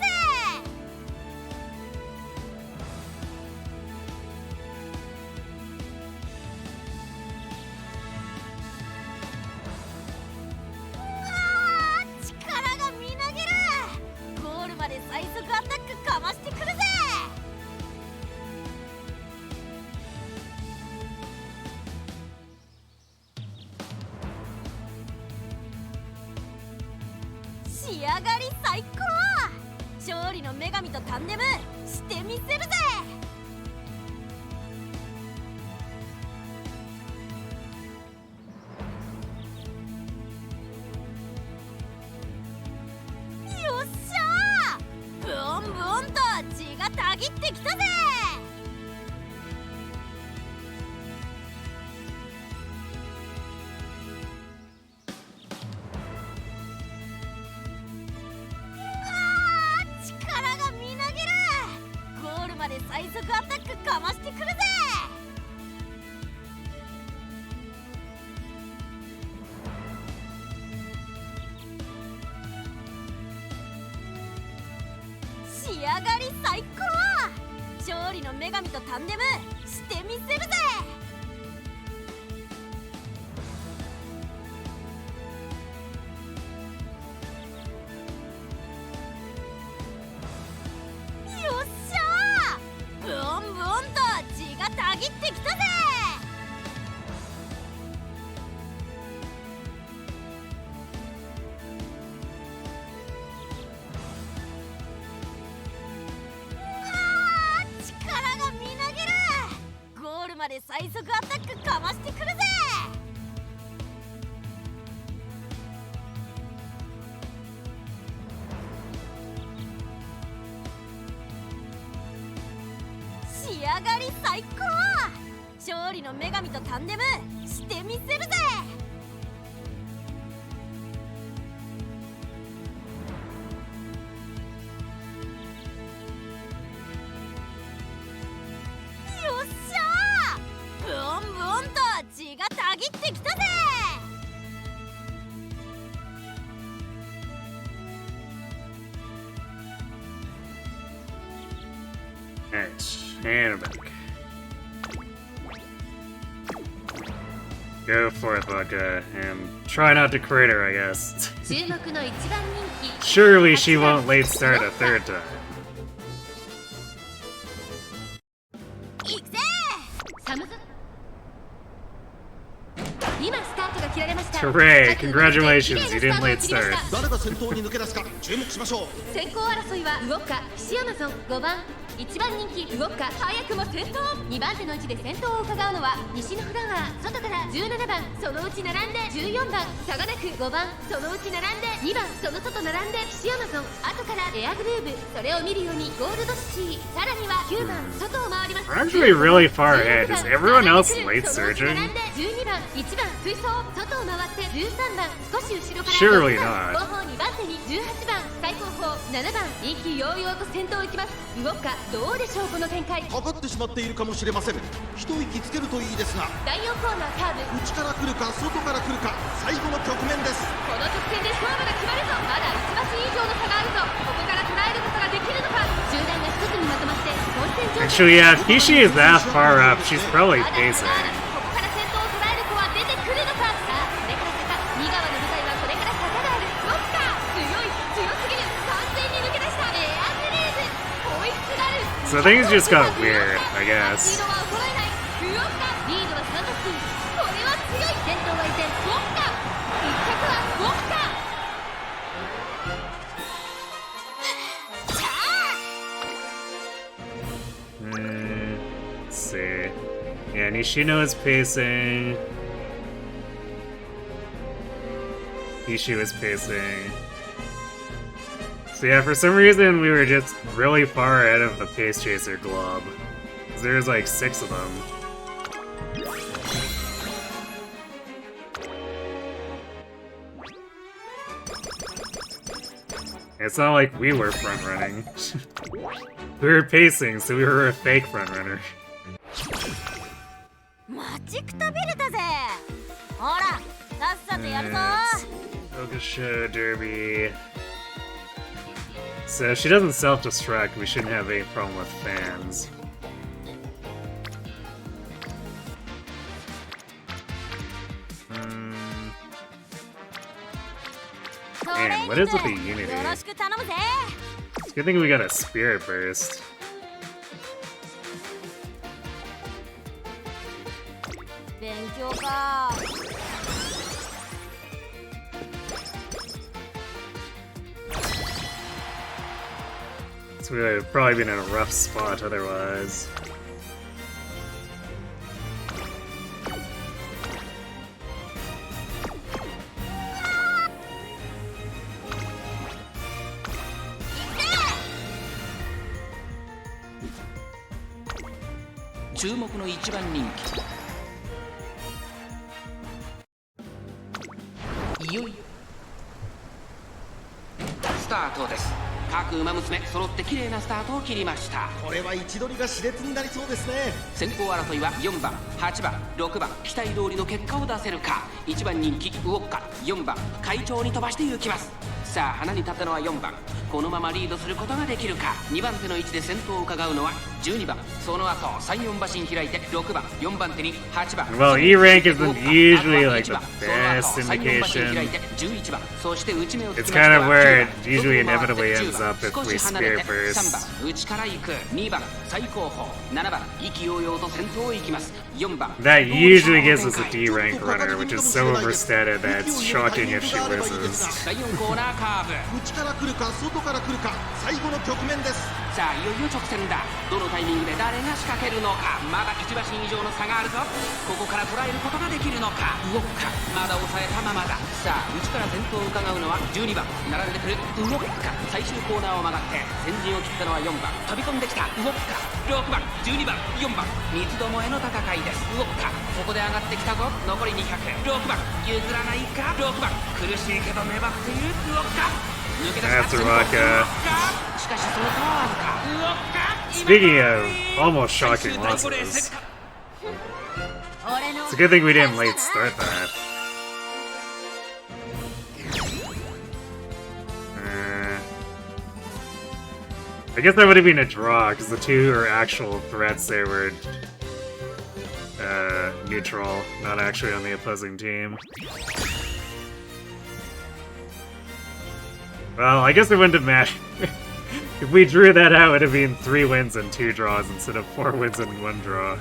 最速アタックかましてくるぜ。仕上がり最高。勝利の女神とタンデムしてみせるぜ。よっしゃー。ブオンブオンと血がたぎってきたぜ。力がみなげる。ゴールまで最速アタックかましてくるぜ。仕上がり最高。勝利の女神とタンデムしてみせるぜ。よっしゃー。ブオンブオンと血がたぎってきたぜ。力がみなげる。ゴールまで最速アタックかましてくるぜ。仕上がり最高。勝利の女神とタンデムしてみせるぜ。よっしゃー。ブオンブオンと血がたぎってきたぜ。Alright, and back. Go for it, Vodka, and try not to crit her, I guess. 注目の一番人気。 Surely she won't late start a third time. いくぜ。サムズ。今スタートが切られました。 Hooray! Congratulations, you didn't late start. 誰が先頭に抜け出すか注目しましょう。先行争いはウォッカ、シアマゾン5番1番人気動くか早くも先頭。2番手の位置で先頭を伺うのは西のフラワー、外から17番、そのうち並んで14番、差がなく5番、そのうち並んで2番、その外並んで岸アマゾン、後からエアグルーブ、それを見るようにゴールドシティ、さらには9番、外を回ります。 We're actually really far ahead. Is everyone else late surging? 12番、1番、追走、外を回って13番、少し後ろから Surely not. 後方2番手に18番、最後方7番、意気揚々と先頭を行きます。動くかどうでしょうこの展開。かかってしまっているかもしれません。一息つけるといいですが。第4コーナーカーブ、内から来るか外から来るか、最後の局面です。この直線で勝負が決まるぞ。まだ1馬身以上の差があるぞ。ここから捉えることができるのか。集団が一つにまとまって混戦状態。 Actually, yeah, if Kishi is that far up, she's probably pacing. ここから先頭を捉える子は出てくるのか。さあこれから坂、2側の舞台はこれから坂がある。ロッカー、強い、強すぎる、完全に抜け出した。エアグレーブ、追いすがる。 So things just got weird, I guess. スピードは衰えない。ロッカー、リードは3馬身。これは強い。先頭は依然ロッカー、1着はロッカー。 Let's see. Yeah, Nishino is pacing. Ishu is pacing. So yeah, for some reason we were just really far ahead of the Pace Chaser glob. 'Cause there's like 6 of them. It's not like we were front running. We were pacing, so we were a fake front runner. 待ちくたびれたぜ。ほら、さっさとやるぞ。 Focus Derby. So if she doesn't self-destruct, we shouldn't have any problem with fans. Man, what is with the Unity? よろしく頼むぜ。 It's a good thing we got a Spirit Burst. 勉強か。 So we would have probably been in a rough spot otherwise. Start. 各馬娘揃って綺麗なスタートを切りました。これは位置取りが熾烈になりそうですね。先行争いは4番、8番、6番、期待通りの結果を出せるか。1番人気ウォッカ、4番会長に飛ばして行きます。さあ花に立ったのは4番、このままリードすることができるか。2番手の位置で先頭を伺うのは12番、その後3、4馬身開いて6番、4番手に8番。 Well, E rank isn't usually like the best indication. 11番、そして内目を It's kind of where it usually inevitably ends up if we Spirit 3 Burst. 番内から行く、2番最後方、7番意気揚々と先頭を行きます。4番 That usually gives us a D rank runner, which is so overstated that it's shocking if she loses. 第4コーナーカーブ。内から来るか外から来るか、最後の局面です。さあいよいよ直線だ。どのタイミングで誰が仕掛けるのか。まだ1馬身以上の差があるぞ。ここから捉えることができるのか。動くか、まだ抑えたままだ。さあ内から先頭を伺うのは12番、並んでくる動くか。最終コーナーを曲がって先陣を切ったのは4番、飛び込んできた動くか。6番、12番、4番、三つどもえの戦いです。動くか、ここで上がってきたぞ。残り200、6番譲らないか。6番苦しいけど粘っている。動くか、抜け出した。 That's a Raka. しかしその差はわずか。動くか。 Speaking of almost shocking losses, it's a good thing we didn't late start that. I guess that would have been a draw, because the two are actual threats there were neutral, not actually on the opposing team. Well, I guess it wouldn't have mattered. If we drew that out, it would have been 3 wins and 2 draws instead of 4 wins and 1 draw.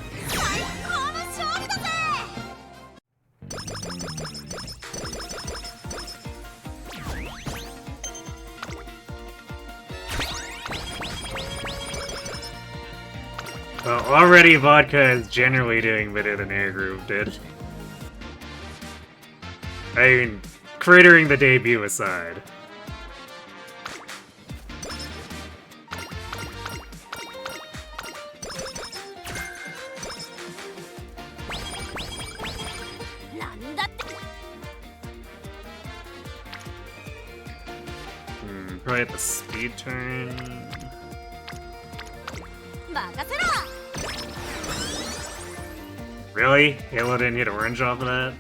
Well, already Vodka is generally doing better than Air Groove did. I mean, cratering the debut aside. Probably at the speed turn. Really? Halo didn't hit orange off of that?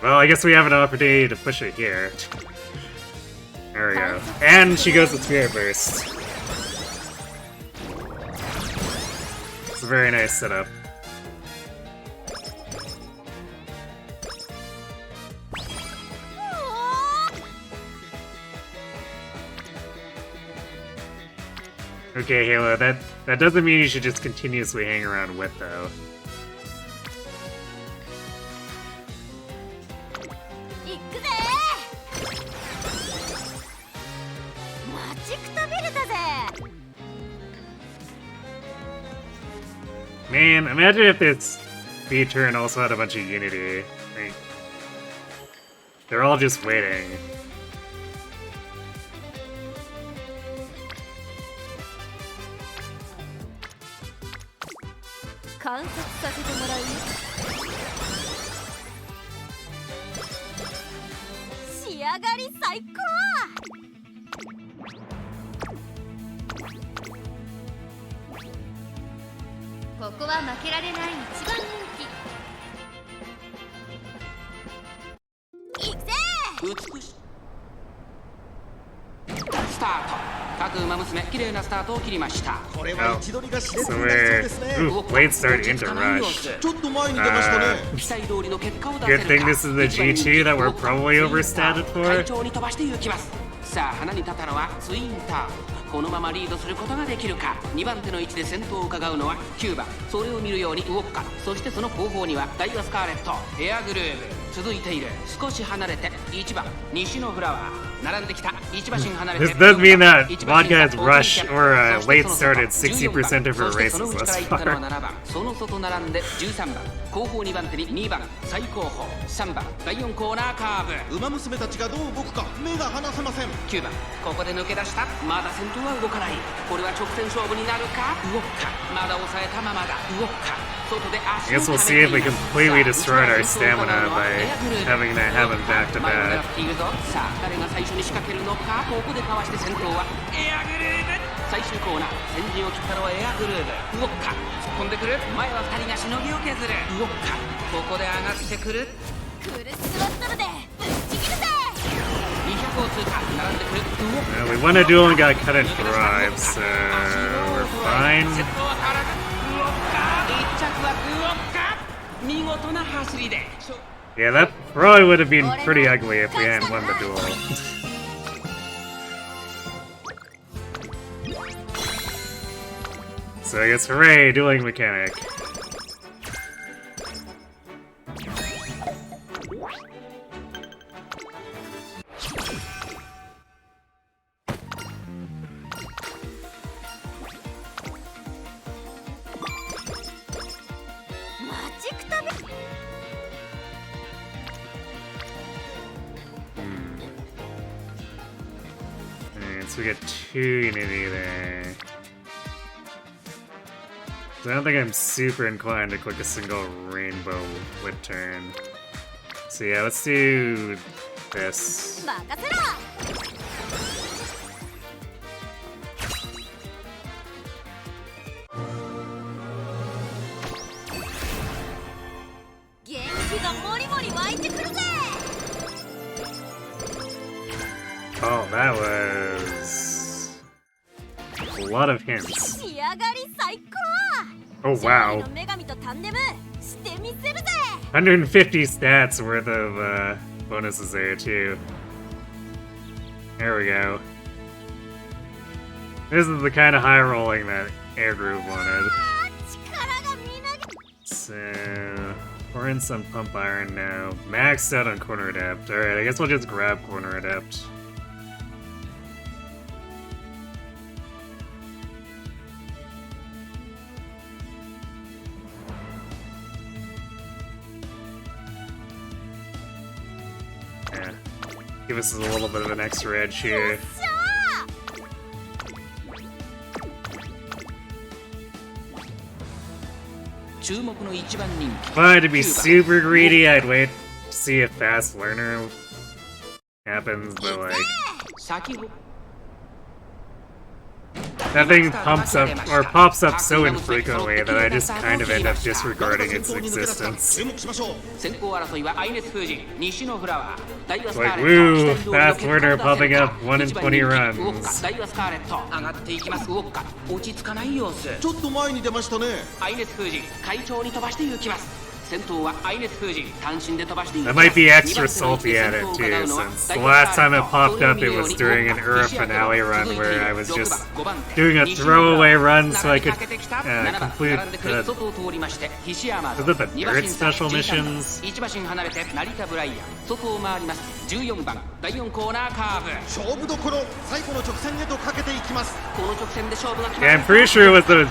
Well, I guess we have an opportunity to push it here. There we go. And she goes with Spirit Burst. It's a very nice setup. Okay, Halo, that doesn't mean you should just continuously hang around with, though. Man, imagine if this speed turn also had a bunch of unity. Like, they're all just waiting.ここは負けられない一番人気。行くぜ美しいスタート。各馬娘綺麗なスタートを切りました。これは位置取りが熾烈 So になりそうですね。 ooh, late start into rush. ちょっと前に出ましたね。期待通りの結果を出せる Good か。 thing this is the G2 that we're probably overstated 快 for. 調に飛ばして行きます。さあ花に立ったのはツインターボ。このままリードすることができるか。2番手の位置で先頭を伺うのは9番。それを見るように動くか。そしてその後方にはダイワスカーレット、エアグルーヴ続いている。少し離れて1番西のフラワー。並んできた1馬身離れて This does mean that Vodka has rush or late started 60% of her races thus far. その外並んで13番。後方2番手に2番最後方3番第4コーナーカーブ。馬娘たちがどう動くか目が離せません。9番ここで抜け出した。まだ先頭は動かない。これは直線勝負になるか。動くか。まだ抑えたままだ。動くか。外で I guess we'll see if we completely destroyed our stamina by having that happen back to back. さあ誰が最初に仕掛けるのか。ここでかわして先頭はエアグルーヴ。最終コーナー先陣を切ったのはエアグルーヴ。動くか。突っ込んでくる。前は2人がしのぎを削る。動くか。ここで上がってくる。フルスロットルでぶっちぎるぜ200を通過。並んでくる。動く。 We won a duel and got cut in 5, so we're fine. 先頭は変わらず。動くか。1着は動くか。見事な走りで。 Yeah, that probably would have been pretty ugly if we hadn't won the duel. So I guess hooray, dueling mechanic. Alright, so we get 2 unity there. So I don't think I'm super inclined to click a single rainbow with turn. So yeah, let's do this. 任せろ元気がもりもり湧いてくるぜ Oh, that was a lot of hints. 仕上がり最高 Oh wow. 女神とタンデムしてみせるぜ 150 stats worth of bonuses there too. There we go. This is the kind of high rolling that Air Groove wanted. So, we're in some Pump Iron now. Maxed out on Corner Adept. Alright, I guess we'll just grab Corner Adept. Yeah. Give us a little bit of an extra edge here. If I had to be super greedy, I'd wait to see if Fast Learner happens, but like... that thing pumps up, or pops up so infrequently that I just kind of end up disregarding its existence. Like, woo, Fast Learner popping up 1 in 20 runs. ちょっと前に出ましたね。That might be extra salty at it too, since the last time it popped up it was during an Ura finale run where I was just doing a throwaway run so I could complete the... is it the third special missions? 勝負どころ、最後の直線へとかけていきます。 Yeah, I'm pretty sure it was the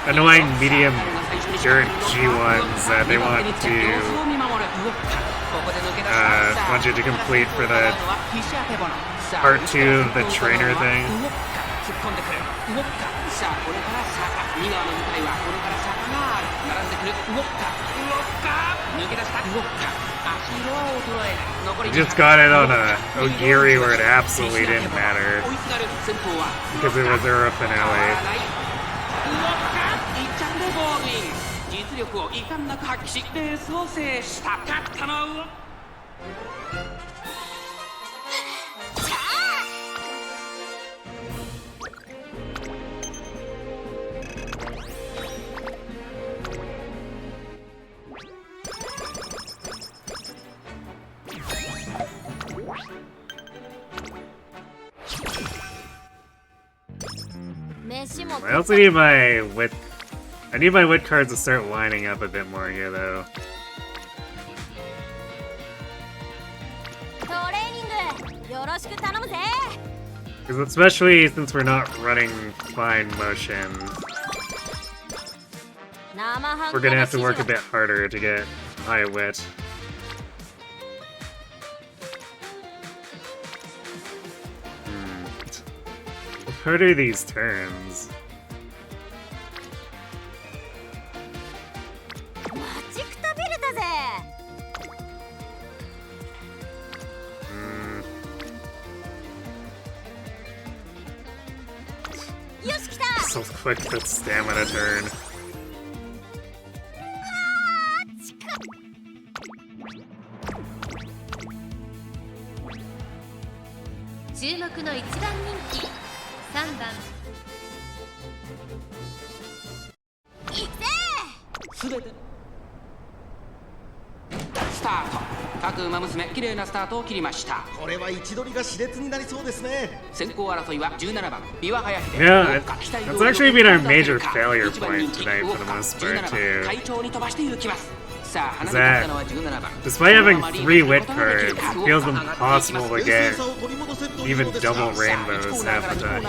annoying medium dirt G1s that they want you to complete for the part 2 of the trainer thing. We just got it on a Ogiri where it absolutely didn't matter because it was Ura finale. 実力を遺憾なく発揮しレースを制した勝ったのは I also need my wit. I need my wit cards to start lining up a bit more here, though. Because especially since we're not running fine motion, we're gonna have to work a bit harder to get high wit. What are these turns? So quick that stamina turn. Umamusume 綺麗なスタートを切りました。これは位置取りが熾烈になりそうですね。先行争いは17番ビワハヤヒデ。Yeah, that's actually been our major failure point tonight for the most part too. Is that despite having 3 wit cards, it feels impossible to get even double rainbows half the time.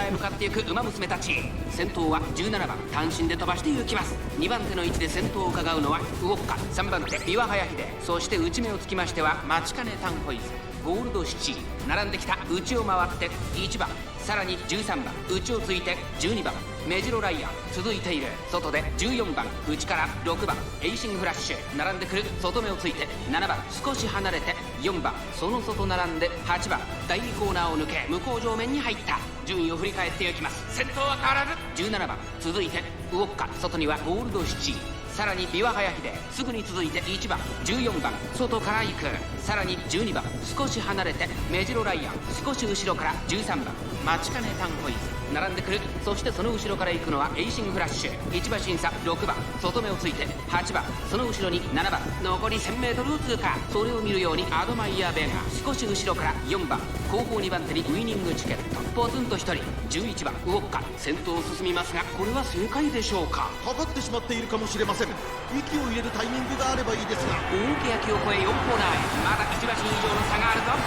先頭は17番単身で飛ばして行きます。2番手の位置で先頭を伺うのはウオッカ、3番手ビワハヤヒデ、そして内目をつきましてはマチカネタンホイズ、ゴールド7時、並んできた内を回って1番、さらに13番、内をついて12番、メジロライアン続いている。外で14番、内から6番、エイシングフラッシュ並んでくる。外目をついて7番、少し離れて4番、その外並んで8番、第2コーナーを抜け向こう上面に入った。順位を振り返っていきます。先頭は変わらず17番、続いてウオッカ、外にはゴールド7、さらにビワハヤヒデ、すぐに続いて1番、14番、外から行く。さらに12番、少し離れてメジロライアン、少し後ろから13番、マチカネタンホイズ。並んでくる。そしてその後ろから行くのはエイシングフラッシュ。1馬審査6番外目をついて8番、その後ろに7番、残り 1000m を通過。それを見るようにアドマイヤーベガ、少し後ろから4番、後方2番手にウイニングチケット。ポツンと1人11番ウォッカ、先頭を進みますが、これは正解でしょうか。かかってしまっているかもしれません。息を入れるタイミングがあればいいですが、大欅を越え4コーナーへ。まだ1馬身以上の差があるぞ。こ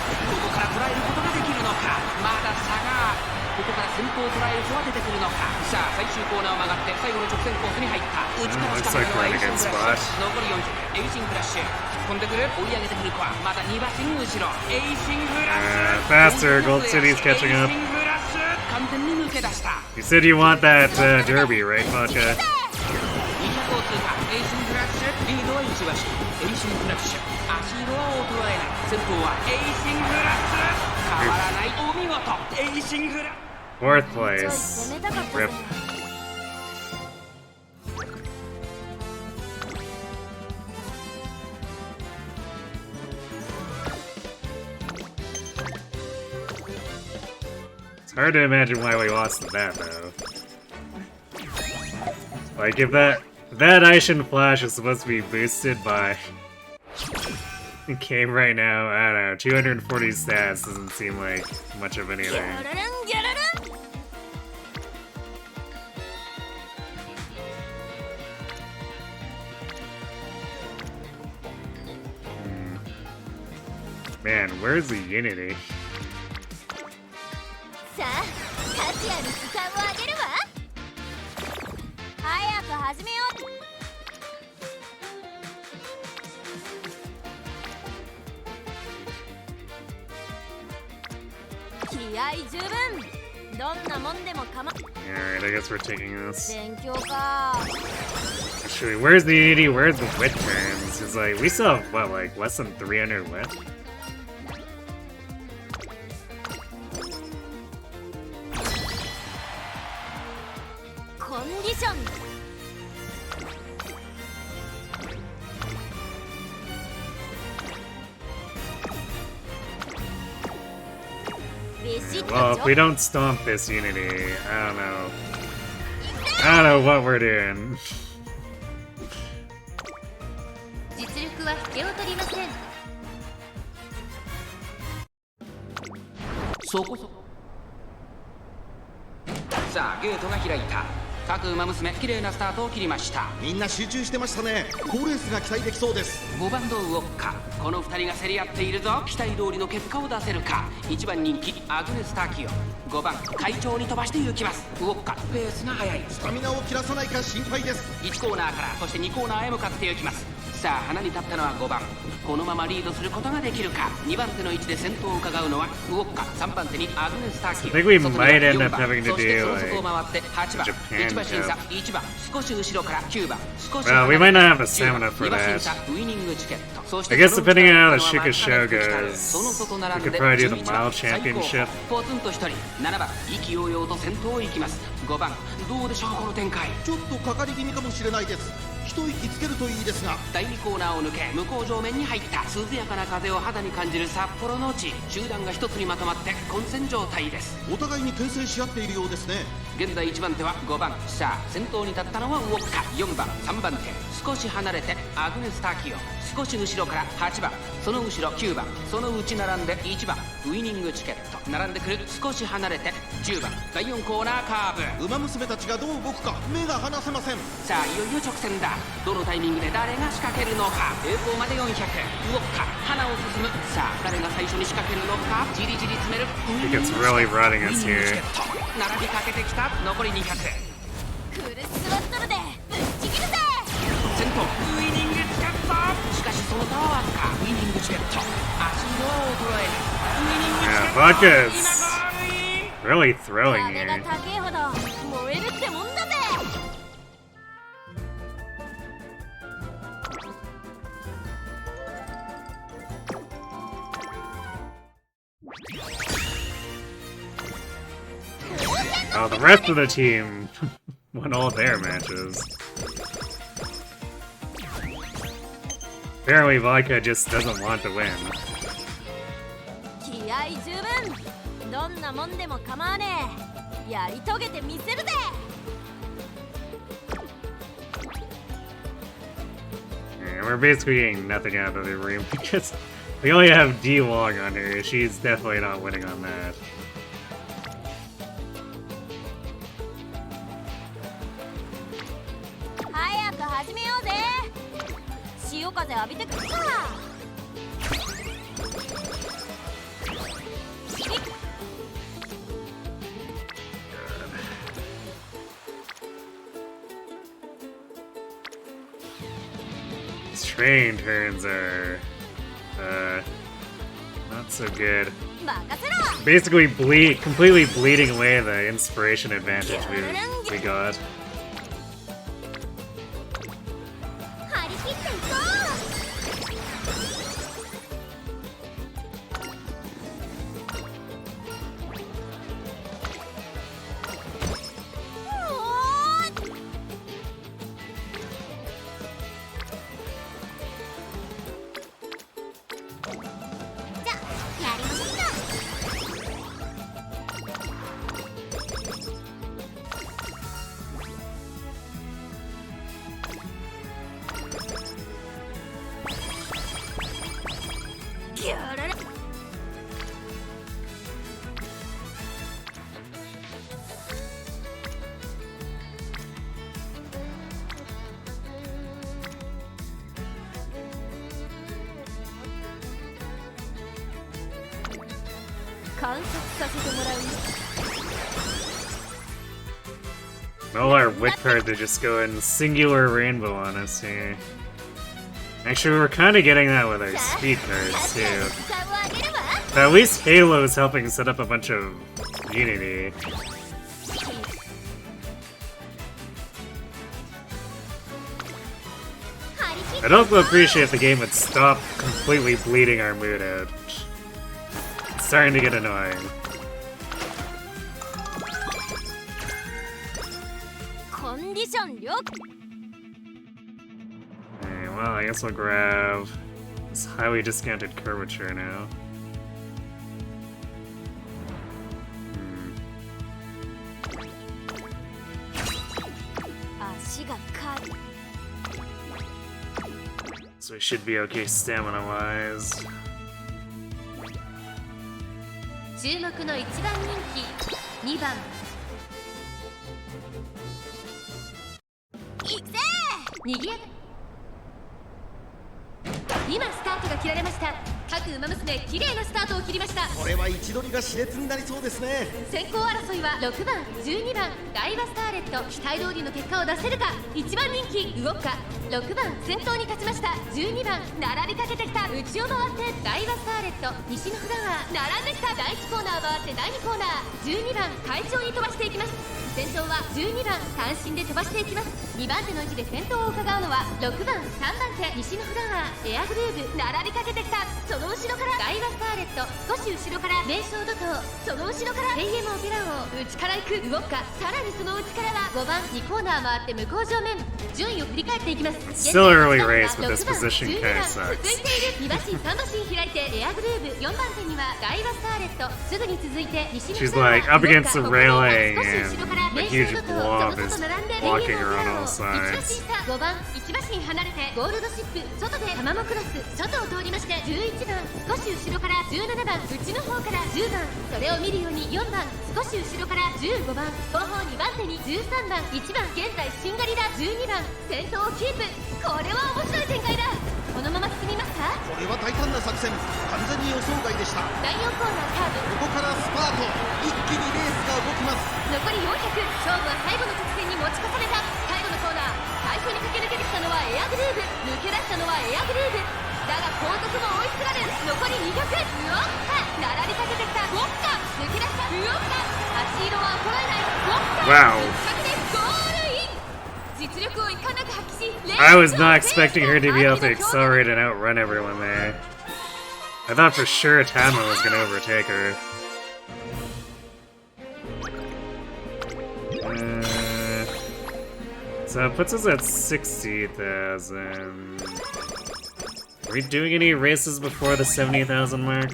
こから捉えることができるのか。まだ差がある。ここから先頭を捉える人は出てくるのか。さあ最終コーナーを曲がって最後の直線コースに入った。内から仕掛けるのはエイシングラッシュ。残り40、エイシングラッシュ突っ込んでくる。追い上げてくる子はまだ2馬身後ろ。エイシングラッシュ Faster, Gold City's catching up. エイシングラッシュ完全に抜け出した。 You said you want that derby, right, Vodka? 200を通過。エイシングラッシュリードは1馬身。エイシングラッシュ足色は衰えない。先頭はエイシングラッシュ変わらない。お見事。エイシングラッシュ Fourth place. Rip. It's hard to imagine why we lost to that though. Like if that Aishin Flash is supposed to be boosted by game right now, I don't know, 240 stats doesn't seem like much of anything. Man, where's the Unity? さあタチアに時間をあげるわ。早く始めよう。気合十分。どんなもんでも構わ。 Alright, I guess we're taking this. 勉強か。 Actually, where's the Unity? Where's the wit turns? It's like, we still have, what, like, less than 300 wit? コンディション。ビシッと Well, if we don't stomp this Unity, I don't know. I don't know what we're doing. 実力は引けを取りません。そこそこ。さあゲートが開いた。各馬娘綺麗なスタートを切りました。みんな集中してましたね。好レースが期待できそうです。5番のウォッカ、この2人が競り合っているぞ。期待通りの結果を出せるか。1番人気アグネス・タキオ、5番会長に飛ばして行きます。ウォッカペースが速い。スタミナを切らさないか心配です。1コーナーからそして2コーナーへ向かって行きます。さあ花に立ったのは5番。このままリードすることができるか。2番手の位置で先頭を伺うのはウォッカ、3番手にアグネス・タキオ、 I think we might end up having to そして do そこ like を回って8番 Japan 1馬審査 Cup. 1番、少し後ろから9番、少し Well, we might not have the stamina for 2馬 that. 審査ウイニングチケット。そして I guess その depending on how the 後ろ Shika show から goes, その外並ん we で could probably do the 11番 Mile 最高 Championship. ポツンと1人7番意気揚々と先頭を行きます。5番どうでしょうこの展開。ちょっとかかり気味かもしれないです。一息つけるといいですが。第2コーナーを抜け向こう上面に入った。涼やかな風を肌に感じる札幌の地。集団が一つにまとまって混戦状態です。お互いに牽制し合っているようですね。現在1番手は5番。さあ先頭に立ったのはウォッカ、4番3番手少し離れてアグネス・タキオ、少し後ろから8番、その後ろ9番、その内並んで1番ウイニングチケット、並んでくる少し離れて10番。第4コーナーカーブ。馬娘たちがどう動くか目が離せません。さあいよいよ直線だ。どのタイミングで誰が仕掛けるのか。栄光まで400。ウォッカ花を進む。さあ誰が最初に仕掛けるのか。じりじり詰める。 I think it's really rotting us ウイニングチケ here. ット並びかけてきた。残り200。クルスワットルでぶっちぎるぜ。先頭ウイニングチケット。しかしその差はわずか。ウイニングチケット足色は衰えない。ウイニングチケッ Yeah, ト Vodka 今 is ゴールイン。 really throwing 壁が here. 高えほど燃えるってもんだぜ。Oh, the rest of the team won all their matches. Apparently Vodka just doesn't want to win. 気合十分。どんなもんでも構わねえ。やり遂げてみせるぜ。 Yeah, we're basically getting nothing out of the room because we only have D Wong on her. She's definitely not winning on that. 早く始めようぜ。潮風浴びてくるか。 Train turns are not so good. 任せろ。 Basically completely bleeding away the inspiration advantage we got. 張り切っていこう。じゃあやりましょうか。 観察させてもらう。 All our wit cards are just going singular rainbow on us here. Actually, we're kind of getting that with our speed cards too. But at least Halo is helping set up a bunch of unity. I'd also appreciate if the game would stop completely bleeding our mood out. It's starting to get annoying. Okay, well, I guess we'll grab this highly discounted curvature now. So we should be okay stamina-wise. 注目の1番人気2番にぎやか。今スタートが切られました。各馬娘綺麗なスタートを切りました。これは位置取りが熾烈になりそうですね。先行争いは6番12番ダイワスターレット。期待通りの結果を出せるか。1番人気動くか。6番先頭に立ちました。12番並びかけてきた。内を回ってダイワスターレット。西のフラワー並んできた。第1コーナー回って第2コーナー。12番快調に飛ばしていきます。先頭は12番単身で飛ばしていきます。2番手の位置で先頭を伺うのは6番3番手西のフラワーエアグルーヴ並びかけてきた。その後ろからダイワスターレット。少し後ろから名将怒涛。その後ろからヘイエモーゲラ王内から行く動くか。さらにその内からは5番2コーナー回って向こう正面。順位を振り返っていきます。 Still early race, but this position kind of 続 sucks. いている2馬身3馬身開いてエアグルーヴ。4番手にはダイワスターレット。すぐに続いて西の She's フラワー like up against the railing 少し後ろから and a huge blob is blocking her on all sides. 5番1馬身離れてゴールドシップ外でタマモクロス外を通りまして11番少し後ろから17番内の方から10番それを見るように4番少し後ろから15番後方2番手に13番1番現在シンガリラ12番先頭をキープ。これは面白い展開だ。このまま進みますか。これは大胆な作戦、完全に予想外でした。第4コーナーカーブ。ここからスパート、一気にレースが動きます。残り400。勝負は最後の直線に持ち越された。最後のコーナー最初に駆け抜けてきたのはエアグルーヴ。抜け出したのはエアグルーヴだが後続も追いすがる。残り200。うおっか並びかけてきた。ウォッカ抜け出した。うおっか足色は衰えない。ウォッカ Wow. ぶっかけてゴールイン。実力をいかなく発揮し I was not expecting her to be able to accelerate and outrun everyone there. I thought for sure Tama was going to overtake her. So it puts us at 60,000. Are we doing any races before the 70,000 mark?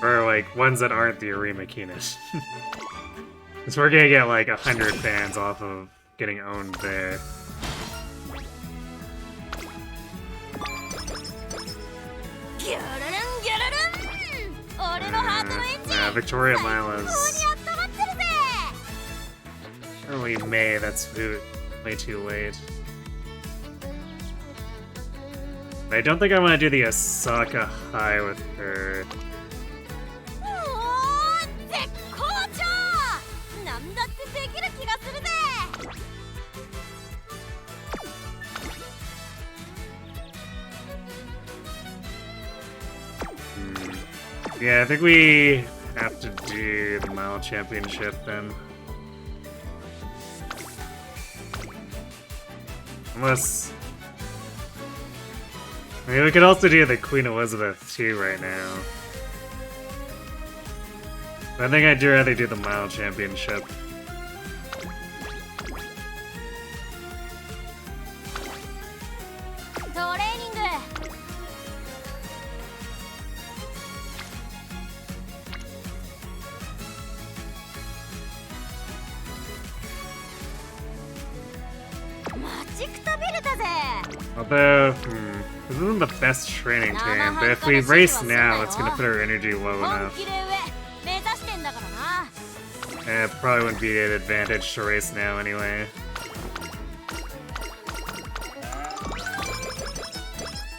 Or like ones that aren't the Arima Keenan. Because we're gonna get like 100 fans off of getting owned there. Victoria Mila's early May, that's way too late. I don't think I want to do the Osaka High with her. Yeah, I think we have to do the Mile Championship then. Unless... I mean, we could also do the Queen Elizabeth too right now. But I think I'd rather do the Mile Championship. Although, this isn't the best training team, but if we race now, it's gonna put our energy low enough. It probably wouldn't be an advantage to race now anyway.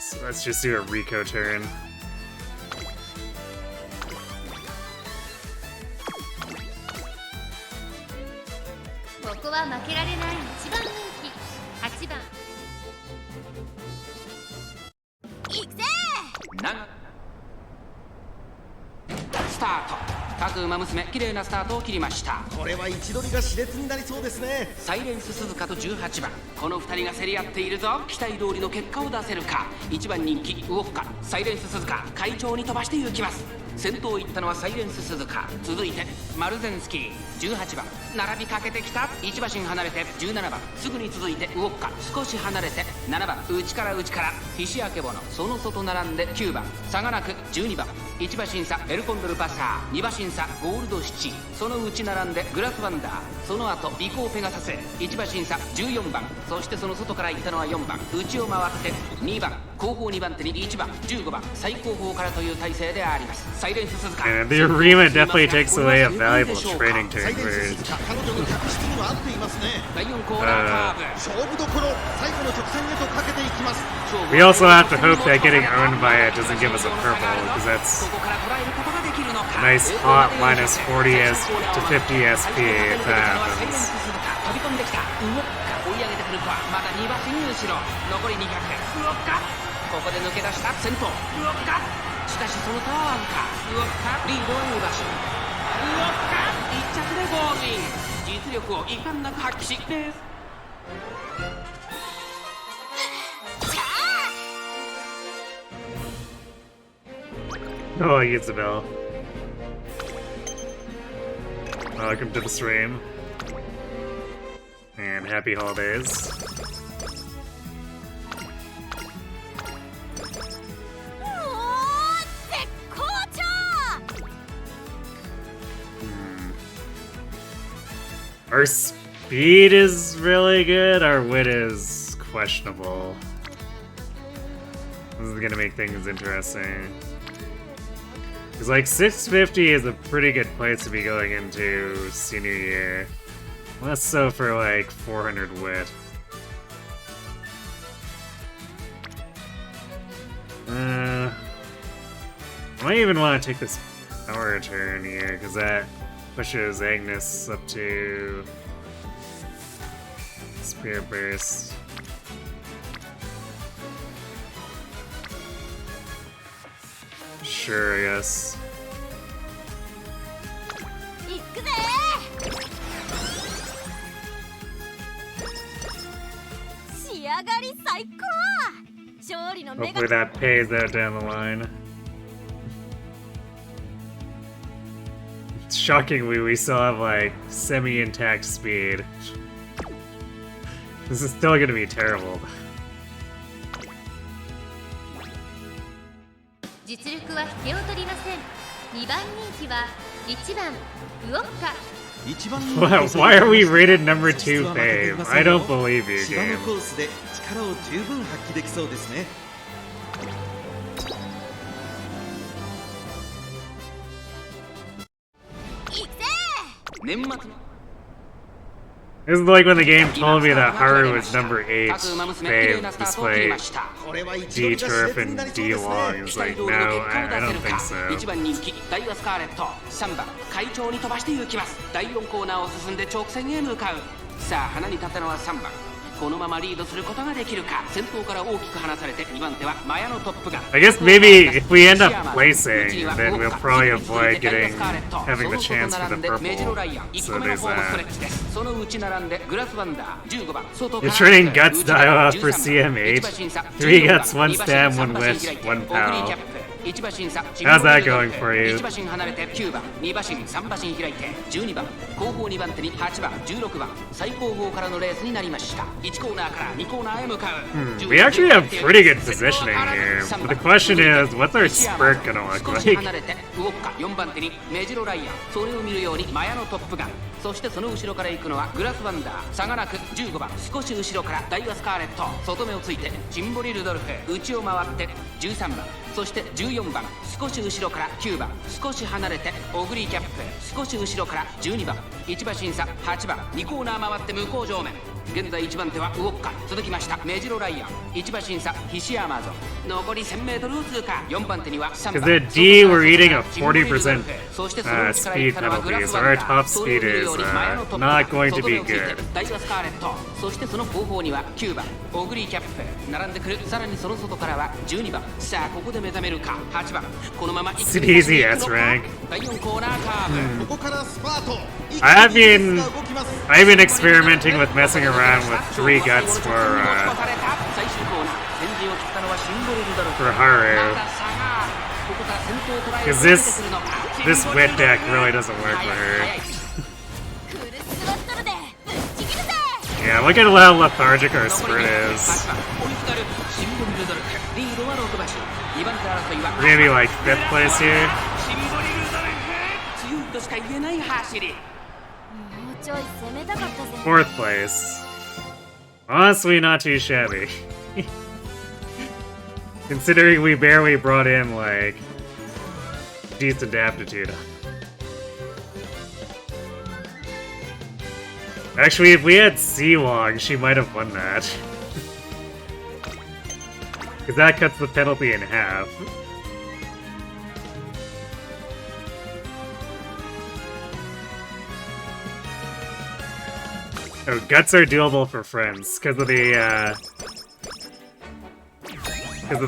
So let's just do a Rico turn. Umamusume 綺麗なスタートを切りました。これは位置取りが熾烈になりそうですね。サイレンス鈴鹿と18番、この2人が競り合っているぞ。期待通りの結果を出せるか。1番人気ウォッカ、サイレンス鈴鹿、快調に飛ばして行きます。先頭行ったのはサイレンス鈴鹿、続いてマルゼンスキー18番、並びかけてきた。1馬身離れて17番、すぐに続いてウォッカ、少し離れて7番、内からフィシアケボノ、その外並んで9番、差がなく12番、1馬身差エルコンドルパサー、2馬身差ゴールドシチ、その内並んでグラスワンダー、その後リコーペガサス、1馬身差14番、そしてその外から行ったのは4番、内を回って2番、後方2番手に1番、15番、最後方からという体勢であります。サイレンス鈴鹿。And the Arima definitely takes away a valuable training turn for We also have to hope that getting owned by it doesn't give us a purple, because that's a nice hot minus 40 to 50 SP if that happens. ここで抜け出した先頭ウォッカ、しかしそのターンかウォッカ、リードは2馬身ウォッカ、1着でゴールイン、実力を遺憾なく発揮しです。Oh, Isabel. Welcome to the stream. And happy holidays. Our speed is really good, our wit is questionable. This is gonna make things interesting. Because like 650 is a pretty good place to be going into senior year. Less so for like 400 wit. I might even want to take this power turn here, because that pushes Agnes up to Spear Burst. Sure, I guess. Hopefully that pays out down the line. Shockingly, we still have like semi-intact speed. This is still gonna be terrible. 実力は引けを取りません。2番人気は1番ウオッカ。 Wow, why are we rated number 2 fame? I don't believe you, 芝の game. コースで力を十分発揮できそうですね。年末 This is like when the game told me that Haru was number 8 fame, despite これは一 D 度が turf 熾烈に and なり D そう long. です It's ね。 like, no, I don't think so. 1番人気ダイワスカーレット、3番会長に飛ばして行きます。第4コーナーを進んで直線へ向かう。さあ花に立ったのは3番。このままリードすることができるか。先頭から大きく離されて2番手はマヤのトップガン。 I guess maybe if we end up placing, then we'll probably avoid having the chance for the purple. So there's that. そのうち並んでグラスワンダー15番。 You're trading guts dial out for CMH. 3 guts, 1 stam, 1 witch, 1 pal. How's that going for you? 1馬身離れて9番、2馬身、3馬身開いて12番、後方2番手に8番、16番、最後方からのレースになりました。1コーナーから2コーナーへ向かう。We actually have pretty good positioning here, but the question is, what's our spurt gonna look 少し like? 離れてウォッカ4番手にメジロライアン、それを見るようにマヤのトップガン、そしてその後ろから行くのはグラスワンダー、差がなく15番、少し後ろからダイワスカーレット、外目をついてチンボリルドルフ、内を回って13番、そして14番、少し後ろから9番、少し離れてオグリーキャップ、少し後ろから12番、1馬審査8番、2コーナー回って向こう上面。現在1番手はウォッカ、続きましたメジロライアン、1馬審査ヒシアマゾ、残り 1000m を通過。4番手には3番、 Because at D we're eating a 40% speed penalty, so our top speed is not going to be good. ダイワスカーレット、そしてその後方には9番オグリーキャップ、並んでくる。さらにその外からは12番、さあここで目覚めるか。8番、このまま It's an easy S rank. 第4コーナーカーブ。ここからスパート。 I've been experimenting with messing around with 3 guts for Haru. Because this wet deck really doesn't work for her. Yeah, look at how lethargic our sprint is. We're gonna be like 5th place here. 強いとしか言えない走り。もうちょい攻めたかったぜ。 4th place. Honestly, not too shabby. Considering we barely brought in, like, decent aptitude. Actually, if we had C-Long, she might have won that. Because that cuts the penalty in half. Oh, guts are doable for friends because of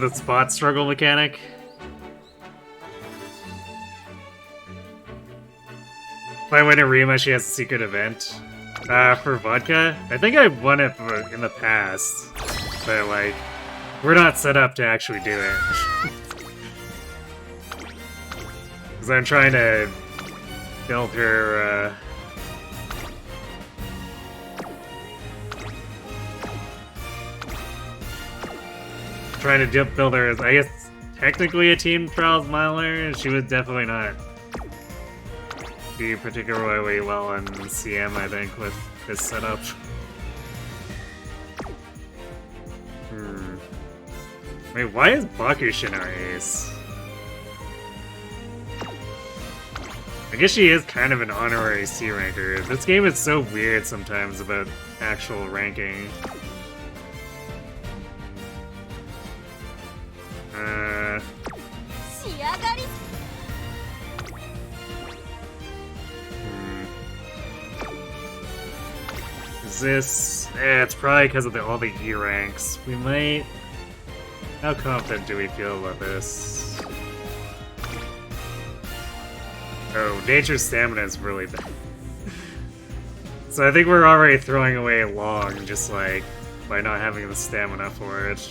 the spot struggle mechanic. If I win a Rima, she has a secret event. For vodka, I think I won it in the past, but like, we're not set up to actually do it. Because I'm trying to build her. Trying to build her as, I guess, technically a Team Trials miler. She would definitely not do particularly well on CM, I think, with this setup. Wait, why is Bakushin our ace? I guess she is kind of an honorary C ranker. This game is so weird sometimes about actual ranking. Is this? It's probably because of all the E ranks. We might. How confident do we feel about this? Oh, nature's stamina is really bad. So I think we're already throwing away long, just like by not having the stamina for it.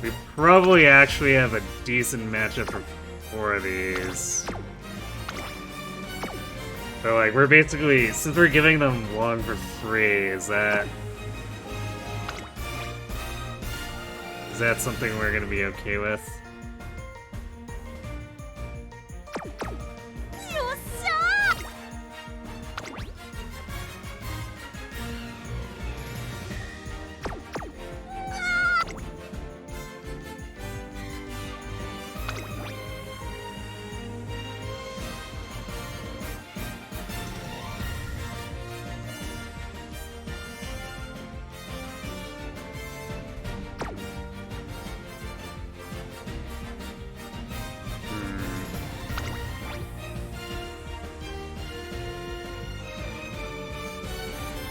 We probably actually have a decent matchup for 4 of these. So like, we're basically, since we're giving them long for free, is that... Is that something we're gonna be okay with?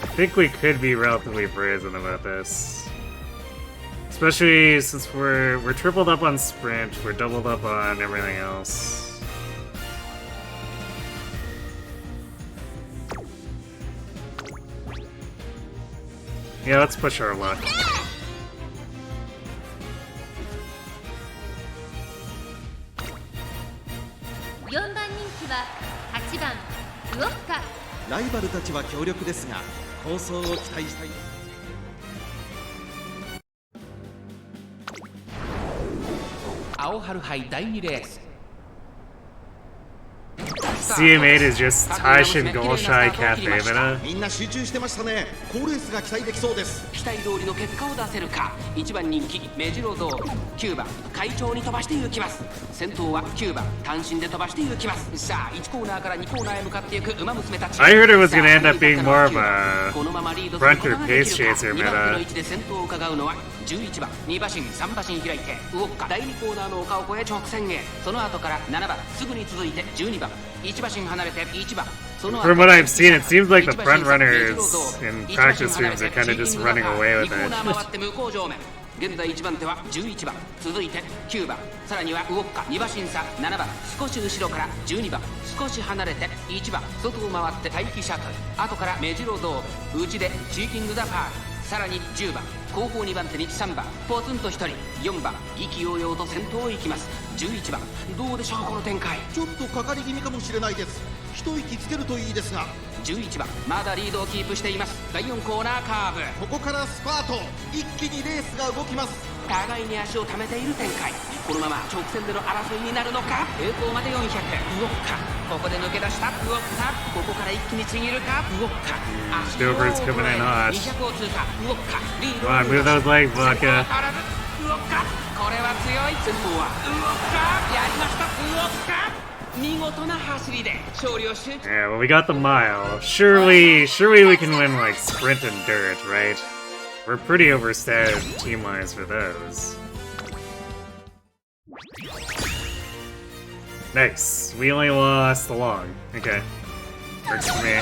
I think we could be relatively brazen about this. Especially since we're tripled up on sprint, we're doubled up on everything else. Yeah, let's push our luck. 4番人気は8番ウォッカ。ライバルたちは強力ですが、構想を期待したい。青春杯第2レース。 CM8 is just Taishin Golshai Cafe meta. みんな集中してましたね。好レースが期待できそうです。期待通りの結果を出せるか。1番人気メジロゾー9番会長に飛ばして行きます。先頭は9番単身で飛ばして行きます。さあ1コーナーから2コーナーへ向かっていく馬娘たち。 I heard it was gonna end up being more of a front through pace chaser 2番手の位 meta. 置で先頭を伺うのは11番2馬身3馬身開いてウォッカ第2コーナーの丘を越え直線へ。その後から7番すぐに続いて12番1馬身離れて1番。 From what I've seen, it seems like the front runners in practice rooms are kind of just running away with it. 現在1番手は11番続いて9番さらにはウォッカ2馬身差7番少し後ろから12番少し離れて1番外を回って待機シャトル後からメジロドーム内でチーキング・ザ・パールさらに10番後方2番手に3番ポツンと1人4番意気揚々と先頭を行きます11番どうでしょうこの展開ちょっとかかり気味かもしれないです。一息つけるといいですが。11番まだリードをキープしています。第4コーナーカーブここからスパート。一気にレースが動きます。互いに足を溜めている展開。このまま直線での争いになるのか。平行まで400ウォッカここで抜け出したウォッカここから一気にちぎるかウォッカ足をStover's coming in hot. 200を通過ウォッカリード Come on, move those legs, Vodka. ウォッカこれは強い。先頭はウォッカやりましたウォッカ見事な走りで勝利を集中。 Yeah, well, we got the mile. Surely we can win like sprint and dirt, right? We're pretty overstated team-wise for those. Nice. We only lost the long. Okay. Works for me.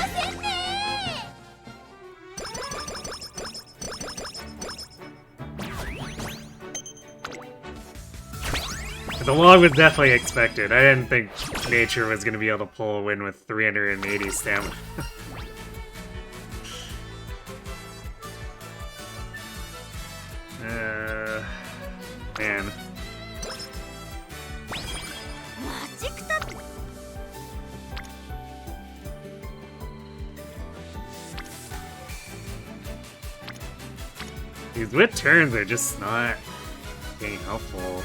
The long was definitely expected. I didn't think Nature was going to be able to pull a win with 380 stamina. Man. These whip turns are just not being helpful.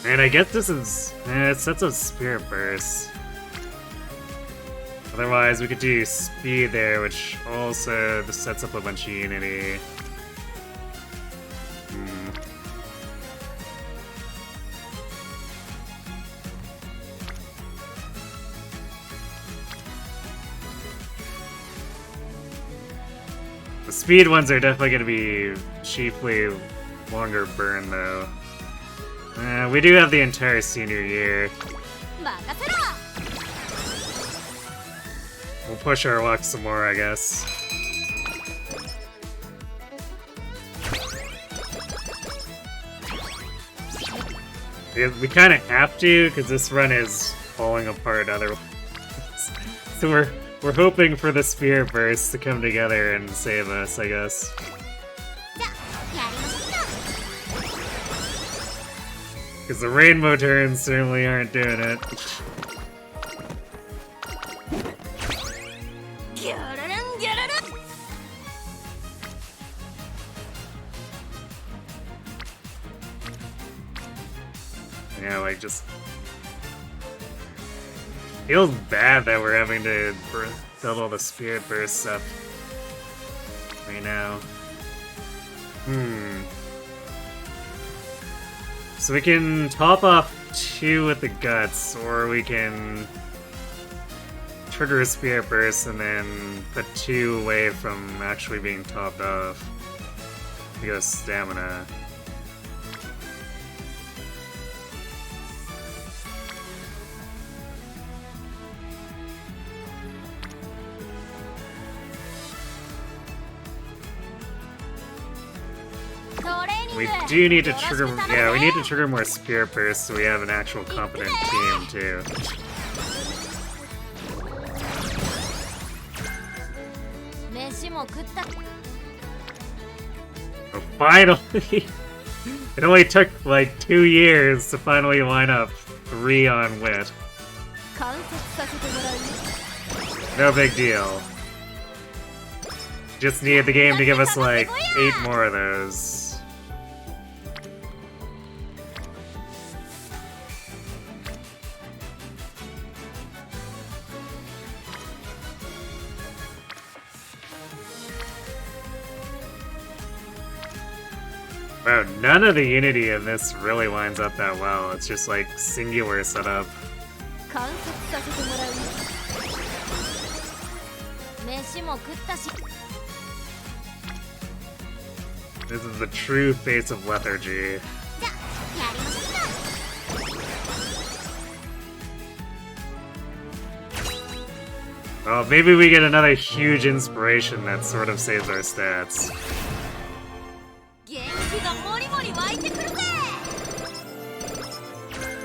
And I guess this is... it sets up Spirit Burst. Otherwise, we could do Speed there, which also just sets up a bunch of Unity. The Speed ones are definitely going to be chiefly longer burn, though. We do have the entire senior year. We'll push our luck some more, I guess. We kind of have to, because this run is falling apart otherwise. So we're hoping for the Spirit Burst to come together and save us, I guess. Because the rainbow turns certainly aren't doing it. Yeah, like just feels bad that we're having to build all the spirit burst stuff right now. So we can top off 2 with the guts, or we can trigger a spirit burst and then put 2 away from actually being topped off. Because stamina. We do need to trigger, yeah, we need to trigger more spirit bursts so we have an actual competent team too. Oh, finally! It only took like 2 years to finally line up 3 on wit. No big deal. Just need the game to give us like 8 more of those. Wow, none of the unity in this really lines up that well. It's just like singular setup. This is the true face of lethargy. Well, maybe we get another huge inspiration that sort of saves our stats.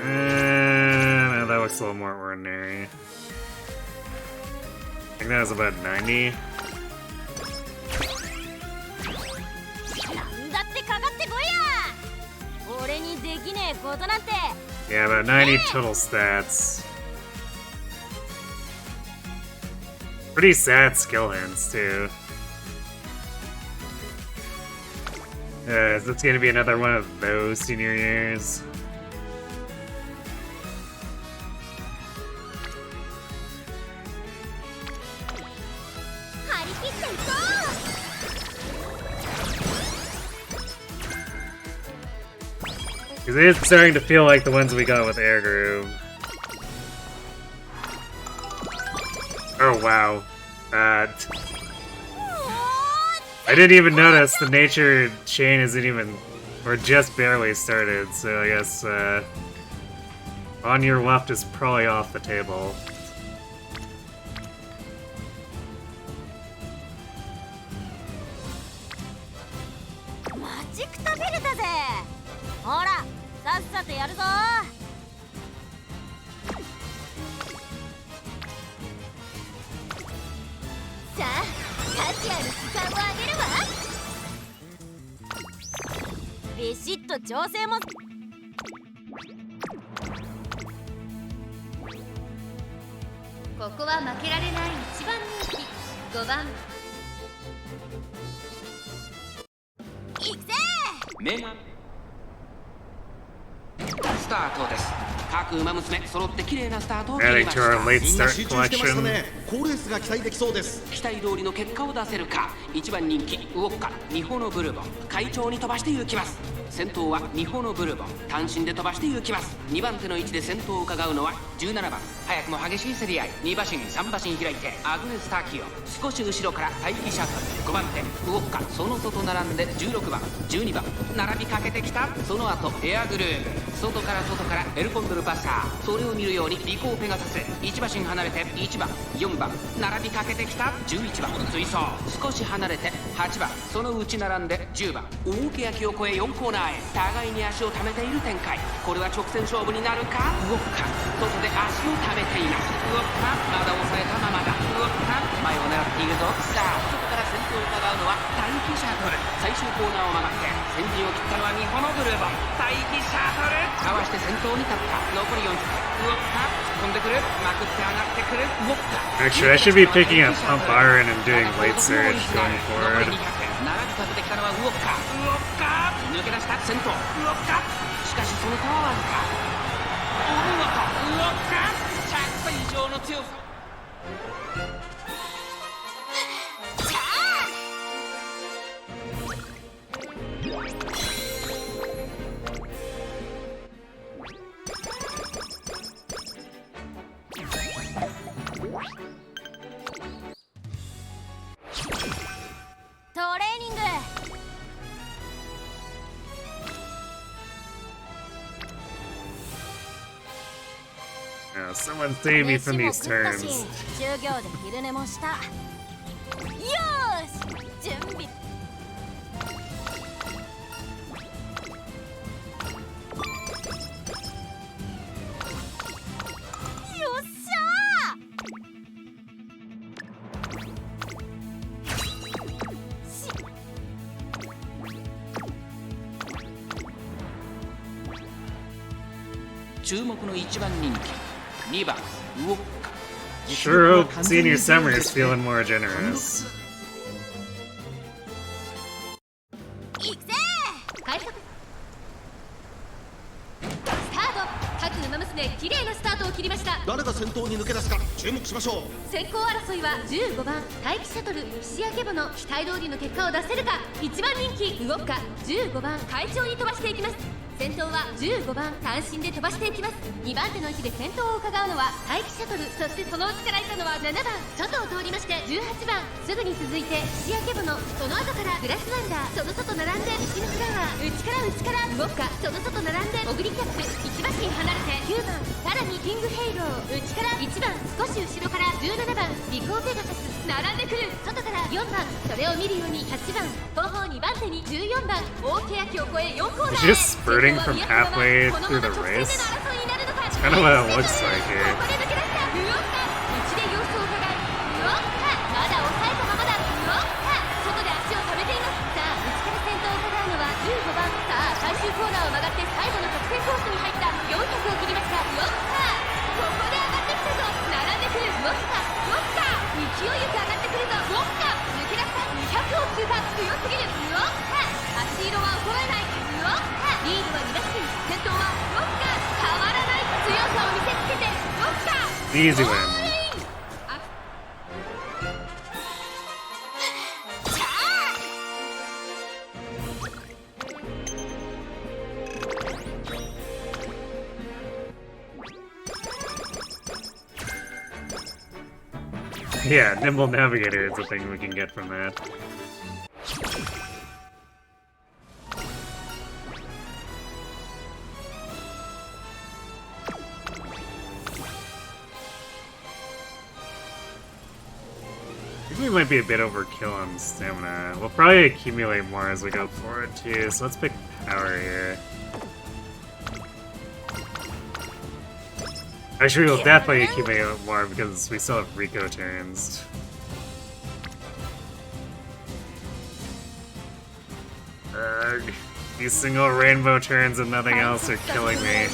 No, that looks a little more ordinary. I think that was about 90. Yeah, about 90 total stats. Pretty sad skill hints, too. Is this gonna be another one of those senior years? Because it is starting to feel like the ones we got with Air Groove. Oh wow. I didn't even notice the nature chain isn't even, or just barely started, so I guess on your left is probably off the table.ここは負けられない一番人気5番行くぜメガスタートです。各馬娘揃って綺麗なスタートを切りました。Adding to our late みんな start 集中してました collection. ね。好レースが期待できそうです。期待通りの結果を出せるか。1番人気ウォッカニホのブルボン快調に飛ばして行きます。先頭はニホのブルボン単身で飛ばして行きます。2番手の位置で先頭を伺うのは17番早くも激しい競り合い2馬身3馬身開いてアグネスターキオ少し後ろから待機シャトル5番手ウォッカその外並んで16番12番並びかけてきたその後エアグルーヴ外からエルコンドルバッサーそれを見るようにリコーペガサス1馬身離れて1番4番並びかけてきた11番追走少し離れて8番その内並んで10番大欅を越え4コーナーへ互いに足を溜めている展開これは直線勝負になるかウォッカ外で足を溜めていますウォッカまだ押さえたままだウォッカ前を狙っているぞさあ外から先頭を伺うのは待機シャトル最終コーナーを曲がって先陣を切ったのはニホのブルボン待機シャトルかわして先頭に立った残り40ウォッカ突っ込んでくるまくって上がってくるウォッカ Actually, I should be picking up Pump Iron and doing late surge going forward. 並びかけてきたのはウォッカ抜け出した先頭ウォッカしかしその差はわずか。お見事。うわっ100倍以上の強さ。トレーニング。Now, someone save me from these turns. 授業で昼寝もした。よーし、準備。よっしゃ注目の1番人気2番ウォッカ。 Sure hope Senior Summer is feeling more generous. 行くぜー。快速。スタート。各ウマ娘綺麗なスタートを切りました。誰が先頭に抜け出すか注目しましょう。先行争いは15番待機シャトル菱焼けぼの期待通りの結果を出せるか。1番人気ウォッカ15番快調に飛ばしていきます。先頭は15番単身で飛ばしていきます。2番手の位置で先頭を伺うのは待機シャトル。そしてその内からいたのは7番外を通りまして18番すぐに続いて菱焼けぼの。その後からグラスワンダー。その外並んで石のフラワー。内からウォッカ。その外並んでオグリキャップ。1馬身離れて9番さらにキングヘイロー。内から1番少し後ろから17番リコーペガサス並んでくる。外から4番それを見るように8番後方2番手に14番大欅を越え4コーナーへ。 Just spurting from halfway through the race? It's kind of what it looks like here. ここで抜け出したウォッカ。内で様子を伺いウォッカまだ抑えたままだ。ウォッカ外で足を止めています。さあ内から先頭を伺うのは15番。さあ最終コーナーを曲がって最後の直線コースに入った400を切りました。ウォッカここで上がってきたぞ。並んでくるウォッカ勢いよく上がってくるぞ。ウォッカ抜け出した200を通過。強すぎるウォッカ足色は衰えない。ウォッカリードは2馬身。先頭はウォッカ変わらない強さを見せつけてウォッカ Easy win. あ Yeah, Nimble Navigator is the thing we can get from that. I think we might be a bit overkill on stamina. We'll probably accumulate more as we go forward too, so let's pick power here. Actually, we'll definitely accumulate more because we still have Rico turns. Ugh, these single rainbow turns and nothing else are killing me.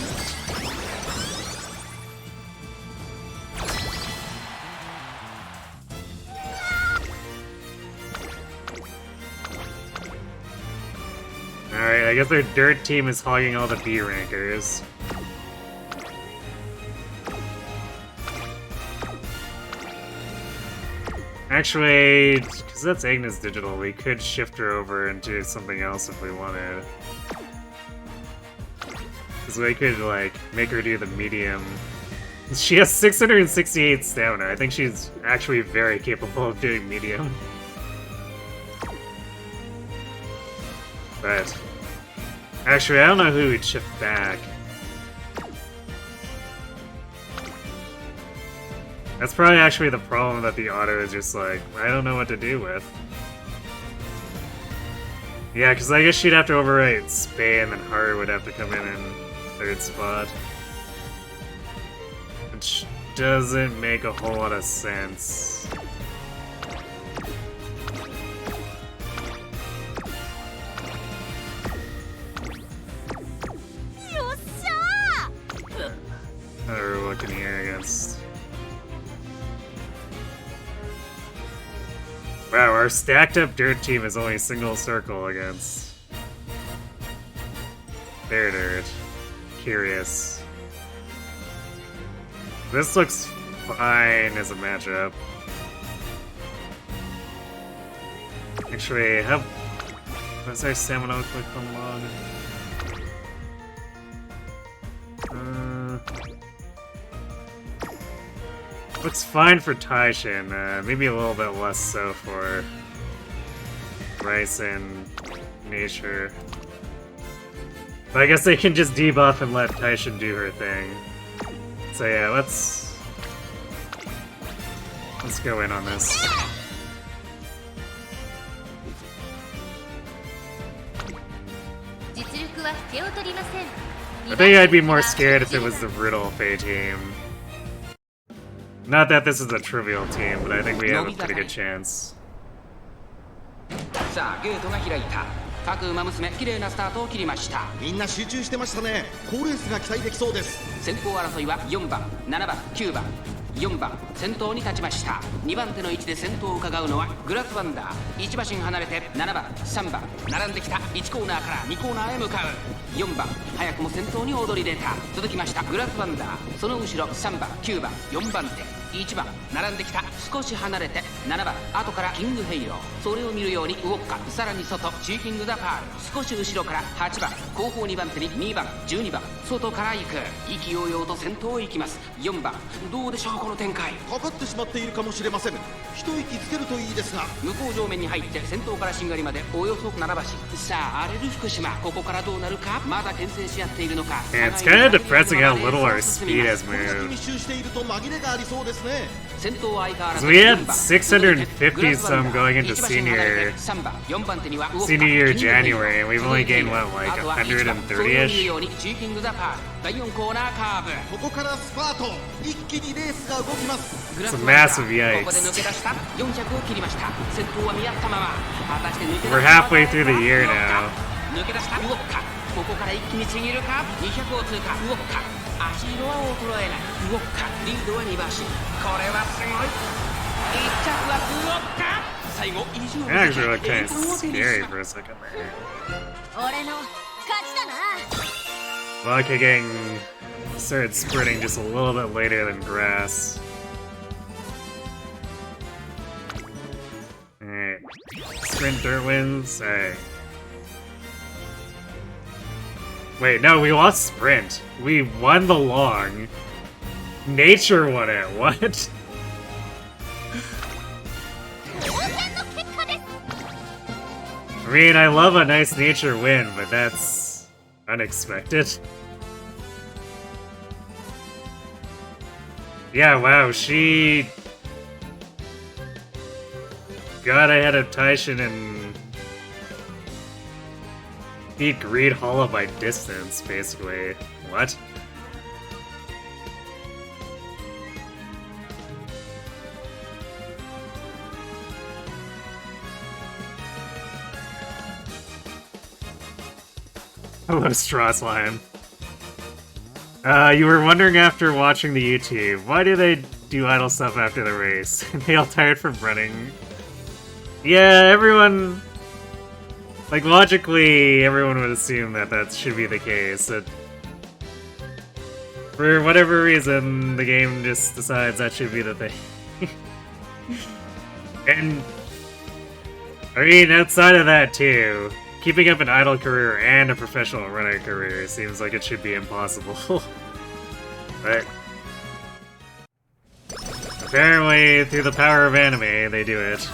Alright, I guess their dirt team is hogging all the B rankers. Actually, because that's Agnes Digital, we could shift her over into something else if we wanted. Because we could, like, make her do the medium. She has 668 stamina. I think she's actually very capable of doing medium. But actually, I don't know who we'd shift back. That's probably actually the problem that the auto is just like, I don't know what to do with. Yeah, because I guess she'd have to overwrite Spay and then Haru would have to come in third spot. Which doesn't make a whole lot of sense. What are we looking here against? Wow, our stacked up dirt team is only single circle against their dirt. curious. This looks fine as a matchup. Actually, was our stamina quick unlock? Looks fine for Tactician, maybe a little bit less so for Rice and Nature. But I guess they can just debuff and let Tactician do her thing. So yeah, let's go in on this. I think I'd be more scared if it was the Brutal Fey team. Not that this is a trivial team, but I think we have a pretty good chance. さあゲートが開いた。各馬娘綺麗なスタートを切りました。みんな集中してましたね。好レースが期待できそうです。先行争いは4番、7番、9番。4番先頭に立ちました。2番手の位置で先頭を伺うのはグラスワンダー。1馬身離れて7番、3番並んできた。1コーナーから2コーナーへ向かう。4番早くも先頭に躍り出た。続きましたグラスワンダー。その後ろ3番、9番、4番手。1番並んできた。少し離れて7番後からキングヘイロー。それを見るようにウォッカ。さらに外チーキングザパール。少し後ろから8番後方2番手に2番12番外から行く。意気揚々と先頭へ行きます。4番どうでしょうこの展開。かかってしまっているかもしれません。一息つけるといいですが。向こう上面に入って先頭からしんがりまでおよそ7馬身。さあ荒れる福島ここからどうなるか。まだ牽制し合っているのか。Yeah, it's kind of depressing how little our speed has moved. 密集していると紛れがありそうですね。 So we had 650 some going into senior year January, and we've only gained what, like 130-ish? ここからスパート。一気にレースが動きます。 It's a massive yikes. We're halfway through the year now. ここから一気にちぎるか。200を通過。ウォッカ足色は衰えない。ウォッカリードは2馬身。これはすごい。1着はウォッカ。最後意地を見せて Actually looked kind of scary for a second there. 俺の勝ちだな。 Vodka getting started sprinting just a little bit later than Grass. Alright. Sprint dirt wins. Alright. Wait, no, we lost sprint. We won the long. Nature won it. What? I mean, I love a nice nature win, but that's unexpected. Yeah, wow, she got ahead of Tactician and beat Greed Hollow by distance, basically. What? Hello, Straw Slime. You were wondering after watching the YouTube, why do they do idle stuff after the race? They all tired from running? Yeah, everyone... Like, logically, everyone would assume that that should be the case. That for whatever reason, the game just decides that should be the thing. And, I mean, outside of that, too, keeping up an idle career and a professional runner career seems like it should be impossible. But apparently, through the power of anime, they do it.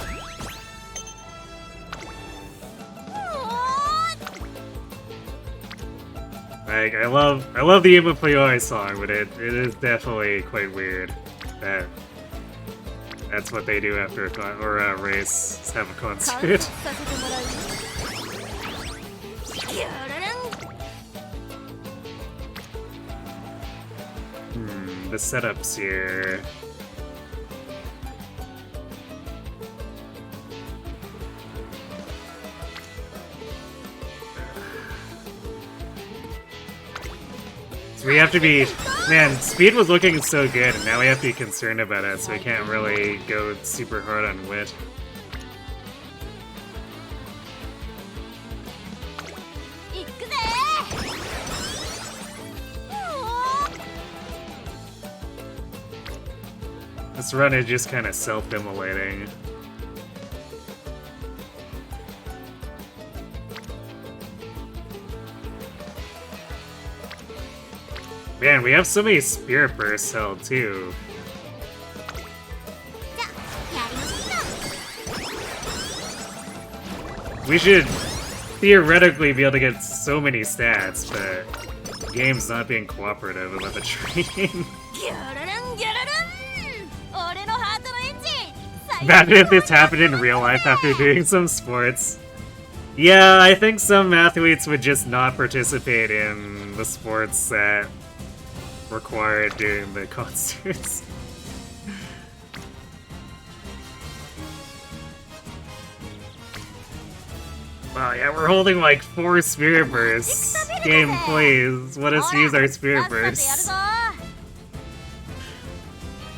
Like, I love the Umamusume song, but it is definitely quite weird that that's what they do after a race, is have a concert. The setups here. So we have to be... Man, speed was looking so good, and now we have to be concerned about it, so we can't really go super hard on wit. This run is just kind of self-immolating. Man, we have so many Spirit Bursts held, too. We should theoretically be able to get so many stats, but the game's not being cooperative about the training. Imagine if this happened in real life after doing some sports. Yeah, I think some athletes would just not participate in the sports that required doing the concerts. Wow, yeah, we're holding like 4 Spirit Bursts. Game, please, let us use our Spirit Bursts.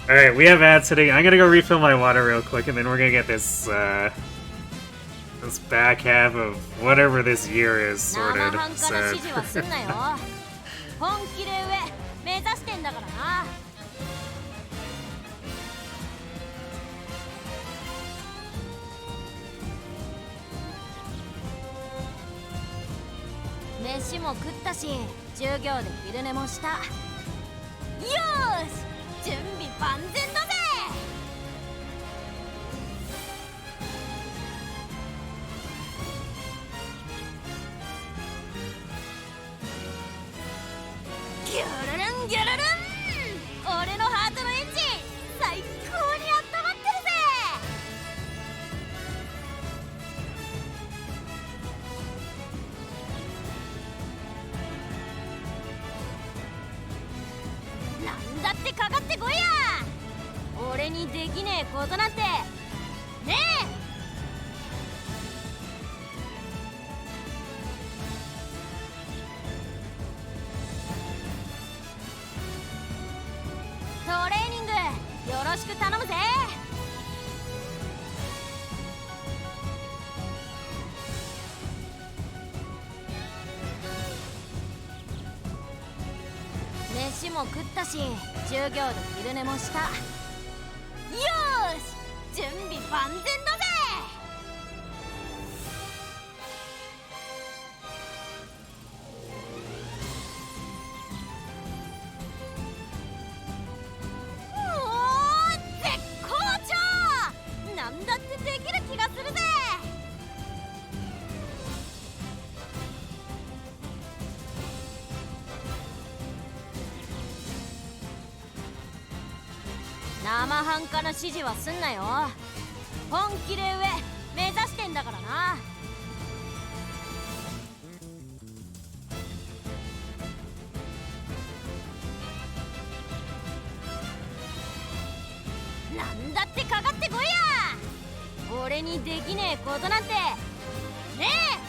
Alright, we have ads hitting. I'm gonna go refill my water real quick, and then we're gonna get this, this back half of whatever this year is sorted. So. 飯も食ったし、授業で昼寝もした。よーし、準備万全だぜ。ギュルルンギュルルン、俺のハートのエンジン最高に温まってるぜ。なんだってかかってこいや。俺にできねえことなんてねえ。トレーニングよろしく頼むぜ。飯も食ったし、授業で昼寝もした。よーし、準備万全だぜ。絶好調。なんだってできる気がするぜ。生半可な指示はすんなよ。本気で上目指してんだからな。なんだってかかってこいや。俺にできねえことなんてねえ。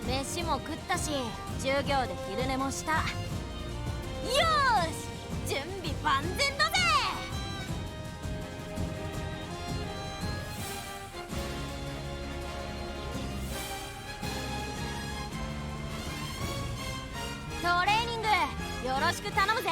飯も食ったし、授業で昼寝もした。よーし、準備万全だぜ。トレーニングよろしく頼むぜ。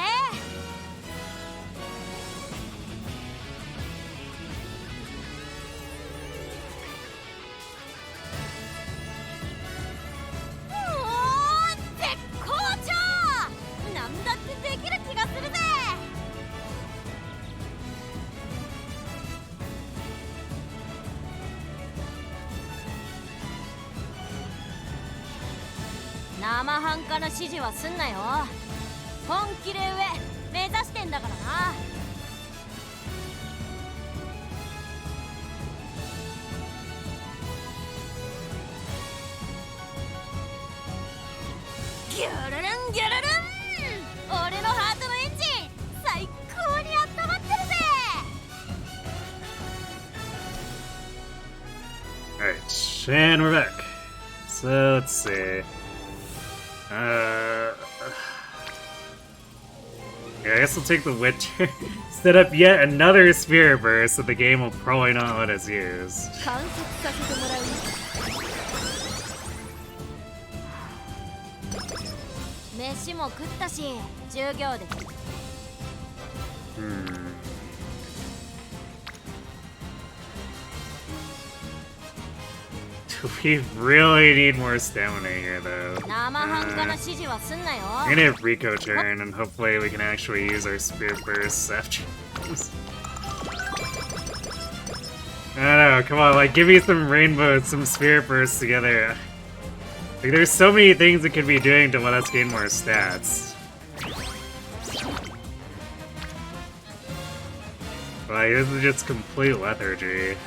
生半可な指示はすんなよ。本気で上目指してんだからな。ギュルルンギュルルン、俺のハートのエンジン最高に温まってるぜ。Alright, and we're back. So let's see. Yeah, I guess we'll take the winter. Set up yet another Spirit Burst that the game will probably not let us use. 飯も食ったし授業で。We really need more stamina here, though. 生半可な指示はすんなよ。 I'm gonna have Rico turn, and hopefully we can actually use our spear bursts after this. I don't know, come on, like, give me some rainbow, some spear bursts together. Like, there's so many things it could be doing to let us gain more stats. Like, this is just complete lethargy.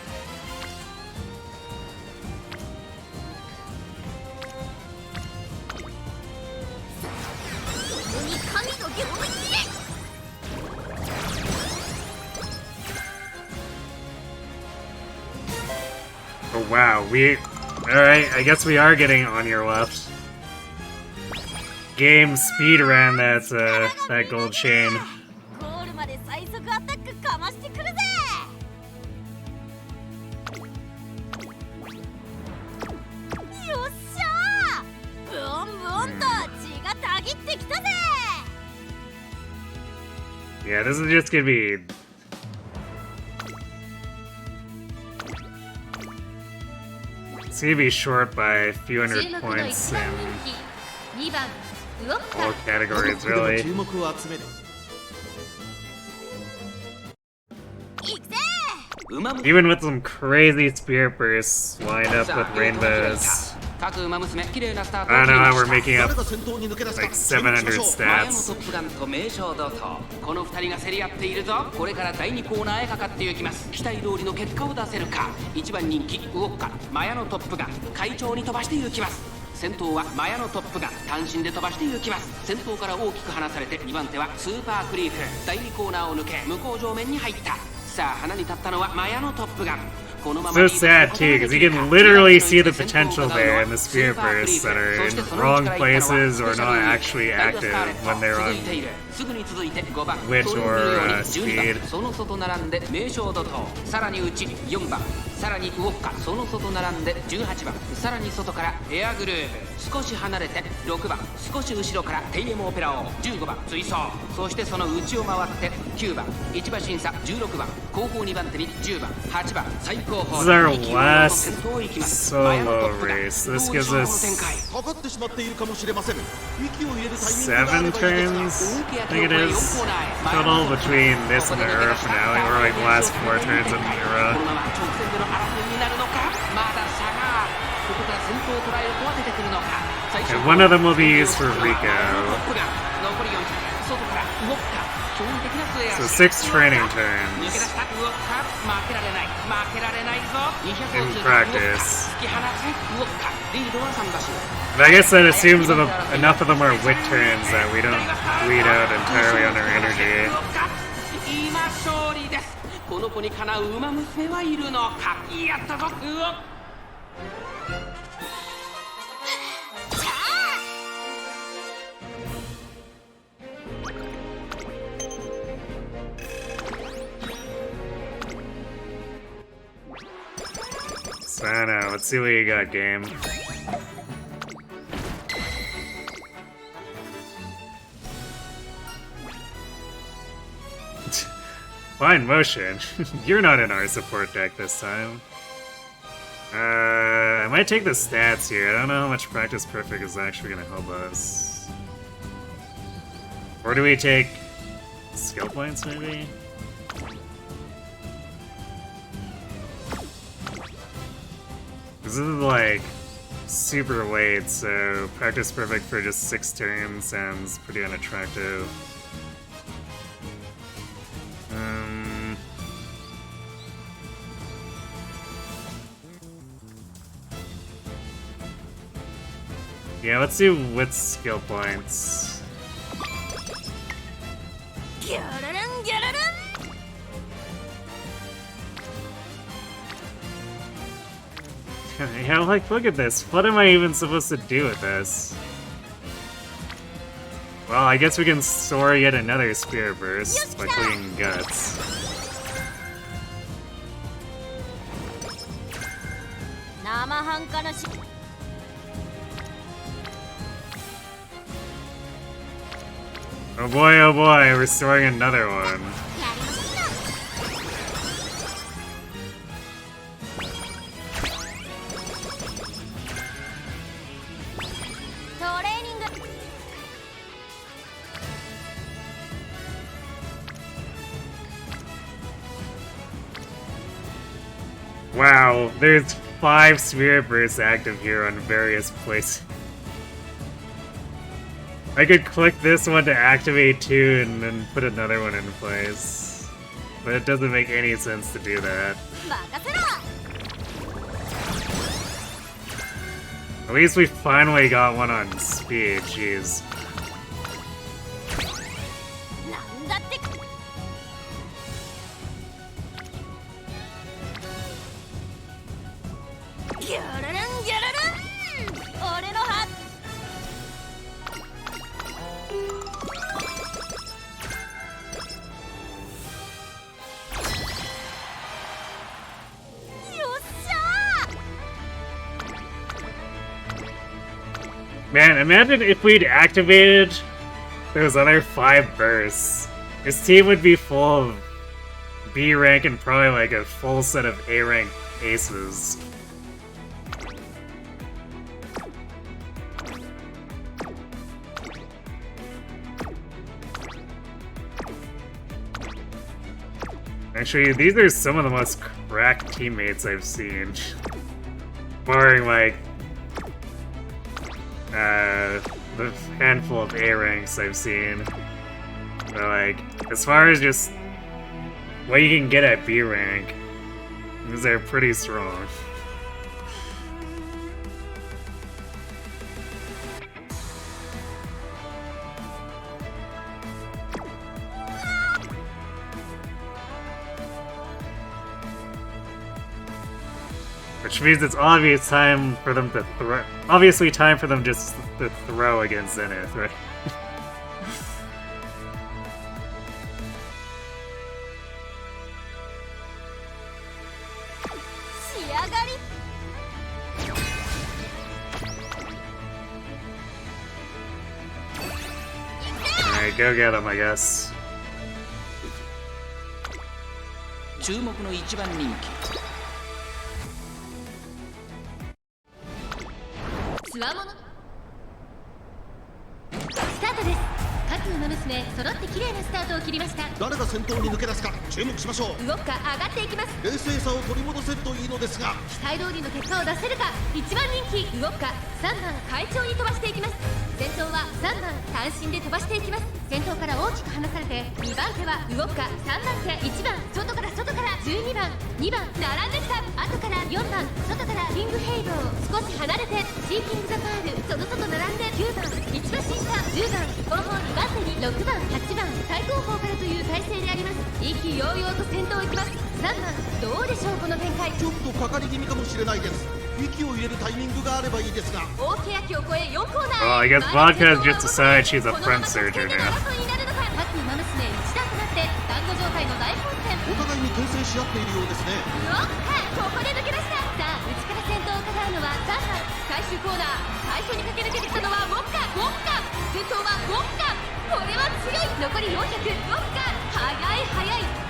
Oh wow, alright, I guess we are getting on your left. Game speed around that gold chain. ゴールまで最速アタックかましてくるぜ。よっしゃー。ブオンブオンと血がたぎってきたぜ。Yeah, this is just gonna be. It's gonna be short by a few hundred points in all categories, really. 注目を集める Even with some crazy spear bursts lined up with rainbows. I don't know how we're making up like 700 stats. この2人が競り合っているぞ。これから第2コーナーへかかっていきます。期待通りの結果を出せるか。1番人気ウォッカマヤのトップが快調に飛ばしていきます。先頭はマヤのトップが単身で飛ばしていきます。先頭から大きく離されて2番手はスーパークリーク。第2コーナーを抜け向こう上面に入った。さあ花に立ったのはマヤのトップガン。 So sad too, because you can literally see the potential there in the spear bursts that are in wrong places or not actually active when they're on witch or speed. その外並んで名将怒涛、さらに内4番、さらにウォッカ、その外並んで18番、さらに外からエアグルーヴ、少し離れて6番、少し後ろからテイエムオペラ王15番追走、そしてその内を回って9番、1馬審査16番、後方2番手に10番、8番、最高峰。 This is our last solo race. This gives us 7 turns, I think it is, total between this and the Era finale, or like last 4 turns in the Era. And one of them will be used for Rico. So 6 training turns in practice. And I guess that assumes that enough of them are wit turns that we don't bleed out entirely on our energy. この子にかなう馬娘はいるのか。やったぞ。So I don't know, let's see what you got, game. Fine motion. You're not in our support deck this time. I might take the stats here. I don't know how much practice perfect is actually gonna help us. Or do we take skill points maybe? This is like super late, so practice perfect for just 6 turns sounds pretty unattractive. Yeah, let's do with skill points. Yeah, like, look at this. What am I even supposed to do with this? Well, I guess we can store yet another Spear Burst by clicking Guts. Oh boy, we're storing another one. Wow, there's 5 Spirit Bursts active here on various places. I could click this one to activate 2 and then put another one in place. But it doesn't make any sense to do that. At least we finally got one on speed, jeez. Man, imagine if we'd activated those other 5 bursts. His team would be full of B rank and probably like a full set of A rank aces. Actually, these are some of the most cracked teammates I've seen. Barring like the handful of A ranks I've seen. But like, as far as just what you can get at B rank, these are pretty strong. Which means it's obvious time for them to throw. Obviously, time for them just to throw against Zenith, right? Alright, go get them, I guess. 注目の一番人気。つわものスタートです。各馬娘揃って綺麗なスタートを切りました。誰が先頭に抜け出すか注目しましょう。動くか上がっていきます。冷静さを取り戻せるといいのですが、期待通りの結果を出せるか。一番人気動くか。3番快調に飛ばしていきます。先頭は3番単身で飛ばしていきます。先頭から大きく離されて2番手は動くか。3番手1番外から12番2番並んできた。後から4番外からキングヘイロー少し離れてシーキングザパールその外並んで9番一馬審査10番後方2番手に6番8番最後方からという体勢であります。意気揚々と先頭行きます。3番どうでしょうこの展開。ちょっとかかり気味かもしれないです。息を入れるタイミングがあればいいですが。大欅を越え4コーナー。 Well, I guess Vodka has just decided she's a front surger now. 各馬娘一段となって団子状態の大混戦。お互いに牽制し合っているようですね。ここで抜け出した。さあ内から先頭を伺うのは3番最終コーナー。最初に駆け抜けてきたのはウォッカ先頭はウォッカ。これは強い。残り400ウォッカ速い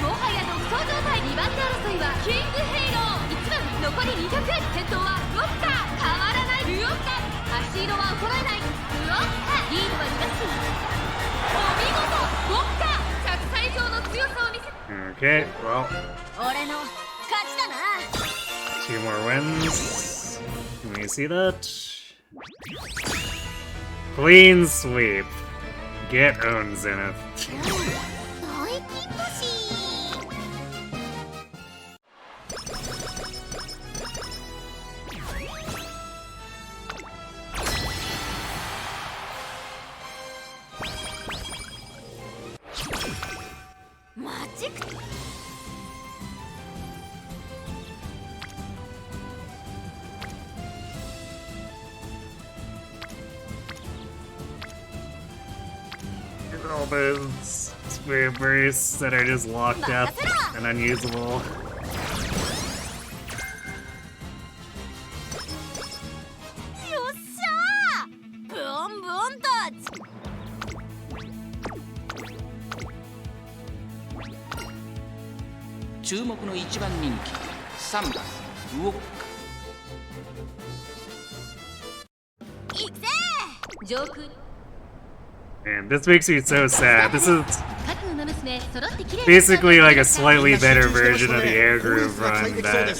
もはや独走状態。2番手争いはキングヘイロー1番残り200。先頭はウォッカ変わらないウォッカ。足色は衰えないウォッカ。リードは2馬身。お見事ウォッカ100歳以上の強さを見せ。 Okay, well, 俺の勝ちだな。 2 more wins. Can we see that? Clean sweep. Get owned, Zenith. 大金星。マジック。All those spirit bursts that are just locked up and unusable. よっしゃーブオンブオンだ。注目の1番人気3番ウオッカ。行くぜ上空 And this makes me so sad. This is 各馬娘揃って綺麗 basically like a slightly better version of the air groove run that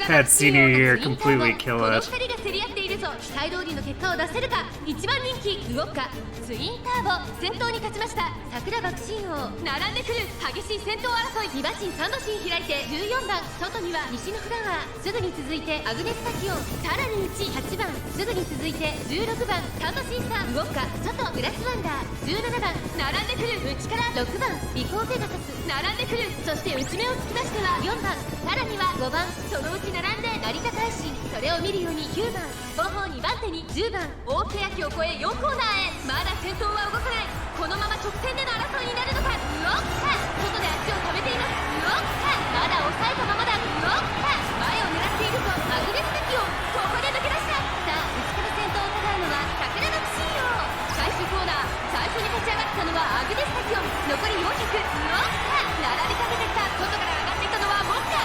had senior year completely kill この it. 2人が競り合っているぞ。期待通りの結果を出せるか。1番人気ウオッカツインターボ先頭に勝ちました。桜爆心王並んでくる激しい先頭争い。2馬身3馬身開いて14番外には西のフラワーすぐに続いてアグネスタキオンさらに内8番すぐに続いて16番3馬身差ウオッカ外グラスワンダー17番並んでくる内から6番リコーペガサス並んでくる。そして内目を突き出しては4番さらには5番そのうち並んで成田大臣それを見るように9番後方2番手に10番大手焼きを越え4コーナーへ。まだ先頭は動かない。このまま直線での争いになるのか。ウオッカ外で足を止めています。ウオッカまだ抑えたままだ。ウオッカ前を狙っているとアグネスタキオンここで抜け出した。さあ内から先頭を伺うのは桜の不信用。最終コーナー最初に立ち上がったのはアグネスタキオン残り400。ウオッカ並びかけてきた。外から上がってきたのはウォッカ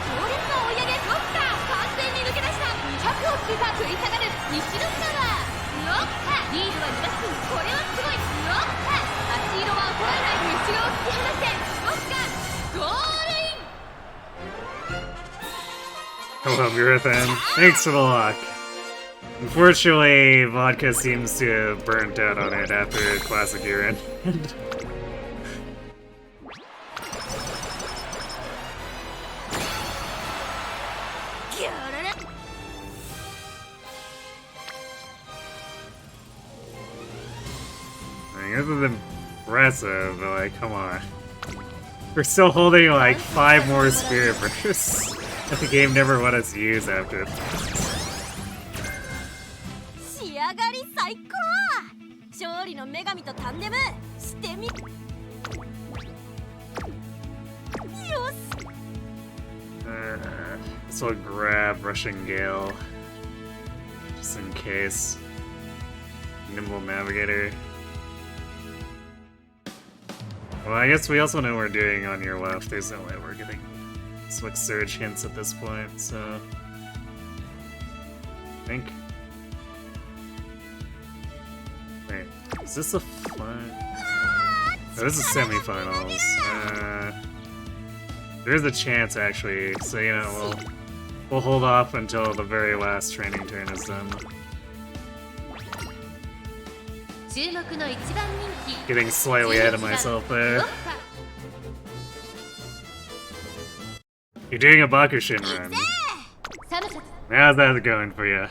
強烈な追い上げ。ウォッカ完全に抜け出した。200をつけた食い下がる西のフラワー。ウォッカリードは2馬身これはすごい。ウォッカ足色は衰えない後ろを突き放してウォッカゴールイン。 Hello, Murathan. Thanks for the lock. Unfortunately, vodka seems to have burnt out on it after Classic Year End. This is impressive, but like, come on. We're still holding like 5 more Spirit Bursts that the game never wanted us to use after. 仕上がり最高。勝利の女神とタンデムしてみよし。This will grab Rushing Gale. Just in case. Nimble Navigator. Well, I guess we also know we're doing on your left. There's no way we're getting Slick Surge hints at this point, so... I think... Wait, is this a final? Oh, this is semifinals. There's a chance, actually, so you know, we'll hold off until the very last training turn is done. 注目の1番人気 Getting slightly ahead of myself there. You're doing a Bakushin run. サムシャツ How's that going for you?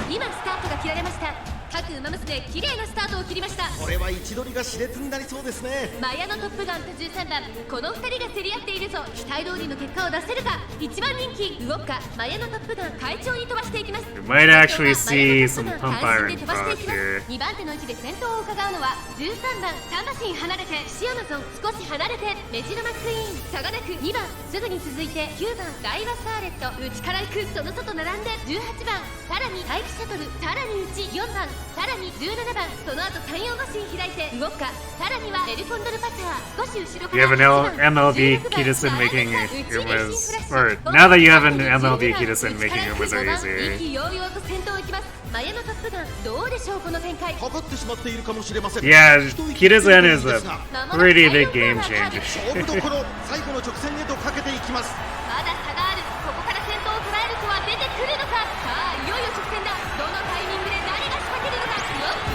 今スタートが切られました。各馬娘綺麗なスタートを切りました。これは位置取りが熾烈になりそうですね。マヤのトップガンと13番この2人が競り合っているぞ。期待通りの結果を出せるか。1番人気ウオッカマヤのトップガン快調に飛ばしていきます。 You might actually see some pump iron 飛ばしてい proc きます。 here. 2番手の位置で先頭を伺うのは13番3馬身離れてシアマゾン少し離れてメジロマックイーン差がなく2番すぐに続いて9番ダイワスターレット内から行くその外並んで18番さらに待機シャトルさらに内4番さらに17番その後34馬身開いてウオッカさらにはエルコンドルパター少し後ろか You ら have an MLB Kitasen making your was, or now that you have an MLB Kitasen making your was easier. 意気揚々と先頭行きます。マヤのトップガンどうでしょうこの展開。かかってしまっているかもしれません。 Yeah, Kitasen is a pretty big game changer. 勝負どころ最後の直線へとかけていきます。まだ差がある。ここから先頭を捉える子は出てくるのか。さあいよいよ直線だ。どのタイミングで何が仕掛けるのか。よっ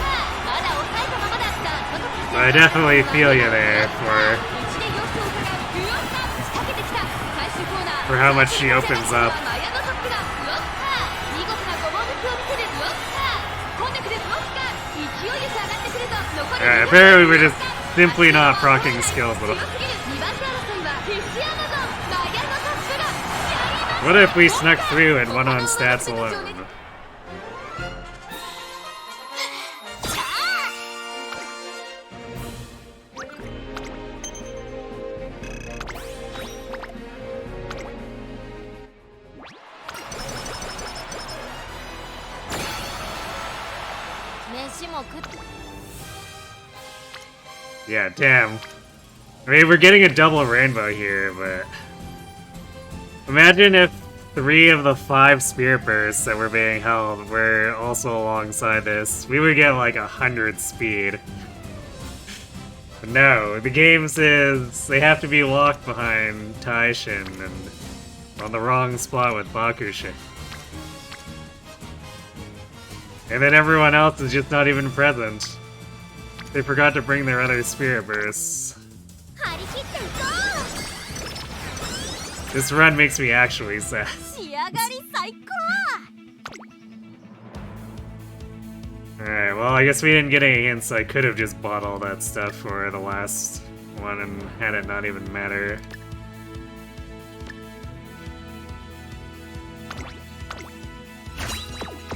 まだ抑えたままだ。さあ外から I definitely feel you there for 内で様子を伺う。よっ仕掛けてきた。最終コーナー how much she opens up. マヤのトップガンよっ見事なごぼう抜きを見せる。よっ突っ込んでくる。よっ勢いよく上がってくるぞ。残り Yeah, apparently we're just simply not proccing skills at all. 強すぎる。2番手争いはフィッシュアマゾンマヤのトップガンやりました。 What if we snuck through and won on stats alone? Yeah, damn. I mean, we're getting a double rainbow here, but imagine if 3 of the 5 spirit bursts that were being held were also alongside this. We would get like 100 speed. But no, the game says they have to be locked behind Taishin and on the wrong spot with Bakushin. And then everyone else is just not even present. They forgot to bring their other spirit bursts. This run makes me actually sad. Alright, well, I guess we didn't get any hints. I could have just bought all that stuff for the last one and had it not even matter.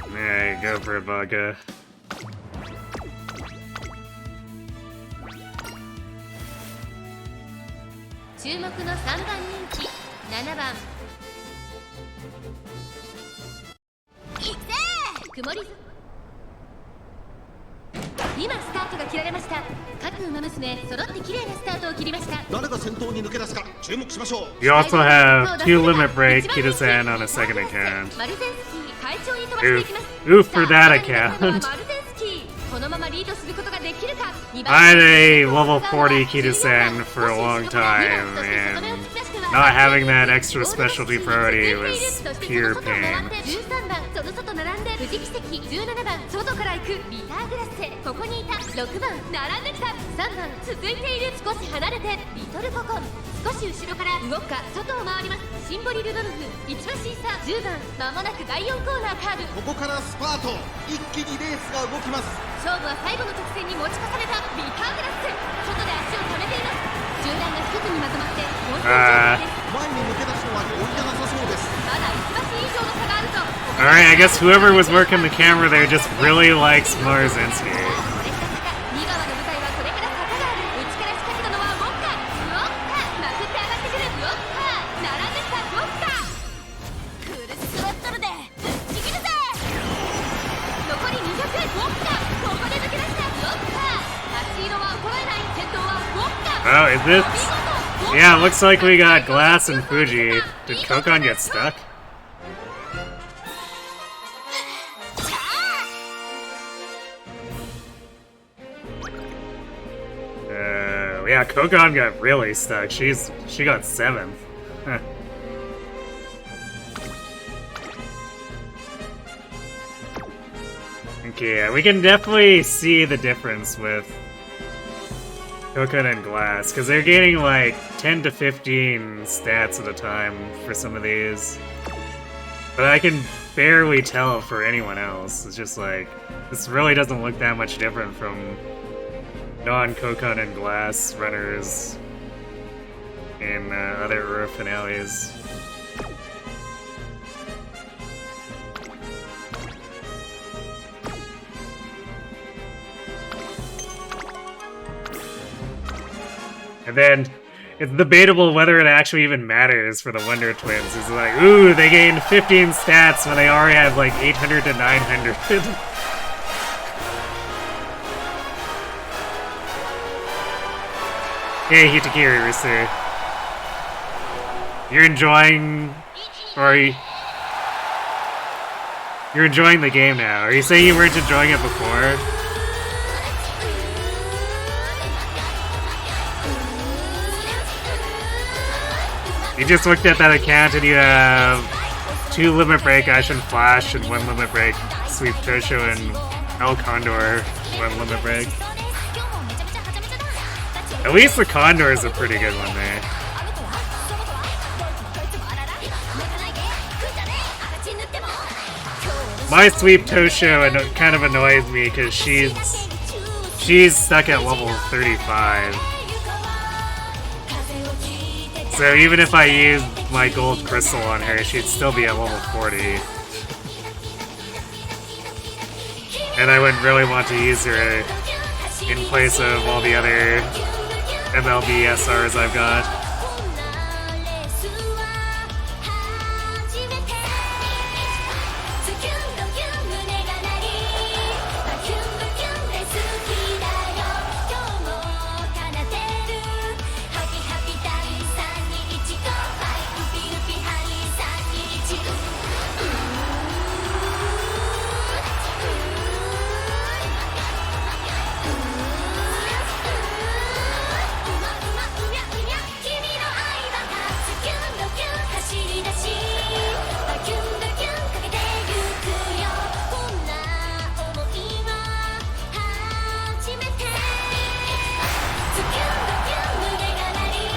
Alright, go for it, Vodka. You also have 2 limit break Kida-san on a second account. Oof for that account. I had a level 40 Kida-san for a long time, and not having that extra specialty priority was pure pain. Alright, I guess whoever was working the camera there just really likes Marzinski. Oh, is this? Yeah, it looks like we got Glass and Fuji. Did Kokon get stuck? Yeah, Kokon got really stuck. She got 7th. Huh. Okay, yeah, we can definitely see the difference with Kokon and Glass, because they're gaining like 10 to 15 stats at a time for some of these. But I can barely tell for anyone else. It's just like, this really doesn't look that much different from non-Kokon and Glass runners in other Ura finales. And then, it's debatable whether it actually even matters for the Wonder Twins. It's like, ooh, they gained 15 stats when they already have like 800 to 900. Hey, Hitakiri Risu. You're enjoying... You're enjoying the game now. Are you saying you weren't enjoying it before? You just looked at that account and you have 2 limit break Ashen Flash and 1 limit break Sweep Tosho and El Condor 1 limit break. At least the Condor is a pretty good one there. My Sweep Tosho kind of annoys me because she's stuck at level 35. So even if I used my gold crystal on her, she'd still be at level 40. And I wouldn't really want to use her in place of all the other MLB SRs I've got.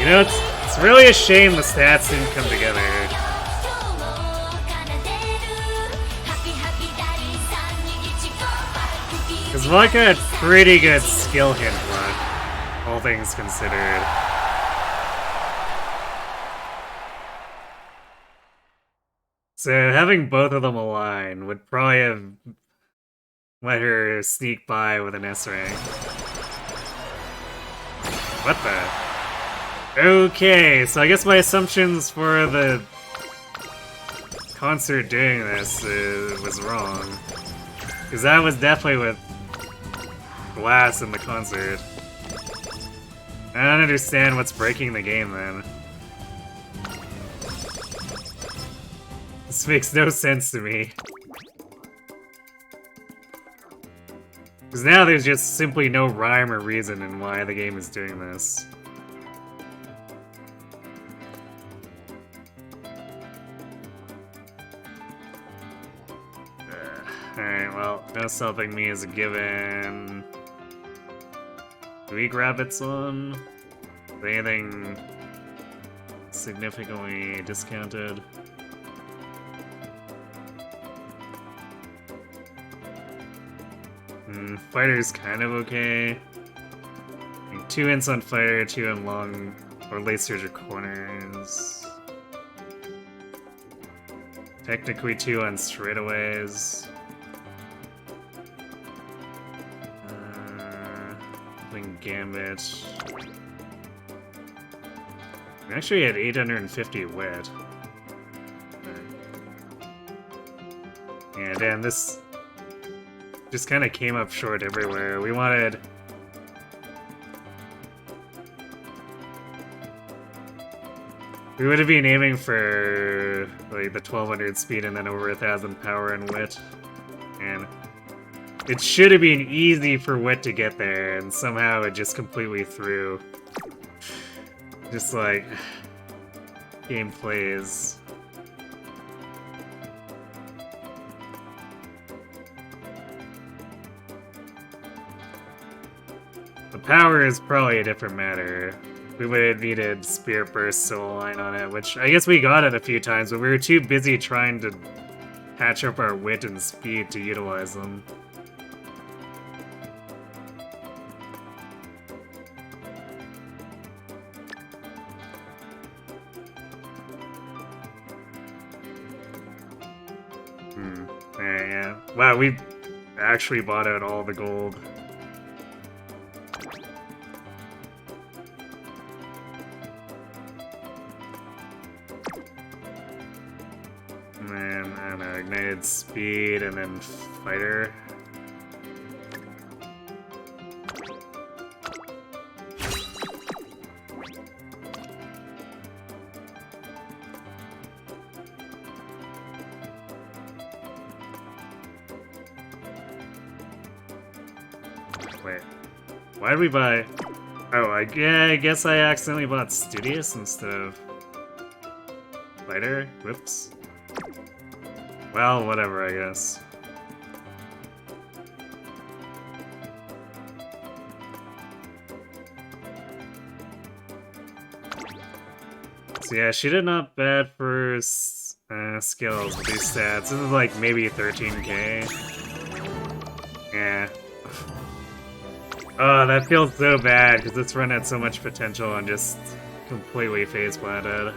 You know, it's really a shame the stats didn't come together. Because Vodka had pretty good skill hint luck, all things considered. So having both of them align would probably have let her sneak by with an S rank. What the? Okay, so I guess my assumptions for the concert doing this was wrong. Because that was definitely with glass in the concert. I don't understand what's breaking the game then. This makes no sense to me. Because now there's just simply no rhyme or reason in why the game is doing this. Alright, well, no selfing me is a given. Do we grab its on? Is anything significantly discounted? Fighter's kind of okay. 2 hints on fighter, 2 on long or late surge or corners. Technically 2 on straightaways. Gambit. We actually had 850 wit. Yeah, damn, this just kind of came up short everywhere. We wanted... We would have been aiming for like the 1200 speed and then over 1000 power and wit. And it should have been easy for wit to get there, and somehow it just completely threw. Just like game plays. The power is probably a different matter. We would have needed Spirit Burst to align on it, which I guess we got it a few times, but we were too busy trying to patch up our wit and speed to utilize them. Yeah. Wow, we actually bought out all the gold. And then, I don't know, ignited speed and then fighter. Wait, why did we buy... Oh, I guess I accidentally bought Studious instead of Fighter? Whoops. Well, whatever, I guess. So yeah, she did not bad for skills with these stats. This is like maybe 13k. Yeah. Oh, that feels so bad, because it's run had so much potential and just completely face planted.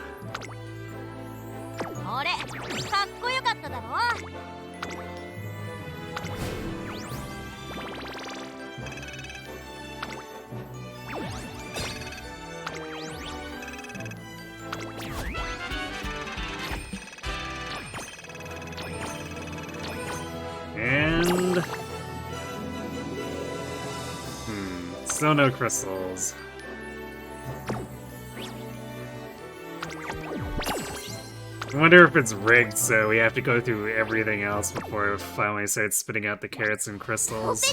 And... still no crystals. I wonder if it's rigged, so we have to go through everything else before it finally starts spitting out the carrots and crystals.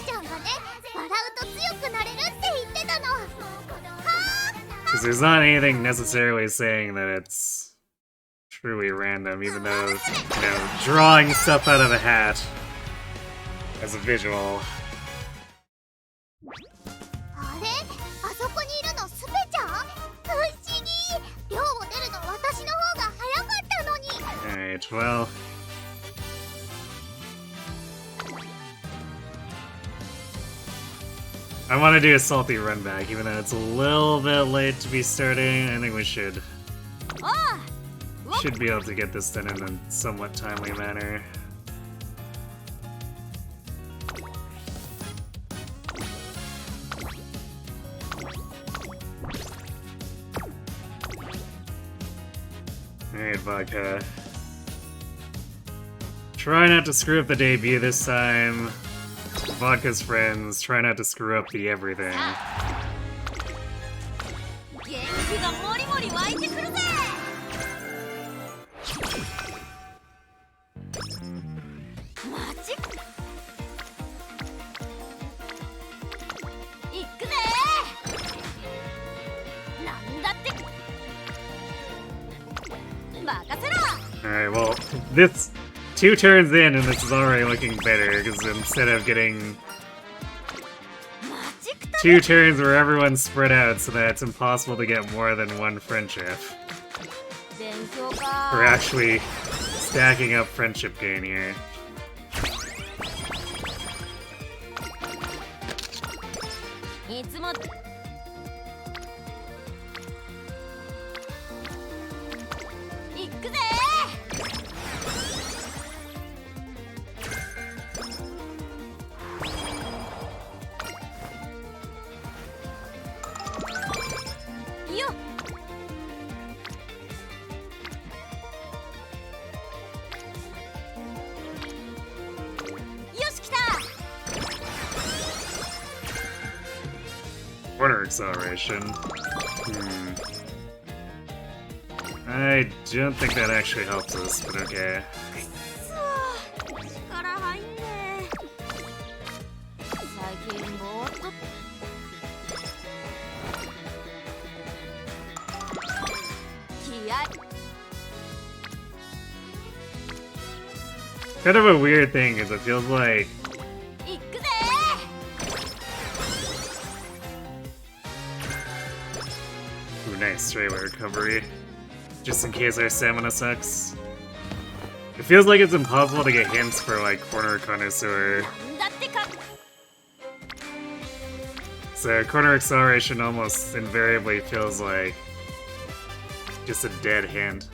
Because there's not anything necessarily saying that it's truly random, even though, you know, drawing stuff out of a hat as a visual. Alright, well. I want to do a salty run back, even though it's a little bit late to be starting. I think we should be able to get this done in a somewhat timely manner. Alright, Vodka. Try not to screw up the debut this time. Vodka's friends, try not to screw up the everything. 元気がもりもり湧いてくるぜ。マジ？行くぜ。なんだって。任せろ。Alright, well, this 2 turns in and this is already looking better, because instead of getting 2 turns where everyone's spread out so that it's impossible to get more than 1 friendship. We're actually stacking up friendship gain here. Corner acceleration. I don't think that actually helps us, but okay. Kind of a weird thing, because it feels like nice straightaway recovery, just in case our stamina sucks. It feels like it's impossible to get hints for like corner connoisseur. So corner acceleration almost invariably feels like just a dead hint.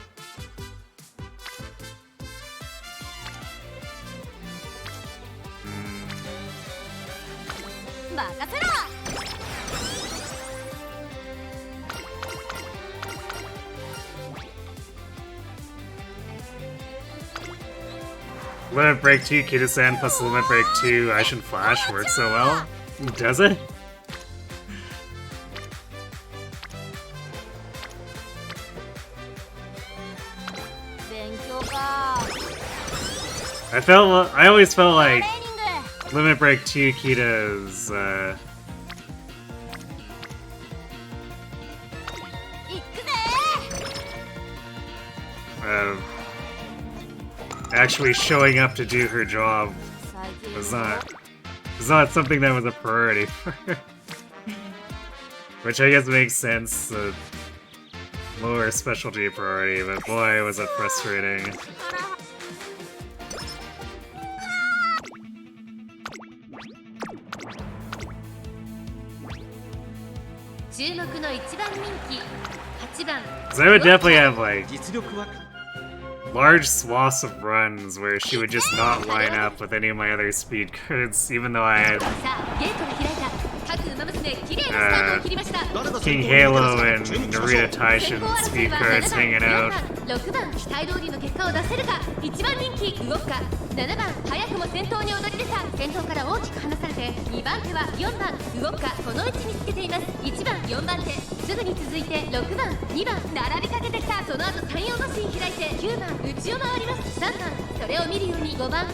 Limit Break 2 Kita-san plus Limit Break 2 Ice and Flash works so well? Does it? I always felt like Limit Break 2 Kita's actually showing up to do her job was not something that was a priority for her. Which I guess makes sense, lower specialty priority, but boy was it frustrating. So I would definitely have like large swaths of runs where she would just not line up with any of my other speed cards, even though I had King Halo and Narita Taishin speed cards hanging out. 6番期待通りの結果を出せるか。1番人気動くか。7番早くも先頭に躍り出た。先頭から大きく離されて2番手は4番動くか。この位置につけています。1番4番手すぐに続いて6番2番並びかけてきた。その後3、4馬身開いて9番内を回ります。3番それを見るように5番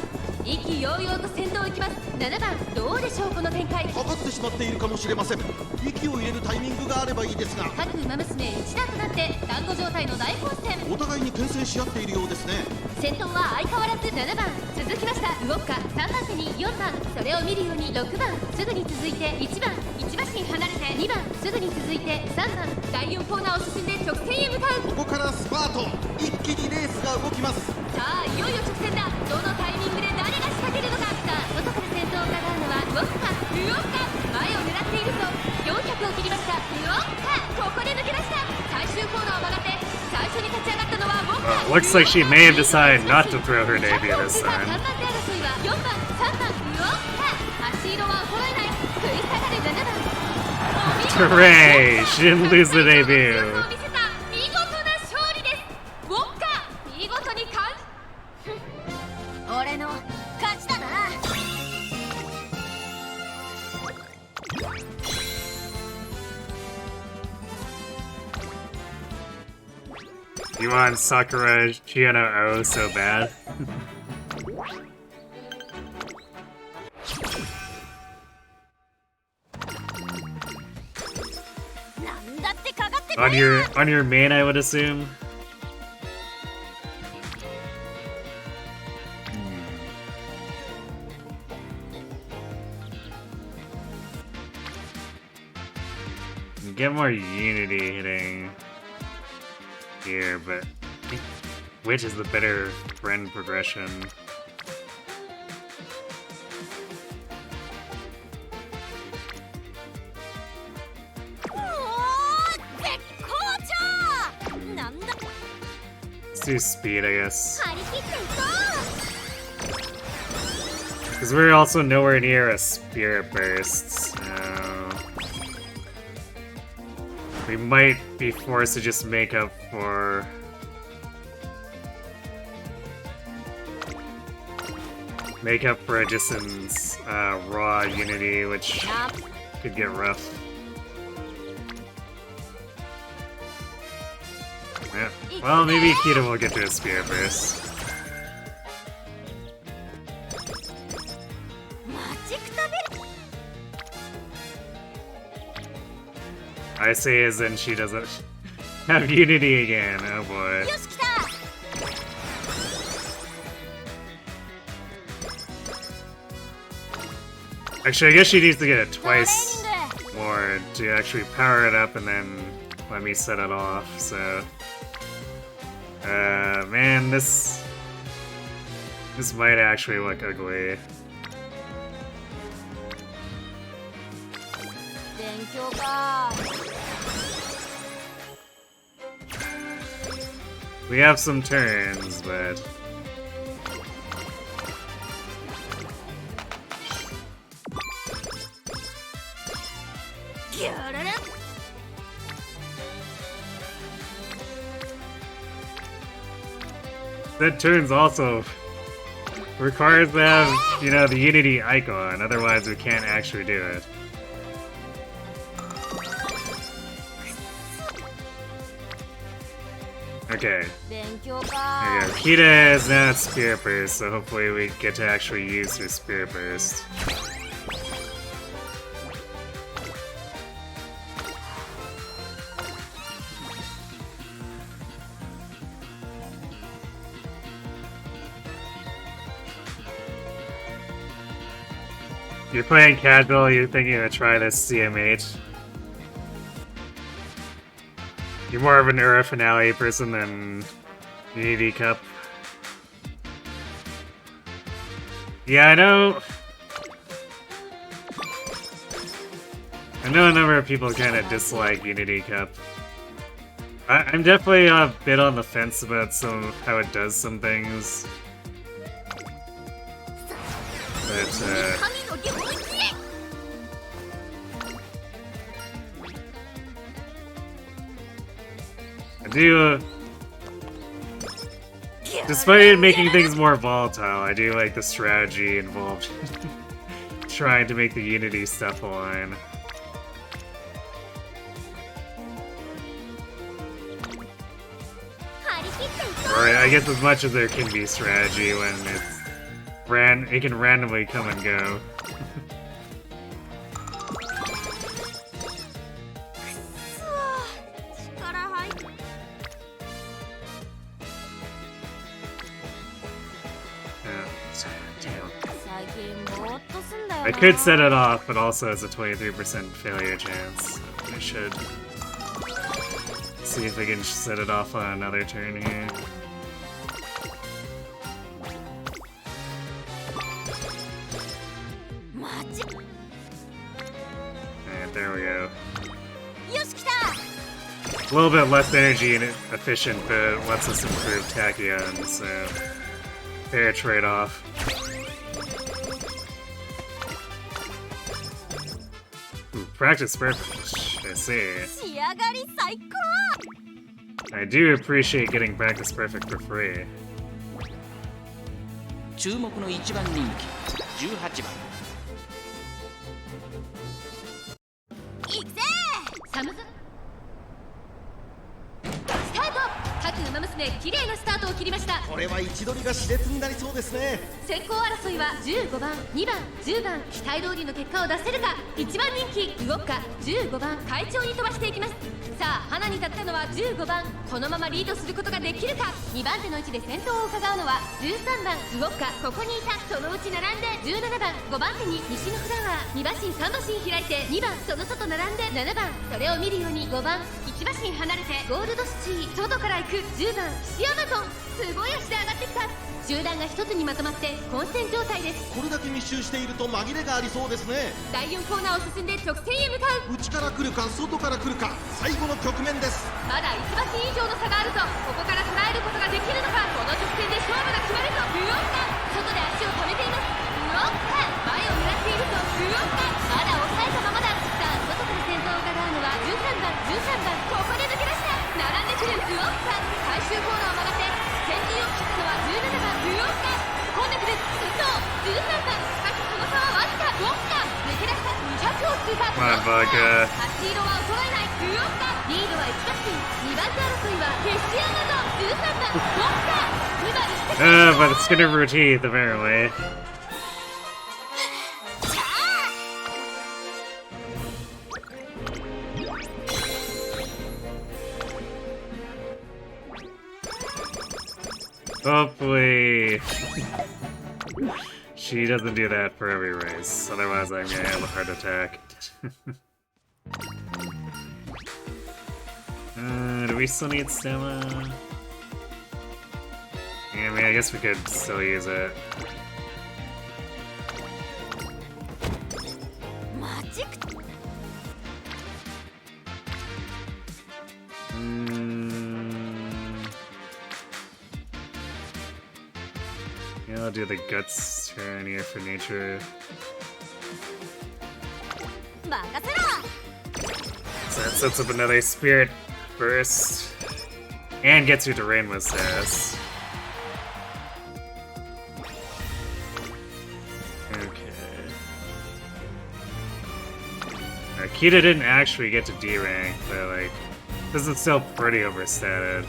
意気揚々と先頭を行きます。7番どうでしょうこの展開。かかってしまっているかもしれません。息を入れるタイミングがあればいいですが、各馬娘一段となって団子状態の大混戦。お互いに牽制し合っているようですね。先頭は相変わらず7番続きました。動くか。3番手に4番それを見るように6番すぐに続いて1番1馬身離れて2番すぐに続いて3番第4コーナーを進んで直線へ向かう。ここからスパート、一気にレースが動きます。ささあいよいよ直線だ。どのタイミングで誰が仕掛けるのか。さあ外から先頭を伺うのはウォッカ。ウォッカ前を狙っているぞ。400を切りました。ウォッカここで抜け出した。最終コーナーを曲がって最初に立ち上がったのはウォッカ。Looks like she may have decided not to throw her debut this 3 time. 番手争いは4番3番ウォッカ。足色は衰えない。食い下がる7番。 Hooray! She didn't lose the debut. 見せた見事な勝利です。ウォッカ見事に完俺の勝ちだな。 You want Sakura Chiano O so bad? On your main, I would assume. Get more unity hitting here, but I think which is the better friend progression? Let's do speed, I guess. Because we're also nowhere near a spirit burst, so we might be forced to just make up for a distance raw unity, which could get rough. Yeah. Well, maybe Kita will get to a spirit burst. I say as in she doesn't have unity again. Oh boy. Actually, I guess she needs to get it twice more to actually power it up and then let me set it off, so... man, this might actually look ugly. We have some turns, but... That turns also requires to have, you know, the Unity icon, otherwise we can't actually do it. Okay. There we go. Kita is now at Spirit Burst, so hopefully we get to actually use her Spirit Burst. You're playing casual, you're thinking to try this CM8. You're more of an Ura Finale person than Unity Cup. Yeah, I know a number of people kind of dislike Unity Cup. I'm definitely a bit on the fence about how it does some things. But, I do, despite making things more volatile, I do like the strategy involved trying to make the Unity stuff align. Or I guess as much as there can be strategy when it can randomly come and go. I could set it off, but also has a 23% failure chance. So I should see if I can set it off on another turn here. There we go. A little bit less energy and efficient, but lets us improve Tachyon, so fair trade-off. Ooh, practice perfect. I see. I do appreciate getting practice perfect for free. 注目の1番人気18番。行くぜサムズスタート各ウマ娘綺麗なスタートを切りました。これは位置取りが熾烈になりそうですね。先行争いは15番2番10番期待通りの結果を出せるか。1番人気動くか。15番快調に飛ばしていきます。さあ花に立ったのは15番。このままリードすることができるか。2番手の位置で先頭を伺うのは13番動くか。ここにいたそのうち並んで17番5番手に西のフラワー2馬身3馬身開いて2番その外並んで7番それを見るように5番1馬身離れてゴールドシティ外から行く10番シアマトンすごい足で上がってきた。集団が一つにまとまって混戦状態です。これだけ密集していると紛れがありそうですね。第4コーナーを進んで直線へ向かう。内から来るか外から来るか最後の局面です。まだ1馬身以上の差があるぞ。ここから捉えることができるのか。この直線で勝負が決まるぞ。ブオッカ外で足を止めています。ブオッカ前を狙っているぞ。ブオッカまだ抑えたままだ。さあ外から先頭を伺うのは13番13番ここで抜け出した。並んでくるブオッカ最終コーナーを曲がって先陣を切ったのは17番ブオッカ混んでくる先頭13番しかしその差はわずか。ブオッカ抜け出した200を通過。まあバカ。足色は衰えないブオッカリードは1馬身2番手争いは決し合うぞ。13番ブオッカ2番にしてBut it's gonna routine the very way. Hopefully she doesn't do that for every race, otherwise I'm gonna have a heart attack. Do we still need stamina? Yeah, I mean, I guess we could still use it. Yeah, I'll do the guts turn here for nature. So that sets up another spirit burst. And gets you to Rainless Sass. Kita didn't actually get to D rank, but like, this is still pretty overstated.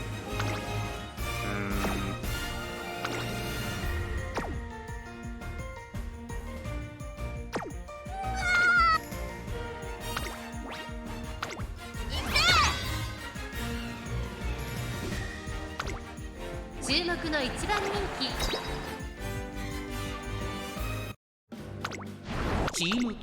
Team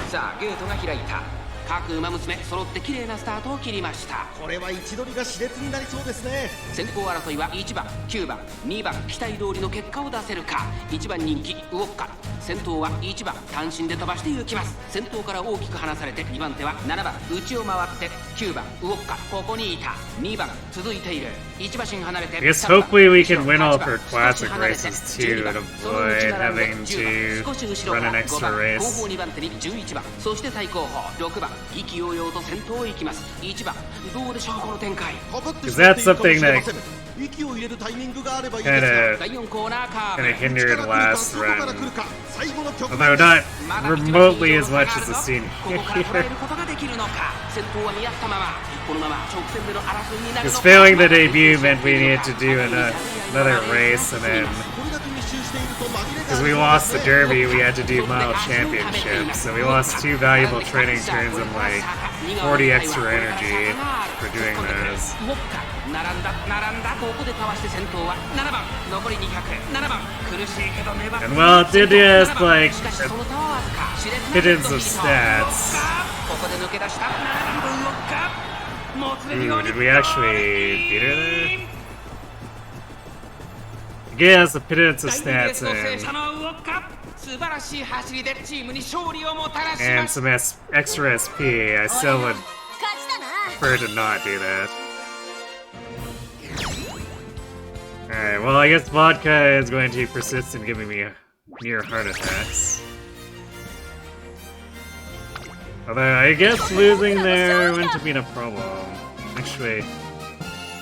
さあゲートが開いた。各馬娘揃って綺麗なスタートを切りました。これは位置取りが熾烈になりそうですね。先行争いは1番9番2番期待通りの結果を出せるか。1番人気ウォッカ先頭は1番単身で飛ばして行きます。先頭から大きく離されて2番手は7番内を回って9番ウォッカここにいた。2番続いている。1馬身離れて I guess hopefully we can win all of her classic races too and avoid having to run an extra race. 後方2番手に11番そして最後方6番意気揚々と先頭へ行きます。1番どうでしょうこの展開。 Is that something that 息を入れるタイミングがあればいい kind ですが 第4コーナーカーブ of hindered last 外から run? 来るか最後の局 Although 面で not す。 remotely as much as the scene ここから捉え here. ることができるのか。先頭は見合ったままこのまま直線での争いになるの Because か。 failing the debut meant we needed to do another race, and then これだけ密集していると紛れがあ because り we そう lost で the すね。 Derby, we had to do Mile Championship, so we lost 2 valuable training turns and like 40 extra energy for doing those. 並んだここでかわして先頭は7番残り200。7番苦しいけど粘って And well, it did just like しかしその差はわずか。熾烈な pittance of stats. ここで抜け出した7番ウォッカもつれるよう Ooh, に did we actually beat her there? I guess the pittance of 第2レー stats スを制 and したのはウォッカ素晴らしい走りでチームに勝利をもたらし And ます some extra SP. I still would prefer to not do that. Alright, well, I guess vodka is going to persist in giving me near heart attacks. Although, I guess losing there wouldn't have been a problem. Actually,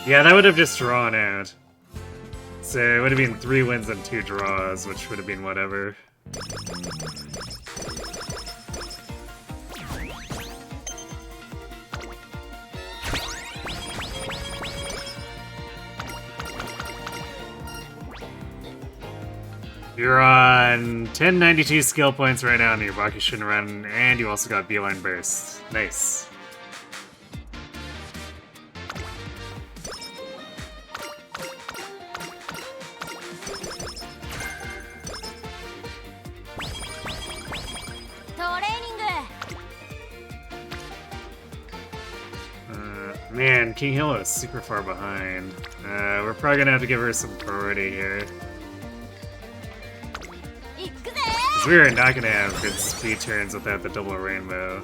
yeah, that would have just drawn out. So it would have been 3 wins and 2 draws, which would have been whatever. You're on 1092 skill points right now on your Bakushin run, and you also got Beeline Burst. Nice. Man, King Hilo is super far behind. We're probably gonna have to give her some priority here. Because we are not gonna have good speed turns without the double rainbow.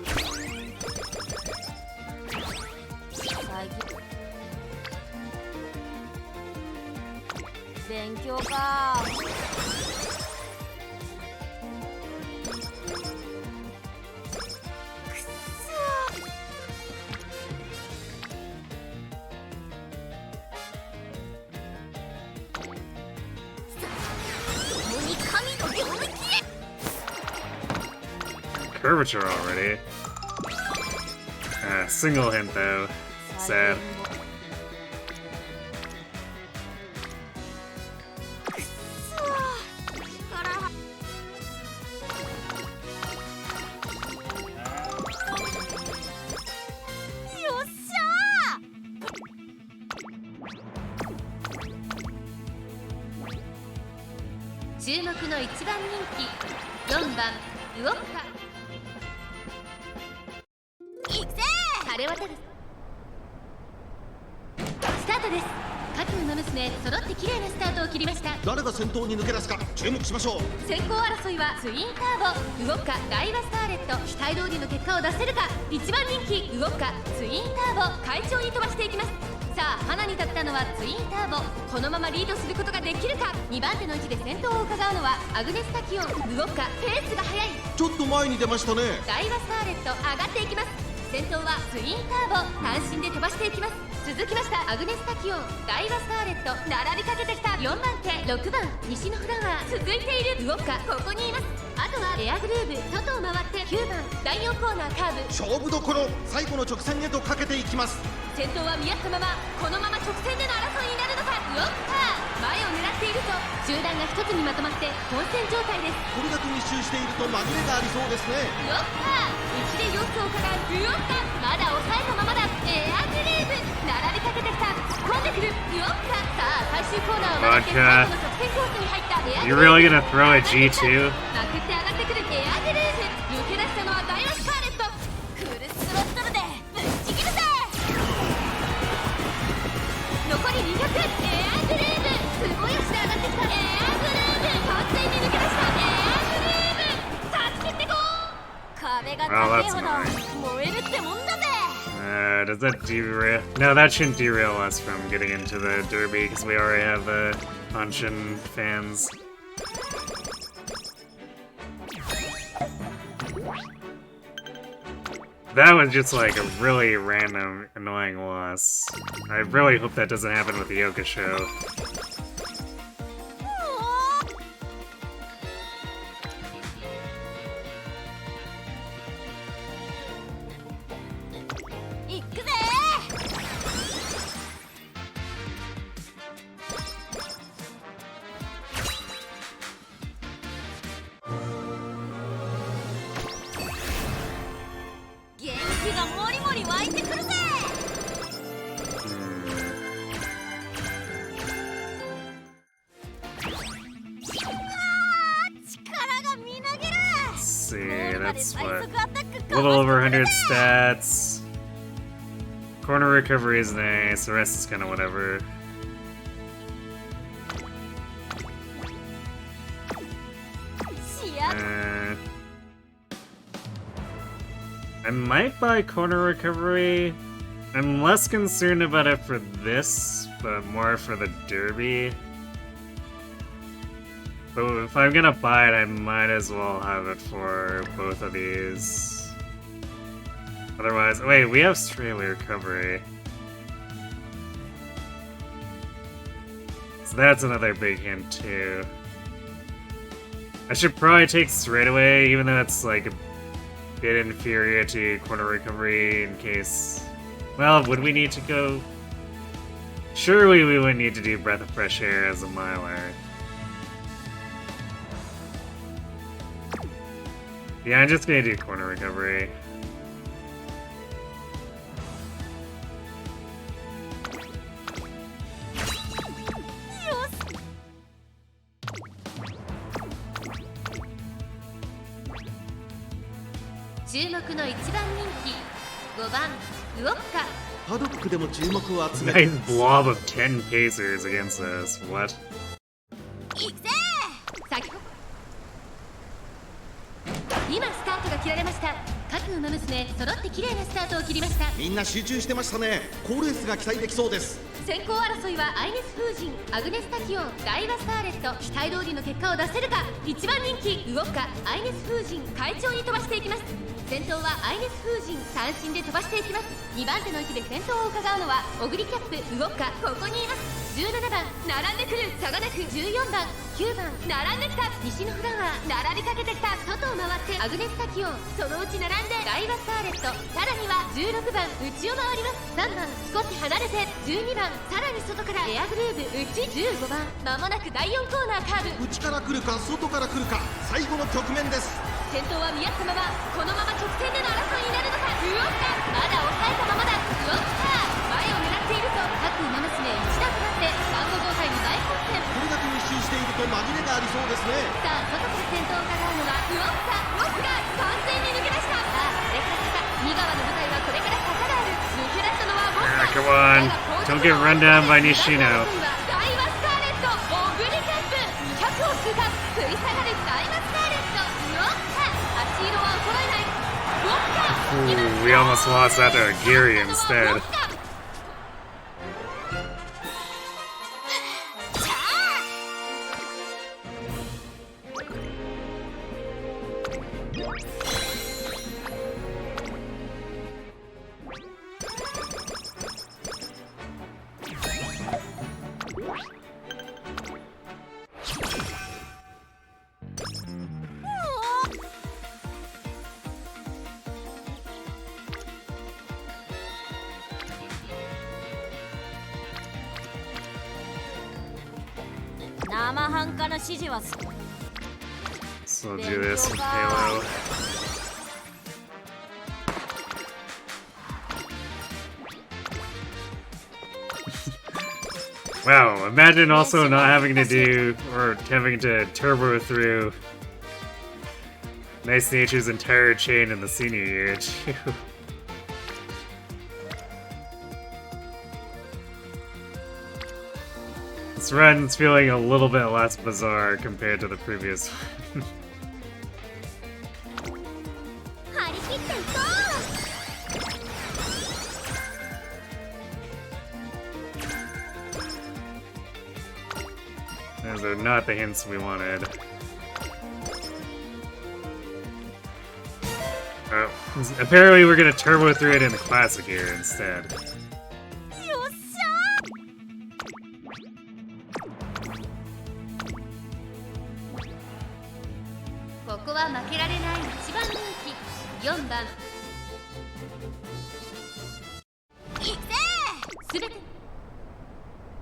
Curvature already. Single hint though. Sad. Vodka. You really gonna throw a G2? Oh, that's annoying. Does that derail? No, that shouldn't derail us from getting into the derby, because we already have Hanshin fans. That was just like a really random, annoying loss. I really hope that doesn't happen with the Yoka show. A little over 100 stats. Corner recovery is nice, the rest is kind of whatever. I might buy corner recovery. I'm less concerned about it for this, but more for the derby. But if I'm gonna buy it, I might as well have it for both of these. Otherwise, wait, we have straightaway recovery. So that's another big hint too. I should probably take straightaway, even though it's like a bit inferior to corner recovery in case... Well, would we need to go... Surely we would need to do Breath of Fresh Air as a miler. Yeah, I'm just gonna do corner recovery. Nice blob of 10 pacers against us. What? 今スタートが切られました。各馬娘揃って綺麗なスタートを切りました。みんな集中してましたね。好レースが期待できそうです。先行争いはアイネス風神、アグネスタキオン、ダイワスターレット。期待通りの結果を出せるか。1番人気ウォッカ、アイネス風神快調に飛ばしていきます。先頭はアイネス風神三振で飛ばしていきます。2番手の位置で先頭を伺うのはオグリキャップウォッカ、ここにいます。17番並んでくる差がなく、14番9番並んできた。西のフラワー並びかけてきた。外を回ってアグネスタキオン、そのうち並んでダイワスターレット。さらには16番内を回ります。3番少し離れて12番、さらに外からエアグルーブ内。15番まもなく第4コーナーカーブ。内から来るか外から来るか、最後の局面です。先頭は見合ったまま、このまま直線での争いになるのか。ウオッカまだ抑えたままだ。ウオッカ前を狙っているぞ。各馬娘一段となって単語状態の大混戦。これだけ密集していると紛れがありそうですね。さあ外から先頭を伺うのはウオッカ完全に抜け出した。さあこれから2側の舞台はこれから坂がある。抜け出したのはウォッカ。Come on, don't get run down by Nishino. ダイワスターレット、オグリキャップ200を通過。食い下がるダイワスターレット、ウォッカ足色は衰えない。ウォッカ Ooh, we almost lost that to Giri instead. So do this with Halo. Wow, imagine also not having to do, or having to turbo through Nice Nature's entire chain in the senior year, too. This run's feeling a little bit less bizarre compared to the previous one. Those are not the hints we wanted. Oh, apparently we're gonna turbo through it in the classic here instead. ここは負けられない1番人気4番。すべて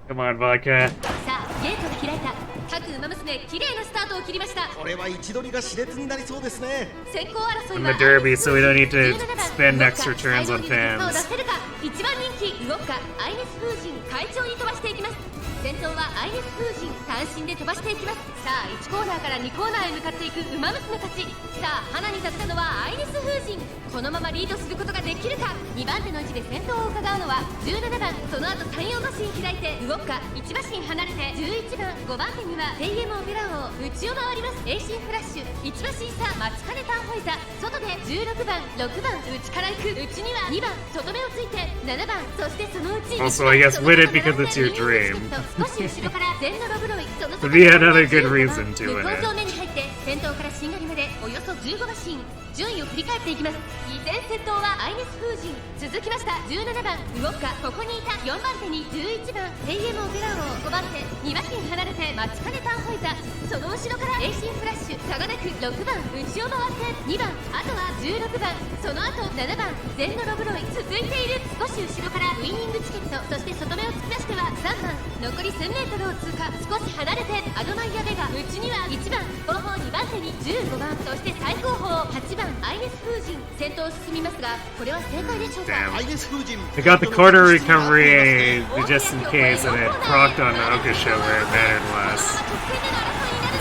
Come on, Vodka. さあゲートが開いた。各馬娘綺麗なスタートを切りました。これは位置取りが熾烈になりそうですね。先行争い In は the derby, so we don't need to spend extra turns on fans. 1番人気ウォッカ、アイネス風神快調に飛ばしていきます。先先頭はアイネス風神。単身で飛ばしていきます。さあ1コーナーから2コーナーへ向かっていくウマ娘たち。さあ花に立ったのはアイネス風神。このままリードすることができるか。2番手の位置で先頭を伺うのは17番。その後34馬身開いて動くか。1馬身離れて11番。5番手にはテイエムオペラ王。内を回ります。エイシンフラッシュ。1馬身差待ちかねタンホイザ。外で16番6番内から行く。内には2番外目をついて7番。そしてそのうち Also, I guess win it because it's your dream. 少し後ろから全のロブロイ。その Would be another good reason to 向 win こう it. 上面に入って先頭からしんがりまでおよそ15馬身。順位を振り返っていきます。依然先頭はアイネス風神。続きました17番ウォッカ。ここにいた4番手に11番テイエムオペラ王。5番手2馬身離れて待ちかねタンホイザ。その後ろからエイシンフラッシュ。差がなく6番内を回って2番。あとは16番。その後7番全のロブロイ。続いている。少し後ろからウイニングチケット。そして外目を突き出しては3番。残り 1000m を通過。少し離れてアドマイヤベガ。内には1番。後方2番手に15番。そして最後方8番アイネス風神。先頭を進みますがこれは正解でしょうか。 Damn. アイネス風神 I got the quarter recovery just in case, and it procced on Okasha where it mattered less. 前を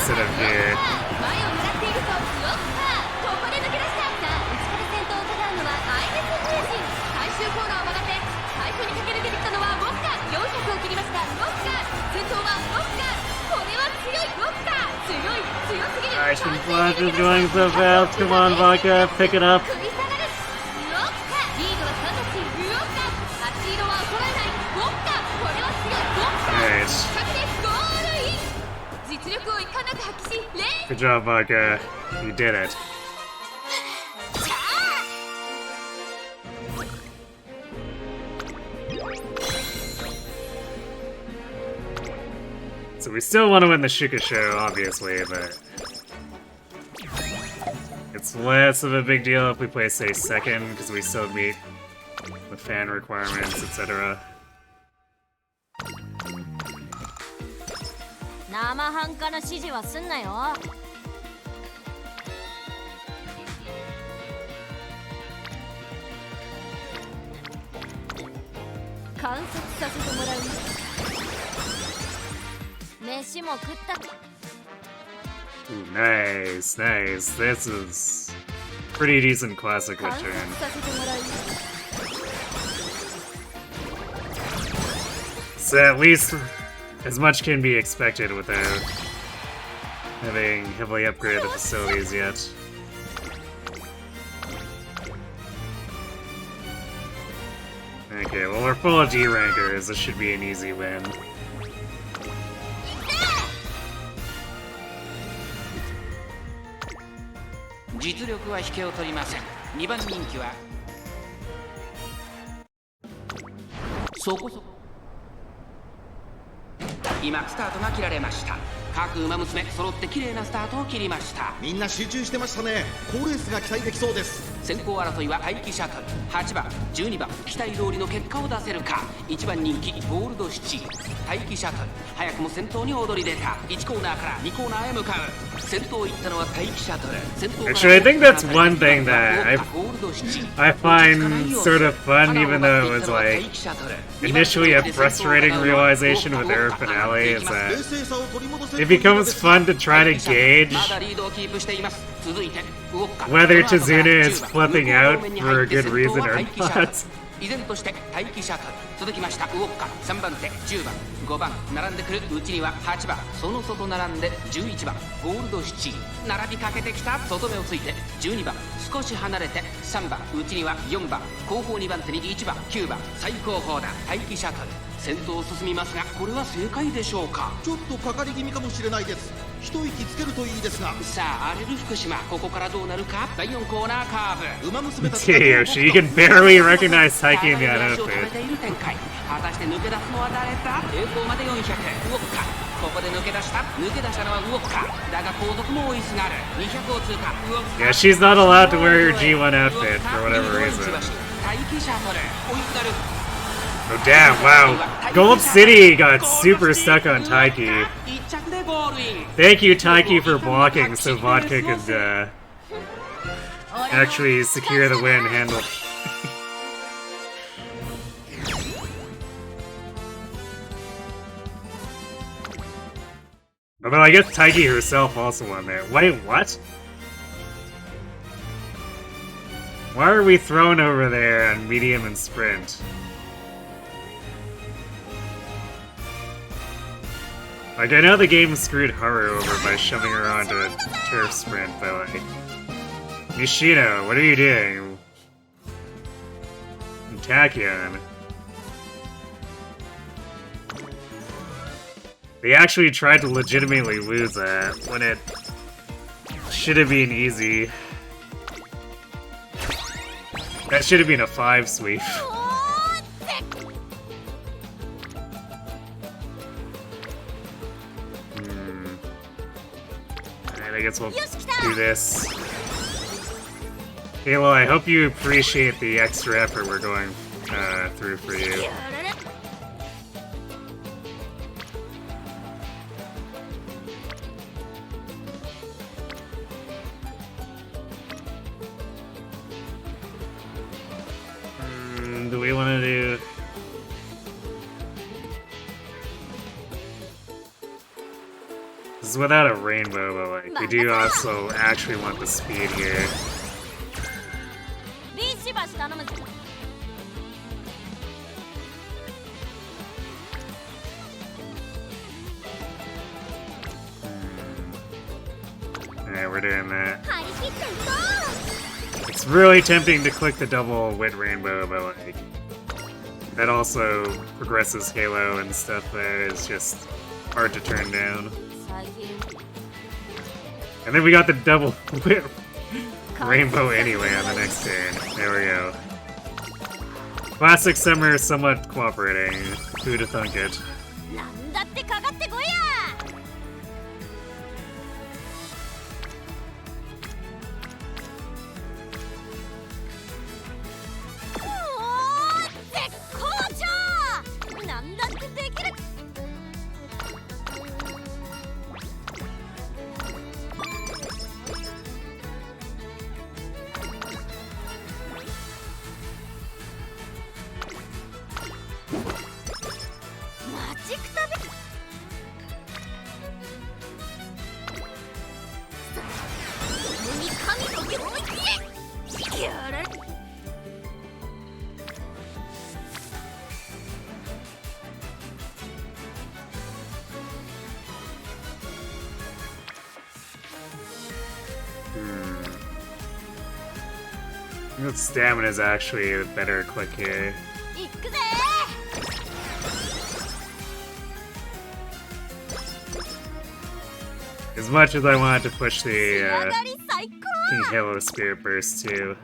Instead of here. 狙っているとウォッカ。ここで抜け出した。さあ内から先頭を伺うのはアイネス風神。最終コーナーを曲がって最初に駆け抜けてきたのはウォッカ。400を切りました。ウォッカ先頭はウォッカ。これは強いウォッカ。強すぎる。 Alright, Flash is going so fast. Come on, Vodka, pick it up. 食い下がるウォッカ。リードは3馬身ウォッカ。足色は衰えないウォッカ。これは強いウォッカ。 Alright. 近くでゴールイン。実力をいかなく発揮しレース Good job, Vodka. You did it. So we still want to win the Shuka show, obviously, but it's less of a big deal if we play, say, second, because we still meet the fan requirements, etc. 生半可な指示はすんなよ。観察させてもらう。飯も食った。 Ooh, nice, nice. This is pretty decent classic 観察 return. させてもらう。 So at least as much can be expected without having heavily upgraded the facilities yet. Okay, well we're full of D rankers. This should be an easy win. 実力は引けを取りません。2番人気はそこそこ。今スタートが切られました。各馬娘揃って綺麗なスタートを切りました。みんな集中してましたね。好レースが期待できそうです。先行争いは待機シャトル。8番12番期待通りの結果を出せるか。1番人気ゴールドシチー。待機シャトル早くも先頭に躍り出た。1コーナーから2コーナーへ向かう。先頭行ったのは待機シャトル。先頭から Actually, I think that's one thing that ゴールドシチー。 I find sort of fun, even though it was like initially a frustrating realization with their finale, is 冷 that 静さを取り戻せる it becomes fun to try to gauge まだリードをキープしています。続いてウォッカ whether Tazuna is flipping out for a good reason or not. 依然として待機シャトル。続きましたウォッカ3番手10番5番並んでくる。うちには8番その外並んで11番ゴールドシチー。並びかけてきた。外目をついて12番少し離れて3番うちには4番後方2番手に1番9番最後方だ。待機シャトル先頭を進みますがこれは正解でしょうか。ちょっとかかり気味かもしれないです。一息つけるといいですが。さあ荒れる福島ここからどうなるか。第4コーナーカーブ。馬娘たち Yeah, Yoshi, you can barely recognize Taiki in that 足を止め outfit. ている展開。果たして抜け出すのは誰だ。栄光まで400。ウォッカここで抜け出した。抜け出したのはウォッカだが後続も追いすがる。200を通過。ウォッカ Yeah, she's not allowed to wear her G1 outfit for whatever reason. 待機シャトル追いすがる。 Oh damn, wow. Gold City got super stuck on Taiki. 1着でゴールイン。 Thank you, Taiki, for blocking so Vodka could actually secure the win handle. Although I guess Taiki herself also won there. Wait, what? Why are we thrown over there on medium and sprint? Like, I know the game screwed Haru over by shoving her onto turf sprint, but like... Nishino, what are you doing? And Tachyon. They actually tried to legitimately lose that when it should have been easy. That should have been a 5 sweep. Alright, I guess we'll do this. Halo, I hope you appreciate the extra effort we're going through for you. Do we want to do... This is without a rainbow, but like, we do also actually want the speed here. Alright, we're doing that. It's really tempting to click the double wit rainbow, but like, that also progresses Halo and stuff there is just hard to turn down. And then we got the double wit rainbow anyway on the next turn. There we go. Classic Summer is somewhat cooperating. Who'd have thunk it? I think stamina is actually a better click here. As much as I wanted to push the King Halo Spirit Burst too.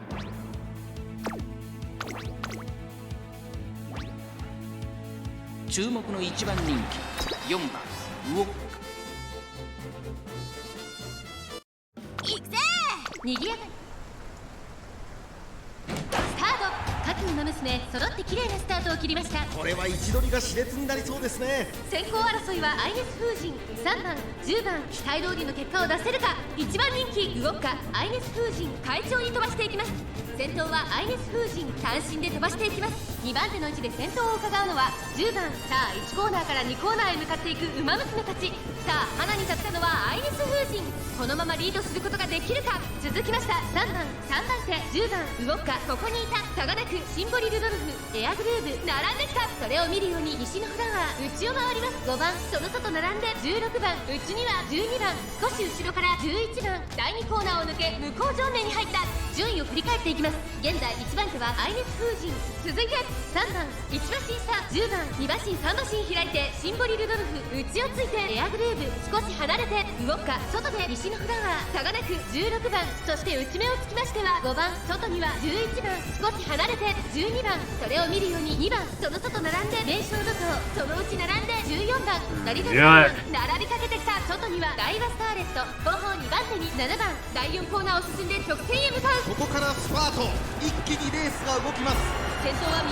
揃って綺麗なスタートを切りました。これは位置取りが熾烈になりそうですね。先行争いはアイネス風神、3番、10番、期待通りの結果を出せるか。1番人気ウォッカ、アイネス風神、快調に飛ばしていきます。先頭はアイネス風神、単身で飛ばしていきます。2番手の位置で先頭を伺うのは10番。さあ1コーナーから2コーナーへ向かっていくウマ娘たち。さあ花に立ったのはアイネス風神、このままリードすることができるか。続きました3番、3番手、10番ウォッカ、ここにいた差がなくシンボリルドルフ、エアグルーブ並んできた。それを見るように西のフラワー内を回ります。5番その外並んで16番内には12番少し後ろから11番第2コーナーを抜け向こう上面に入った。順位を振り返っていきます。現在1番手はアイネス風神、続いて3番1馬身差、10番2馬身3馬身開いてシンボリルドルフ内をついてエアグルーブ少し離れてウォッカ外で西のフラワー差がなく16番そして内目をつきましては5番外には11番少し離れて12番それを見るように2番その外並んで名称怒涛そのうち並んで14番成田並びかけてきた。外にはダイワスターレット後方2番手に7番第4コーナーを進んで直線へ向かう。ここからスパート一気にレースが動きます。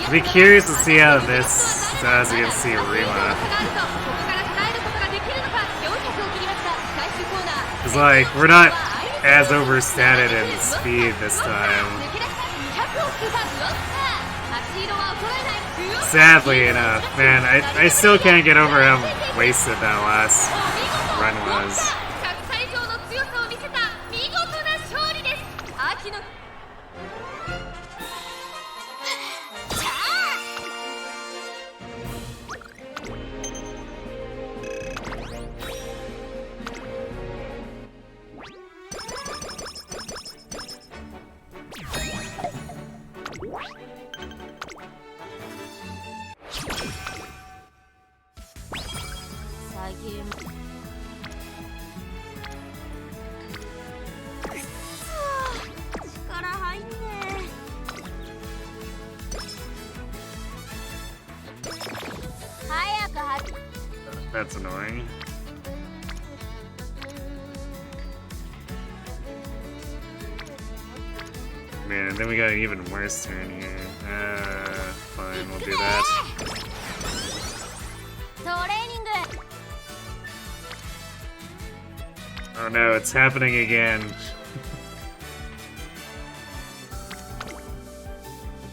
I'll be curious to see how this does against the Arima. It's like, we're not as overstated in speed this time. Sadly enough, man, I still can't get over how wasted that last run was. 100歳以上の強さを見せた見事な勝利です。秋のThat's annoying. Man, and then we got an even worse turn here. Fine, we'll do that. Oh no, it's happening again.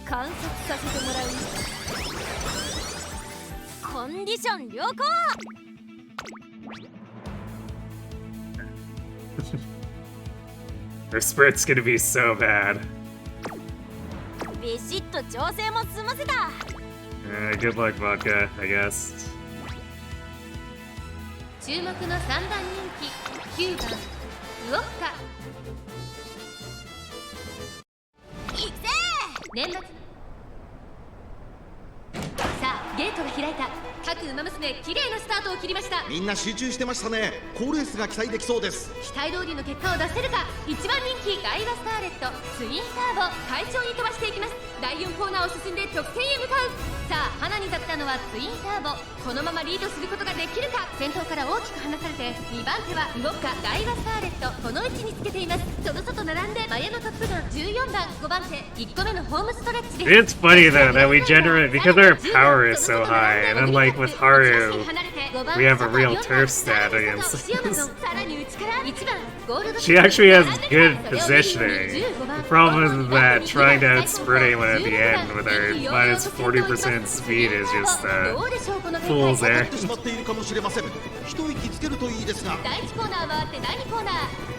観察させてもらう。コンディション良好。Their sprit's gonna be so bad. ビシッと調整も済ませた。Good luck, Vodka, I guess. 注目の3番人気9番ウオッカ。いくぜ年末。さあゲートが開いた。各馬娘綺麗なスタートを切りました。みんな集中してましたね。好レースが期待できそうです。期待通りの結果を出せるか。1番人気ダイワスターレットツインターボ快調に飛ばしていきます。第4コーナーを進んで直線へ向かう。さあ花に立ったのはツインターボ。このままリードすることができるか。先頭から大きく離されて2番手はウォッカダイワスターレットこの位置につけています。その外並んで前のトップガン14番5番手1個目のホームストレッチです。 It's funny though that we generate because our power is so high, and unlike with Haru, we have a real turf stat against this. She actually has good positioning. The problem is that trying to outsprint anyone at the end with her minus 40% speed is just fool's there. しまっているかもしれません。一息つけるといいですが。第1コーナー回って第2コーナー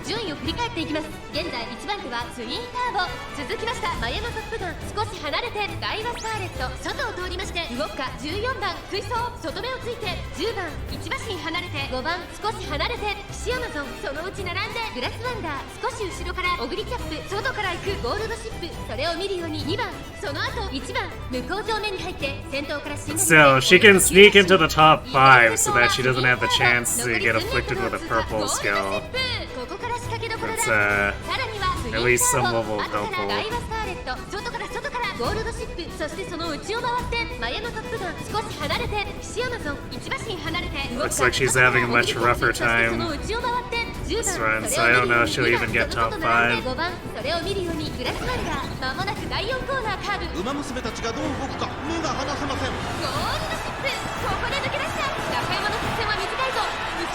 順位を振り返っていきます。現在1番手はツインターボ。続きました前のトップガン少し離れてダイワスターレット外を通りましてウォッカ14番クイソー外目をついて10番1馬身離れて5番少し離れてピシアマゾンそのうち並んでグラスワンダー少し後ろからオグリキャップ外から行くゴールドシップそれを見るように2番その後1番向こう上面に入って先頭からしんがり So she can sneak into the top 5 so that she doesn't have the chance to get afflicted with a purple skill. ここから仕掛けどころ That's だ。さらには at least some level of 後からダイ helpful. ワスターレット外からゴールドシップそしてその内を回って前のトップガン少し離れてピシアマゾン1馬身離れて Looks like she's having a much rougher そしてそ time の内を回って this run, so I don't know if she'll even get top 5. 5番それを見るようにグラスワンダー間もなく第4コーナーカーブ馬娘たちがどう動くか目が離せません。ゴールドシップここで抜け出した中山の直線は短いぞ後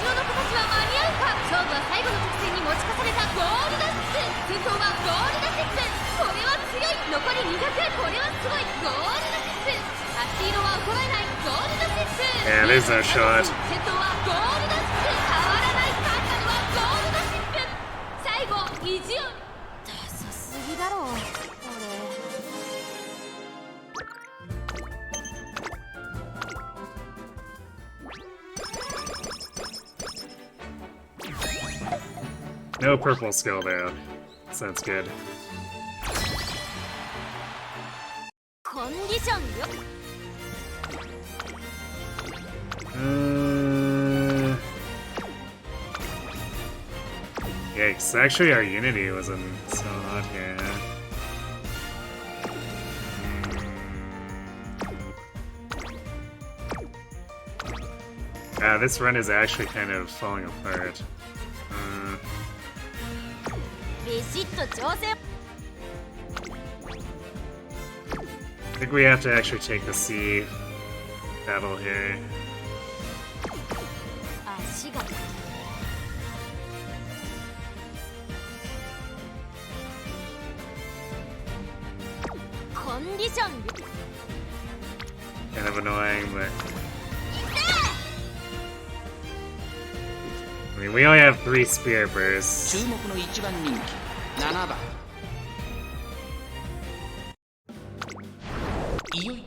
ろの子たちは間に合うか勝負は最後の直線に持ち越されたゴールドシップ先頭はゴールドシップこれは強い残り200これはすごいゴールドシップ足色は衰えないゴールドシップ Yeah, there's no shot. 先頭はゴールドシップ変わらない勝ったのはゴールドシップ最後意地をダサすぎだろこれ No purple skill though, so that's good. コンディションよ Yikes, actually our Unity wasn't so hot here. This run is actually kind of falling apart. I think we have to actually take the C battle here. Kind of annoying, but I mean, we only have 3 Spirit Bursts. 注目の1番人気7番いよい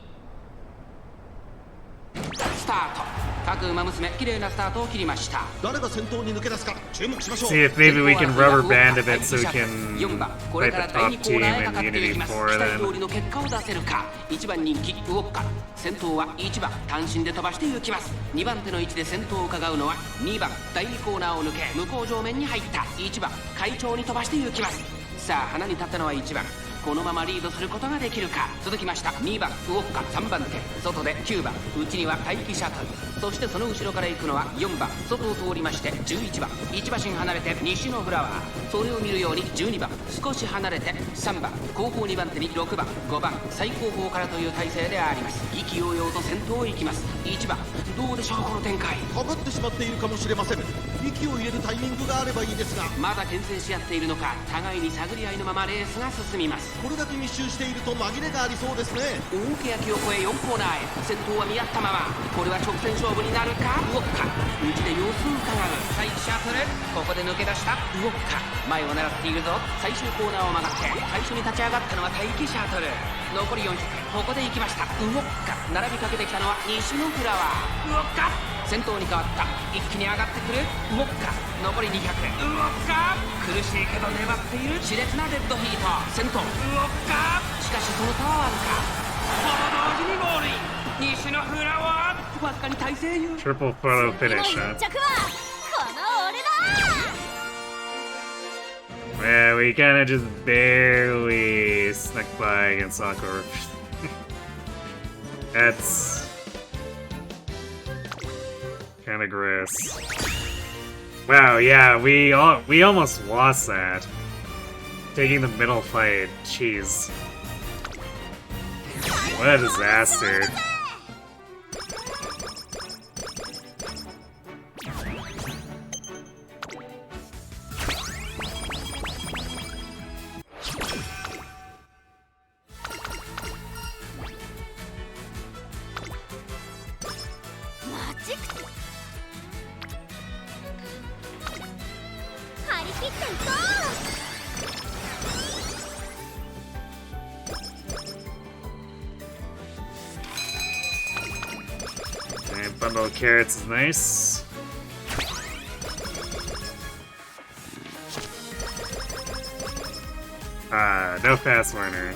スタート各馬娘綺麗なスタートを切りました。誰が先頭に抜け出すか注目しましょう。 See if maybe we can rubber band a bit so we can 4番こ play れ the から第 top 2コーナーへ team かか in ってい Unity きます。 4期待 then. 通りの結果を出せるか。1番人気ウォッカ先頭は1番単身で飛ばしていきます。2番手の位置で先頭を伺うのは2番第2コーナーを抜け向こう上面に入った1番会長に飛ばしていきます。さあ花に立ったのは1番このままリードすることができるか。続きました2番ウォッカ3番手外で9番内には待機シャトルそしてその後ろから行くのは4番外を通りまして11番1馬身離れて西のフラワーそれを見るように12番少し離れて3番後方2番手に6番5番最後方からという体勢であります。意気揚々と先頭を行きます。1番どうでしょうこの展開。かかってしまっているかもしれません。息を入れるタイミングがあればいいですが、まだ牽制し合っているのか互いに探り合いのままレースが進みます。これだけ密集していると紛れがありそうですね。大欅を越え4コーナーへ先頭は見合ったままこれは直線勝負になるか。ウォッカ内で様子を伺うサイシャトルここで抜け出したウォッカ前を狙っているぞ。最終コーナーを曲がって最初に立ち上がったのは待機シャトル残り400ここで行きました。ウォッカ並びかけてきたのは西のフラワーウォッカ先頭に変わった一気に上がってくるウォッカ残り200ウォッカ苦しいけど粘っている熾烈なデッドヒート先頭ウォッカしかしその差はあるか。この同時にゴールイン西のフラワーわずかに体勢優 Triple photo finish, huh? 着はこの俺だ。 Yeah, we kinda just barely snuck by against Sakura. That's kinda gross. Wow, yeah, we almost lost that. Taking the middle fight, jeez. What a disaster. And bundle of carrots is nice. No fast learner.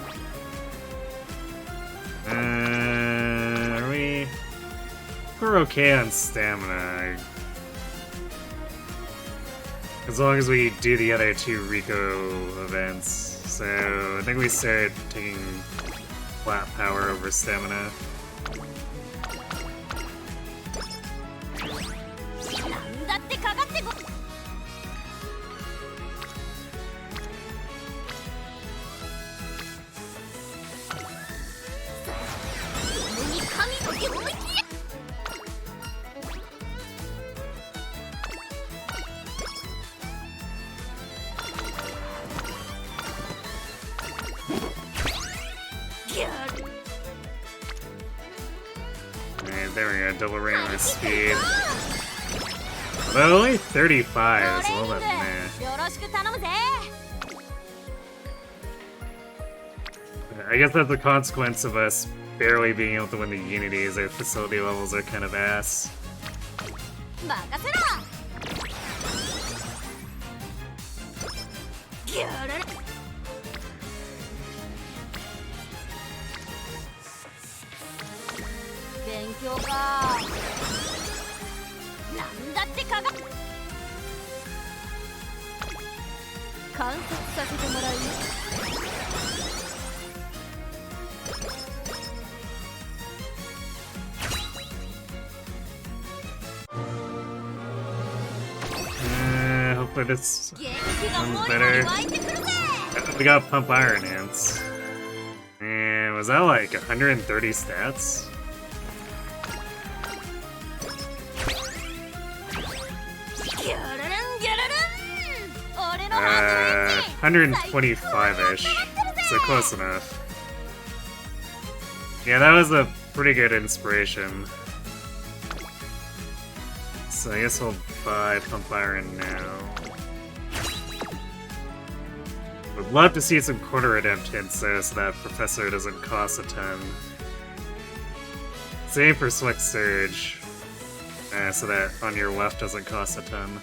We're okay on stamina. As long as we do the other 2 Rico events. So I think we start taking flat power over stamina. なんだってかかってこ。共に神と思いきや。Alright, there we go, double ring my speed. Although only 35 is a little bit meh. よろしく頼むぜ。 I guess that's a consequence of us barely being able to win the Unities. Our facility levels are kind of ass. 任せろ。ギャララ。勉強か。なんだってかが。観察させてもらうよ。Hopefully this 元気が one's もりもり better. 湧いてくるぜ。 We got Pump Iron Ants. And was that like 130 stats? ギャラランギャララン。俺のハートエンジン。 125-ish. So close enough. Yeah, that was a pretty good inspiration. So I guess we'll buy Pump Iron now. Would love to see some quarter redemptance though, so that Professor doesn't cost a ton. Same for Swift Surge, so that on your left doesn't cost a ton.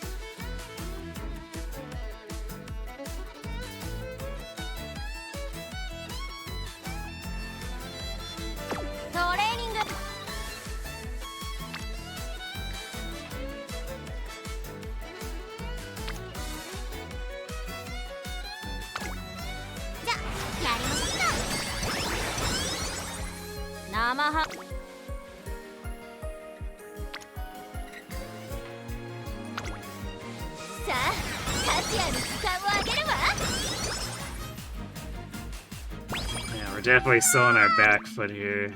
Yeah, we're definitely still on our back foot here.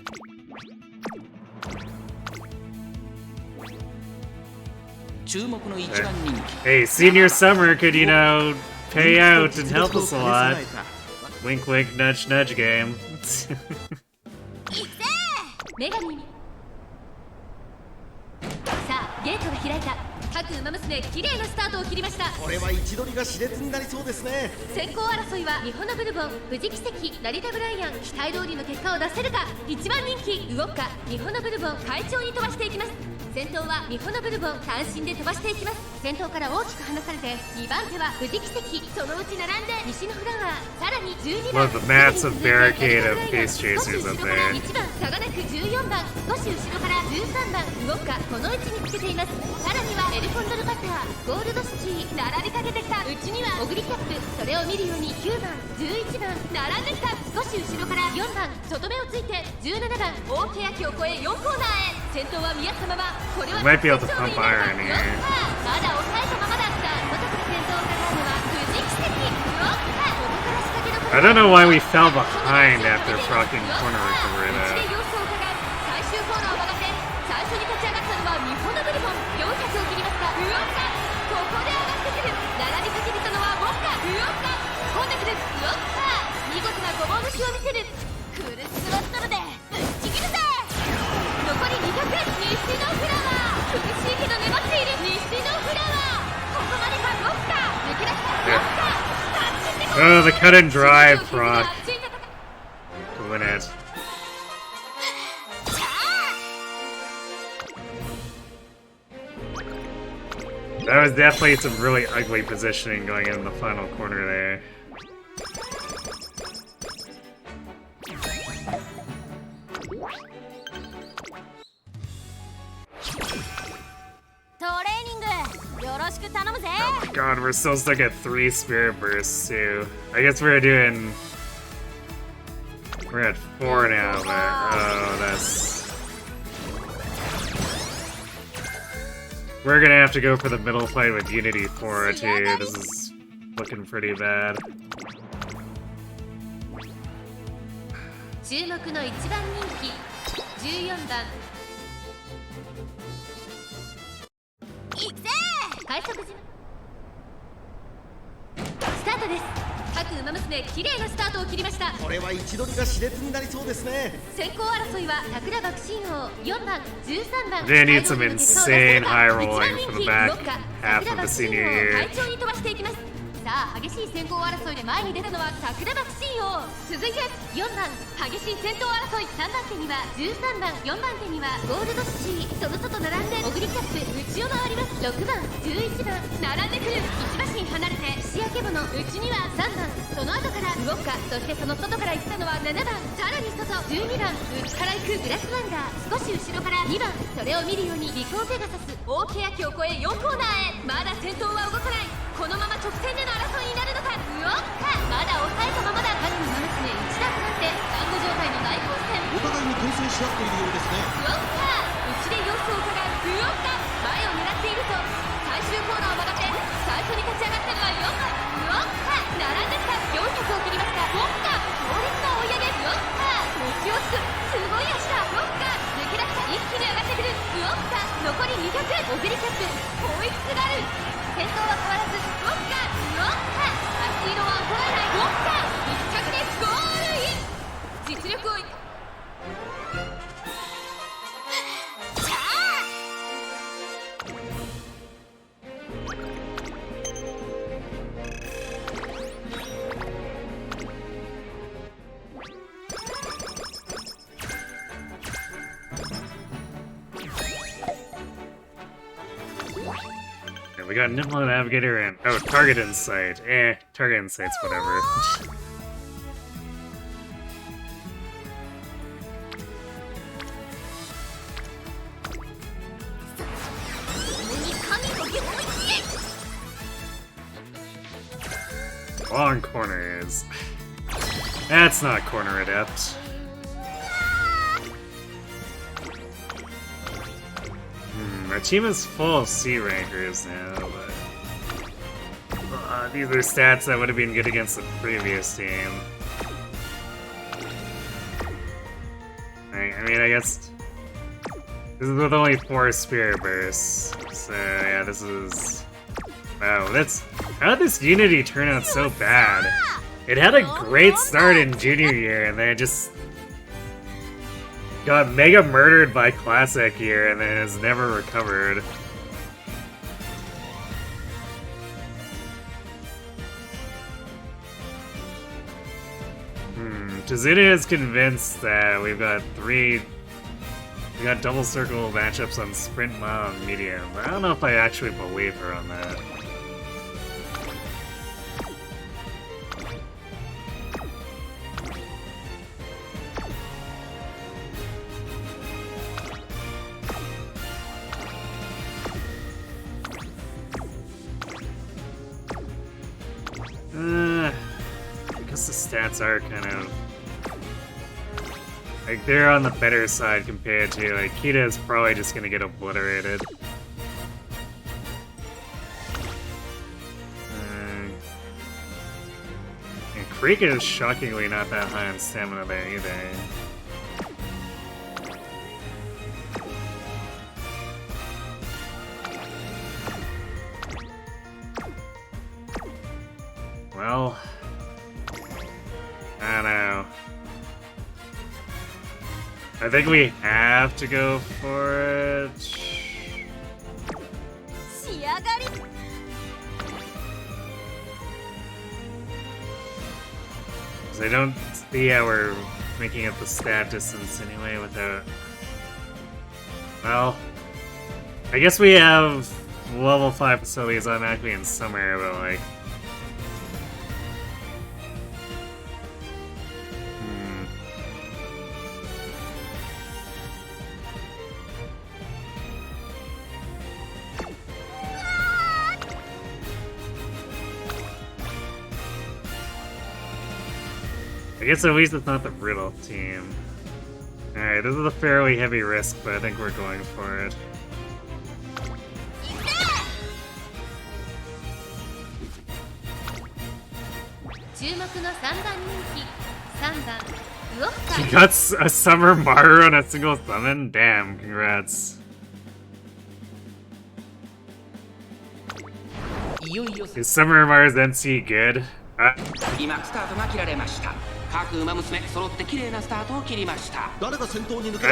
Hey, Senior Summer could, you know, pay out and help us a lot. Wink wink, nudge nudge game. 女神にさあゲートが開いた各馬娘綺麗なスタートを切りました。これは位置取りが熾烈になりそうですね。先行争いは日本のブルボン、富士奇跡、成田ブライアン、期待通りの結果を出せるか。一番人気ウオッカ、日本のブルボン快調に飛ばしていきます。先頭は日本のブルボン単身で飛ばしていきます。先頭から大きく離されて2番手は富士奇跡、そのうち並んで西のフラワー、さらに12番 Love the massive barricade of base chasers up there. 1番差がなく14番、少し後ろから13番ウオッカ、この位置につけています。さらにはエルコンドルバッター、ゴールドシティ並びかけてきた。うちにはオグリキャップ、それを見るように9番11番並んできた。少し後ろから4番外目をついて17番大欅を越え4コーナーへ。先頭は見合ったまま、これは Might be able to pump iron here. まだ抑えたままだった。外から先頭を伺うのは富士奇跡。ウオッカ、ここから仕掛けどころ。 I don't know why we fell behind after frocking corner recovery 内 there. で様子を伺う。最終コーナーを曲がって最初に立ち上がったのは日本のブルボン、400を切りました。ウオッカ、ここで上がってくる。並びかけてたのはウォッカ、ウオッカ混んでくる。ウォッカ、見事なごぼう抜きを見せる。クルスロットルでぶっちぎるぜ。残り200、西のフラワー、苦しいけど粘っている西のフラワー。ここまでか。ウォッカ抜け出した。ウォッカタッチしてこ Oh, the cut and drive proc to win it. That was definitely some really ugly positioning going in the final corner there. トレーニングよろしく頼むぜ。 Oh my god, we're still stuck at 3 spirit bursts too. I guess we're doing... We're at 4 now, but... Oh, that's... We're gonna have to go for the middle fight with Unity 4 too. This is looking pretty bad. 注目の一番人気14番いくぜ快速島スタートです。各馬娘綺麗なスタートを切りました。これは位置取りが熾烈になりそうですね。先行争いは桜爆心王4番13番 They need some insane high rolling for the back half of the senior year. 快調に飛ばしていきます。さあ激しい先行争いで前に出たのは桜爆心王。続いて4番激しい先頭争い、3番手には13番、4番手にはゴールドシティ、その外並んでオグリキャップ、内を回ります。6番11番並んでくる。1馬身離れて岸焼け物、内には3番、その後からウォッカ、そしてその外から行ったのは7番、さらに外12番内から行くグラスワンダー、少し後ろから2番、それを見るようにリコーペガサス、大欅を越え4コーナーへ。まだ先頭は動かない。このまま直線での争いになるのか。ウォッカまだ抑えたままだ。各馬娘一段となって団子状態の大混戦。お互いに牽制し合っているようですね。ウォッカ内で様子を伺う。ウォッカ前を狙っていると最終コーナーを曲がって最初に立ち上がったのは4番ウォッカ並んできた。400を切りました。ウォッカ強烈な追い上げ。ウォッカ持ちをつくすごい足だ。ウォッカ抜け出した。一気に上がってくる。ウォッカ残り200オグリキャップ追いすがる。先頭は変わらずウォッカ足色は衰えない。ウォッカ1着でゴールイン。実力を we got Nimble Navigator and Target Insight. Target Insight's whatever. Long corners. That's not corner adept. Our team is full of C rankers now, but these are stats that would have been good against the previous team. I mean, I guess this is with only 4 Spirit Bursts, so yeah, this is... Wow, how did this Unity turn out so bad? It had a great start in junior year, and then it just got mega murdered by Classic year, and then has never recovered. Tazuna is convinced that we got double circle matchups on Sprint, Mile, and Medium, but I don't know if I actually believe her on that. I guess the stats are kind of... like, they're on the better side compared to, like, Kita is probably just gonna get obliterated. And Kreek is shockingly not that high on stamina there either. Well, I don't know. I think we have to go for it. Because I don't see how we're making it the stat distance anyway without... Well, I guess we have level 5 facilities automatically in summer, but like... I guess at least it's not the Riddle team. Alright, this is a fairly heavy risk, but I think we're going for it. He got a Summer Maru on a single summon? Damn, congrats. Is Summer Maru's NC good? 今スタートが切られました。各馬娘揃って綺麗なスタートを切りました。 I'm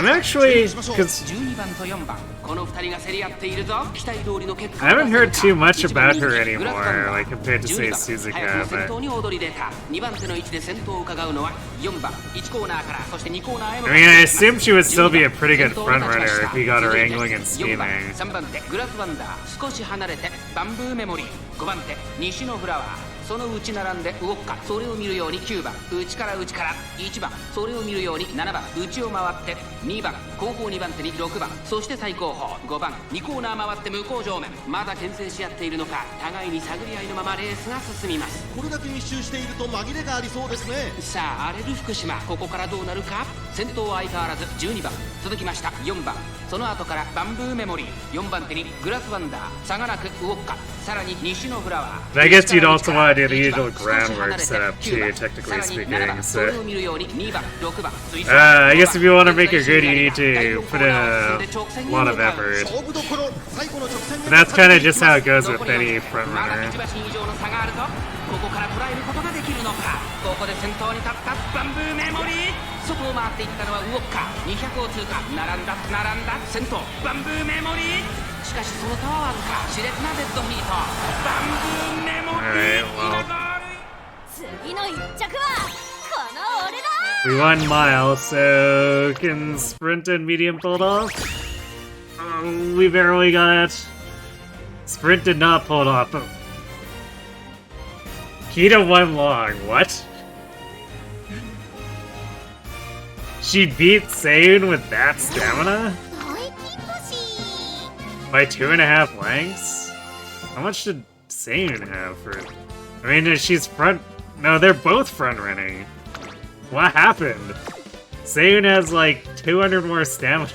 actually, because 12番と4番この2人が競り合っているぞ。期待通りの結果 I haven't heard too much about her anymore, like compared to say Suzuka, 先 but 頭に躍り出た。2番手の位置で先頭を伺うのは4番1コーナーからそして2コーナーへ向 I mean, I assume she would still be a pretty good frontrunner if we got her angling and 4番 scheming. 3番手グラスワンダー少し離れてバンブーメモリー5番手西のフラワー その内並んで動くかそれを見るように9番内から内から1番それを見るように7番内を回って2番後方2番手に6番そして最後方5番2コーナー回って向こう上面まだ牽制し合っているのか互いに探り合いのままレースが進みます。これだけ密集していると紛れがありそうですね。さあ荒れる福島ここからどうなるか。先頭は相変わらず12番続きました4番その後からバンブーメモリー4番手にグラスワンダー差がなく動くかさらに西のフラワー I guess you'd also want to do the usual groundwork setup too, technically speaking, so... I guess if you want to make it good, you need to put in a lot of effort. And that's kind of just how it goes with any frontrunner. ここから捉えることができるのか。ここで先頭に立ったバンブーメモリー外を回っていったのはウォッカ200を通過並んだ先頭バンブーメモリーしかしその差はわずか熾烈なデッドヒートバンブーメモリー今ゴール次の1着はこの俺だ We won mile, so can sprint and medium pull it off? We barely got sprint did not pull it off. Kita won long. What? She beat Seiyun with that stamina? By 2.5 lengths? How much did Seiyun have for... I mean, she's front... No, they're both front-running. What happened? Seiyun has like 200 more stamina.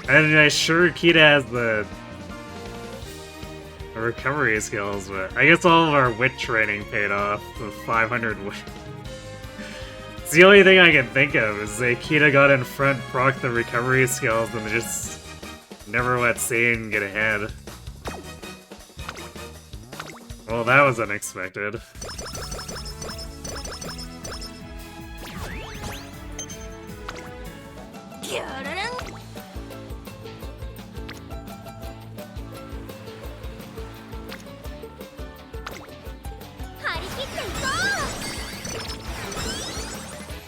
And I'm sure Kita has the recovery skills, but I guess all of our wit training paid off with 500 wit. It's the only thing I can think of is that Kita got in front, proc the recovery skills, and just never let Seiyun get ahead. Well, that was unexpected.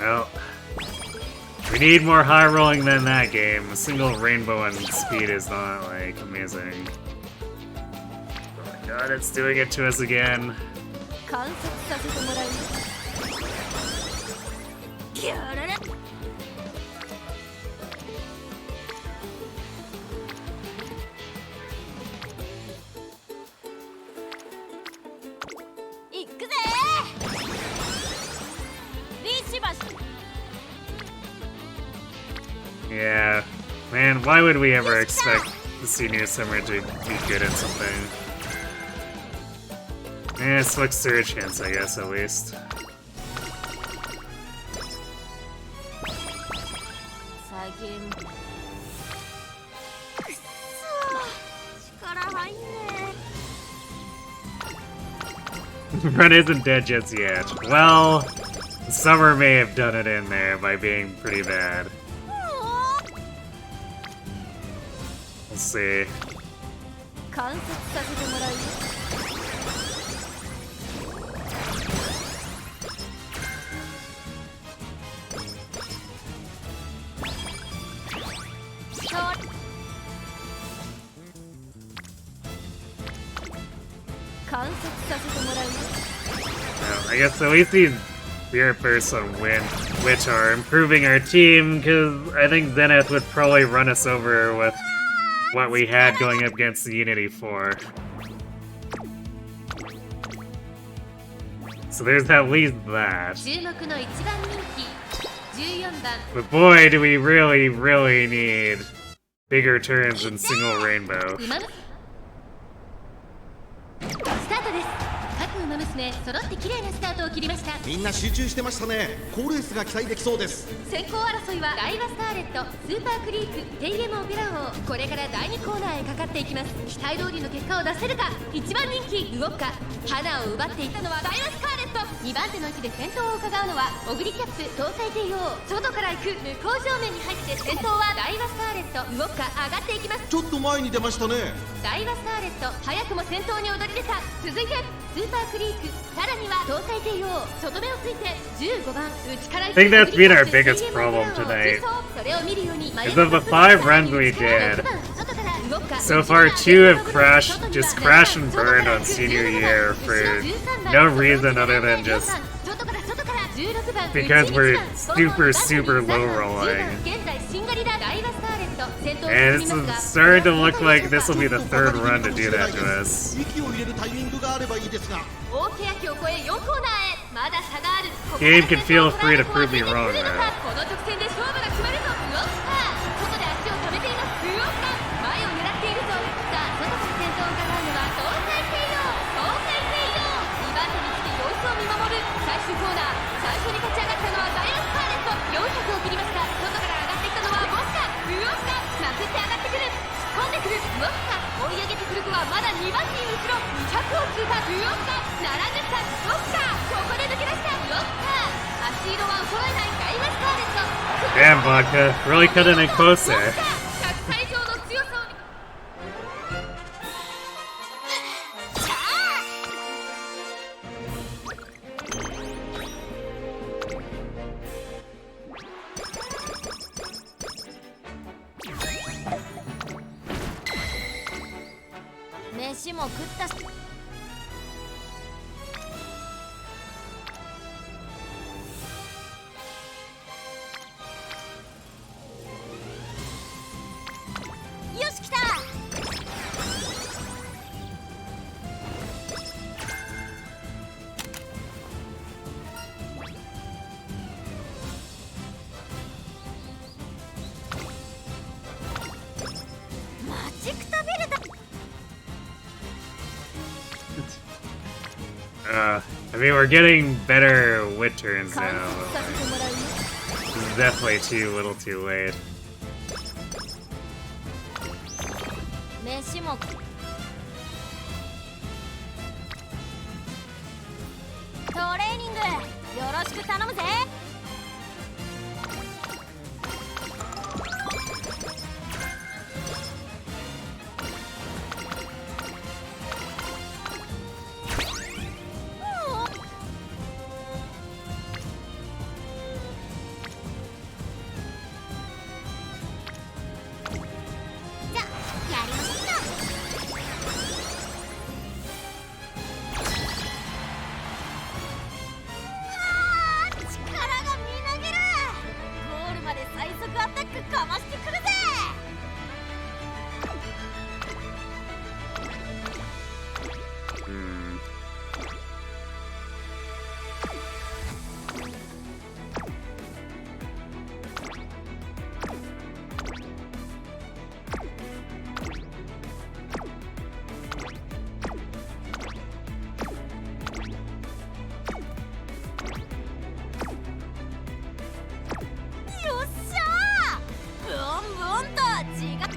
Well, we need more high rolling than that game. A single rainbow on speed is not, like, amazing. Oh my god, it's doing it to us again. Yeah, man, why would we ever expect the senior summer to be good at something? Eh, Swick's through a chance, I guess, at least. Run isn't dead just yet. Well, Summer may have done it in there by being pretty bad. We'll see. Well, I guess at least these Spirit Bursts on Wind, which are improving our team, because I think Zenith would probably run us over with what we had going up against the Unity 4. So there's at least that. But boy, do we really, really need bigger turns than single rainbow. 揃って綺麗なスタートを切りました。みんな集中してましたね。好レースが期待できそうです。先行争いはダイワスターレット、スーパークリーク、テイレモンペラ王、これから第2コーナーへかかっていきます。期待通りの結果を出せるか。1番人気動くか。花を奪っていったのはダイワスターレット。2番手の位置で先頭を伺うのはオグリキャップ、搭載帝王。外から行く向こう正面に入って先頭はダイワスターレット。動くか上がっていきます。ちょっと前に出ましたね。ダイワスターレット早くも先頭に躍り出た。続いてスーパークリーク、さらには搭載帝王。外目をついて15番内から行く。 I think that's been our biggest problem tonight. Because of the 5 runs we did, so far 2 have crashed, just crashed and burned on senior year for no reason other than just because we're super low rolling. And it's starting to look like this will be the 3rd run to do that to us. Game can feel free to prove me wrong though. Damn, Vodka, really cutting it close there. 飯も食ったし。よし来た。待ちくたびれた。I mean, we're getting better wit turns now. This is definitely too little too late. 飯もトレーニングよろしく頼むぜ。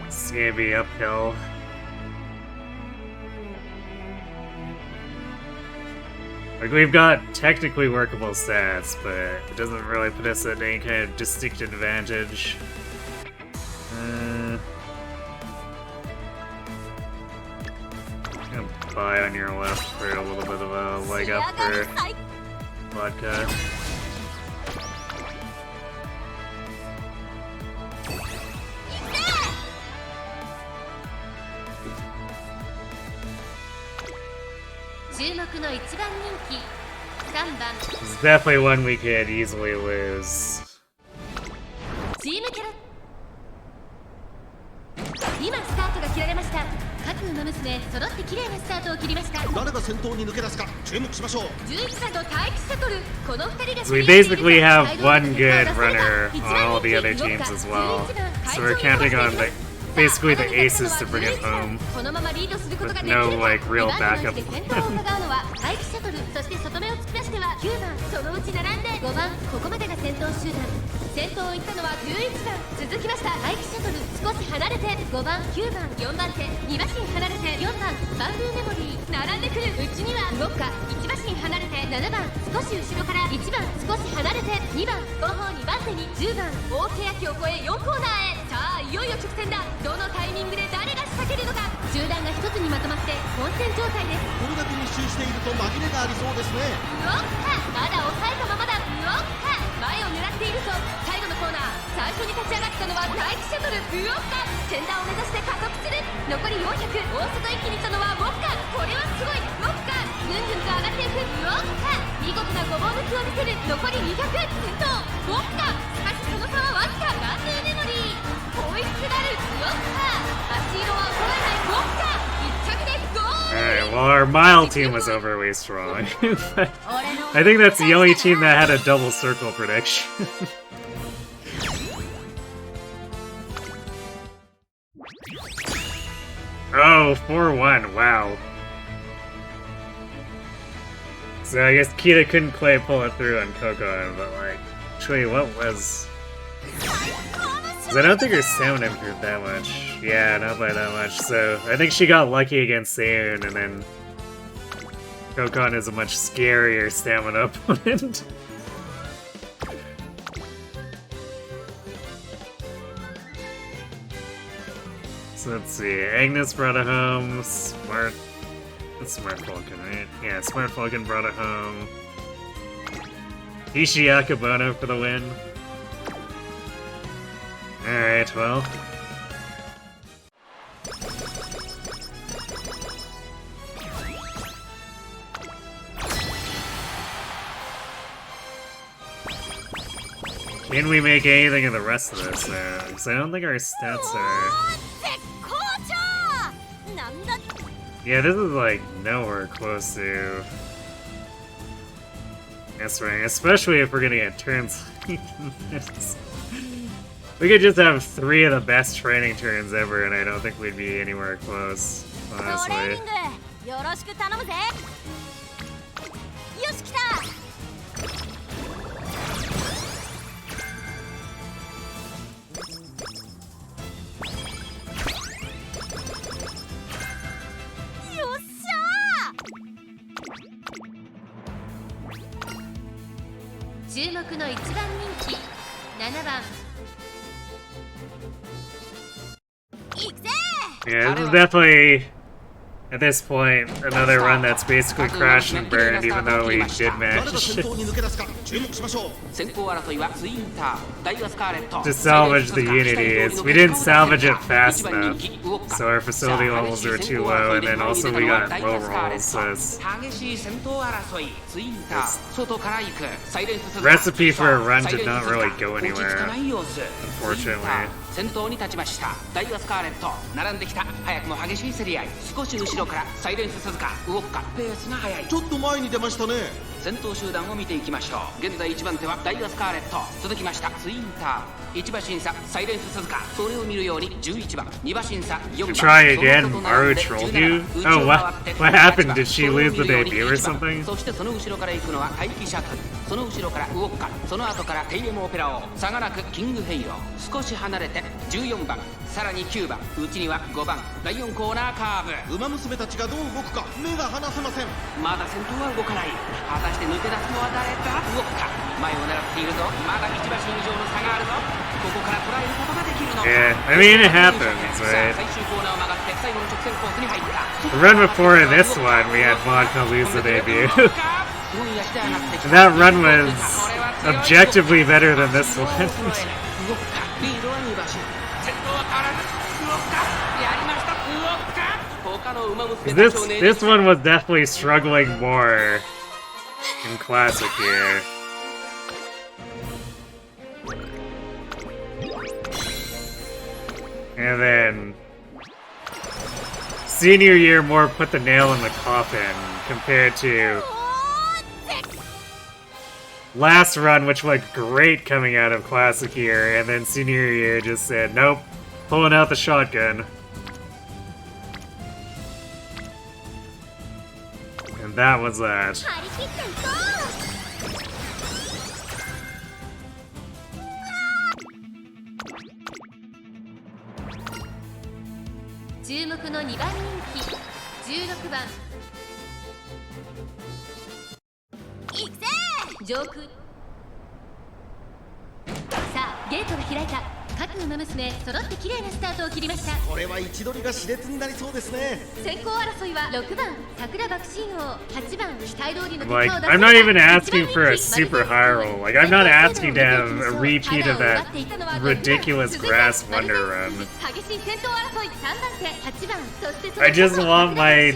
It's gonna be uphill. Like, we've got technically workable stats, but it doesn't really put us at any kind of distinct advantage. I'm gonna buy on your left for a little bit of a leg up for vodka. This is definitely one we could easily lose. 今スタートが切られました。各馬娘揃って綺麗なスタートを切りました。誰が先頭に抜け出すか注目しましょう。11番の待機シャトル、この2人が So we basically have one good runner on all the other teams as well. So we're counting on basically the aces to bring it home. このままリードすることができ No れば like real backup. 先頭を伺うのは待機シャトル、そして外目を突き出しては9番、そのうち並んで5番、ここまでが先頭集団。先頭を行ったのは11番、続きました待機シャトル、少し離れて5番、9番、4番手、2馬身離れて4番、バンブーメモリー、並んでくるうちにはウォッカ、1馬身離れて7番、少し後ろから1番、少し離れて2番、後方2番手に10番、大欅を越え4コーナーへ。さあいよいよ直線だ。どのタイミングで誰が仕掛けるのか。集団が一つにまとまって混戦状態です。これだけ密集していると紛れがありそうですね。ウォッカ、まだ抑えたままだ。ウォッカ、前を狙っているぞ。最後のコーナー、最初に立ち上がったのは待機シャトル、ウォッカ、先端を目指して加速する。残り400、大外一気にしたのはウォッカ、これはすごい。ウォッカ、ぐんぐんと上がっていく。ウォッカ、見事なごぼう抜きを見せる。残り200、先頭ウォッカ、しかしその差はわずか。バンブーメモリー、追いすがるウォッカ、足色は衰えないウォッカ、1着でゴール。 Alright, well, our mile team was overly strong. I think that's the only team that had a double circle prediction. Oh, 4-1, wow. So I guess Kita couldn't quite pull it through on Coco, but like, actually, what was... Because I don't think her stamina improved that much. Yeah, not by that much. So I think she got lucky against Seun, and then Kokon is a much scarier stamina opponent. So let's see. Agnes brought it home. Smart. That's Smart Falcon, right? Yeah, Smart Falcon brought it home. Ishii Akabono for the win. Alright, well. Can we make anything of the rest of this now? Because I don't think our stats are... Yeah, this is like nowhere close to S-rank, especially if we're gonna get turns like this. We could just have 3 of the best training turns ever, and I don't think we'd be anywhere close, honestly. 注目の1番人気7番 Yeah, this is definitely, at this point, another run that's basically crashed and burned, even though we did manage to salvage the Unity. We didn't salvage it fast enough, so our facility levels were too low, and then also we got low rolls, so it's recipe for a run did not really go anywhere, unfortunately. 先頭に立ちましたダイワスカーレット並んできた早くも激しい競り合い少し後ろからサイレンス鈴鹿ウォッカペースが速いちょっと前に出ましたね先頭集団を見ていきましょう現在1番手はダイワスカーレット続きましたツインター1馬審査サイレンス鈴鹿それを見るように11番2馬審査4番 Try again, Maru trolled you? Oh, what happened? Did she lose the debut or something? そしてその後ろから行くのは怪奇シャトルその後ろからウォッカその後からテイエムオペラ王差がなくキングヘイロー少し離れて14番さらに9番うちには5番第4コーナーカーブウマ娘たちがどう動くか目が離せませんまだ先頭は動かない果たして抜け出すのは誰だウォッカ前を狙っているぞまだ1馬身以上の差があるぞここから捉えることができるのか Yeah, I mean it happens, right? 最終コーナーを曲がって最後の直線コースに入った The run before this one, we had Vodka lose the debut. And that run was objectively better than this one. This one was definitely struggling more in Classic here. And then senior year more put the nail in the coffin compared to last run, which looked great coming out of Classic year, and then senior year just said, nope, pulling out the shotgun. And that was that. 注目の2番人気16番上空さあゲートが開いた各馬娘揃って綺麗なスタートを切りましたこれは位置取りが熾烈になりそうですね先行争いは6番桜爆心王8番期待通りの結果を Like, 出せ I'm not even asking for a super high roll. Like, I'm not asking to have a repeat of that ridiculous grass wonder run. 激しい先頭争い3番手8番そして I just want my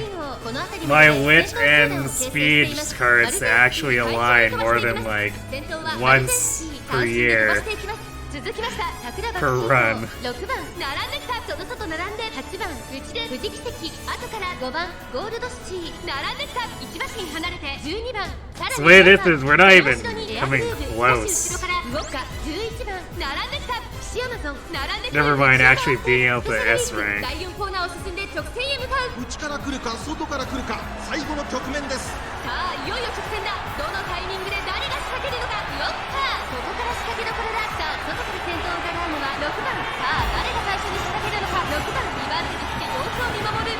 wit and speed cards to actually align more than like once per year 続きました桜爆 per 心王 run. 6番並んできたその外並んで8番内で富士奇跡後から5番ゴールドシティ並んできた1馬身離れて12番 The way this is, we're not even coming close. 後ろからウォッカ11番並んできたピシアマゾン並んできた Never mind actually being able to S rank. 第4コーナーを進んで直線へ向かう内から来るか外から来るか最後の局面ですさあいよいよ直線だどのタイミングで誰が仕掛けるのかウォッカここから仕掛けどころださあ外から先頭を伺うのは6番さあ誰が最初に仕掛けるのか6番2番手につけ様子を見守る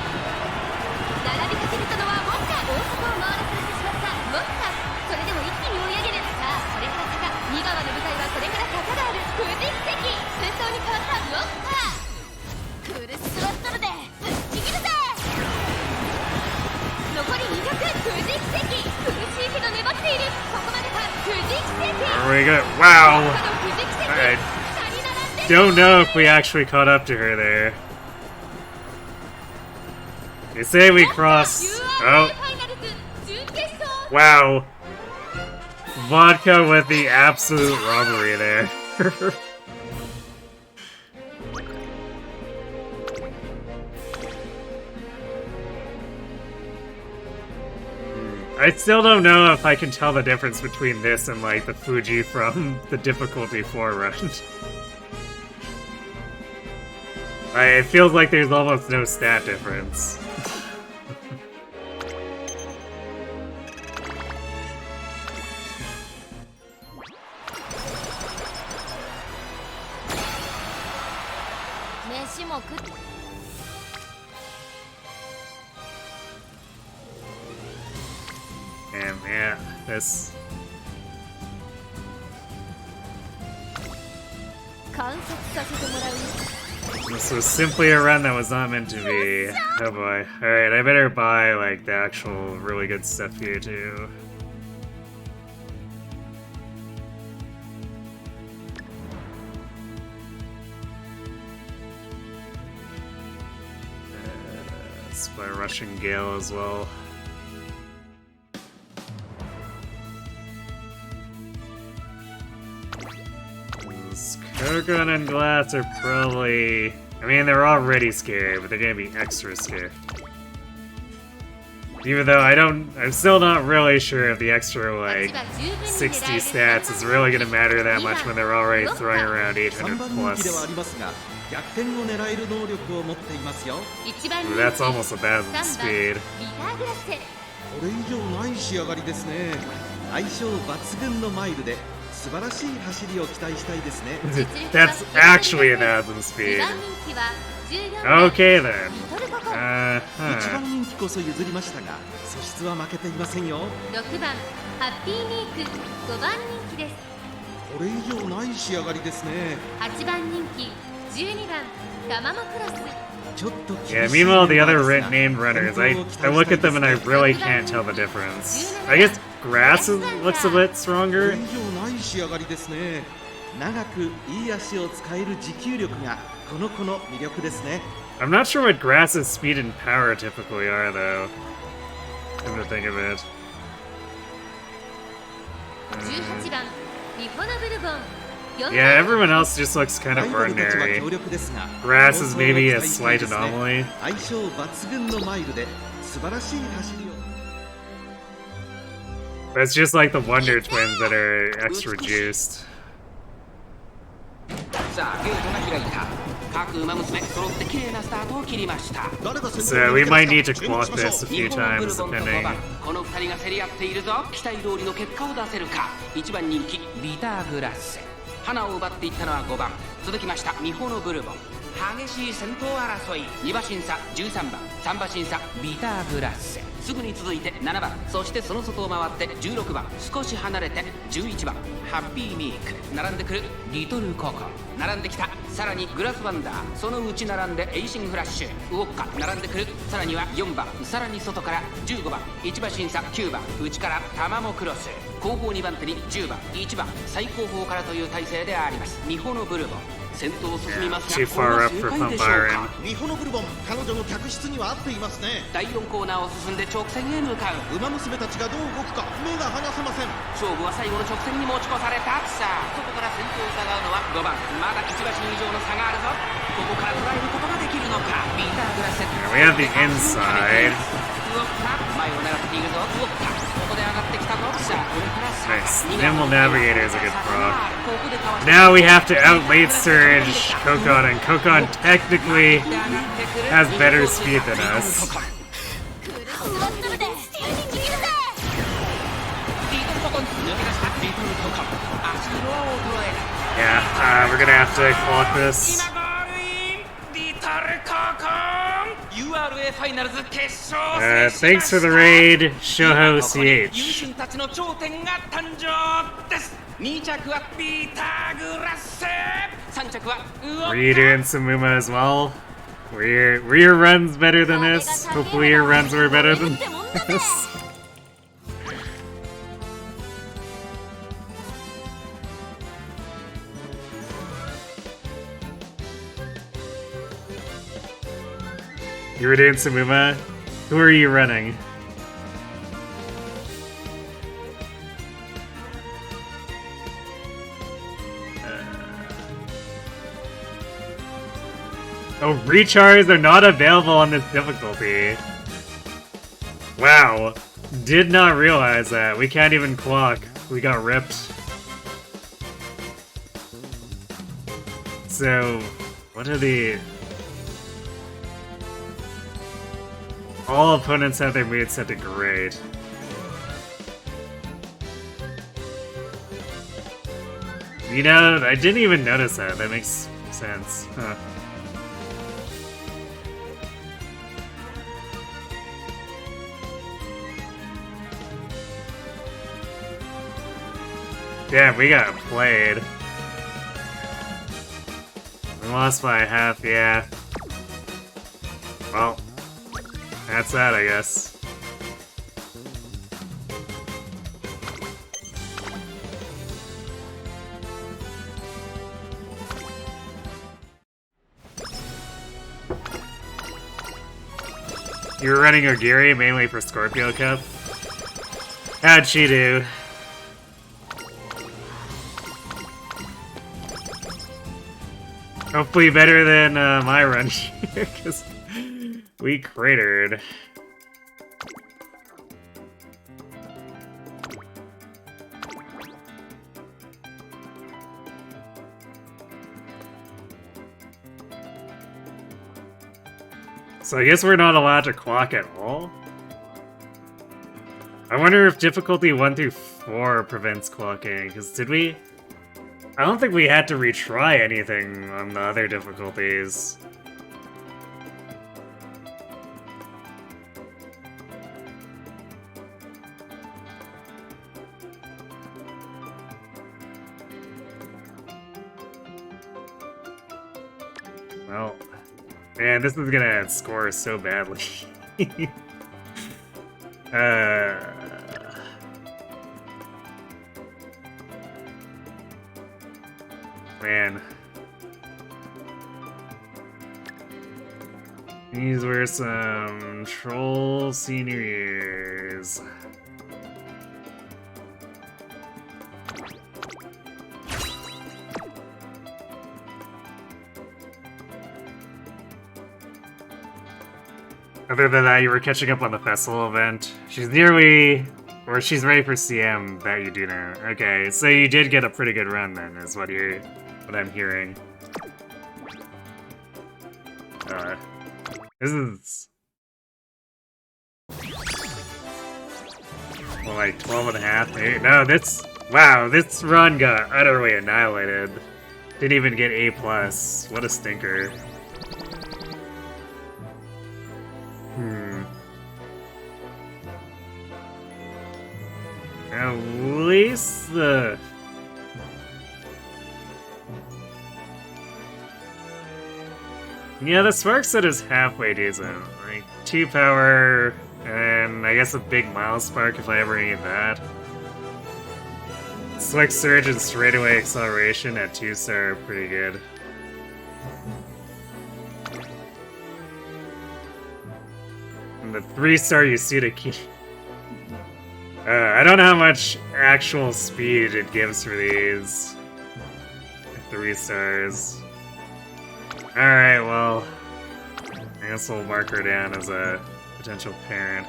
並びかけてたのはウォッカ大外を回らされてしまったウォッカそれでも一気に追い上げるさあこれから坂2側の舞台はこれから坂がある富士奇跡先頭に変わったウォッカクルスワットルでぶっちぎるぜ残り200富士奇跡苦しいけど粘っているここまでか富士奇跡 There we go. Wow. I don't know if we actually caught up to her there. They say we crossed. Oh. Wow. Vodka with the absolute robbery there. I still don't know if I can tell the difference between this and, like, the Fuji from the difficulty 4 run. It feels like there's almost no stat difference. And yeah, this... This was simply a run that was not meant to be. Oh boy. Alright, I better buy, like, the actual really good stuff here, too. Let's buy Russian Gale as well. Kokon and Glass are probably... I mean, they're already scary, but they're gonna be extra scary. Even though I'm still not really sure if the extra, like, 60 stats is really gonna matter that much when they're already throwing around 800 plus. Ooh, that's almost a thousand speed. That's actually a 1000 speed. Okay then. Yeah, meanwhile the other named runners, I look at them and I really can't tell the difference. I guess Grass looks a bit stronger. I'm not sure what Grass's speed and power typically are, though. Come to think of it. Yeah, everyone else just looks kind of ordinary. Grass is maybe a slight anomaly. But it's just like the Wonder Twins that are extra juiced. So we might need to clock this a few times, depending. Too far up for Pump Iron. We have the inside. Nice. Nimble Navigator is a good prop. Now we have to out-late surge Kokon, and Kokon technically has better speed than us. Yeah, we're gonna have to clock this. Thanks for the raid, Shoho CH. Reader and Samuma as well. Were your runs better than this? Hopefully your runs were better than this. You were doing Samuma? Who are you running? Oh, recharges are not available on this difficulty. Wow. Did not realize that. We can't even clock. We got ripped. So, what are the... All opponents have their mood set to great. You know, I didn't even notice that. That makes sense. Huh. Damn, we got played. We lost by half, yeah. Well, that's that, I guess. You were running Ogiri mainly for Scorpio Cup? How'd she do? Hopefully better than my run here, because we cratered. So I guess we're not allowed to clock at all? I wonder if difficulty 1 through 4 prevents clocking, because did we... I don't think we had to retry anything on the other difficulties. Well, man, this is gonna score so badly. Man. These were some troll senior years. Other than that, you were catching up on the festival event. She's nearly... Or she's ready for CM, that you do know. Okay, so you did get a pretty good run then, is what I'm hearing. This is... Well, like 12 and a half, maybe? No, this... Wow, this run got utterly annihilated. Didn't even get A+. What a stinker. At least the... Yeah, the spark set is halfway decent. Like, 2 power, and I guess a big mile spark if I ever need that. Slick Surge and straightaway acceleration at 2-star are pretty good. And the 3-star you see to keep... I don't know how much actual speed it gives for these 3 stars. Alright, well, I guess we'll mark her down as a potential parent.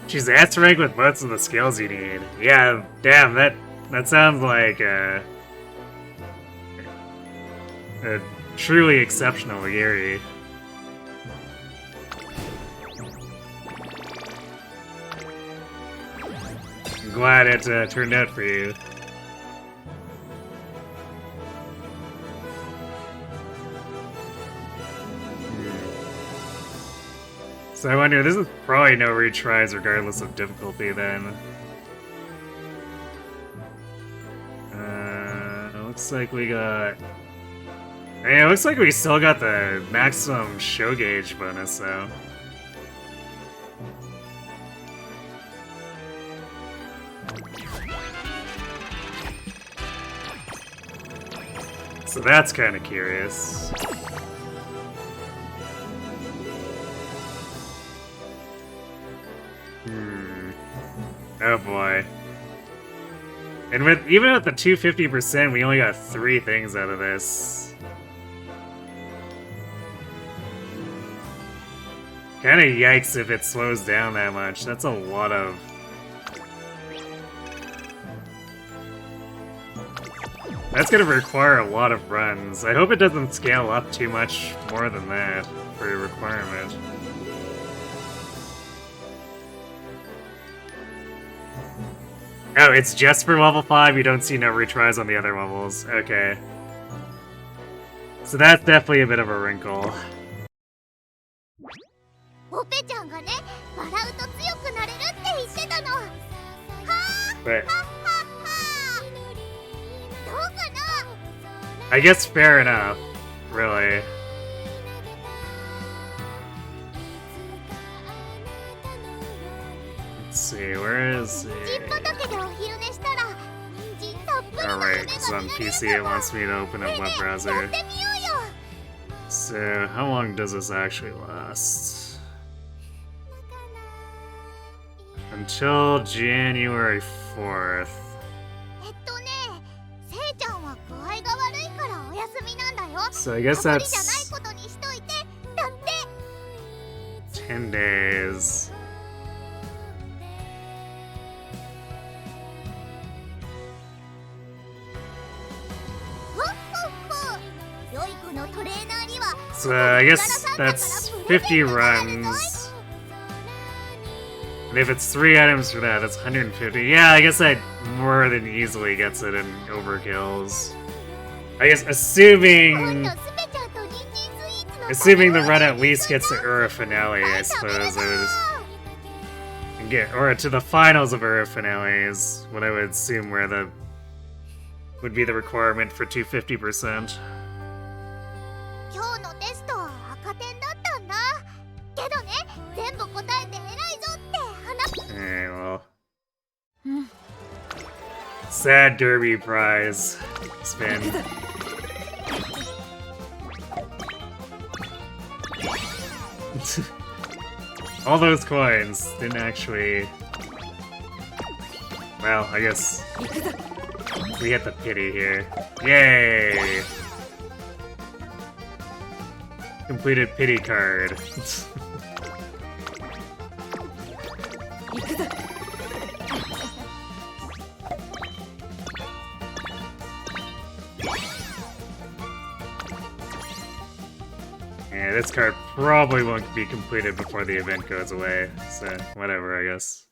She's S rank with most of the skills you need. Yeah, damn, that sounds like a truly exceptional Yuri. I'm glad it turned out for you. So I wonder, this is probably no retries regardless of difficulty then. Looks like we got... Hey, it looks like we still got the maximum show gauge bonus though. So that's kind of curious. boy. And even with the 250%, we only got 3 things out of this. Kinda yikes if it slows down that much. That's a lot of... That's gonna require a lot of runs. I hope it doesn't scale up too much more than that for a requirement. Oh, it's just for level 5, you don't see no retries on the other levels. Okay. So that's definitely a bit of a wrinkle. オペちゃんがね、笑うと強くなれるって言ってたの。はあ、 But ははは。どうかな。 I guess fair enough, really. Let's see, where is 人 he? 畑でお昼寝したら、人参たっぷりの Alright, 梅 because が on 見られる PC か it も。 wants me to open ね a えね web え、や browser. ってみようよ。 So, how long does this actually last? Until January 4th. せいちゃんは具合が悪いからお休みなんだよ。 So I guess サボりじゃない that's ことにしといて。だって。 10 days. ふっふっふ。良い子のトレーナーには。 So I guess that's 50 runs. And if it's 3 items for that, that's 150. Yeah, I guess that more than easily gets it in overkills. I guess 今 assuming 度スペちゃんと人参スイーツの assuming the run at least gets to Ura finale, I 食べる suppose ぞ I would get or to the finals of Ura finale is what I would assume where the would be the requirement for 250%. 今日のテストは赤点だったんだ。けどね、全部答えて偉いぞって話。 Eh, well. Sad Derby prize spin. All those coins didn't actually... Well, I guess we hit the pity here. Yay! Completed pity card. Yeah, this card probably won't be completed before the event goes away, so whatever, I guess.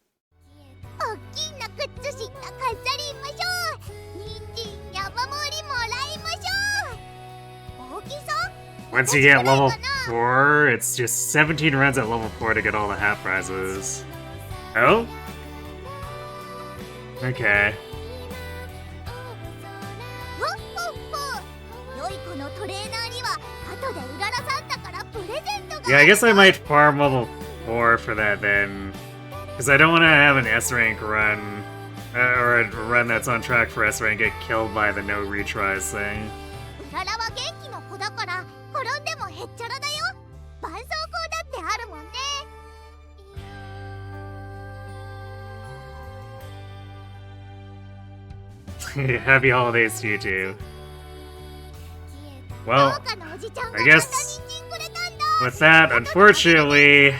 おっきな靴下飾りましょう。人参山盛りもらいましょう。大きさ Once you get level 4, it's just 17 runs at level 4 to get all the half prizes. Oh? Okay. ふっふっふ。良い子のトレーナーには後でうららサンタからプレゼントが。 Yeah, I guess I might farm level 4 for that then. Because I don't want to have an S rank run, or a run that's on track for S rank get killed by the no retries thing. うららは元気の子だから転んでもへっちゃらだよ。絆創膏だってあるもんね。 Happy holidays to you too. Well, 農家のおじちゃんが I また guess 人参くれたんだ。 with that, unfortunately,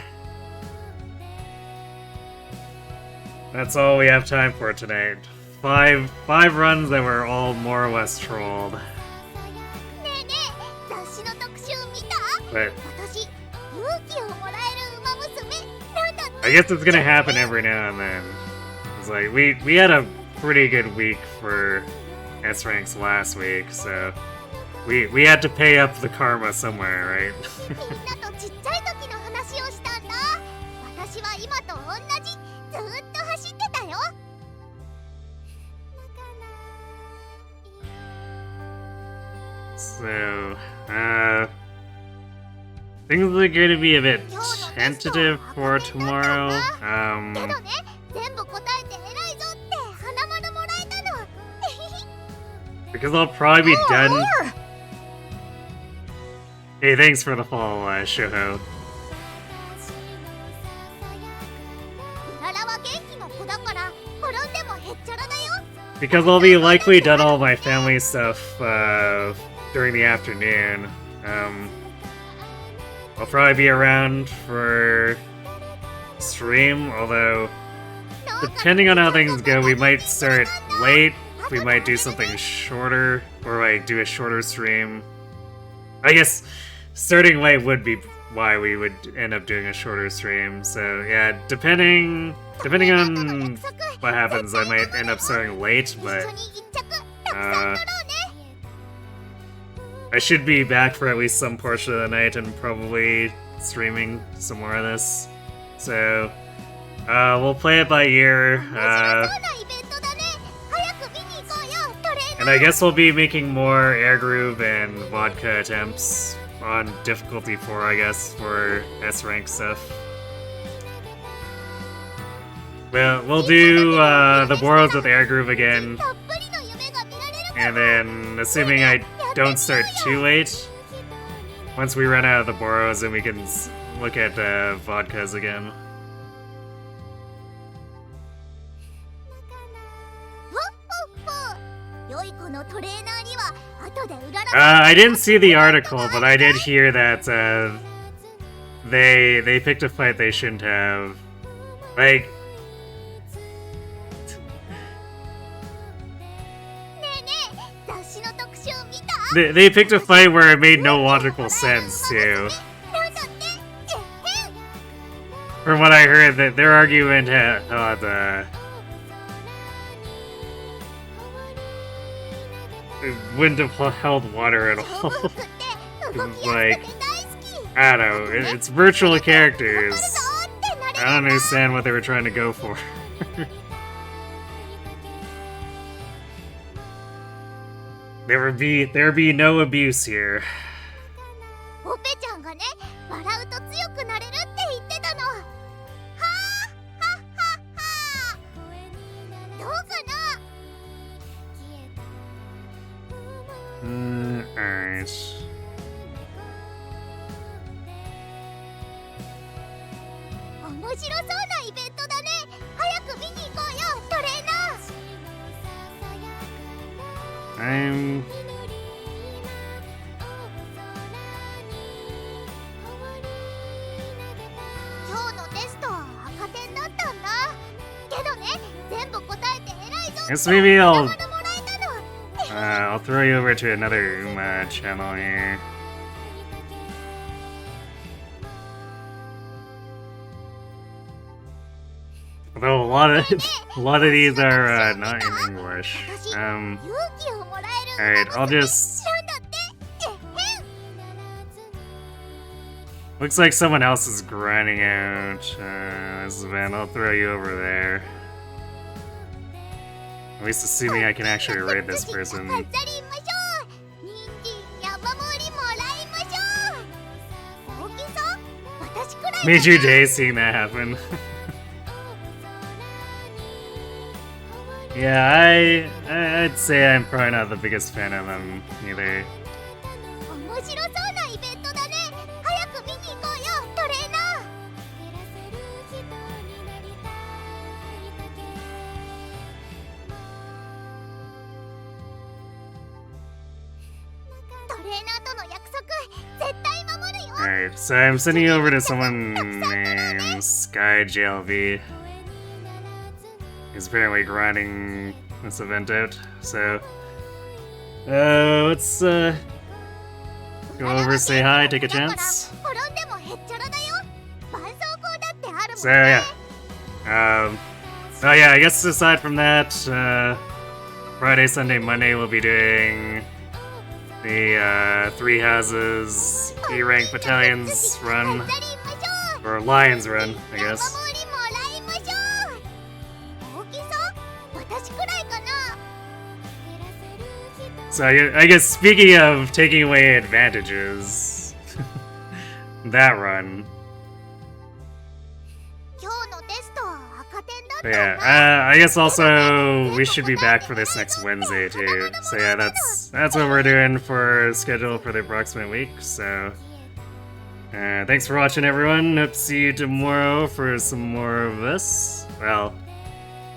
that's all we have time for tonight. Five runs that were all more or less trolled. ねえねえ、雑誌の特集見た？ But 私、勇気をもらえる馬娘なんだって。 I guess it's gonna happen every now and then. It's like we had a pretty good week for S ranks last week, so we had to pay up the karma somewhere, right? みんなとちっちゃい時の話をしたんだ。私は今と同じ、ずーっと走ってたよ。 So, things are going to be a bit tentative for tomorrow. けどね、全部答えて偉いぞって花丸もらえたの。 Because I'll probably be done. Hey, thanks for the follow, Shoho. うららは元気の子だから転 because I'll be likely done all my family stuff during the afternoon. I'll probably be around for stream, although depending on how things go, we might start late, we might do something shorter, or might do a shorter stream. I guess starting late would be why we would end up doing a shorter stream, so yeah, depending on what happens, I might end up starting late, but I should be back for at least some portion of the night and probably streaming some more of this. So, we'll play it by ear, and I guess we'll be making more air groove and vodka attempts on difficulty 4, I guess, for S-rank stuff. Well, we'll do the Boros with air groove again, and then, assuming I don't start too late, once we run out of the Boros, then we can look at vodkas again. I didn't see the article, but I did hear that they picked a fight they shouldn't have. Like, they picked a fight where it made no logical sense, too. From what I heard, that their argument had it wouldn't have held water at all. Like, I don't know, it's virtual characters. I don't understand what they were trying to go for. There be no abuse here. Alright. I guess maybe I'll throw you over to another Uma channel here. Although a lot of these are not in English. Alright, I'll just. Looks like someone else is grinding out this event. I'll throw you over there. At least assuming I can actually raid this person. Made your day seeing that happen. Yeah, I'd say I'm probably not the biggest fan of them either. Alright, so I'm sending you over to someone named Sky JLV. He's apparently grinding this event out, so let's go over, say hi, take a chance. So yeah, oh yeah, I guess aside from that, Friday, Sunday, Monday we'll be doing the 3 houses E-rank battalions run, or Lions run, I guess. So I guess speaking of taking away advantages, that run. But yeah, I guess also we should be back for this next Wednesday too. So yeah, that's what we're doing for schedule for the approximate week. So thanks for watching, everyone. Hope to see you tomorrow for some more of this. Well,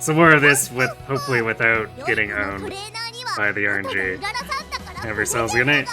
some more of this with hopefully without getting owned by the RNG. Never sounds good night.